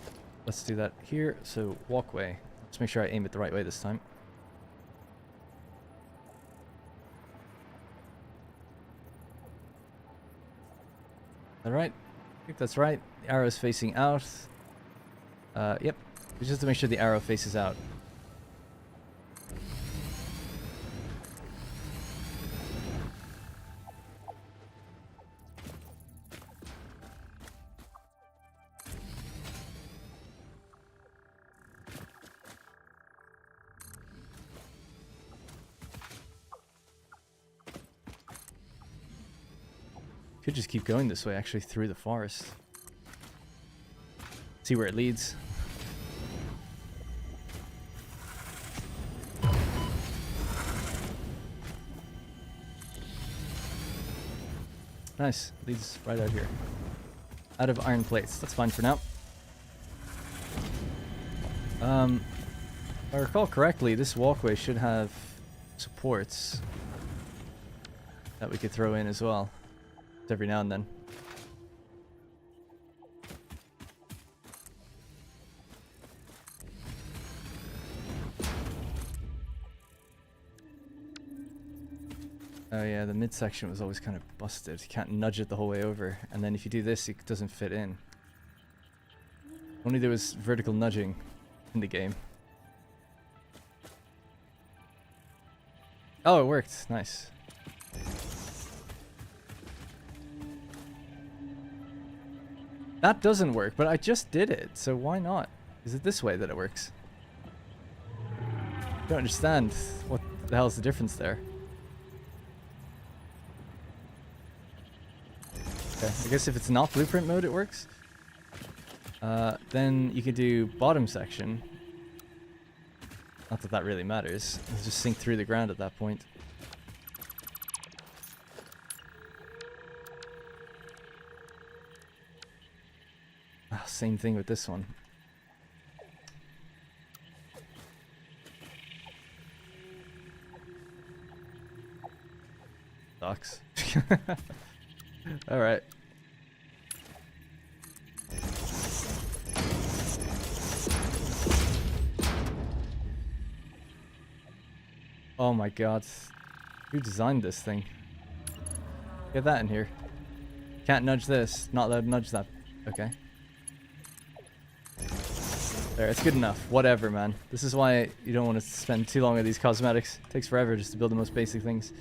A: Let's do that here. So walkway. Let's make sure I aim it the right way this time. Alright. I think that's right. The arrow's facing out. Yep. Just have to make sure the arrow faces out. Could just keep going this way, actually, through the forest. See where it leads. Nice. Leads right out here. Out of iron plates. That's fine for now. If I recall correctly, this walkway should have supports that we could throw in as well. Every now and then. Oh yeah, the midsection was always kind of busted. You can't nudge it the whole way over, and then if you do this, it doesn't fit in. Only there was vertical nudging in the game. Oh, it worked. Nice. That doesn't work, but I just did it, so why not? Is it this way that it works? I don't understand. What the hell is the difference there? Okay, I guess if it's not blueprint mode, it works. Then you can do bottom section. Not that that really matters. It'll just sink through the ground at that point. Same thing with this one. Sucks. Alright. Oh my god. Who designed this thing? Get that in here. Can't nudge this. Not allowed to nudge that. Okay. There, it's good enough. Whatever, man. This is why you don't want to spend too long on these cosmetics. It takes forever just to build the most basic things.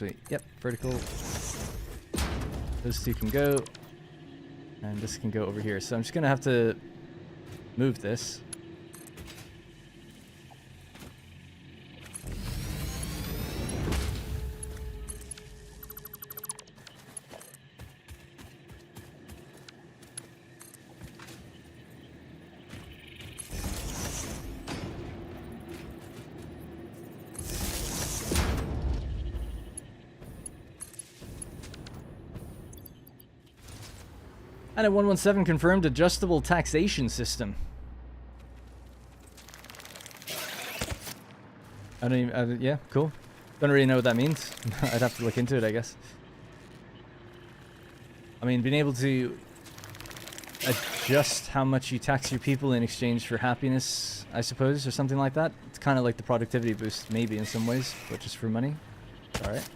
A: actually. Yep, vertical. Those two can go. And this can go over here. So I'm just going to have to move this. And at 117 confirmed adjustable taxation system. I don't even, yeah, cool. Don't really know what that means. I'd have to look into it, I guess. I mean, being able to adjust how much you tax your people in exchange for happiness, I suppose, or something like that. It's kind of like the productivity boost, maybe in some ways, but just for money. Alright.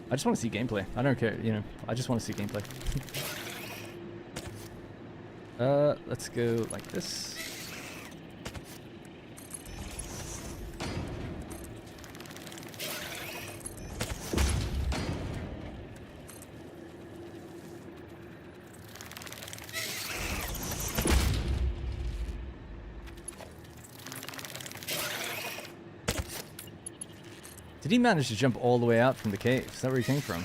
A: I just want to see gameplay. I don't care, you know. I just want to see gameplay. Let's go like this. Did he manage to jump all the way out from the cave? Is that where he came from?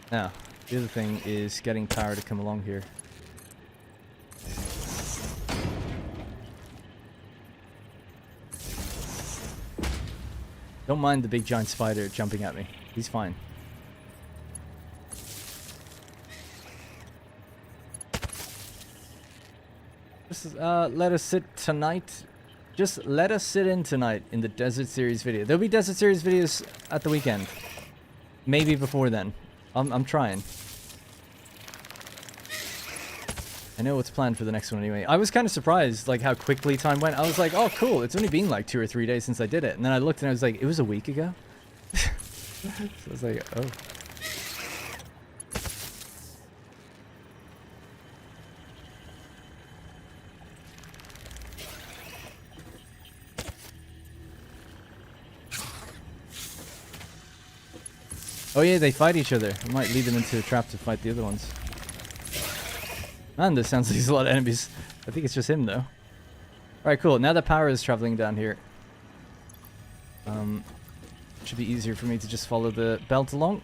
A: Now, the other thing is getting power to come along here. Don't mind the big giant spider jumping at me. He's fine. Just let us sit tonight. Just let us sit in tonight in the Desert Series video. There'll be Desert Series videos at the weekend. Maybe before then. I'm trying. I know what's planned for the next one anyway. I was kind of surprised like how quickly time went. I was like, oh cool, it's only been like 2 or 3 days since I did it. And then I looked and I was like, it was a week ago? So I was like, oh. Oh yeah, they fight each other. I might lead them into a trap to fight the other ones. Man, this sounds like there's a lot of enemies. I think it's just him though. Alright, cool. Now that power is traveling down here. Should be easier for me to just follow the belt along.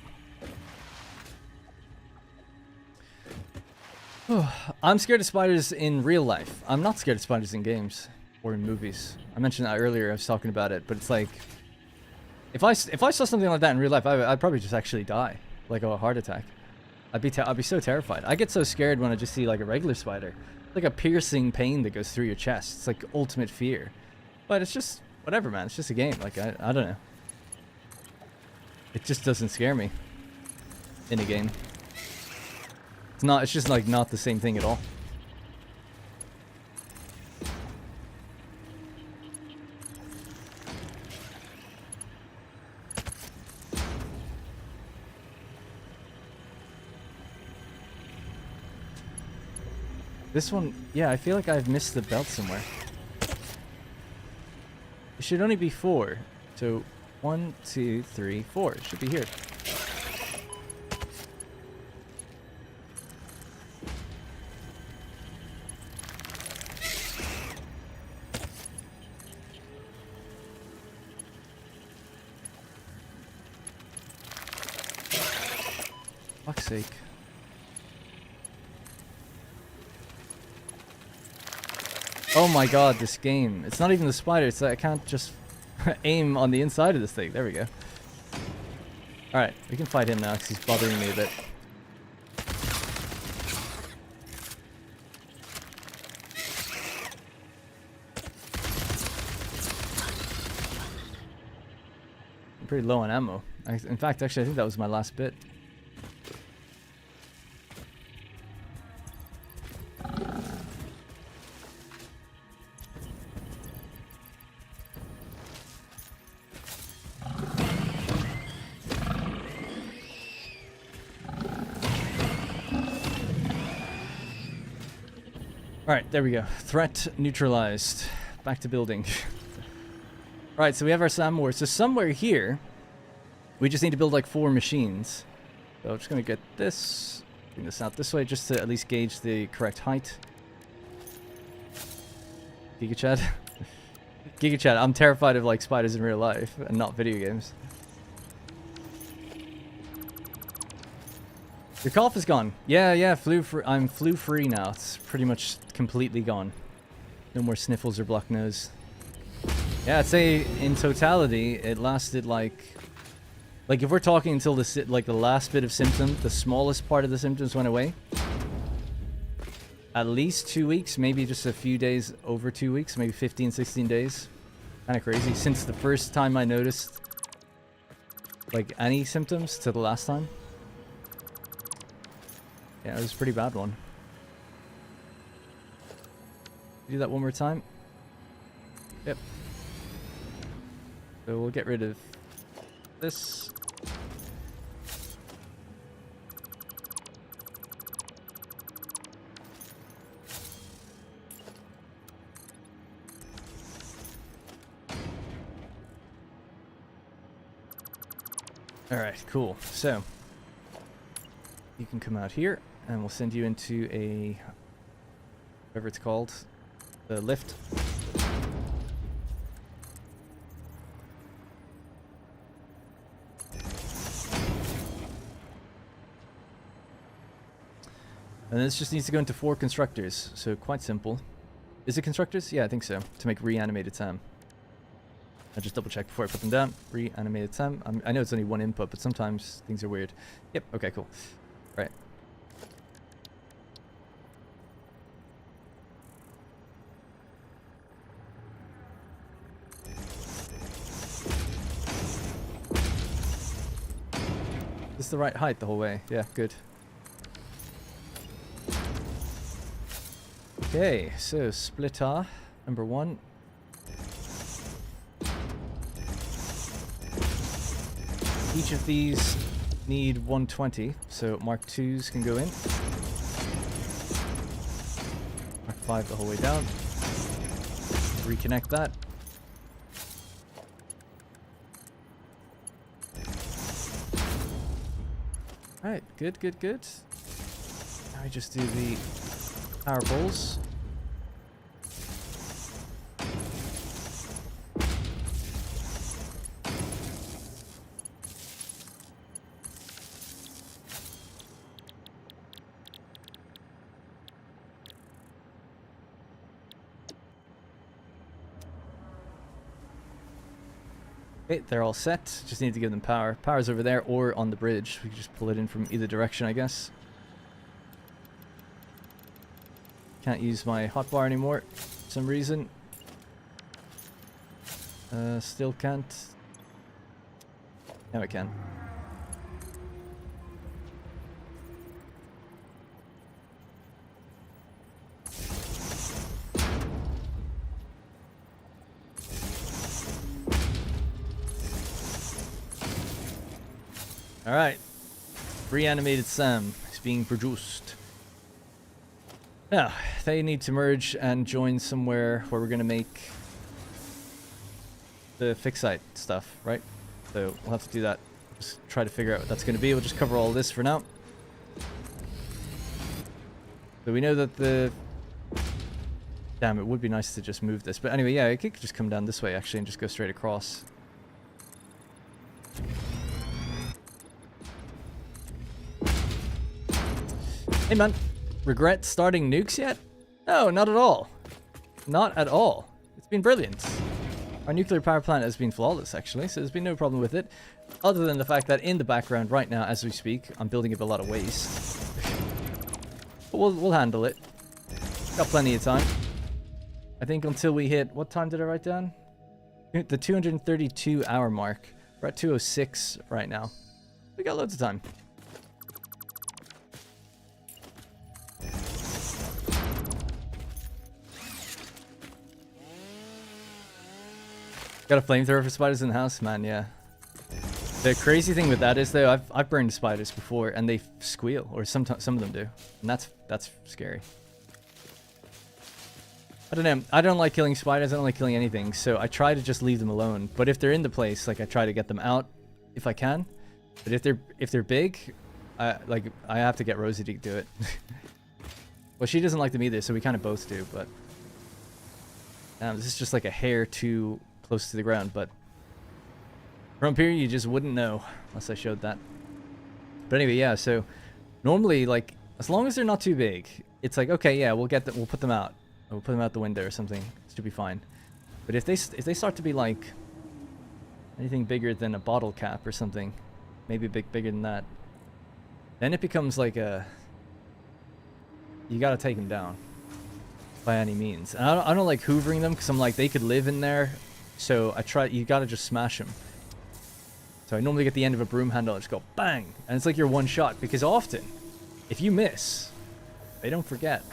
A: I'm scared of spiders in real life. I'm not scared of spiders in games or in movies. I mentioned that earlier. I was talking about it, but it's like if I saw something like that in real life, I'd probably just actually die, like a heart attack. I'd be so terrified. I get so scared when I just see like a regular spider, like a piercing pain that goes through your chest. It's like ultimate fear. But it's just whatever, man. It's just a game. Like I don't know. It just doesn't scare me in a game. It's not. It's just like not the same thing at all. This one, yeah, I feel like I've missed the belt somewhere. It should only be 4. So 1, 2, 3, 4. It should be here. Fuck's sake. Oh my god, this game. It's not even the spider, it's that I can't just aim on the inside of this thing. There we go. Alright, we can fight him now because he's bothering me a bit. I'm pretty low on ammo. In fact, actually, I think that was my last bit. Alright, there we go. Threat neutralized. Back to building. Alright, so we have our SAM ore. So somewhere here, we just need to build like 4 machines. So I'm just going to get this, bring this out this way just to at least gauge the correct height. GigaChad. GigaChad, I'm terrified of like spiders in real life and not video games. Your cough is gone. Yeah, I'm flu free now. It's pretty much completely gone. No more sniffles or blocked nose. Yeah, I'd say in totality, it lasted like if we're talking until the last bit of symptom, the smallest part of the symptoms went away. At least 2 weeks, maybe just a few days over 2 weeks, maybe 15, 16 days. Kind of crazy. Since the first time I noticed like any symptoms to the last time. Yeah, it was a pretty bad one. Do that one more time. Yep. So we'll get rid of this. Alright, cool. So, you can come out here, and we'll send you into a, whatever it's called, the lift. And this just needs to go into 4 constructors, so quite simple. Is it constructors? Yeah, I think so, to make reanimated SAM. I just double check before I put them down. Reanimated SAM. I know it's only 1 input, but sometimes things are weird. Yep, okay, cool. Right. This is the right height the whole way. Yeah, good. Okay, so splitter number 1. Each of these need 120, so Mark 2s can go in. Mark 5 the whole way down. Reconnect that. Alright, good. Now we just do the power poles. Okay, they're all set. Just need to give them power. Power's over there or on the bridge. We can just pull it in from either direction, I guess. Can't use my hotbar anymore for some reason. Still can't. Now I can. Alright. Reanimated SAM is being produced. Now, they need to merge and join somewhere where we're going to make the fixite stuff, right? So we'll have to do that. Just try to figure out what that's going to be. We'll just cover all this for now. So we know that the... Damn, it would be nice to just move this. But anyway, yeah, it could just come down this way, actually, and just go straight across. Hey man, regret starting nukes yet? No, not at all. Not at all. It's been brilliant. Our nuclear power plant has been flawless, actually, so there's been no problem with it. Other than the fact that in the background right now, as we speak, I'm building up a lot of waste. But we'll handle it. Got plenty of time. I think until we hit... What time did I write down? The 232 hour mark. We're at 206 right now. We got loads of time. Got a flamethrower for spiders in the house? Man, yeah. The crazy thing with that is, though, I've burned spiders before, and they squeal, or some of them do. And that's scary. I don't know. I don't like killing spiders. I don't like killing anything. So I try to just leave them alone. But if they're in the place, like I try to get them out if I can. But if they're big, I have to get Rosie to do it. Well, she doesn't like them either, so we kind of both do. But this is just like a hair too close to the ground. But from here, you just wouldn't know unless I showed that. But anyway, yeah. So normally, like as long as they're not too big, it's like okay, yeah, we'll put them out. We'll put them out the window or something. It should be fine. But if they start to be like anything bigger than a bottle cap or something, maybe a bit bigger than that, then it becomes like a you gotta take them down by any means. And I don't like hoovering them because I'm like they could live in there. So you gotta just smash them. So I normally get the end of a broom handle and just go bang, and it's like you're one shot because often if you miss, they don't forget.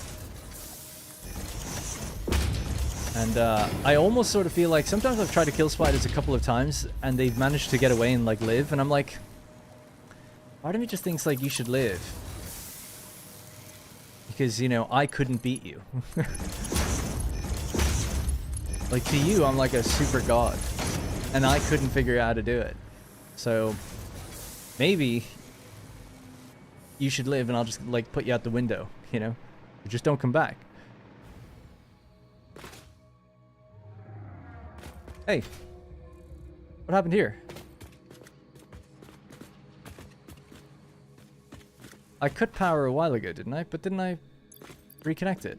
A: And I almost sort of feel like sometimes I've tried to kill spiders a couple of times and they've managed to get away and like live, and I'm like, part of me just thinks like you should live because you know I couldn't beat you. Like to you I'm like a super god and I couldn't figure out how to do it, so maybe you should live and I'll just like put you out the window, you know, just don't come back. Hey, what happened here? I cut power a while ago, didn't I? But didn't I reconnect it?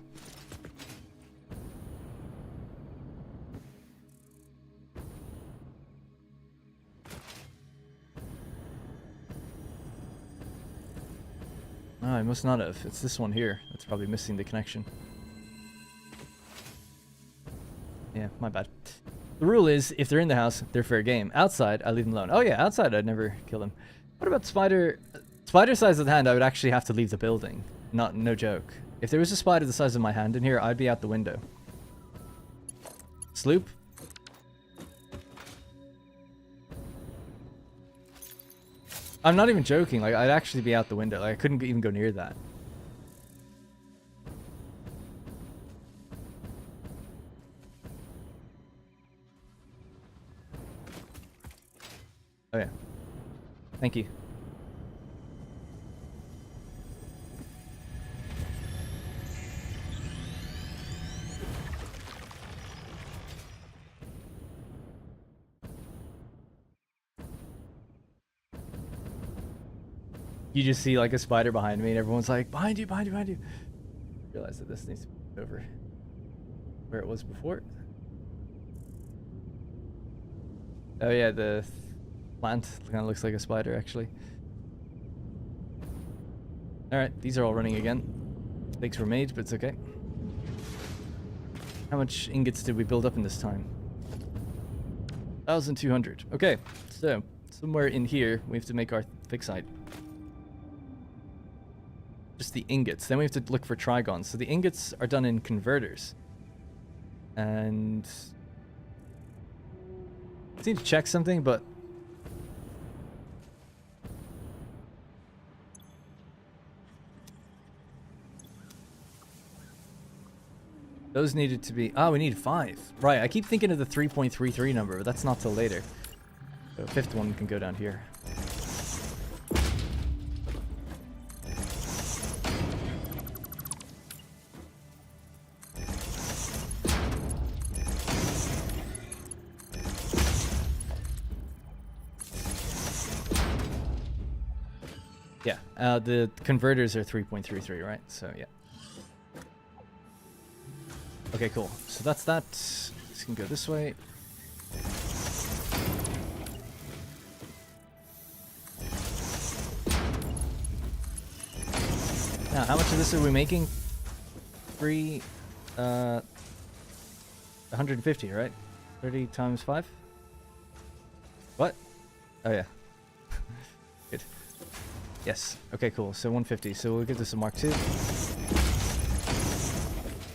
A: Oh, I must not have. It's this one here that's probably missing the connection. Yeah, my bad. The rule is, if they're in the house, they're fair game. Outside, I leave them alone. Oh yeah, outside I'd never kill them. What about spider? Spider size of the hand, I would actually have to leave the building. No joke. If there was a spider the size of my hand in here, I'd be out the window. Sloop? I'm not even joking, like I'd actually be out the window. Like I couldn't even go near that. Oh yeah. Thank you. You just see like a spider behind me and everyone's like, behind you, behind you, behind you. Realize that this needs to be over where it was before. Oh yeah, the plant kind of looks like a spider actually. Alright, these are all running again. Mistakes were made, but it's okay. How much ingots did we build up in this time? 1,200. Okay, so somewhere in here we have to make our fixite. Just the ingots. Then we have to look for trigons. So the ingots are done in converters. And I need to check something, but those needed to be... Oh, we need 5. Right, I keep thinking of the 3.33 number, but that's not till later. So the 5th one can go down here. Yeah, the converters are 3.33, right? So, yeah. Okay, cool. So that's that. This can go this way. Now, how much of this are we making? 150, right? 30 times 5? What? Oh, yeah. Good. Yes. Okay, cool. So 150. So we'll give this a Mark II.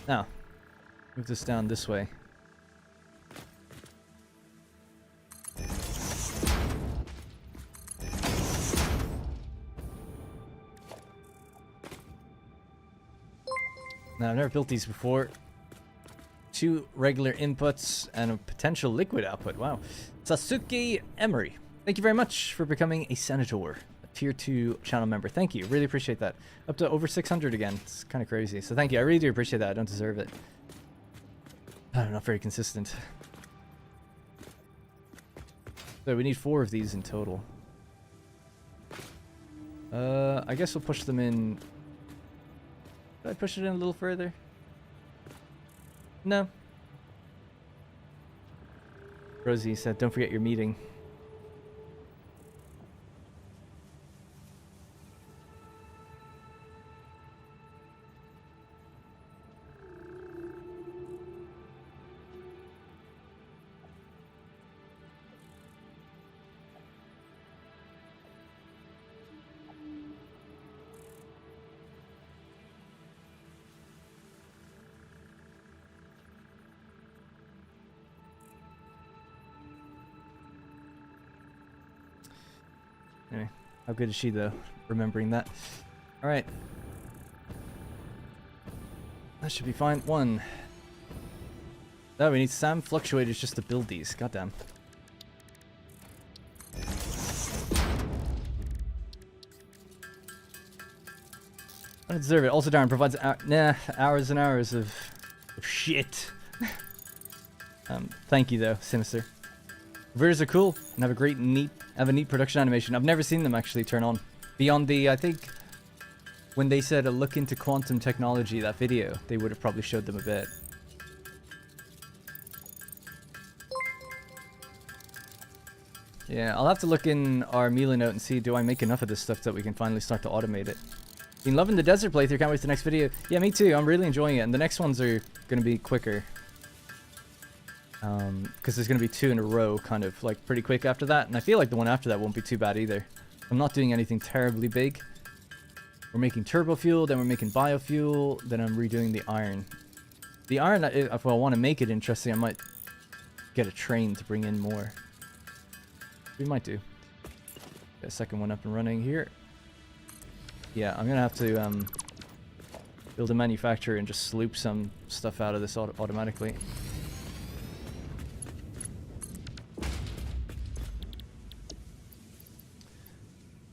A: Now, move this down this way. Now, I've never built these before. 2 regular inputs, and a potential liquid output. Wow. Sasuke Emery, thank you very much for becoming a senator, a tier 2 channel member. Thank you. Really appreciate that. Up to over 600 again. It's kind of crazy. So thank you. I really do appreciate that. I don't deserve it. I'm not very consistent. So we need 4 of these in total. I guess we'll push them in. Did I push it in a little further? No. Rosie said, don't forget your meeting. Anyway, how good is she though, remembering that? Alright. That should be fine. 1. Oh, we need SAM fluctuators just to build these. Goddamn. I deserve it. Also, Darren provides hours and hours of shit. Thank you though, Sinister. Converters are cool and have a neat production animation. I've never seen them actually turn on. Beyond the, I think, when they said a look into quantum technology, that video, they would have probably showed them a bit. Yeah, I'll have to look in our Mila note and see, do I make enough of this stuff that we can finally start to automate it. Been loving the desert playthrough, can't wait for the next video. Yeah, me too, I'm really enjoying it, and the next ones are going to be quicker. Because there's going to be 2 in a row, kind of, like, pretty quick after that. And I feel like the one after that won't be too bad either. I'm not doing anything terribly big. We're making turbo fuel, then we're making biofuel, then I'm redoing the iron. The iron, if I want to make it interesting, I might get a train to bring in more. We might do. Get a second one up and running here. Yeah, I'm going to have to build a manufacturer and just sloop some stuff out of this automatically.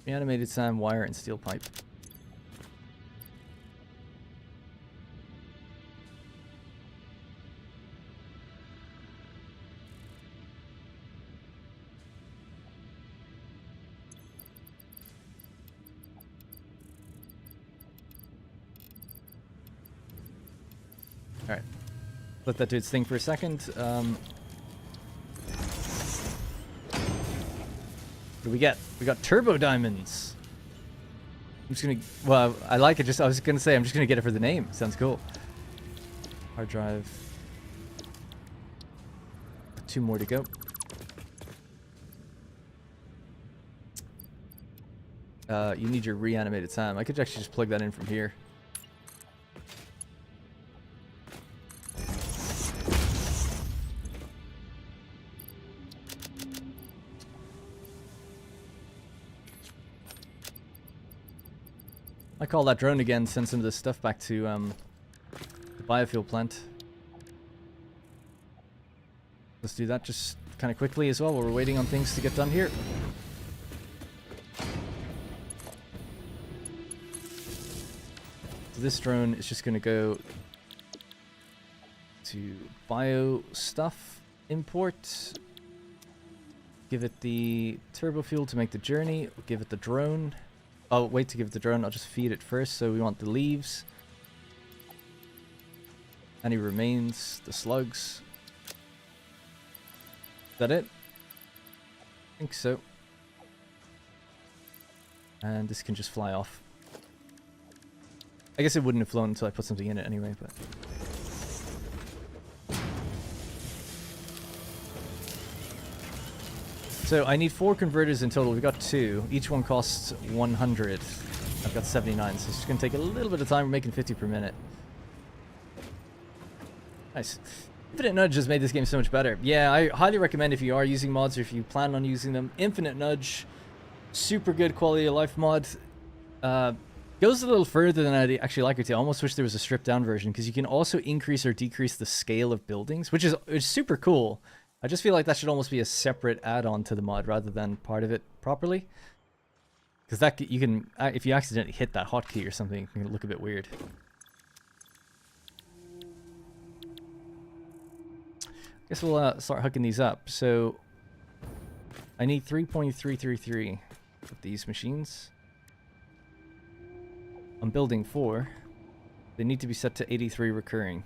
A: Animated SAM, wire, and steel pipe. Alright. Let that do its thing for a second. What do we get? We got turbo diamonds. I'm just gonna, well, I like it. Just, I was gonna say, I'm just gonna get it for the name. Sounds cool. Hard drive. 2 more to go. You need your reanimated SAM. I could actually just plug that in from here. I call that drone again, send some of this stuff back to the biofuel plant. Let's do that just kind of quickly as well while we're waiting on things to get done here. So this drone is just going to go to bio stuff, import, give it the turbo fuel to make the journey, give it the drone. Oh, wait to give it the drone, I'll just feed it first. So we want the leaves. Any remains, the slugs. Is that it? I think so. And this can just fly off. I guess it wouldn't have flown until I put something in it anyway, but... So I need 4 converters in total. We got 2. Each one costs 100. I've got 79, so it's just gonna take a little bit of time. We're making 50 per minute. Nice. Infinite Nudge has made this game so much better. Yeah, I highly recommend if you are using mods or if you plan on using them. Infinite Nudge, super good quality of life mod. Goes a little further than I'd actually like it to. I almost wish there was a stripped down version, because you can also increase or decrease the scale of buildings, which is super cool. I just feel like that should almost be a separate add-on to the mod rather than part of it properly. Because that you can, if you accidentally hit that hotkey or something, it can look a bit weird. Guess we'll start hooking these up. So I need 3.333 of these machines. I'm building 4. They need to be set to 83 recurring.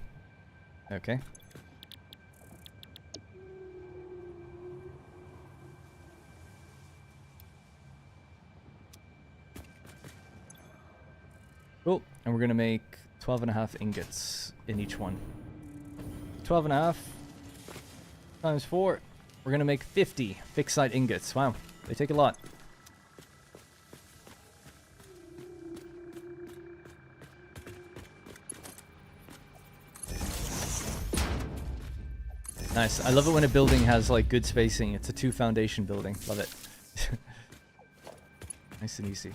A: Okay. Cool. And we're going to make 12.5 ingots in each one. 12.5 times 4. We're going to make 50 fixed site ingots. Wow. They take a lot. Nice. I love it when a building has like good spacing. It's a 2 foundation building. Love it. Nice and easy.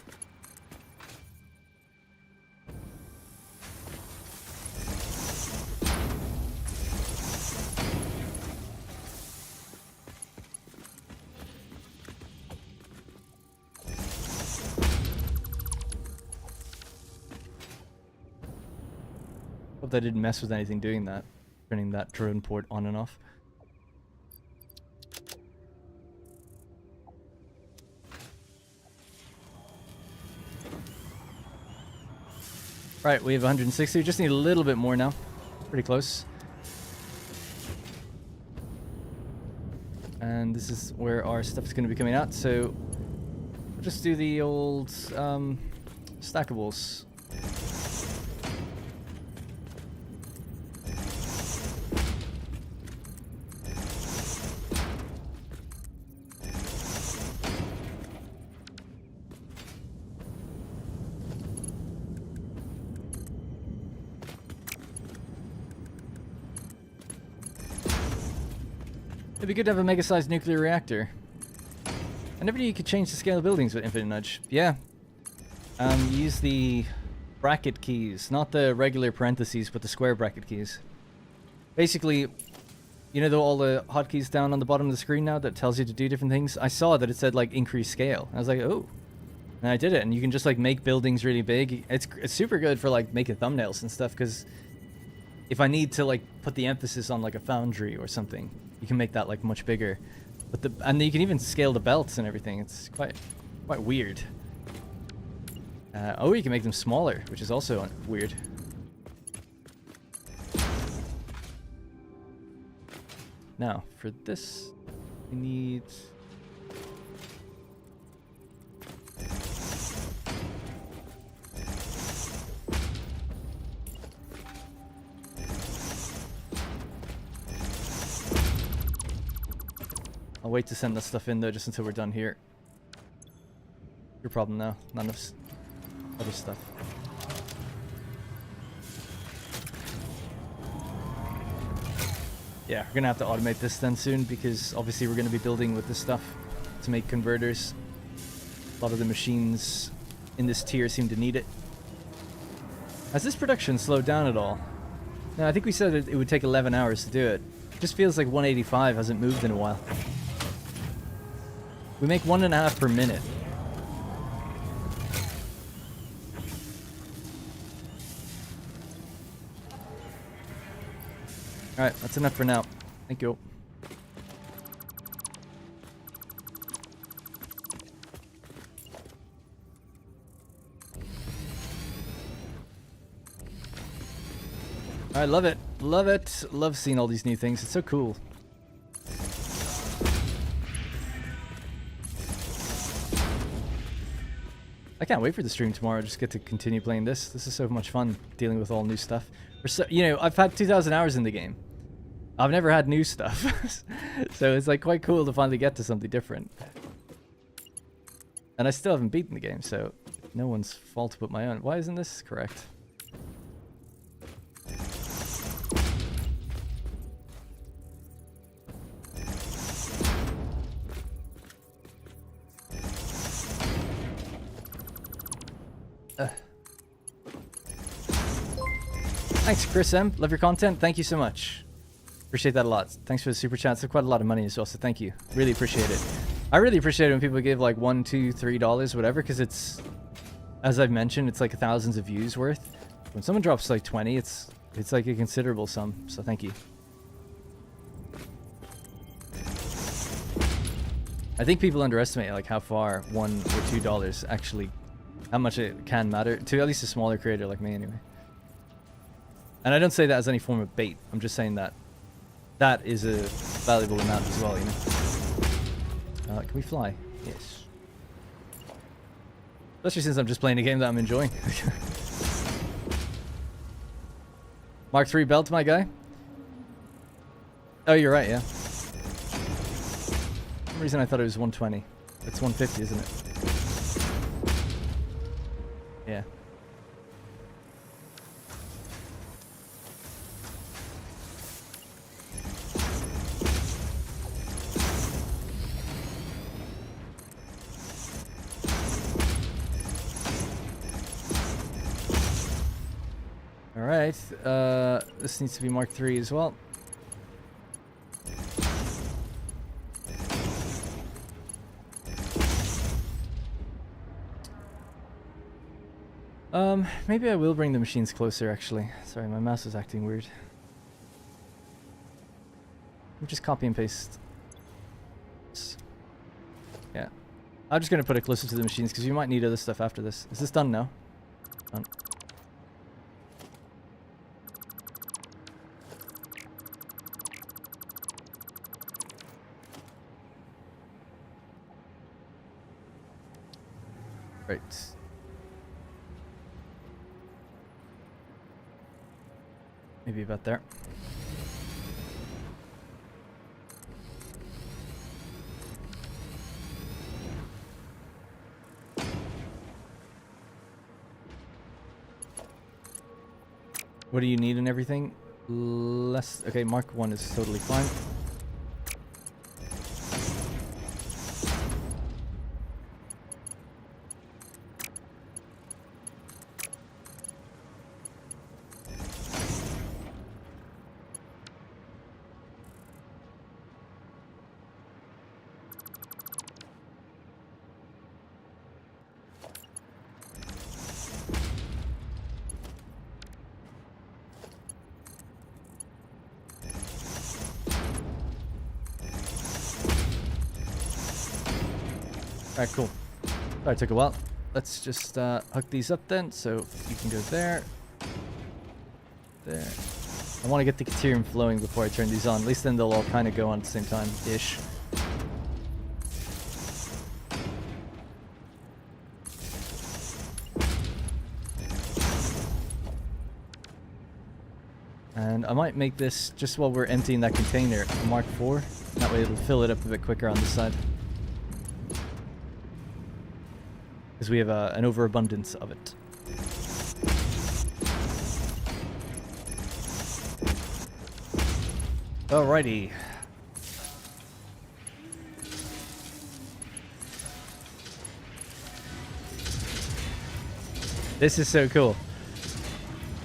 A: Hope that didn't mess with anything doing that. Turning that drone port on and off. Right, we have 160. We just need a little bit more now. Pretty close. And this is where our stuff is going to be coming out. So we'll just do the old stackables. It'd be good to have a mega-sized nuclear reactor. I never knew you could change the scale of buildings with Infinite Nudge. Yeah. Use the bracket keys, not the regular parentheses, but the square bracket keys. Basically, you know all the hotkeys down on the bottom of the screen now that tells you to do different things? I saw that it said like increase scale. I was like, oh. And I did it, and you can just like make buildings really big. It's super good for like making thumbnails and stuff, because if I need to like put the emphasis on like a foundry or something, you can make that like much bigger. But and you can even scale the belts and everything. It's quite weird. Oh, you can make them smaller, which is also weird. Now, for this, we need... I'll wait to send that stuff in though, just until we're done here. Your problem now, not enough other stuff. Yeah, we're gonna have to automate this then soon, because obviously we're gonna be building with this stuff to make converters. A lot of the machines in this tier seem to need it. Has this production slowed down at all? No, I think we said it would take 11 hours to do it. It just feels like 185 hasn't moved in a while. We make 1.5 per minute. Alright, that's enough for now. Thank you. I love it. Love it. Love seeing all these new things. It's so cool. I can't wait for the stream tomorrow. Just get to continue playing this. This is so much fun dealing with all new stuff. You know, I've had 2,000 hours in the game. I've never had new stuff. So it's like quite cool to finally get to something different. And I still haven't beaten the game, so no one's fault but my own. Why isn't this correct? Thanks, Chris M. Love your content. Thank you so much. Appreciate that a lot. Thanks for the super chats. It's quite a lot of money as well, so thank you. Really appreciate it. I really appreciate it when people give like $1, $2, $3, whatever, because it's, as I've mentioned, it's like thousands of views worth. When someone drops like 20, it's like a considerable sum. So thank you. I think people underestimate like how far $1 or $2 actually, how much it can matter to at least a smaller creator like me, anyway. And I don't say that as any form of bait. I'm just saying that that is a valuable amount as well, you know. Can we fly? Yes. Especially since I'm just playing a game that I'm enjoying. Mark III belt, my guy. Oh, you're right, yeah. For some reason I thought it was 120. It's 150, isn't it? Yeah. Alright, this needs to be Mark III as well. Maybe I will bring the machines closer, actually. Sorry, my mouse is acting weird. We'll just copy and paste. Yeah. I'm just gonna put it closer to the machines, because you might need other stuff after this. Is this done now? Done. Right. Maybe about there. What do you need and everything? Less. Okay, Mark 1 is totally fine. Alright, cool. Sorry, it took a while. Let's just hook these up then, so you can go there. There. I want to get the Caterium flowing before I turn these on. At least then they'll all kind of go on at the same time-ish. And I might make this just while we're emptying that container a Mark IV. That way it'll fill it up a bit quicker on this side. Because we have an overabundance of it. Alrighty. This is so cool.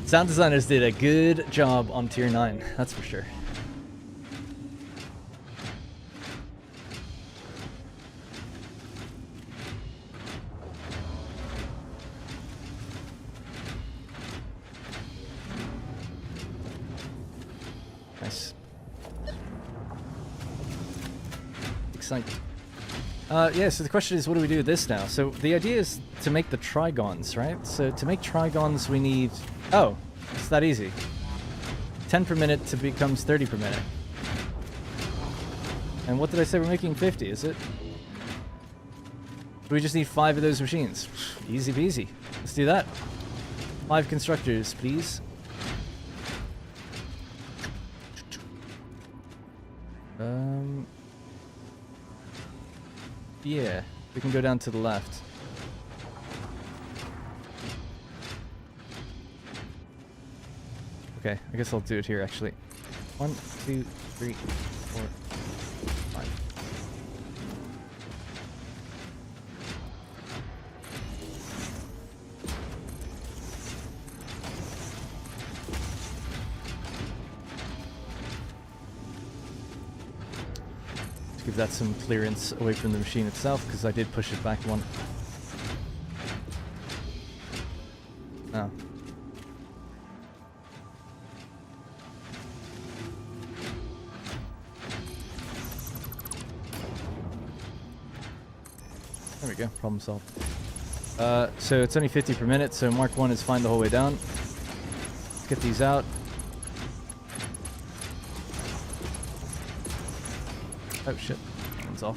A: Sound designers did a good job on tier 9, that's for sure. Nice. Exciting. Yeah, so the question is, what do we do with this now? So the idea is to make the trigons, right? So to make trigons we need... Oh, it's that easy. 10 per minute to becomes 30 per minute. And what did I say? We're making 50, is it? We just need 5 of those machines. Easy peasy. Let's do that. 5 constructors, please. Yeah, we can go down to the left. Okay, I guess I'll do it here actually. 1, 2, 3, 4, 5. Give that some clearance away from the machine itself, because I did push it back one. Oh. There we go, problem solved. So it's only 50 per minute, so Mark 1 is fine the whole way down. Let's get these out. Oh shit, one's off.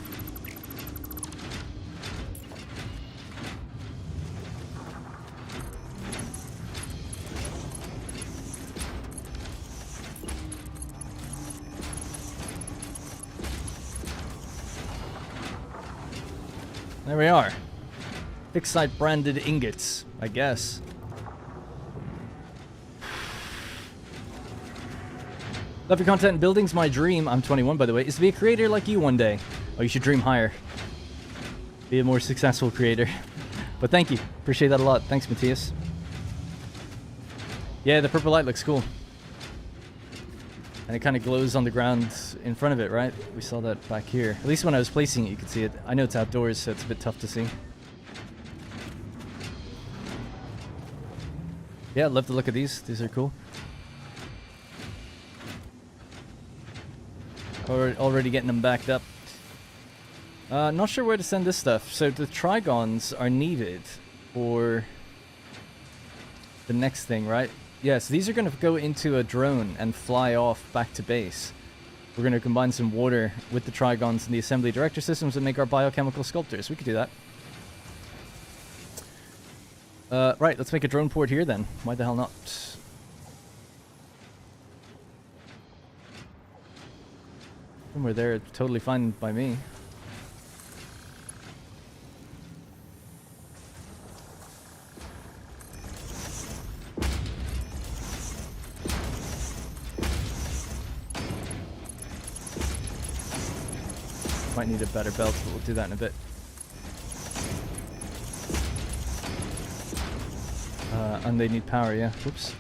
A: There we are. Fixed site branded ingots, I guess. Love your content and buildings. My dream, I'm 21 by the way, is to be a creator like you one day. Oh, you should dream higher. Be a more successful creator. But thank you. Appreciate that a lot. Thanks, Matthias. Yeah, the purple light looks cool. And it kind of glows on the ground in front of it, right? We saw that back here. At least when I was placing it, you could see it. I know it's outdoors, so it's a bit tough to see. Yeah, I'd love to look at these. These are cool. Already getting them backed up. Not sure where to send this stuff. So the trigons are needed for the next thing, right? Yes, these are going to go into a drone and fly off back to base. We're going to combine some water with the trigons and the assembly director systems and make our biochemical sculptors. We could do that. Right, let's make a drone port here then. Why the hell not? Somewhere there, totally fine by me. Might need a better belt, but we'll do that in a bit. And they need power, yeah. Whoops.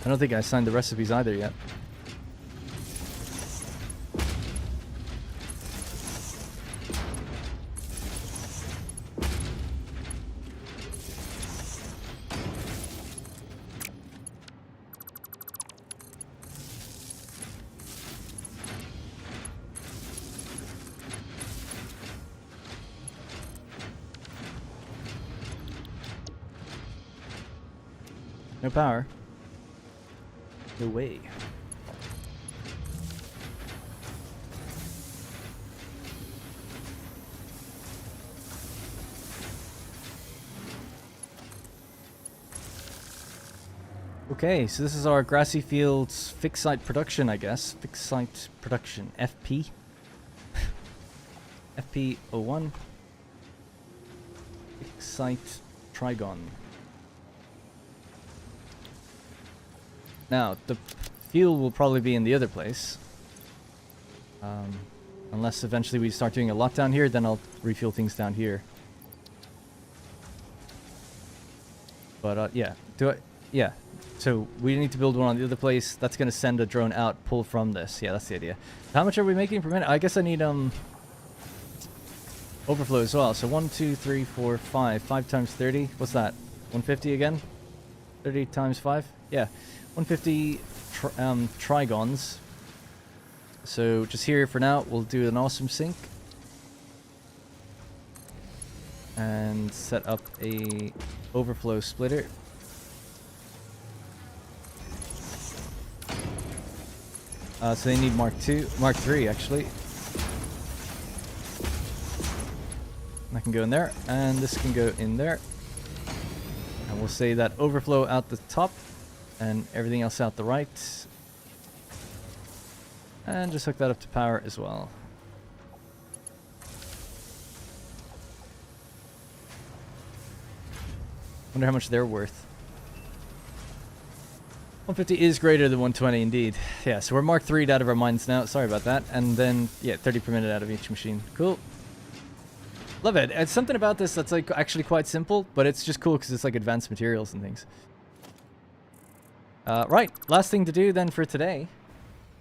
A: I don't think I signed the recipes either yet. No power. No way. Okay, so this is our grassy fields fixed site production, I guess. Fixed site production. FP. FP01. Fixed site trigon. Now, the fuel will probably be in the other place. Unless eventually we start doing a lockdown here, then I'll refuel things down here. But, yeah. Yeah. So, we need to build one on the other place. That's going to send a drone out, pull from this. Yeah, that's the idea. How much are we making per minute? I guess I need, overflow as well. So, 1, 2, 3, 4, 5. 5 times 30. What's that? 150 again? 30 times 5? Yeah. 150 trigons. So just here for now, we'll do an awesome sync and set up a overflow splitter. So they need Mark 3 actually. That can go in there, and this can go in there, and we'll say that overflow out the top. And everything else out the right. And just hook that up to power as well. Wonder how much they're worth. 150 is greater than 120 indeed. Yeah, so we're Mark 3'd out of our minds now. Sorry about that. And then, yeah, 30 per minute out of each machine. Cool. Love it. It's something about this that's like actually quite simple, but it's just cool because it's like advanced materials and things. Right, last thing to do then for today,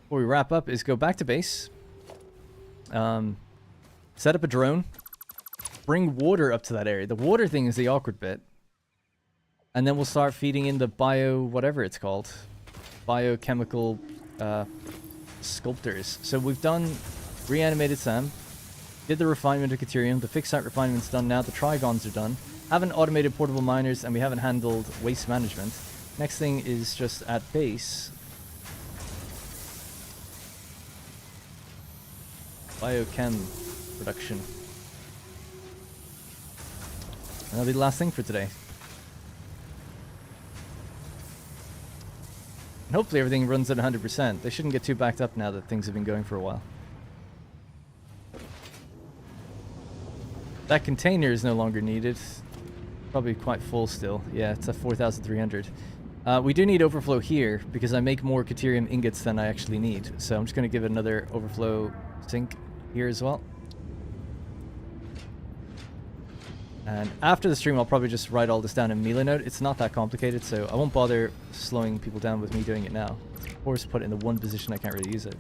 A: before we wrap up, is go back to base, Set up a drone. Bring water up to that area. The water thing is the awkward bit. And then we'll start feeding in the whatever it's called. Biochemical sculptors. So we've done reanimated Sam. Did the refinement of Caterium. The fixed site refinement's done now. The trigons are done. Haven't automated portable miners, and we haven't handled waste management. Next thing is just at base. Biochem production. And that'll be the last thing for today. And hopefully everything runs at 100%. They shouldn't get too backed up now that things have been going for a while. That container is no longer needed. Probably quite full still. Yeah, it's at 4,300. We do need overflow here because I make more Caterium ingots than I actually need. So I'm just going to give it another overflow sink here as well. And after the stream, I'll probably just write all this down in Milanote. It's not that complicated, so I won't bother slowing people down with me doing it now. Of course, put it in the one position I can't really use it.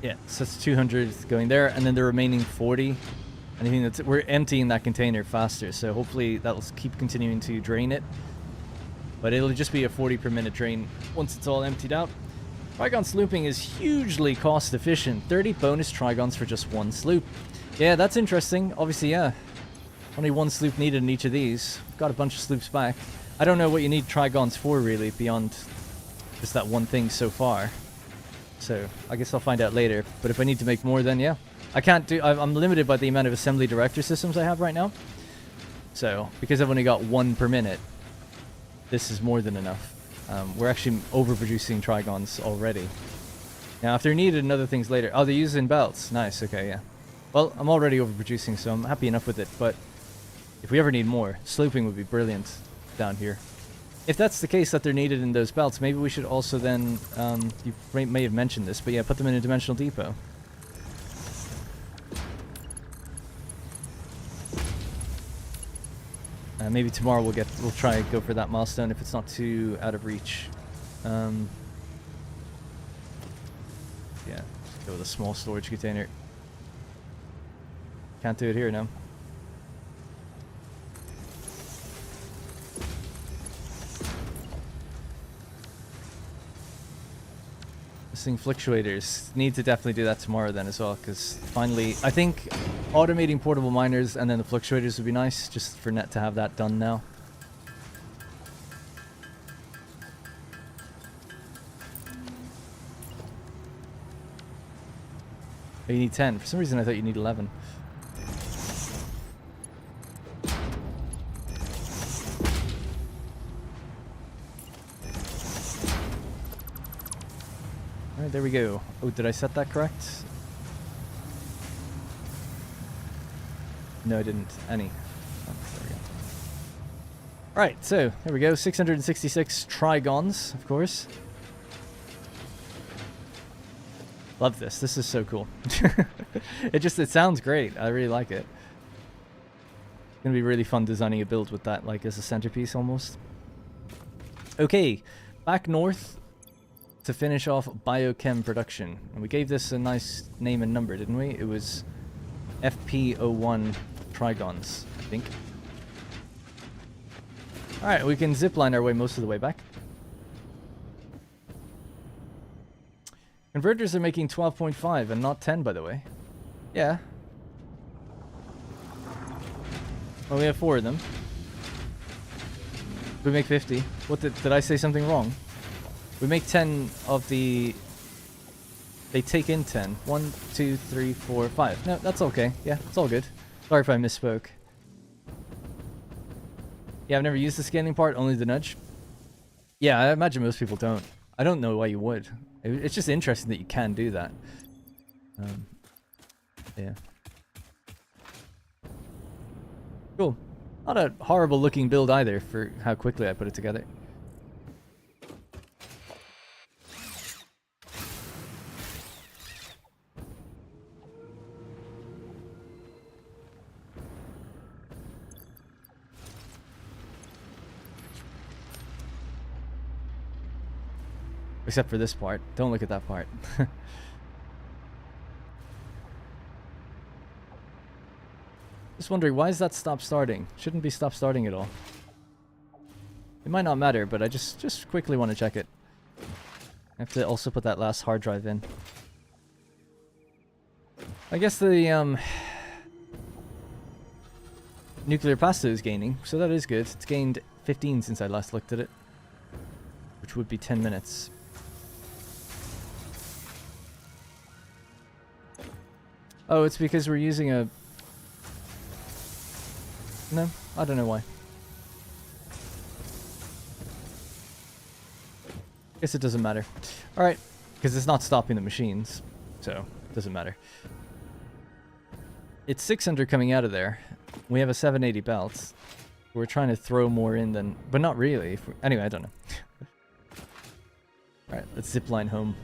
A: Yeah, so it's 200 going there, and then the remaining 40. Anything that's we're emptying that container faster, so hopefully that'll keep continuing to drain it. But it'll just be a 40 per minute drain once it's all emptied out. Trigon slooping is hugely cost efficient. 30 bonus trigons for just one sloop. Yeah, that's interesting. Obviously, yeah. Only one sloop needed in each of these. Got a bunch of sloops back. I don't know what you need trigons for, really, beyond just that one thing so far. So, I guess I'll find out later. But if I need to make more, then yeah. I can't do... I'm limited by the amount of assembly director systems I have right now. So, because I've only got one per minute, this is more than enough. We're actually overproducing trigons already. Now, if they're needed in other things later... Oh, they're using belts. Nice, okay, yeah. Well, I'm already overproducing, so I'm happy enough with it. But if we ever need more, slooping would be brilliant down here. If that's the case that they're needed in those belts, maybe we should also then... you may have mentioned this, but yeah, put them in a dimensional depot. Maybe tomorrow we'll try and go for that milestone if it's not too out of reach. Yeah, go with a small storage container. Can't do it here now. Missing fluctuators. Need to definitely do that tomorrow then as well, because finally, I think automating portable miners and then the fluctuators would be nice, just for net to have that done now. Oh, you need 10. For some reason I thought you need 11. Alright, there we go. Oh, did I set that correct? No, I didn't. Any. Oh, there we go. Alright, so, there we go. 666 trigons, of course. Love this. This is so cool. It sounds great. I really like it. It's gonna be really fun designing a build with that, like, as a centerpiece almost. Okay, back north to finish off biochem production. And we gave this a nice name and number, didn't we? It was FP01 trigons, I think. Alright, we can zipline our way most of the way back. Converters are making 12.5 and not 10, by the way. Yeah. Well, we have 4 of them. We make 50. What did I say something wrong? We make 10 of the... They take in 10. 1, 2, 3, 4, 5. No, that's okay. Yeah, it's all good. Sorry if I misspoke. Yeah, I've never used the scaling part, only the nudge. Yeah, I imagine most people don't. I don't know why you would. It's just interesting that you can do that. Yeah. Cool. Not a horrible looking build either for how quickly I put it together. Except for this part. Don't look at that part. Just wondering, why is that stop starting? Shouldn't be stop starting at all. It might not matter, but I just quickly want to check it. I have to also put that last hard drive in. I guess the nuclear pasta is gaining, so that is good. It's gained 15 since I last looked at it, which would be 10 minutes. Oh, it's because we're using a... No, I don't know why. Guess it doesn't matter. Alright, because it's not stopping the machines, so it doesn't matter. It's 600 coming out of there. We have a 780 belt. We're trying to throw more in than... But not really. Anyway, I don't know. Alright, let's zipline home.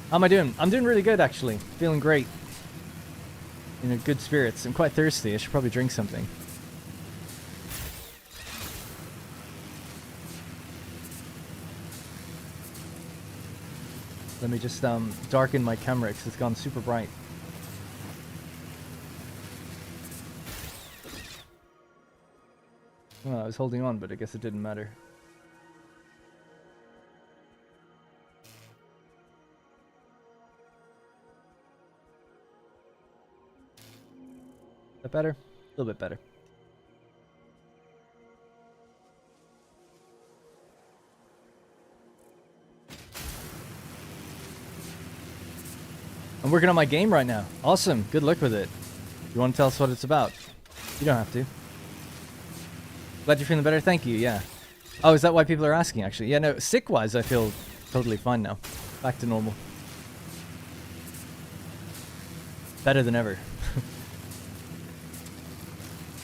A: How am I doing? I'm doing really good, actually. Feeling great. In a good spirits. I'm quite thirsty. I should probably drink something. Let me just darken my camera because it's gone super bright. Well, I was holding on, but I guess it didn't matter. Is that better? A little bit better. I'm working on my game right now. Awesome. Good luck with it. You want to tell us what it's about? You don't have to. Glad you're feeling better. Thank you. Yeah. Oh, is that why people are asking, actually? Yeah, no. Sick-wise, I feel totally fine now. Back to normal. Better than ever.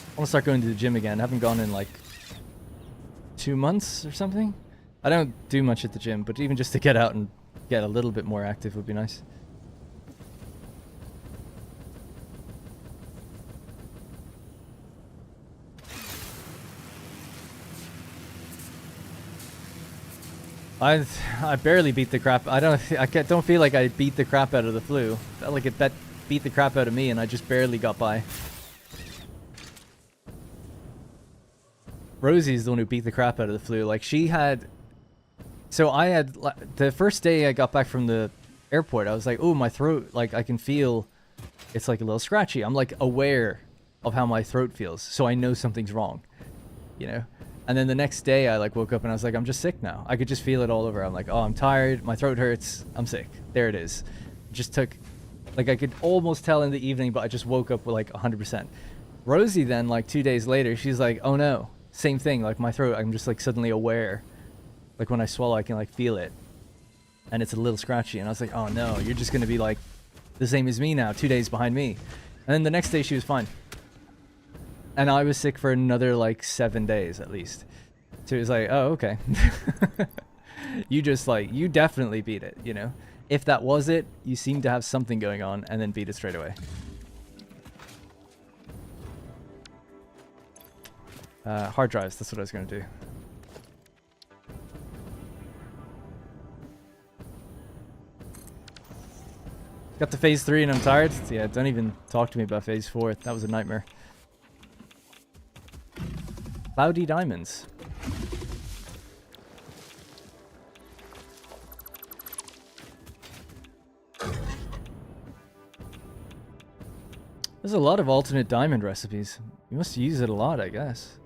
A: I want to start going to the gym again. I haven't gone in like 2 months or something. I don't do much at the gym, but even just to get out and get a little bit more active would be nice. I barely beat the crap. I don't feel like I beat the crap out of the flu. I felt like it beat the crap out of me, and I just barely got by. Rosie's the one who beat the crap out of the flu. Like, she had... So I had... The first day I got back from the airport, I was like, oh, my throat, like, I can feel it's, like, a little scratchy. I'm, like, aware of how my throat feels, so I know something's wrong, you know? And then the next day, I, like, woke up and I was like, I'm just sick now. I could just feel it all over. I'm like, oh, I'm tired, my throat hurts, I'm sick. There it is. It just took... Like, I could almost tell in the evening, but I just woke up with, like, 100%. Rosie then, like, 2 days later, she's like, oh, no. Same thing, like my throat, I'm just like suddenly aware. Like when I swallow, I can like feel it. And it's a little scratchy. And I was like, oh no, you're just going to be like the same as me now, 2 days behind me. And then the next day she was fine. And I was sick for another like 7 days at least. So it was like, oh, okay. You just like, you definitely beat it, you know? If that was it, you seem to have something going on and then beat it straight away. Hard drives, that's what I was going to do. Got to phase 3 and I'm tired. Yeah, don't even talk to me about phase 4. That was a nightmare. Cloudy diamonds. There's a lot of alternate diamond recipes. You must use it a lot, I guess.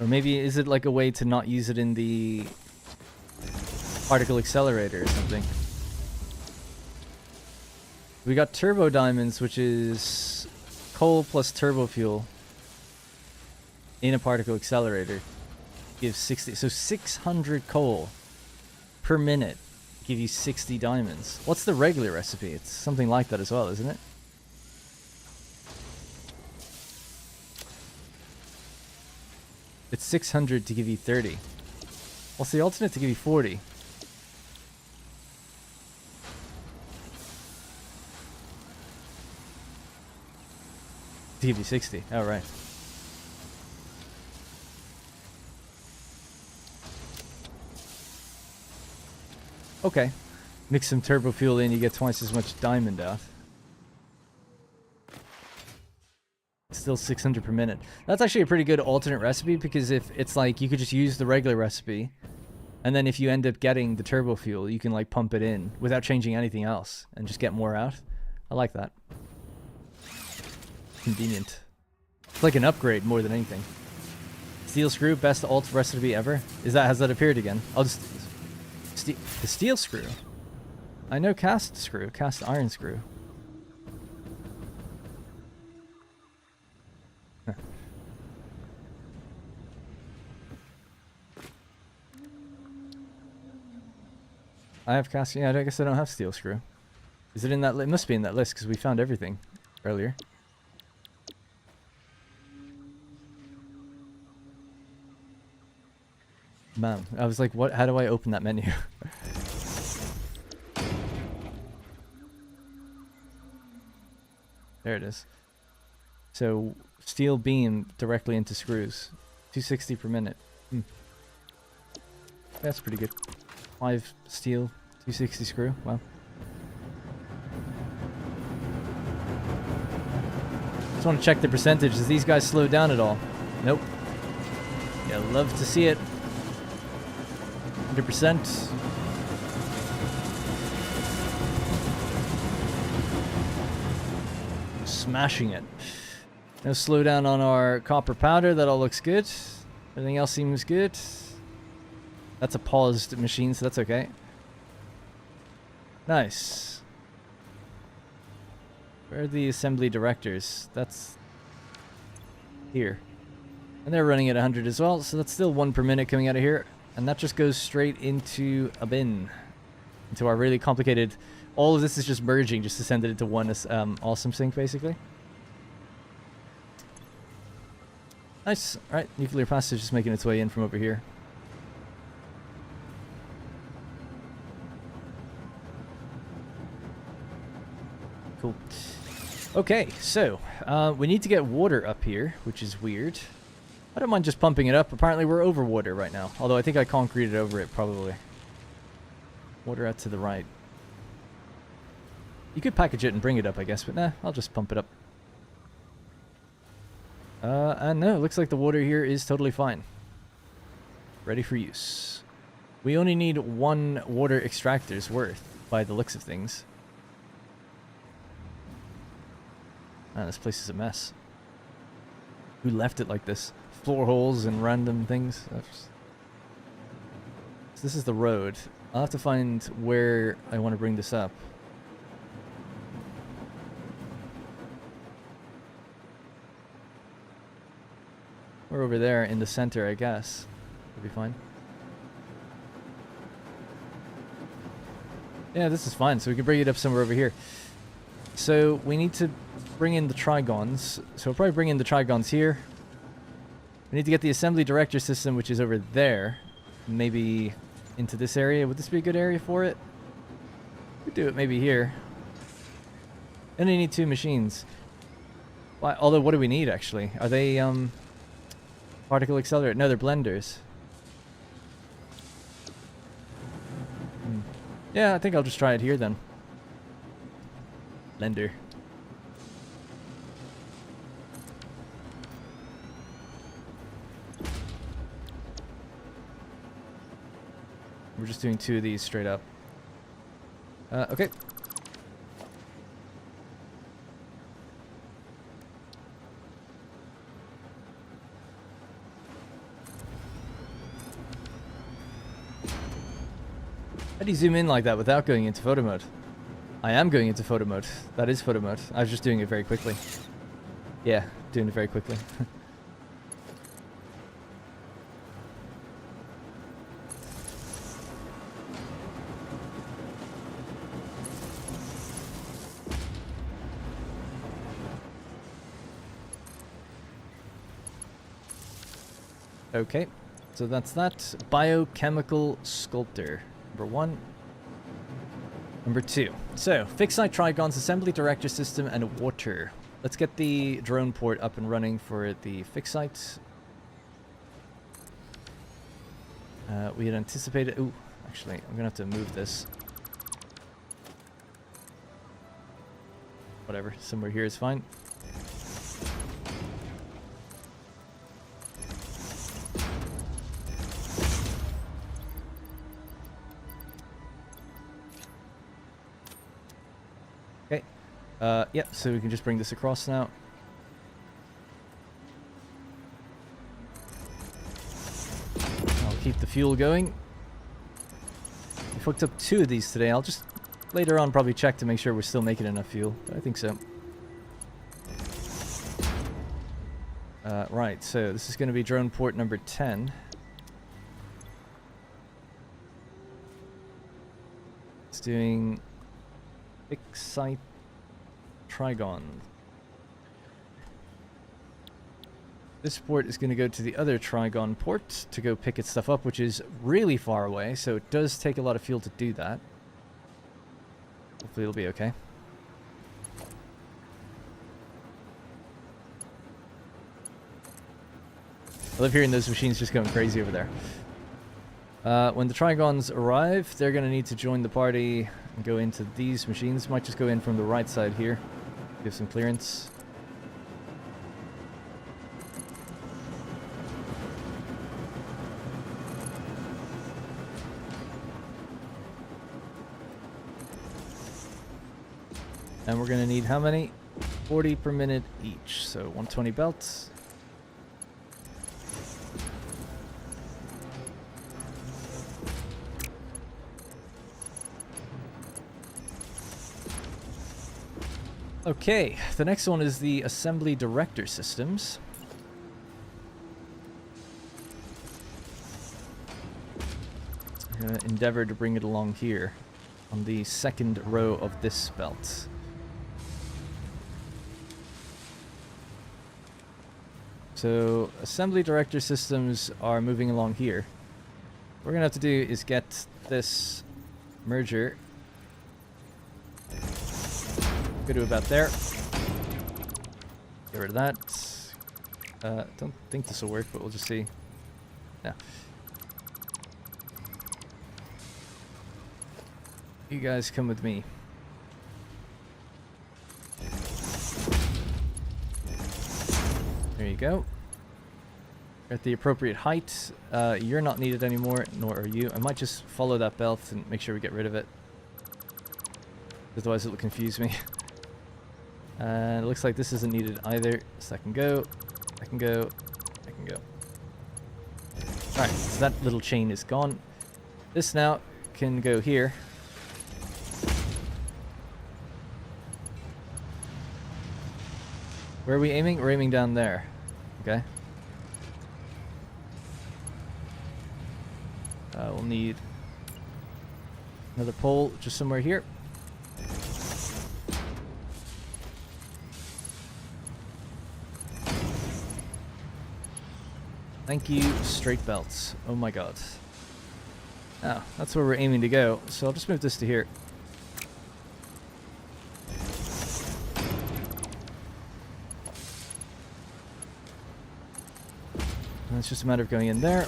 A: Or maybe is it like a way to not use it in the particle accelerator or something? We got turbo diamonds, which is coal plus turbo fuel in a particle accelerator. Gives 60, so 600 coal per minute give you 60 diamonds. What's the regular recipe? It's something like that as well, isn't it? It's 600 to give you 30. What's the alternate to give you 40? To give you 60. Oh, right. Okay. Mix some turbo fuel in, you get twice as much diamond out. Still 600 per minute. That's actually a pretty good alternate recipe, because if it's like you could just use the regular recipe, and then if you end up getting the turbo fuel, you can like pump it in without changing anything else and just get more out. I like that. Convenient. It's like an upgrade more than anything. Steel screw, best alt recipe ever. Has that appeared again? I'll just the steel screw. I know cast screw, cast iron screw. I have cast. Yeah, I guess I don't have steel screw. Is it in that? It must be in that list because we found everything earlier. Man, I was like, what? How do I open that menu? There it is. So steel beam directly into screws, 260 per minute. That's pretty good. 5 steel, 260 screw. Wow. Just want to check the percentage. Does these guys slow down at all? Nope. Yeah, love to see it. 100%. Smashing it. No slowdown on our copper powder. That all looks good. Everything else seems good. That's a paused machine, so that's okay. Nice. Where are the assembly directors? That's here. And they're running at 100 as well, so that's still 1 per minute coming out of here. And that just goes straight into a bin. Into our really complicated... All of this is just merging just to send it into one awesome sink, basically. Nice. Alright, nuclear plastic just making its way in from over here. Cool. Okay, so we need to get water up here, which is weird. I don't mind just pumping it up. Apparently we're over water right now. Although I think I concreted over it, probably. Water out to the right. You could package it and bring it up, I guess, but nah, I'll just pump it up. And no, it looks like the water here is totally fine. Ready for use. We only need 1 water extractor's worth, by the looks of things. Man, this place is a mess. Who left it like this? Floor holes and random things. So this is the road. I'll have to find where I want to bring this up. We're over there in the center, I guess. It'll be fine. Yeah, this is fine. So we can bring it up somewhere over here. So we need to bring in the trigons. So we'll probably bring in the trigons here. We need to get the assembly director system, which is over there. Maybe into this area. Would this be a good area for it? We could do it maybe here. And we need 2 machines. Well, although, what do we need actually? Are they particle accelerator? No, they're blenders. Yeah, I think I'll just try it here then. Blender. We're just doing 2 of these straight up. Okay. How do you zoom in like that without going into photo mode? I am going into photo mode. That is photo mode. I was just doing it very quickly. Yeah, doing it very quickly. Okay, so that's that. Biochemical sculptor. Number 1. Number 2. So, fixed site trigons, assembly director system, and water. Let's get the drone port up and running for the fixed site. We had anticipated... Ooh, actually, I'm going to have to move this. Whatever, somewhere here is fine. Okay. Yep, so we can just bring this across now. I'll keep the fuel going. We hooked up 2 of these today. I'll just later on probably check to make sure we're still making enough fuel, but I think so. Right, so this is going to be drone port number 10. It's doing fixed site trigon. This port is going to go to the other trigon port to go pick its stuff up, which is really far away, so it does take a lot of fuel to do that. Hopefully it'll be okay. I love hearing those machines just going crazy over there. When the trigons arrive, they're going to need to join the party and go into these machines. Might just go in from the right side here. Give some clearance. And we're going to need how many? 40 per minute each. So 120 belts. Okay, the next one is the assembly director systems. I'm going to endeavor to bring it along here on the second row of this belt. So, assembly director systems are moving along here. What we're going to have to do is get this merger. Go to about there. Get rid of that. Don't think this will work, but we'll just see. Yeah. You guys come with me. There you go. At the appropriate height. You're not needed anymore, nor are you. I might just follow that belt and make sure we get rid of it. Otherwise it'll confuse me. And it looks like this isn't needed either. So I can go. I can go. I can go. Alright, so that little chain is gone. This now can go here. Where are we aiming? We're aiming down there. Okay. We'll need another pole just somewhere here. Thank you, straight belts. Oh my god. Oh, that's where we're aiming to go. So I'll just move this to here. And it's just a matter of going in there.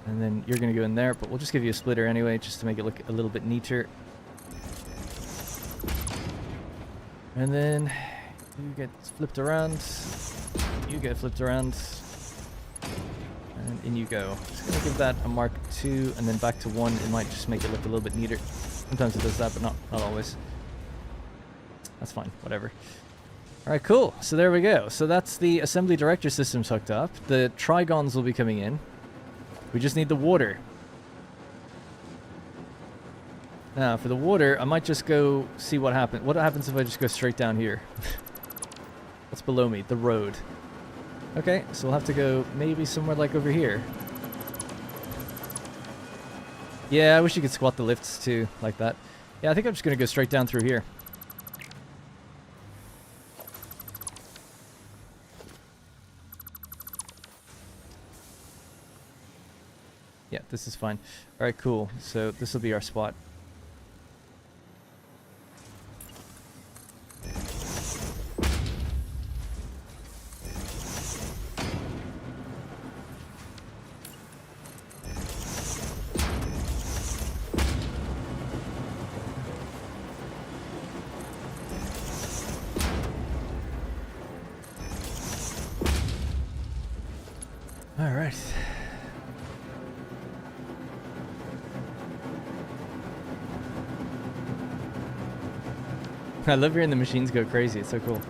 A: And then you're going to go in there, but we'll just give you a splitter anyway, just to make it look a little bit neater. And then you get flipped around. You get flipped around. And in you go. Just going to give that a mark 2 and then back to 1. It might just make it look a little bit neater. Sometimes it does that, but not always. That's fine. Whatever. Alright, cool. So there we go. So that's the assembly director systems hooked up. The trigons will be coming in. We just need the water. Now, for the water, I might just go see what happens. What happens if I just go straight down here? What's below me? The road. Okay, so we'll have to go maybe somewhere like over here. Yeah, I wish you could squat the lifts too, like that. Yeah, I think I'm just going to go straight down through here. Yeah, this is fine. Alright, cool. So this will be our spot. Alright. I love hearing the machines go crazy. It's so cool.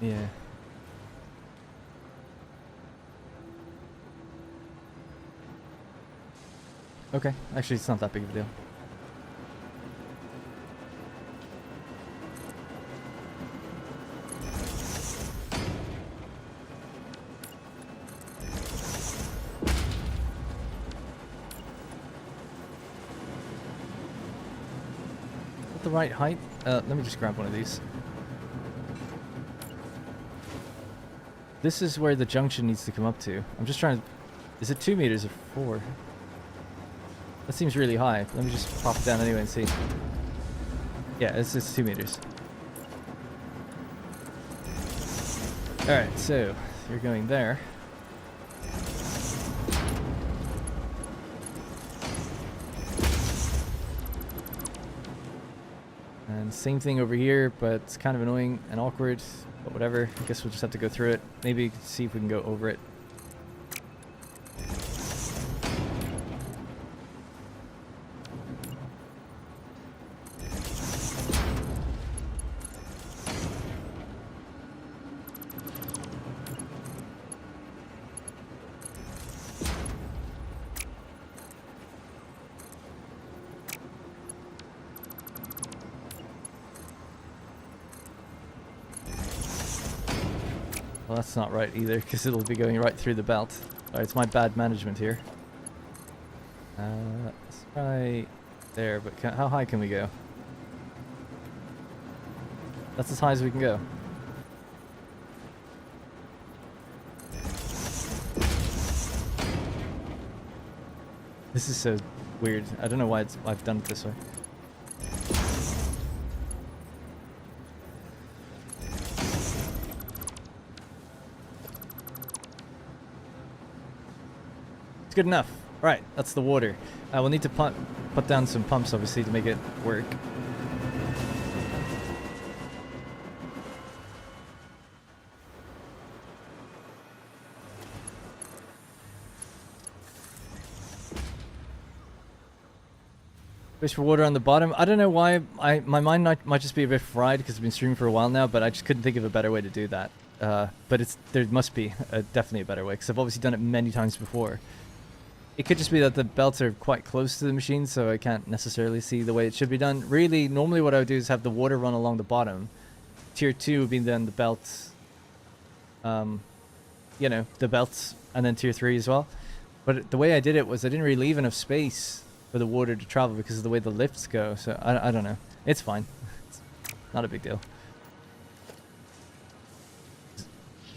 A: Yeah. Okay. Actually, it's not that big of a deal. The right height? Let me just grab one of these. This is where the junction needs to come up to. I'm just trying to... Is it 2 meters or 4? That seems really high. Let me just pop it down anyway and see. Yeah, it's 2 meters. Alright, so you're going there. And same thing over here, but it's kind of annoying and awkward, but whatever. I guess we'll just have to go through it. Maybe see if we can go over it. Well, that's not right either, because it'll be going right through the belt. Alright, it's my bad management here. Let's try there, but how high can we go? That's as high as we can go. This is so weird. I don't know why I've done it this way. It's good enough. Right, that's the water. We'll need to put down some pumps, obviously, to make it work. Fish for water on the bottom. I don't know why. My mind might just be a bit fried because I've been streaming for a while now, but I just couldn't think of a better way to do that. But there must be definitely a better way, because I've obviously done it many times before. It could just be that the belts are quite close to the machine, so I can't necessarily see the way it should be done. Really, normally what I would do is have the water run along the bottom. Tier 2 would be then the belts, you know, the belts, and then tier 3 as well. But the way I did it was I didn't really leave enough space for the water to travel because of the way the lifts go, so I don't know. It's fine. It's not a big deal.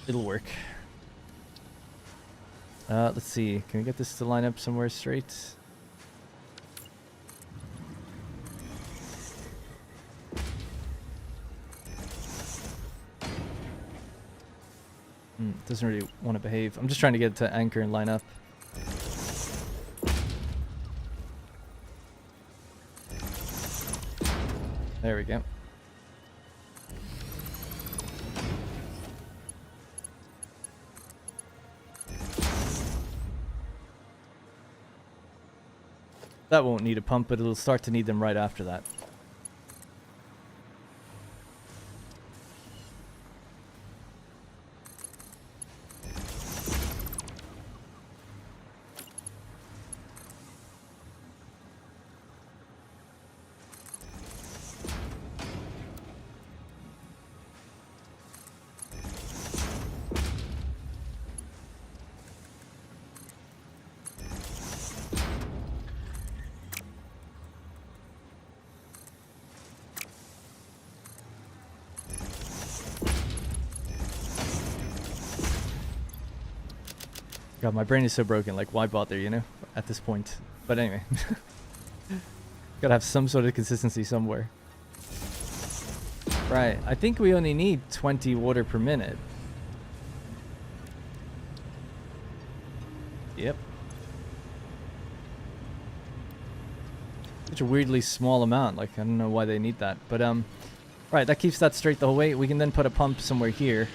A: It'll work. Let's see. Can we get this to line up somewhere straight? Doesn't really want to behave. I'm just trying to get it to anchor and line up. There we go. That won't need a pump, but it'll start to need them right after that. God, my brain is so broken. Like, why bother, you know, at this point? But anyway. Gotta have some sort of consistency somewhere. Right, I think we only need 20 water per minute. Yep. Such a weirdly small amount. Like, I don't know why they need that. But, right, that keeps that straight the whole way. We can then put a pump somewhere here.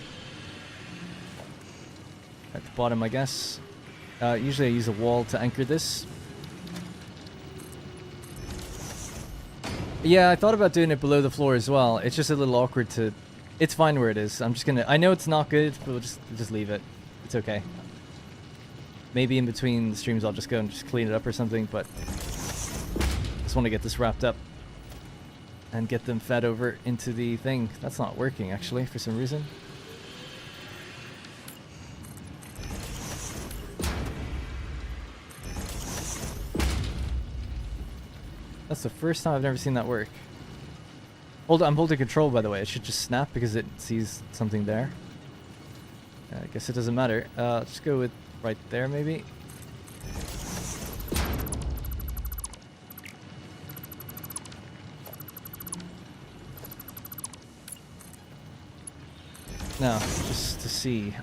A: At the bottom, I guess. Usually I use a wall to anchor this. Yeah, I thought about doing it below the floor as well. It's just a little awkward to... It's fine where it is. I'm just gonna... I know it's not good, but we'll just leave it. It's okay. Maybe in between streams I'll just go and just clean it up or something, but... just want to get this wrapped up. And get them fed over into the thing. That's not working, actually, for some reason. That's the first time I've never seen that work. I'm holding control, by the way. It should just snap because it sees something there. I guess it doesn't matter. Let's go with right there, maybe. Now, just to see.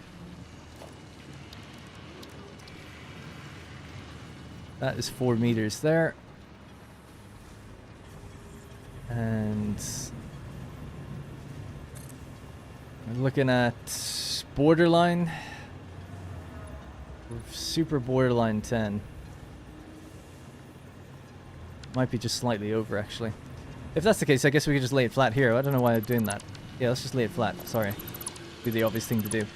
A: That is 4 meters there. And I'm looking at borderline, super borderline 10. Might be just slightly over, actually. If that's the case, I guess we could just lay it flat here. I don't know why I'm doing that. Yeah, let's just lay it flat. Sorry. Do the obvious thing to do.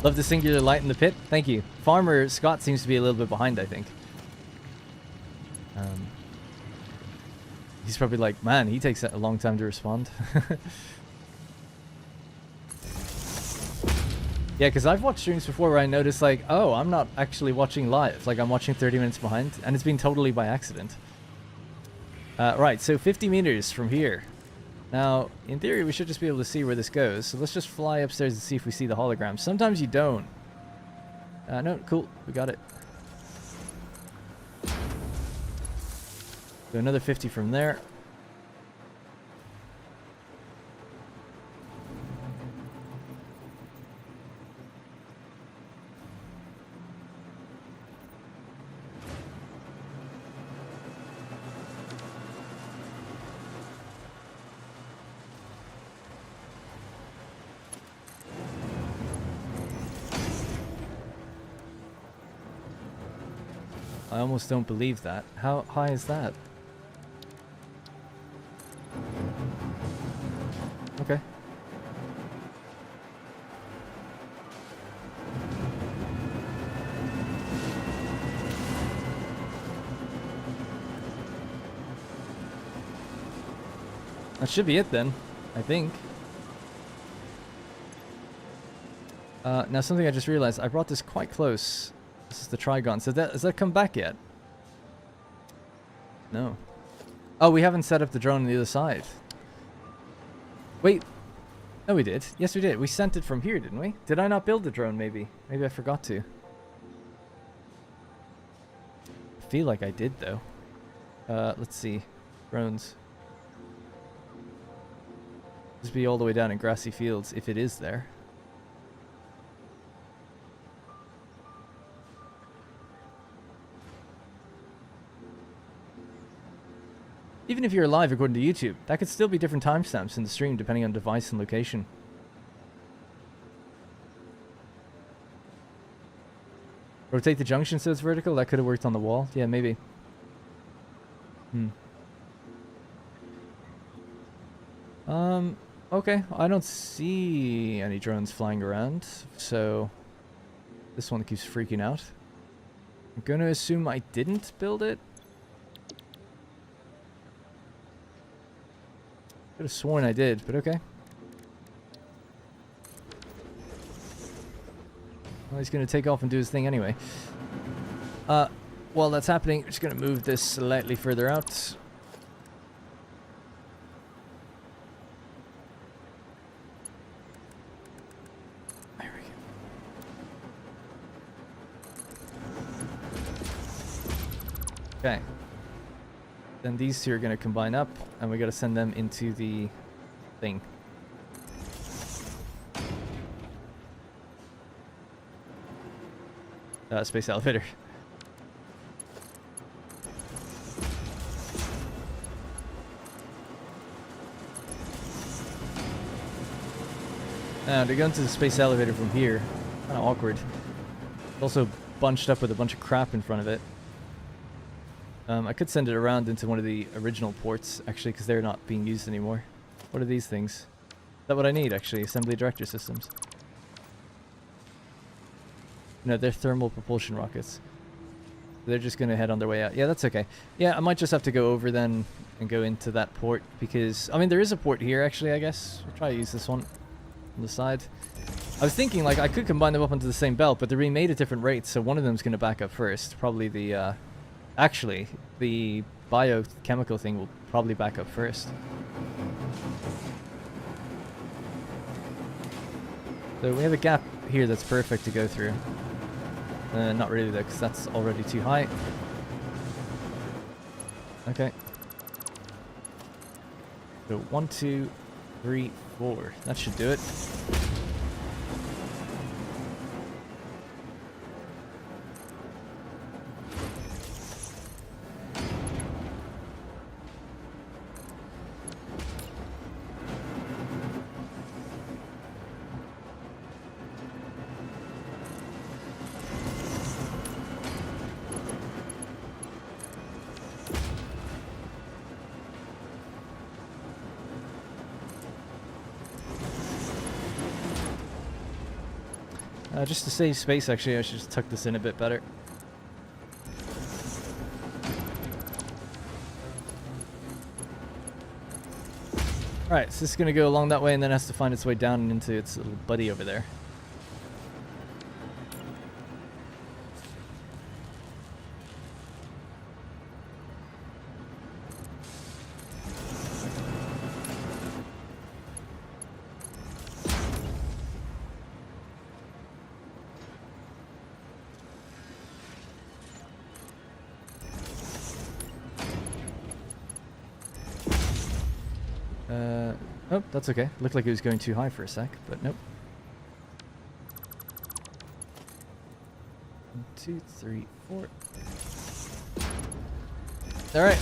A: Love the singular light in the pit. Thank you. Farmer Scott seems to be a little bit behind, I think. He's probably like, man, he takes a long time to respond. Yeah, because I've watched streams before where I noticed like, oh, I'm not actually watching live. Like, I'm watching 30 minutes behind, and it's been totally by accident. Right, so 50 meters from here. Now, in theory, we should just be able to see where this goes. So let's just fly upstairs and see if we see the hologram. Sometimes you don't. No, cool. We got it. So another 50 from there. I almost don't believe that. How high is that? Okay. That should be it then, I think. Now something I just realized, I brought this quite close. This is the Trigon. So has that come back yet? No. Oh, we haven't set up the drone on the other side. Wait. No, we did. Yes, we did. We sent it from here, didn't we? Did I not build the drone, maybe? Maybe I forgot to. I feel like I did, though. Let's see. Drones. Just be all the way down in grassy fields, if it is there. even if you're live according to YouTube, that could still be different timestamps in the stream depending on device and location. Rotate the junction so it's vertical? That could have worked on the wall. Yeah, maybe. Okay. I don't see any drones flying around, so this one keeps freaking out. I'm gonna assume I didn't build it. Could have sworn I did, but okay. Well, he's gonna take off and do his thing anyway. While that's happening, I'm just gonna move this slightly further out. There we go. Okay. Then these two are gonna combine up, and we gotta send them into the thing. Space elevator. Now to go into the space elevator from here, kind of awkward. It's also bunched up with a bunch of crap in front of it. I could send it around into one of the original ports, actually, because they're not being used anymore. What are these things? Is that what I need, actually? Assembly director systems. No, they're thermal propulsion rockets. They're just going to head on their way out. Yeah, that's okay. Yeah, I might just have to go over then and go into that port, because, I mean, there is a port here, actually, I guess. We'll try to use this one on the side. I was thinking, like, I could combine them up onto the same belt, but they're being made at different rates, so one of them's going to back up first. Probably the, actually, the biochemical thing will probably back up first. So we have a gap here that's perfect to go through. Not really though, because that's already too high. Okay. So 1, 2, 3, 4. That should do it. Just to save space, actually, I should just tuck this in a bit better. Alright, so this is going to go along that way and then has to find its way down into its little buddy over there. Oh, that's okay. Looked like it was going too high for a sec, but nope. 1, 2, 3, 4. Alright.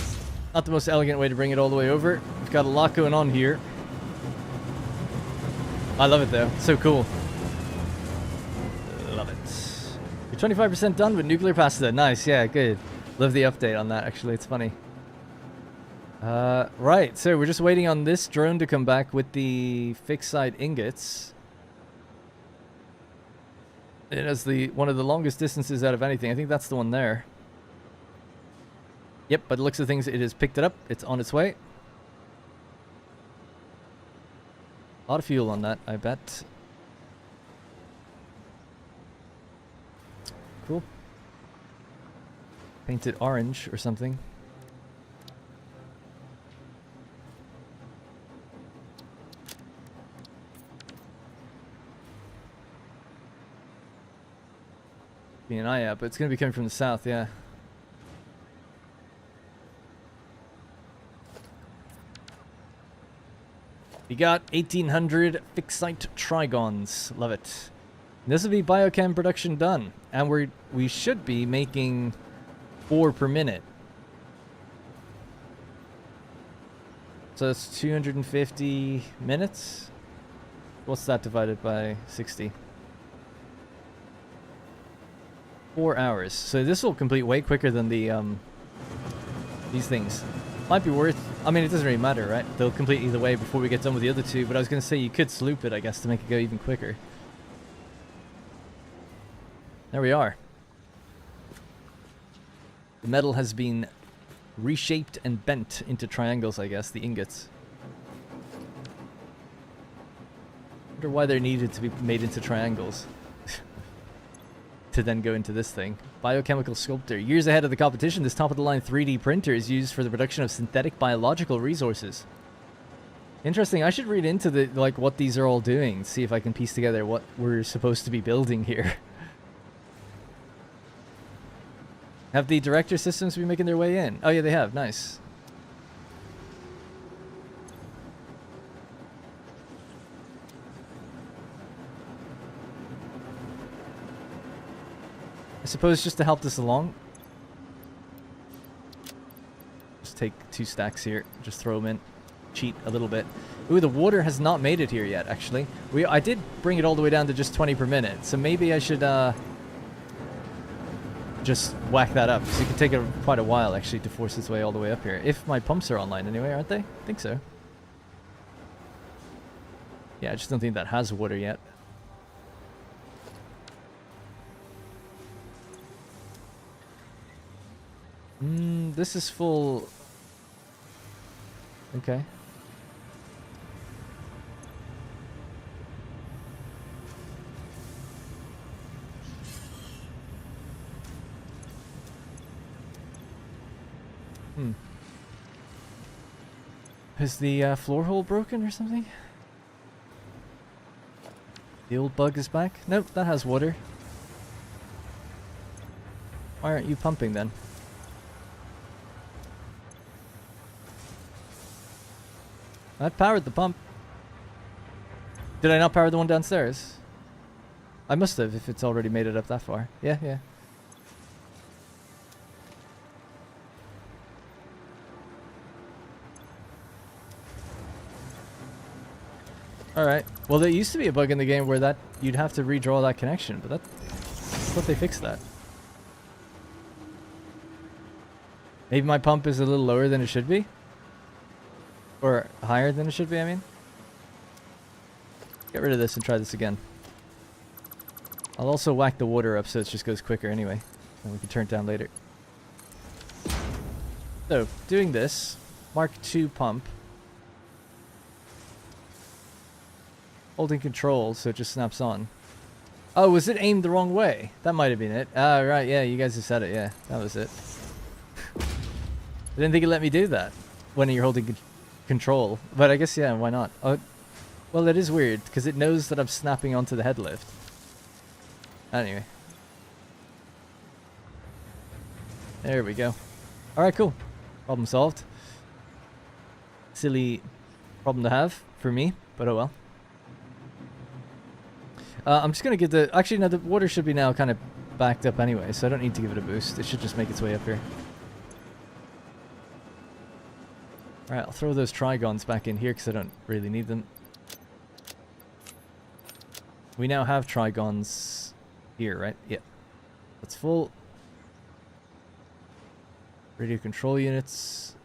A: Not the most elegant way to bring it all the way over. We've got a lot going on here. I love it though. It's so cool. Love it. You're 25% done with nuclear pasta. Nice, yeah, good. Love the update on that, actually. It's funny. Right, so we're just waiting on this drone to come back with the fixed side ingots. It has one of the longest distances out of anything. I think that's the one there. Yep, by the looks of things, it has picked it up. It's on its way. A lot of fuel on that, I bet. Cool. Paint it orange or something. Be an eye out, but it's going to be coming from the south, yeah. We got 1,800 fixed site trigons. Love it. This will be biochem production done, and we should be making 4 per minute. So that's 250 minutes. What's that divided by 60? 4 hours. So this will complete way quicker than the these things. Might be worth. I mean, it doesn't really matter, right? They'll complete either way before we get done with the other two. But I was gonna say you could sloop it, I guess, to make it go even quicker. There we are. The metal has been reshaped and bent into triangles, I guess, the ingots. Wonder why they're needed to be made into triangles. To then go into this thing. Biochemical sculptor. Years ahead of the competition, this top-of-the-line 3D printer is used for the production of synthetic biological resources. Interesting. I should read into the what these are all doing. See if I can piece together what we're supposed to be building here. Have the director systems been making their way in? Oh yeah, they have. Nice. I suppose just to help this along, just take 2 stacks here, just throw them in, cheat a little bit. Ooh, the water has not made it here yet, actually. I did bring it all the way down to just 20 per minute, so maybe I should just whack that up, because it can take quite a while, actually, to force its way all the way up here. If my pumps are online anyway, aren't they? I think so. Yeah, I just don't think that has water yet. This is full. Okay. Is the floor hole broken or something? The old bug is back? Nope, that has water. Why aren't you pumping then? I powered the pump. Did I not power the one downstairs? I must have, if it's already made it up that far. Yeah, yeah. Alright. Well, there used to be a bug in the game where you'd have to redraw that connection, but I thought they fixed that. Maybe my pump is a little lower than it should be? Or higher than it should be, I mean. Get rid of this and try this again. I'll also whack the water up so it just goes quicker anyway. And we can turn it down later. So, doing this. Mark II pump. Holding control so it just snaps on. Oh, was it aimed the wrong way? That might have been it. Ah, right, yeah, you guys have said it, yeah. That was it. I didn't think it let me do that when you're holding control. But I guess, yeah, why not? Oh, well, it is weird, because it knows that I'm snapping onto the head lift. Anyway. There we go. Alright, cool. Problem solved. Silly problem to have for me, but oh well. I'm just going to give the... Actually, no, the water should be now kind of backed up anyway, so I don't need to give it a boost. It should just make its way up here. Alright, I'll throw those trigons back in here because I don't really need them. We now have trigons here, right? Yep. That's full. Radio control units.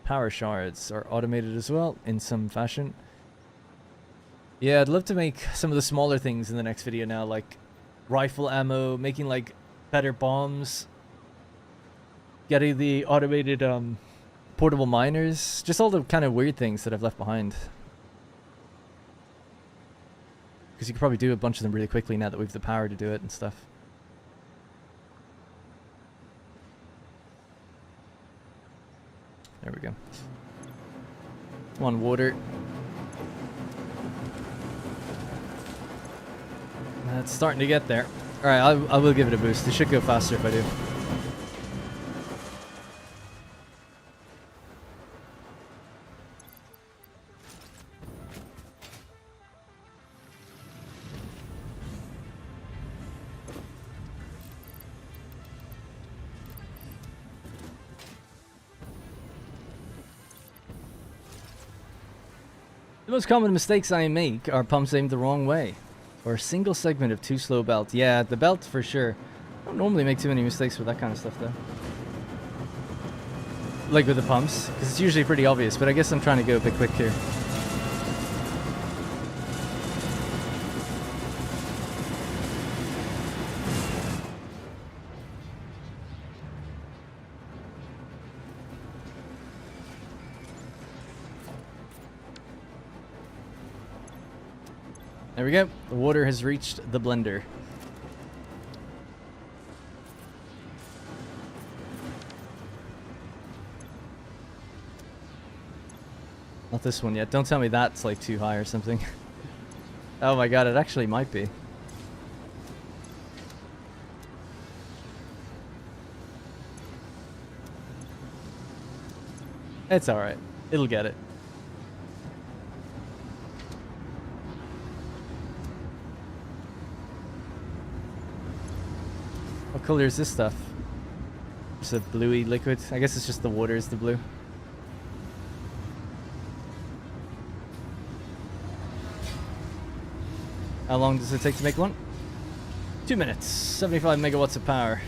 A: Power shards are automated as well in some fashion. Yeah, I'd love to make some of the smaller things in the next video now, like rifle ammo, making like better bombs, getting the automated portable miners, just all the kind of weird things that I've left behind. Because you could probably do a bunch of them really quickly now that we have the power to do it and stuff. There we go. Come on, water. It's starting to get there. Alright, I will give it a boost. It should go faster if I do. The most common mistakes I make are pumps aimed the wrong way. Or a single segment of too slow belt. Yeah, the belt for sure. I don't normally make too many mistakes with that kind of stuff though. Like with the pumps, because it's usually pretty obvious, but I guess I'm trying to go a bit quick here. There we go. The water has reached the blender. Not this one yet. Don't tell me that's like too high or something. Oh my god, it actually might be. It's alright. It'll get it. What color is this stuff? It's a bluey liquid. I guess it's just the water is the blue. How long does it take to make one? 2 minutes. 75 megawatts of power.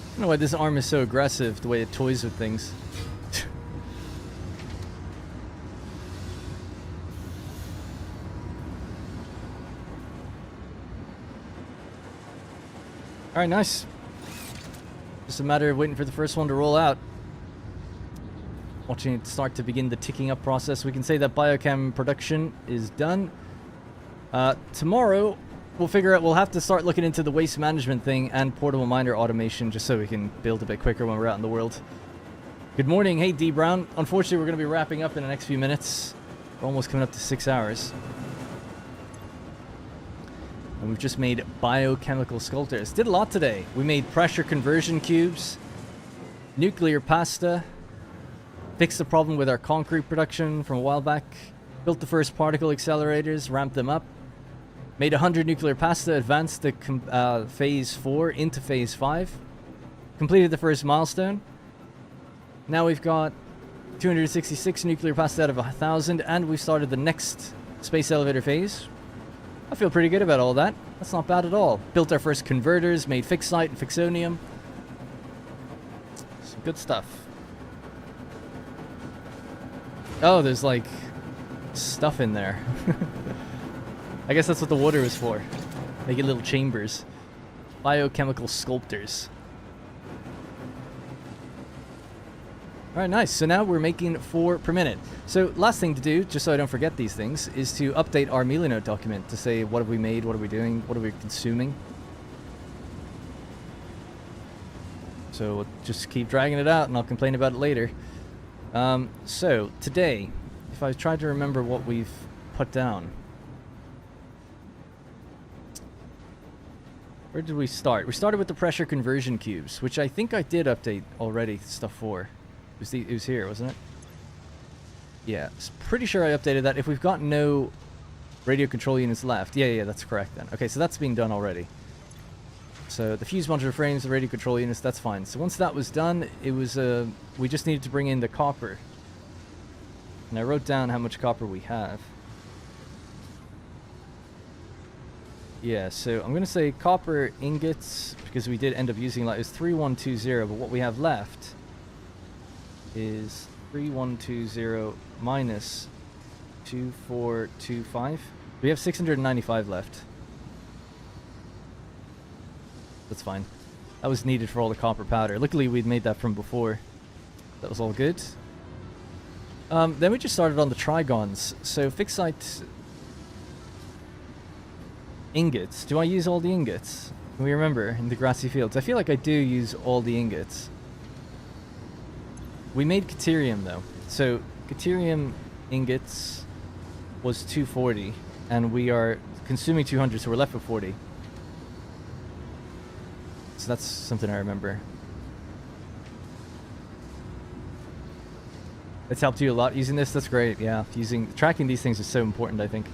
A: I don't know why this arm is so aggressive, the way it toys with things. Alright, nice. Just a matter of waiting for the first one to roll out. Watching it start to begin the ticking up process. We can say that biochem production is done. Tomorrow, we'll figure out, we'll have to start looking into the waste management thing and portable miner automation just so we can build a bit quicker when we're out in the world. Good morning. Hey, D Brown. Unfortunately, we're going to be wrapping up in the next few minutes. We're almost coming up to 6 hours. And we've just made biochemical sculptors. Did a lot today. We made pressure conversion cubes, nuclear pasta, fixed the problem with our concrete production from a while back, built the first particle accelerators, ramped them up, made 100 nuclear pasta, advanced the phase 4 into phase 5, completed the first milestone. Now we've got 266 nuclear pasta out of 1,000, and we've started the next space elevator phase. I feel pretty good about all that. That's not bad at all. Built our first converters, made fixite and fixonium. Some good stuff. Oh, there's like stuff in there. I guess that's what the water was for. Making little chambers. Biochemical sculptors. Alright, nice. So now we're making 4 per minute. So last thing to do, just so I don't forget these things, is to update our mealy note document to say what have we made, what are we doing, what are we consuming. So we'll just keep dragging it out and I'll complain about it later. So today, if I try to remember what we've put down. Where did we start? We started with the pressure conversion cubes, which I think I did update already stuff for. It was here, wasn't it? Yeah, pretty sure I updated that. If we've got no radio control units left. Yeah, that's correct then. Okay, so that's been done already. So the fuse modular frames, the radio control units, that's fine. So once that was done, it was we just needed to bring in the copper. And I wrote down how much copper we have. Yeah, so I'm going to say copper ingots, because we did end up using, like, it was 3120, but what we have left is 3120 minus 2425. We have 695 left. That's fine. That was needed for all the copper powder. Luckily, we'd made that from before. That was all good. Then we just started on the trigons. So fixite ingots. Do I use all the ingots? Can we remember in the grassy fields? I feel like I do use all the ingots. We made caterium though. So caterium ingots was 240 and we are consuming 200, so we're left with 40. So that's something I remember. It's helped you a lot using this. That's great. Yeah, tracking these things is so important, I think.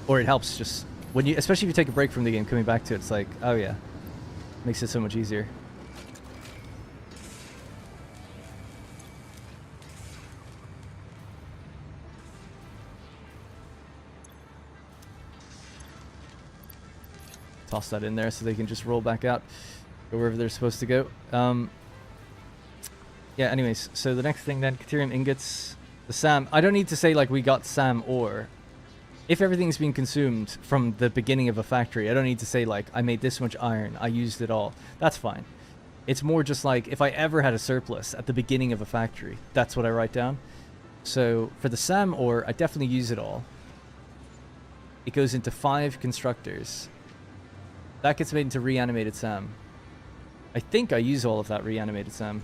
A: Or it helps just when you, especially if you take a break from the game, coming back to it, it's like, oh yeah, makes it so much easier. Toss that in there so they can just roll back out, go wherever they're supposed to go. Yeah, anyways, so the next thing then, Caterium ingots, the SAM. I don't need to say like we got SAM ore. If everything's been consumed from the beginning of a factory, I don't need to say like I made this much iron, I used it all. That's fine. It's more just like if I ever had a surplus at the beginning of a factory, that's what I write down. So for the SAM ore, I definitely use it all. It goes into 5 constructors. That gets made into reanimated SAM. I think I use all of that reanimated SAM.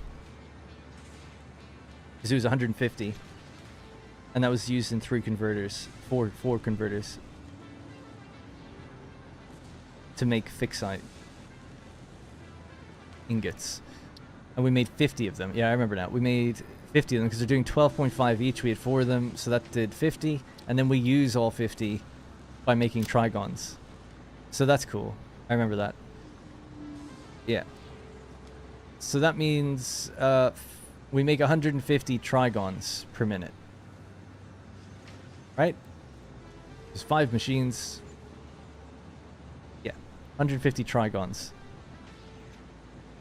A: Because it was 150. And that was used in 3 converters. 4 converters. To make fixite ingots. And we made 50 of them. Yeah, I remember now. We made 50 of them because they're doing 12.5 each. We had 4 of them, so that did 50. And then we use all 50 by making trigons. So that's cool. I remember that. Yeah. So that means we make 150 trigons per minute. Right? There's 5 machines. Yeah. 150 trigons.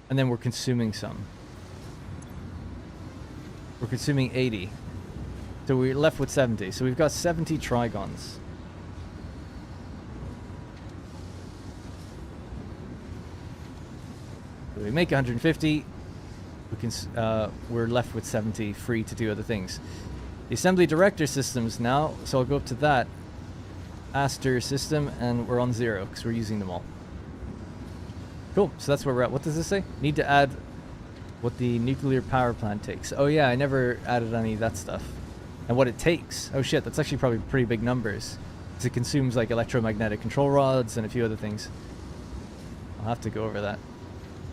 A: And then we're consuming some. We're consuming 80. So we're left with 70. So we've got 70 trigons. We make 150, we can, we're left with 70 free to do other things. The assembly director systems now, so I'll go up to that Aster system and we're on 0 because we're using them all. Cool, so that's where we're at. What does this say? Need to add what the nuclear power plant takes. Oh yeah, I never added any of that stuff. And what it takes. Oh shit, that's actually probably pretty big numbers. Because it consumes like electromagnetic control rods and a few other things. I'll have to go over that.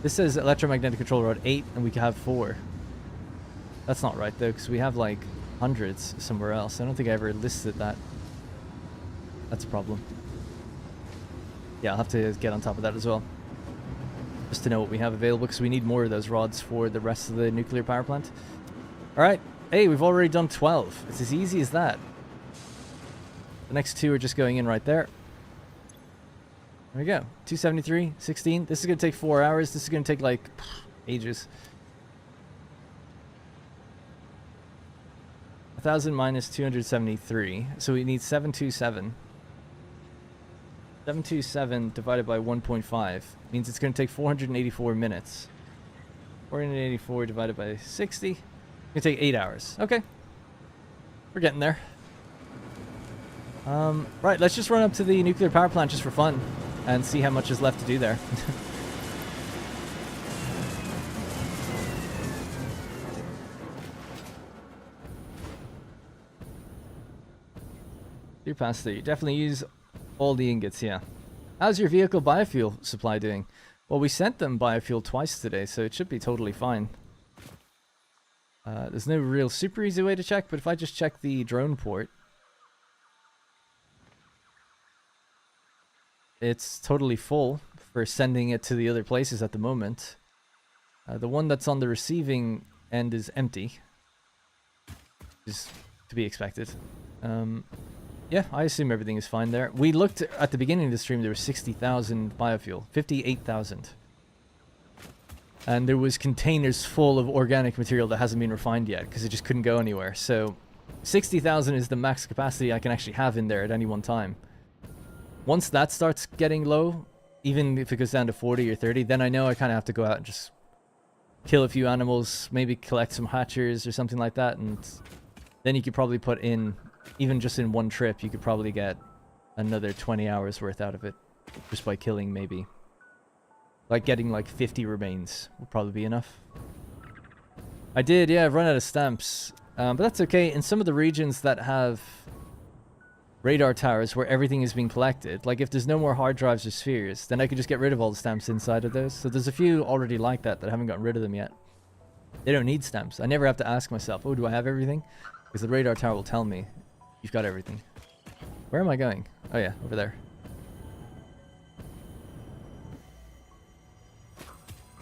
A: This says electromagnetic control rod 8 and we can have 4. That's not right though, because we have like hundreds somewhere else. I don't think I ever listed that. That's a problem. Yeah, I'll have to get on top of that as well. Just to know what we have available, because we need more of those rods for the rest of the nuclear power plant. Alright, hey, we've already done 12. It's as easy as that. The next 2 are just going in right there. There we go. 273, 16. This is going to take 4 hours. This is going to take like ages. 1,000 minus 273. So we need 727. 727 divided by 1.5 means it's going to take 484 minutes. 484 divided by 60. It's going to take 8 hours. Okay. We're getting there. Right, let's just run up to the nuclear power plant just for fun. And see how much is left to do there. You're past there. You definitely use all the ingots, yeah. How's your vehicle biofuel supply doing? Well, we sent them biofuel twice today, so it should be totally fine. There's no real super easy way to check, but if I just check the drone port, it's totally full for sending it to the other places at the moment. The one that's on the receiving end is empty. Is to be expected. Yeah, I assume everything is fine there. We looked at the beginning of the stream, there was 60,000 biofuel. 58,000. And there was containers full of organic material that hasn't been refined yet, because it just couldn't go anywhere. So 60,000 is the max capacity I can actually have in there at any one time. Once that starts getting low, even if it goes down to 40 or 30, then I know I kind of have to go out and just kill a few animals, maybe collect some hatchers or something like that, and then you could probably put in, even just in one trip, you could probably get another 20 hours worth out of it, just by killing maybe. Like getting like 50 remains will probably be enough. I did, yeah, I've run out of stamps, but that's okay. In some of the regions that have radar towers where everything is being collected, like if there's no more hard drives or spheres, then I could just get rid of all the stamps inside of those. So there's a few already like that I haven't gotten rid of them yet. They don't need stamps. I never have to ask myself, oh, do I have everything? Because the radar tower will tell me you've got everything. Where am I going? Oh yeah, over there.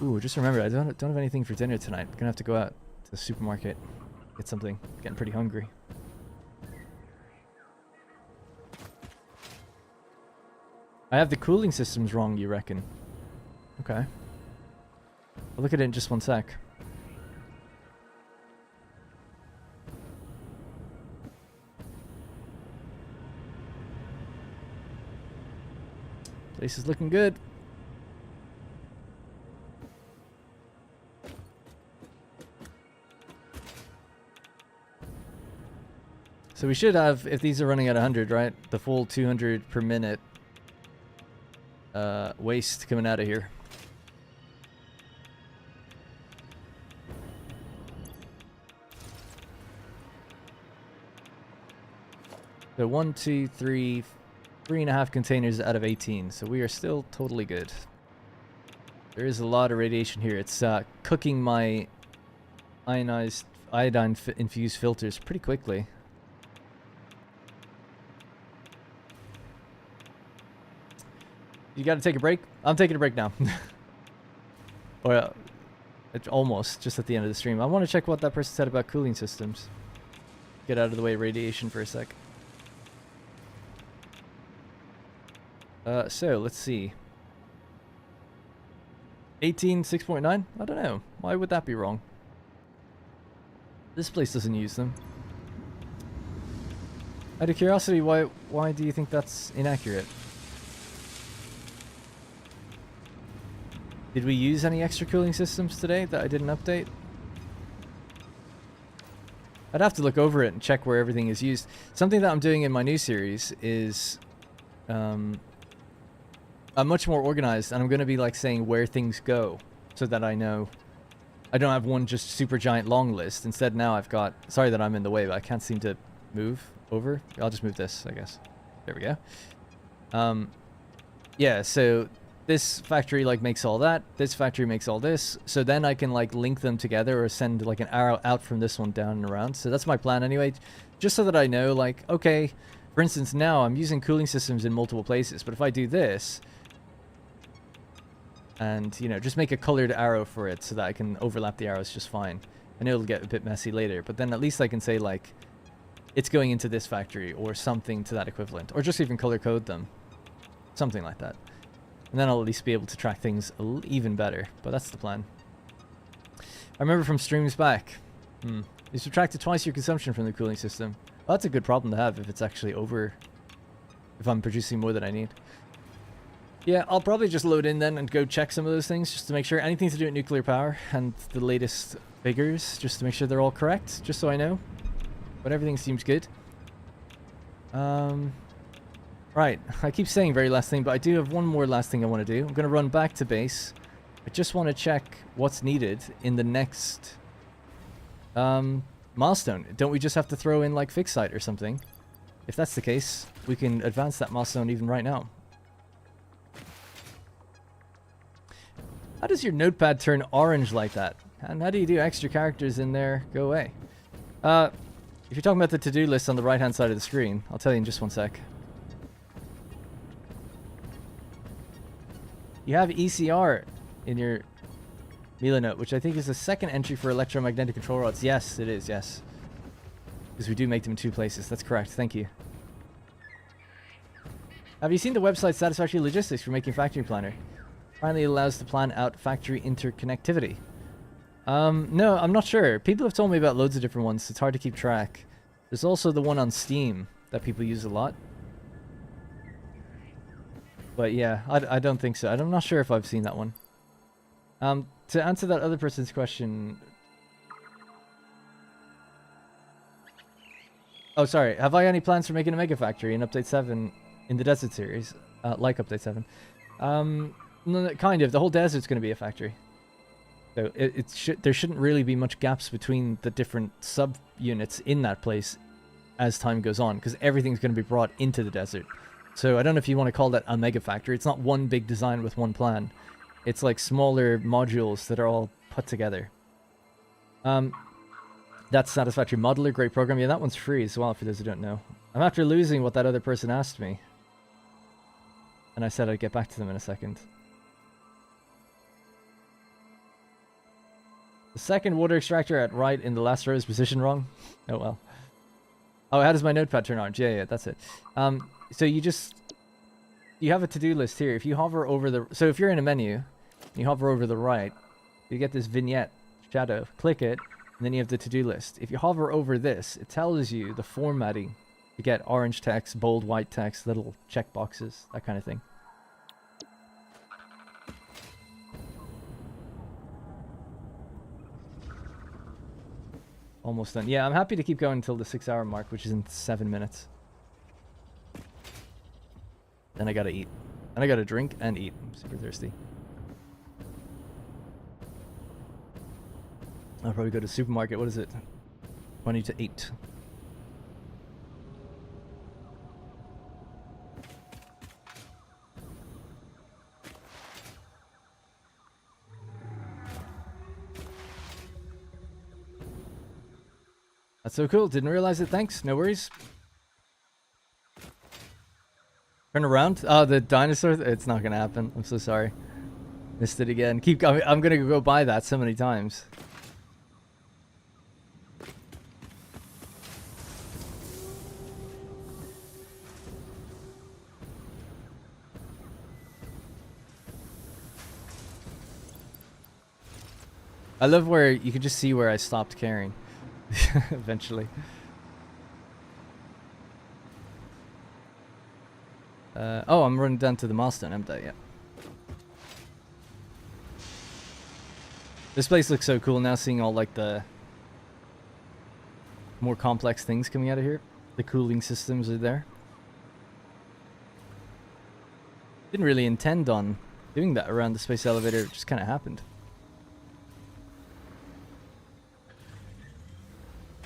A: Ooh, just remember, I don't have anything for dinner tonight. Gonna have to go out to the supermarket, get something. Getting pretty hungry. I have the cooling systems wrong, you reckon? Okay. I'll look at it in just one sec. Place is looking good. So we should have, if these are running at 100, right? The full 200 per minute waste coming out of here. So 1, 2, 3, 3.5 containers out of 18. So we are still totally good. There is a lot of radiation here. It's cooking my iodine infused filters pretty quickly. You gotta take a break? I'm taking a break now. Or it's almost just at the end of the stream. I want to check what that person said about cooling systems. Get out of the way of radiation for a sec. So let's see. 18, 6.9? I don't know. Why would that be wrong? This place doesn't use them. Out of curiosity, why do you think that's inaccurate? Did we use any extra cooling systems today that I didn't update? I'd have to look over it and check where everything is used. Something that I'm doing in my new series is I'm much more organized, and I'm going to be like saying where things go so that I know. I don't have one just super giant long list. Instead now I've got, sorry that I'm in the way, but I can't seem to move over. I'll just move this, I guess. There we go. Yeah, so this factory like makes all that, this factory makes all this, so then I can like link them together or send like an arrow out from this one down and around. So that's my plan anyway, just so that I know, like, okay, for instance, now I'm using cooling systems in multiple places, but if I do this and, you know, just make a colored arrow for it so that I can overlap the arrows just fine. I know it'll get a bit messy later, but then at least I can say like it's going into this factory or something to that equivalent, or just even color code them, something like that. And then I'll at least be able to track things even better. But that's the plan. I remember from streams back. You subtracted twice your consumption from the cooling system. Well, that's a good problem to have if it's actually over. If I'm producing more than I need. Yeah, I'll probably just load in then and go check some of those things just to make sure. Anything to do with nuclear power and the latest figures, just to make sure they're all correct, just so I know. But everything seems good. Right, I keep saying very last thing, but I do have one more last thing I want to do. I'm going to run back to base. I just want to check what's needed in the next milestone. Don't we just have to throw in like fixed site or something? If that's the case, we can advance that milestone even right now. How does your notepad turn orange like that? And how do you do extra characters in there go away? If you're talking about the to-do list on the right-hand side of the screen, I'll tell you in just one sec. You have ECR in your Mila note, which I think is the second entry for electromagnetic control rods. Yes, it is, yes. Because we do make them in 2 places. That's correct. Thank you. Have you seen the website Satisfactory Logistics for making factory planner? Finally allows to plan out factory interconnectivity. No, I'm not sure. People have told me about loads of different ones. It's hard to keep track. There's also the one on Steam that people use a lot. But yeah, I don't think so. I'm not sure if I've seen that one. To answer that other person's question... Oh, sorry. Have I any plans for making a mega factory in Update 7 in the Desert series? Like Update 7. No, kind of. The whole desert's going to be a factory. So there shouldn't really be much gaps between the different sub-units in that place as time goes on, because everything's going to be brought into the desert. So I don't know if you want to call that a mega factory. It's not one big design with one plan. It's like smaller modules that are all put together. That's Satisfactory Modeler, great program. Yeah, that one's free as well, for those who don't know. I'm after losing what that other person asked me. And I said I'd get back to them in a second. The second water extractor at right in the last row is positioned wrong. Oh well. Oh, how does my notepad turn orange? Yeah, that's it. So you have a to-do list here. If you hover over the, so if you're in a menu, you hover over the right, you get this vignette shadow. Click it, and then you have the to-do list. If you hover over this, it tells you the formatting to get orange text, bold white text, little check boxes, that kind of thing. Almost done. Yeah, I'm happy to keep going until the 6-hour mark, which is in 7 minutes. Then I gotta eat. And I gotta drink and eat. I'm super thirsty. I'll probably go to the supermarket. What is it? 20 to 8. That's so cool. Didn't realize it. Thanks. No worries. Turn around. Oh, the dinosaur. It's not gonna happen. I'm so sorry. Missed it again. Keep going. I'm gonna go buy that so many times. I love where you can just see where I stopped caring. Eventually. Oh, I'm running down to the milestone, haven't I? Yeah. This place looks so cool now, seeing all like the more complex things coming out of here. The cooling systems are there. Didn't really intend on doing that around the space elevator, it just kind of happened.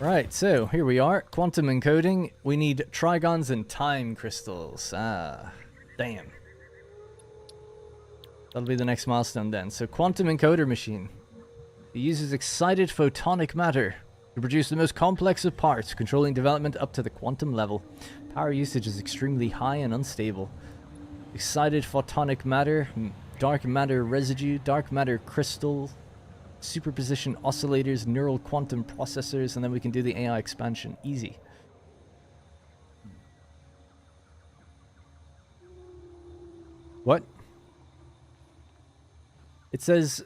A: Right, so here we are. Quantum encoding. We need trigons and time crystals. Ah, damn. That'll be the next milestone then. So quantum encoder machine. It uses excited photonic matter to produce the most complex of parts, controlling development up to the quantum level. Power usage is extremely high and unstable. Excited photonic matter, dark matter residue, dark matter crystal, superposition oscillators, neural quantum processors, and then we can do the AI expansion. Easy. What? It says,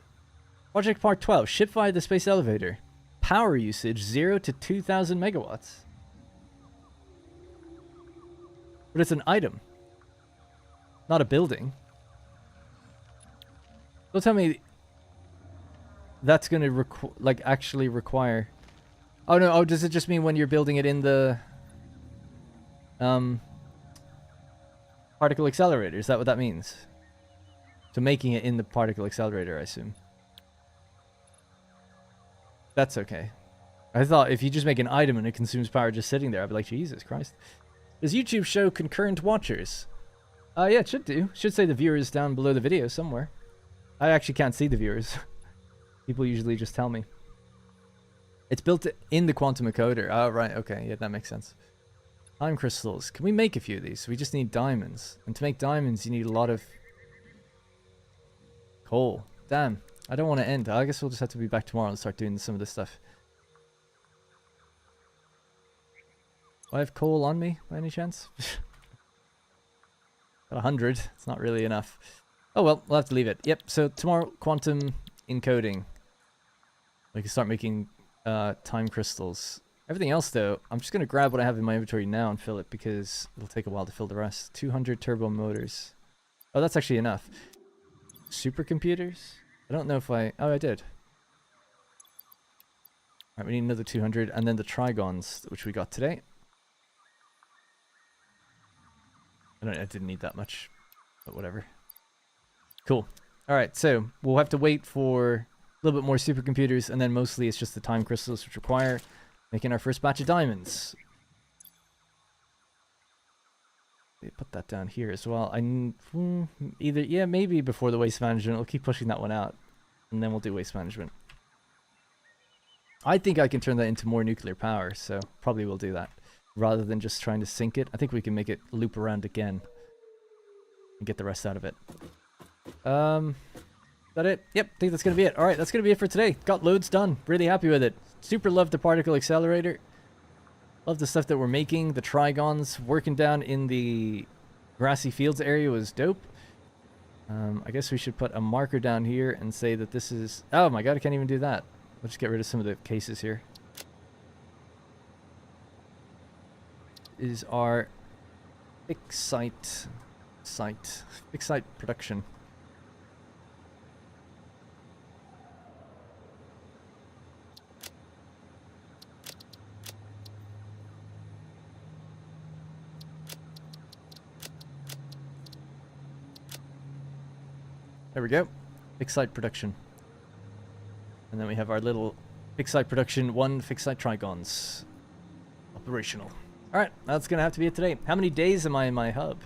A: Project Part 12, ship via the space elevator. Power usage 0 to 2,000 megawatts. But it's an item, not a building. Don't tell me that's going to actually require... Oh no, oh, does it just mean when you're building it in the particle accelerator? Is that what that means? So making it in the particle accelerator, I assume. That's okay. I thought if you just make an item and it consumes power just sitting there, I'd be like, Jesus Christ. Does YouTube show concurrent watchers? Yeah, it should do. Should say the viewers down below the video somewhere. I actually can't see the viewers. People usually just tell me. It's built in the quantum encoder. Oh, right. Okay. Yeah, that makes sense. Time crystals. Can we make a few of these? We just need diamonds. And to make diamonds, you need a lot of coal. Damn. I don't want to end. I guess we'll just have to be back tomorrow and start doing some of this stuff. Do I have coal on me by any chance? Got 100. It's not really enough. Oh well, we'll have to leave it. Yep, so tomorrow, quantum encoding. We can start making time crystals. Everything else though, I'm just going to grab what I have in my inventory now and fill it because it'll take a while to fill the rest. 200 turbo motors. Oh, that's actually enough. Supercomputers? I don't know if I... Oh, I did. Alright, we need another 200 and then the trigons, which we got today. I didn't need that much, but whatever. Cool. Alright, so we'll have to wait for a little bit more supercomputers, and then mostly it's just the time crystals which require making our first batch of diamonds. Put that down here as well. Either, yeah, maybe before the waste management. We'll keep pushing that one out, and then we'll do waste management. I think I can turn that into more nuclear power, so probably we'll do that. Rather than just trying to sink it, I think we can make it loop around again and get the rest out of it. So that it? Yep, I think that's going to be it. Alright, that's going to be it for today. Got loads done. Really happy with it. Super love the particle accelerator. Love the stuff that we're making. The trigons working down in the grassy fields area was dope. I guess we should put a marker down here and say that this is... Oh my god, I can't even do that. Let's just get rid of some of the cases here. Is our fixed site production. There we go. Fixed site production. And then we have our little fixed site production, 1 fixed site trigons. Operational. Alright, that's going to have to be it today. How many days am I in my hub?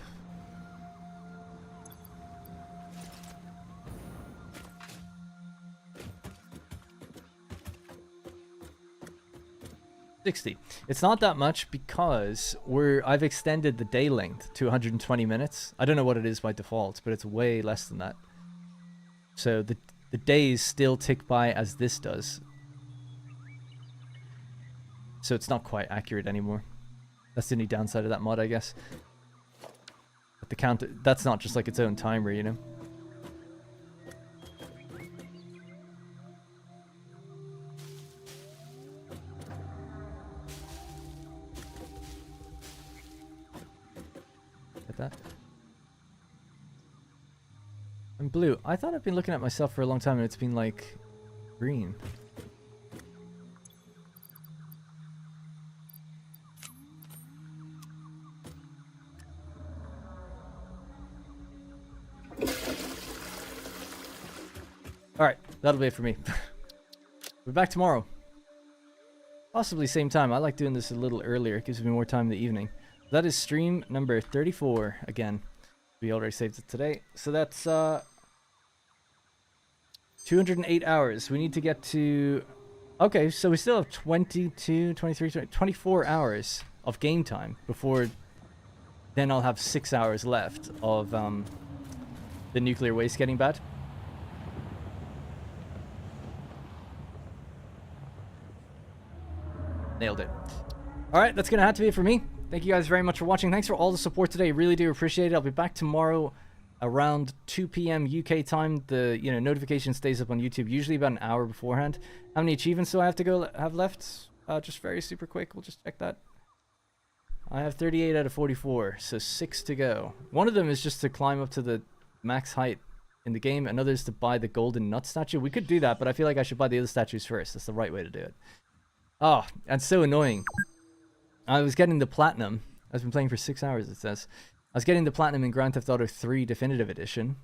A: $60. It's not that much because I've extended the day length to 120 minutes. I don't know what it is by default, but it's way less than that. So the days still tick by as this does. So it's not quite accurate anymore. That's the only downside of that mod, I guess. But the count, that's not just like its own timer, you know? Get that? I'm blue. I thought I've been looking at myself for a long time and it's been like green. Alright, that'll be it for me. We're back tomorrow. Possibly same time. I like doing this a little earlier. It gives me more time in the evening. That is stream number 34 again. We already saved it today. So that's 208 hours. We need to get to... Okay, so we still have 22, 23, 24 hours of game time before then I'll have 6 hours left of the nuclear waste getting bad. Nailed it. Alright, that's going to have to be it for me. Thank you guys very much for watching. Thanks for all the support today. Really do appreciate it. I'll be back tomorrow around 2 p.m. UK time. The notification stays up on YouTube usually about an hour beforehand. How many achievements do I have left? Just very super quick. We'll just check that. I have 38 out of 44, so 6 to go. One of them is just to climb up to the max height in the game. Another is to buy the golden nut statue. We could do that, but I feel like I should buy the other statues first. That's the right way to do it. Oh, and so annoying. I was getting the platinum. I've been playing for 6 hours, it says. I was getting the platinum in Grand Theft Auto 3 Definitive Edition.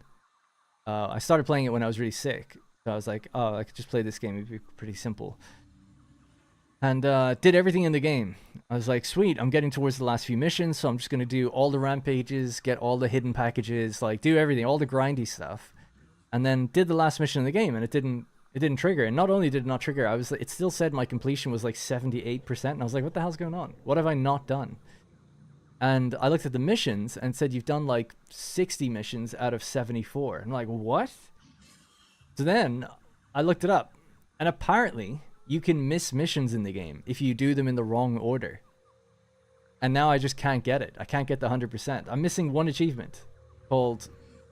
A: I started playing it when I was really sick. So I was like, oh, I could just play this game. It'd be pretty simple. And did everything in the game. I was like, sweet, I'm getting towards the last few missions, so I'm just going to do all the rampages, get all the hidden packages, like do everything, all the grindy stuff. And then did the last mission in the game, and it didn't trigger. And not only did it not trigger, it still said my completion was like 78%, and I was like, what the hell's going on? What have I not done? And I looked at the missions and said, you've done like 60 missions out of 74. I'm like, what? So then I looked it up, and apparently you can miss missions in the game if you do them in the wrong order. And now I just can't get it. I can't get the 100%. I'm missing one achievement called,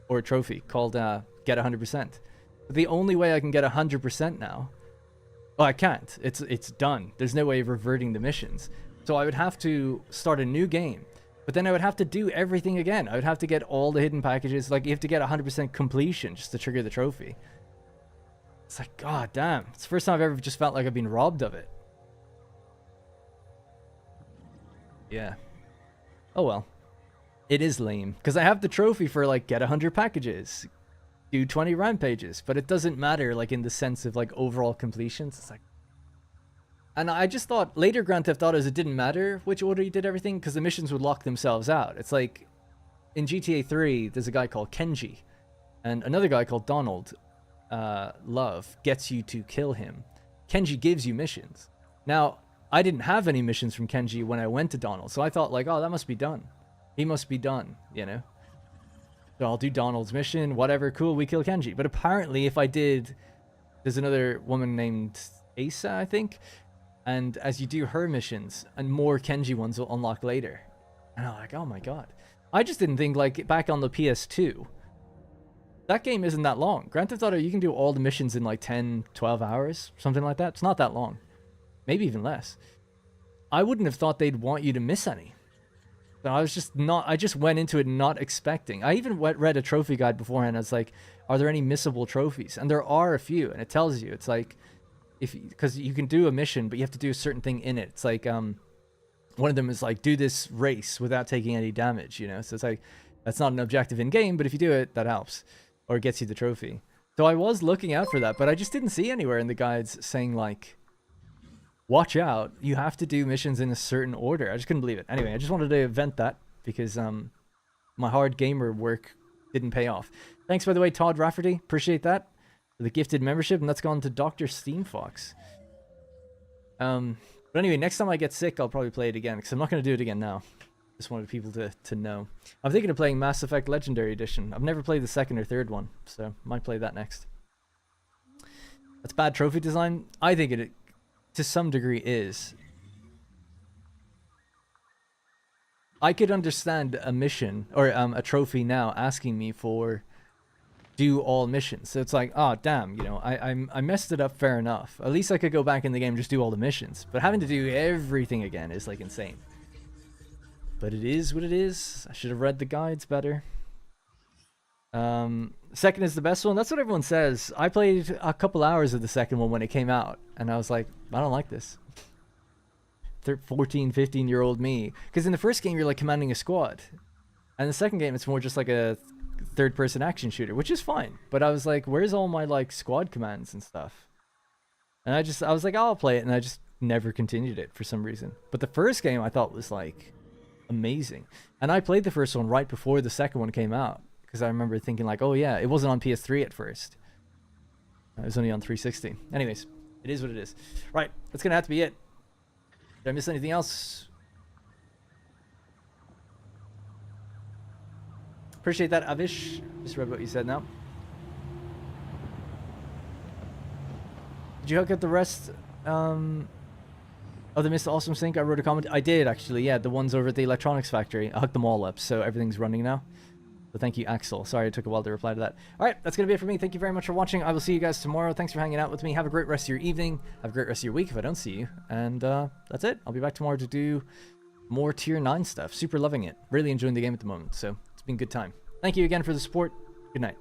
A: or a trophy called get 100%. But the only way I can get 100% now, well, I can't. It's done. There's no way of reverting the missions. So I would have to start a new game. But then I would have to do everything again. I would have to get all the hidden packages. Like, you have to get 100% completion just to trigger the trophy. It's like, god damn. It's the first time I've ever just felt like I've been robbed of it. Yeah. Oh well. It is lame. Because I have the trophy for, like, get 100 packages. Do 20 rampages. But it doesn't matter, like, in the sense of, like, overall completions. It's like... And I just thought later Grand Theft Autos, it didn't matter which order you did everything, because the missions would lock themselves out. It's like, in GTA 3, there's a guy called Kenji. And another guy called Donald... Love gets you to kill him. Kenji gives you missions. Now, I didn't have any missions from Kenji when I went to Donald, so I thought like, oh, that must be done. He must be done, you know? So I'll do Donald's mission, whatever, cool, we kill Kenji. But apparently if I did, there's another woman named Asa, I think. And as you do her missions, and more Kenji ones will unlock later. And I'm like, oh my god. I just didn't think, like, back on the PS2, that game isn't that long. Grand Theft Auto, you can do all the missions in like 10, 12 hours, something like that. It's not that long. Maybe even less. I wouldn't have thought they'd want you to miss any. So I just went into it not expecting. I even read a trophy guide beforehand. I was like, are there any missable trophies? And there are a few, and it tells you. It's like, because you can do a mission, but you have to do a certain thing in it. It's like, one of them is like, do this race without taking any damage, you know? So it's like, that's not an objective in game, but if you do it, that helps. Or it gets you the trophy. So I was looking out for that, but I just didn't see anywhere in the guides saying like, watch out, you have to do missions in a certain order. I just couldn't believe it. Anyway, I just wanted to vent that because my hard gamer work didn't pay off. Thanks, by the way, Todd Rafferty. Appreciate that. For the gifted membership, and that's gone to Dr. Steamfox. But anyway, next time I get sick, I'll probably play it again because I'm not going to do it again now. Just wanted people to know. I'm thinking of playing Mass Effect Legendary Edition. I've never played the second or third one, so might play that next. That's bad trophy design. I think it to some degree is. I could understand a mission or a trophy now asking me for do all missions. So it's like, oh damn, you know, I messed it up, fair enough. At least I could go back in the game and just do all the missions. But having to do everything again is like insane. But it is what it is. I should have read the guides better. Second is the best one. That's what everyone says. I played a couple hours of the second one when it came out, and I was like, I don't like this. 14, 15-year-old me. Because in the first game, you're like commanding a squad. And the second game, it's more just like a third-person action shooter, which is fine. But I was like, where's all my like squad commands and stuff? And I was like, oh, I'll play it, and I just never continued it for some reason. But the first game I thought was like amazing. And I played the first one right before the second one came out. Because I remember thinking like, oh yeah, it wasn't on PS3 at first. It was only on 360. Anyways, it is what it is. Right, that's going to have to be it. Did I miss anything else? Appreciate that, Avish. Just read what you said now. Did you hook up the rest of the Mr. Awesome Sync? I wrote a comment. I did, actually, yeah. The ones over at the electronics factory. I hooked them all up, so everything's running now. So thank you, Axel. Sorry it took a while to reply to that. All right, that's going to be it for me. Thank you very much for watching. I will see you guys tomorrow. Thanks for hanging out with me. Have a great rest of your evening. Have a great rest of your week if I don't see you. And that's it. I'll be back tomorrow to do more Tier 9 stuff. Super loving it. Really enjoying the game at the moment. So it's been a good time. Thank you again for the support. Good night.